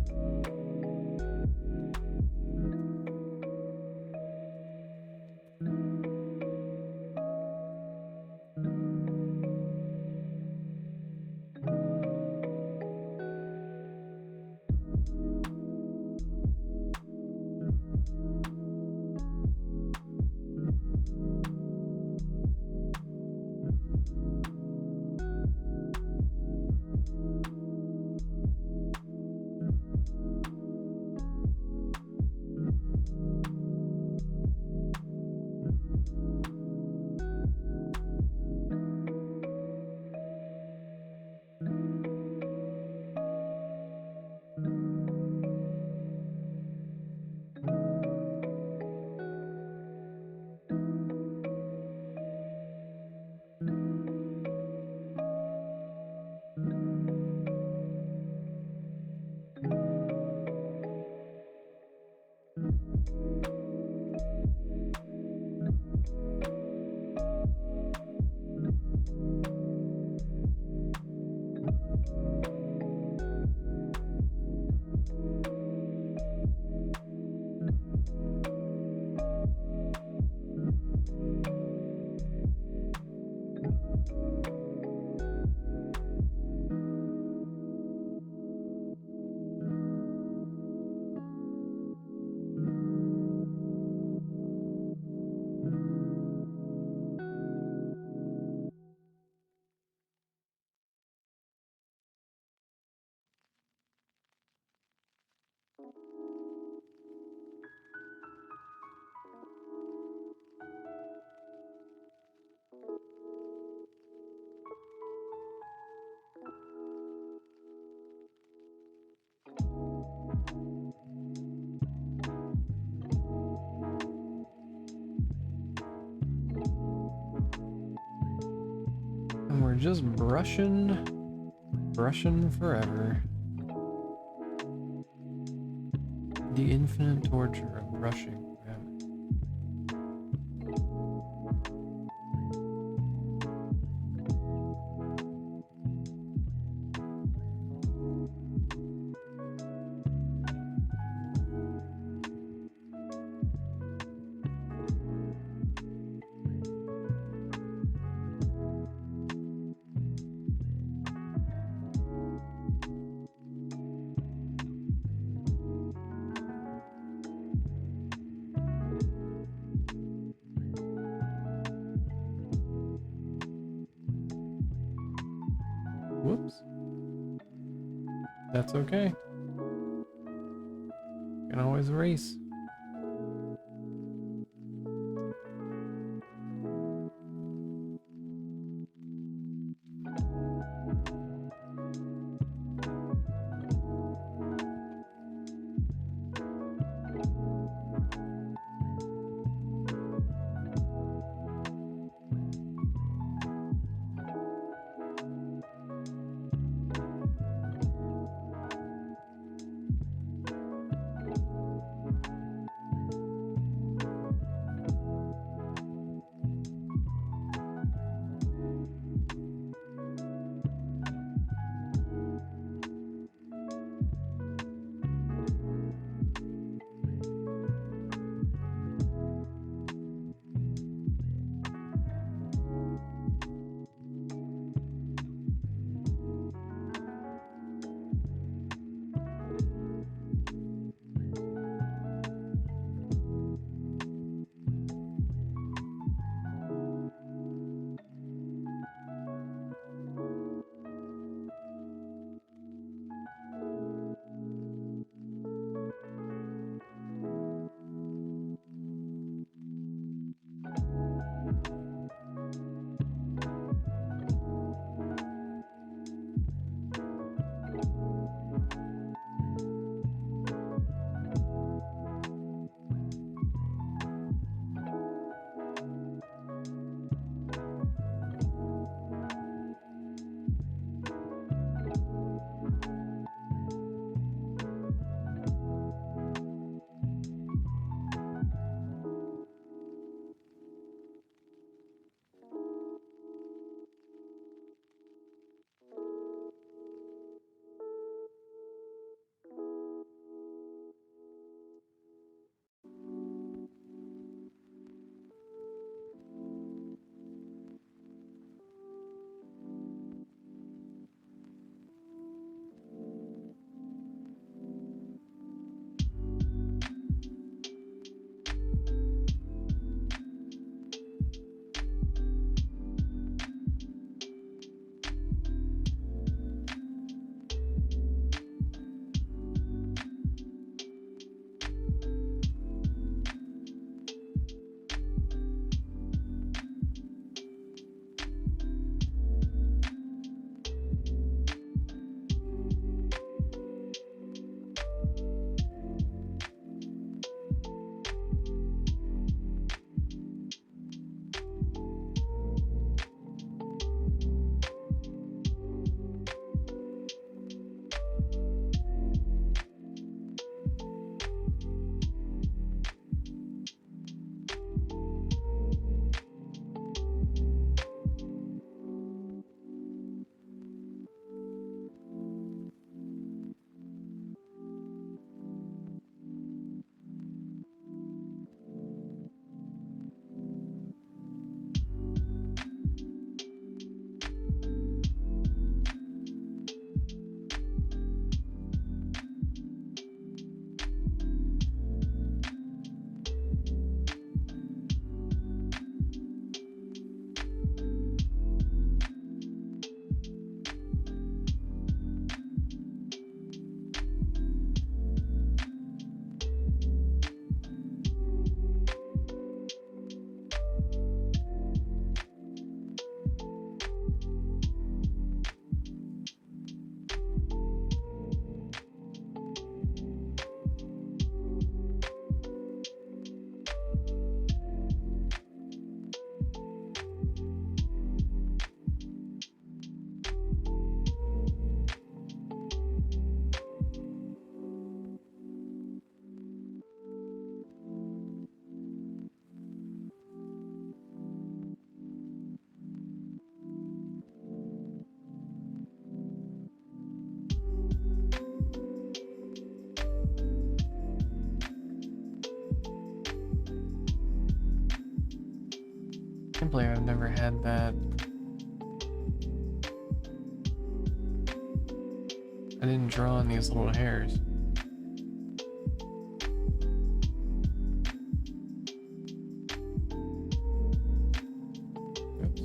And we're just brushing forever. The infinite torture of brushing forever. Whoops. That's okay. Can always erase. Can't believe I've never had that. I didn't draw on these little hairs. Oops.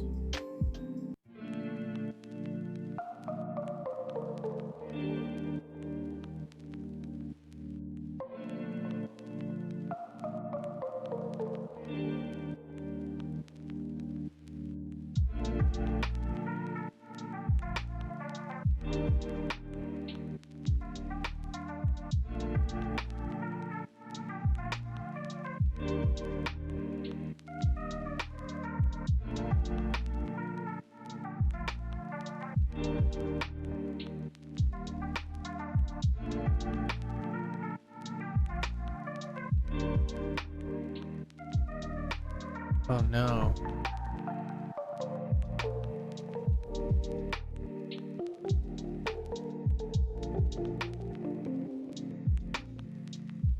Oh no.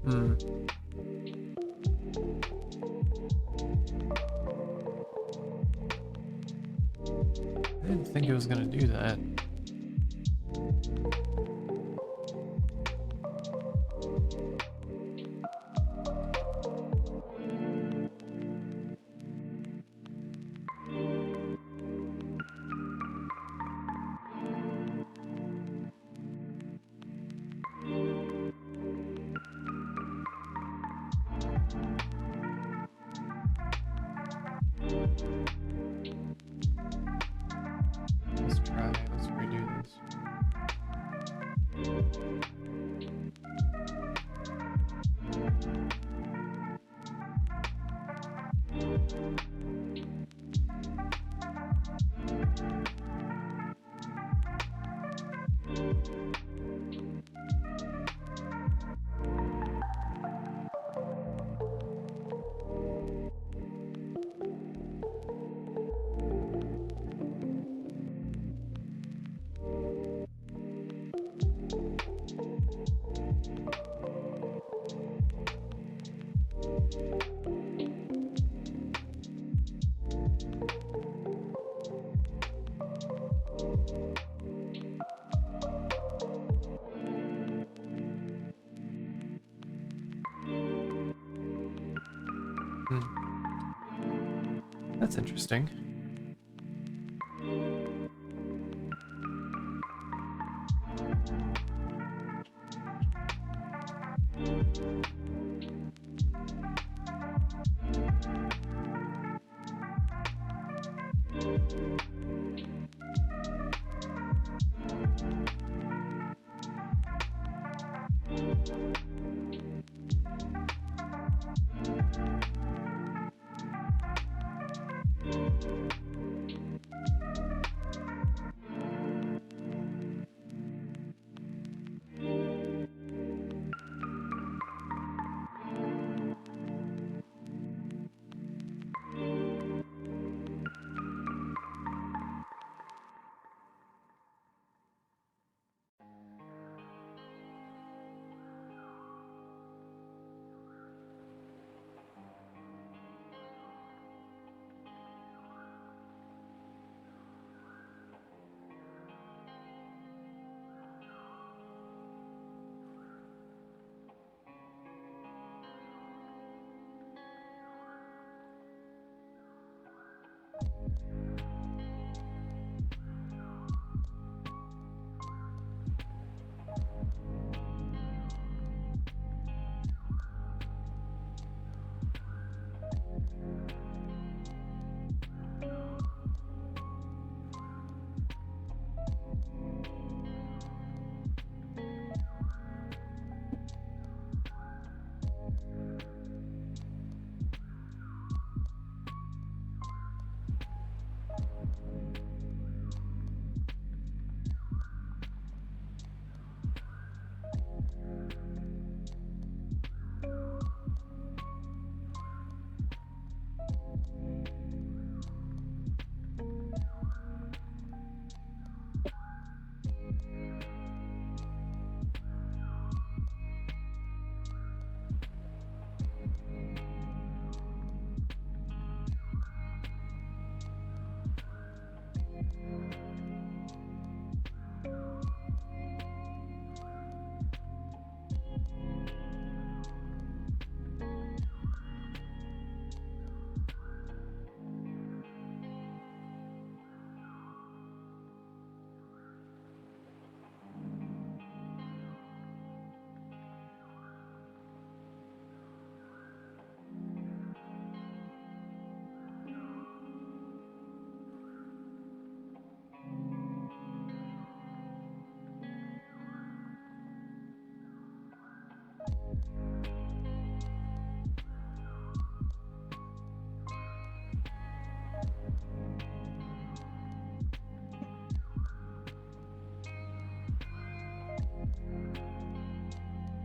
Hmm. I didn't think it was gonna do that. Let's try. Let's redo this. That's interesting.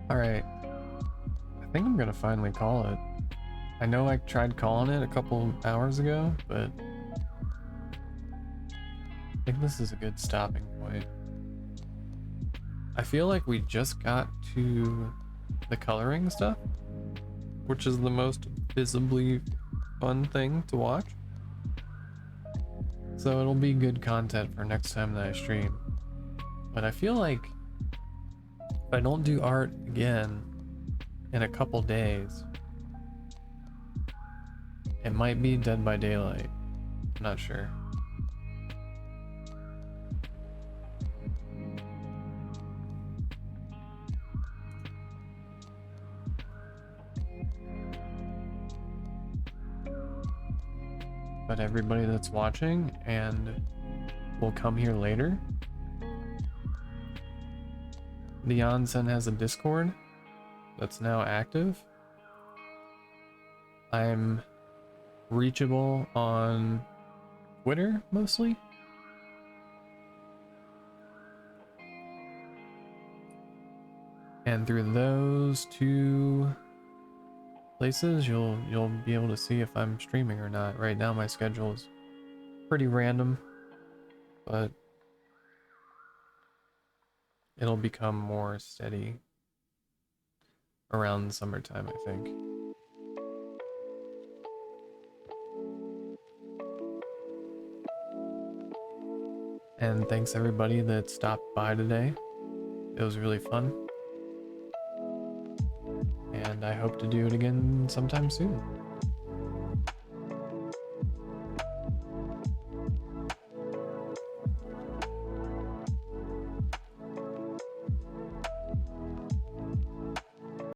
All right. I think I'm gonna finally call it. I know I tried calling it a couple hours ago, but I think this is a good stopping point. I feel like we just got to the coloring stuff, which is the most visibly fun thing to watch. So it'll be good content for next time that I stream. But I feel like if I don't do art again in a couple days, it might be Dead by Daylight. I'm not sure. But everybody that's watching and will come here later, the Onsen has a Discord that's now active. I'm reachable on Twitter mostly. And through those two places, you'll be able to see if I'm streaming or not. Right now my schedule is pretty random, but it'll become more steady around summertime, I think. And thanks everybody that stopped by today. It was really fun. And I hope to do it again sometime soon.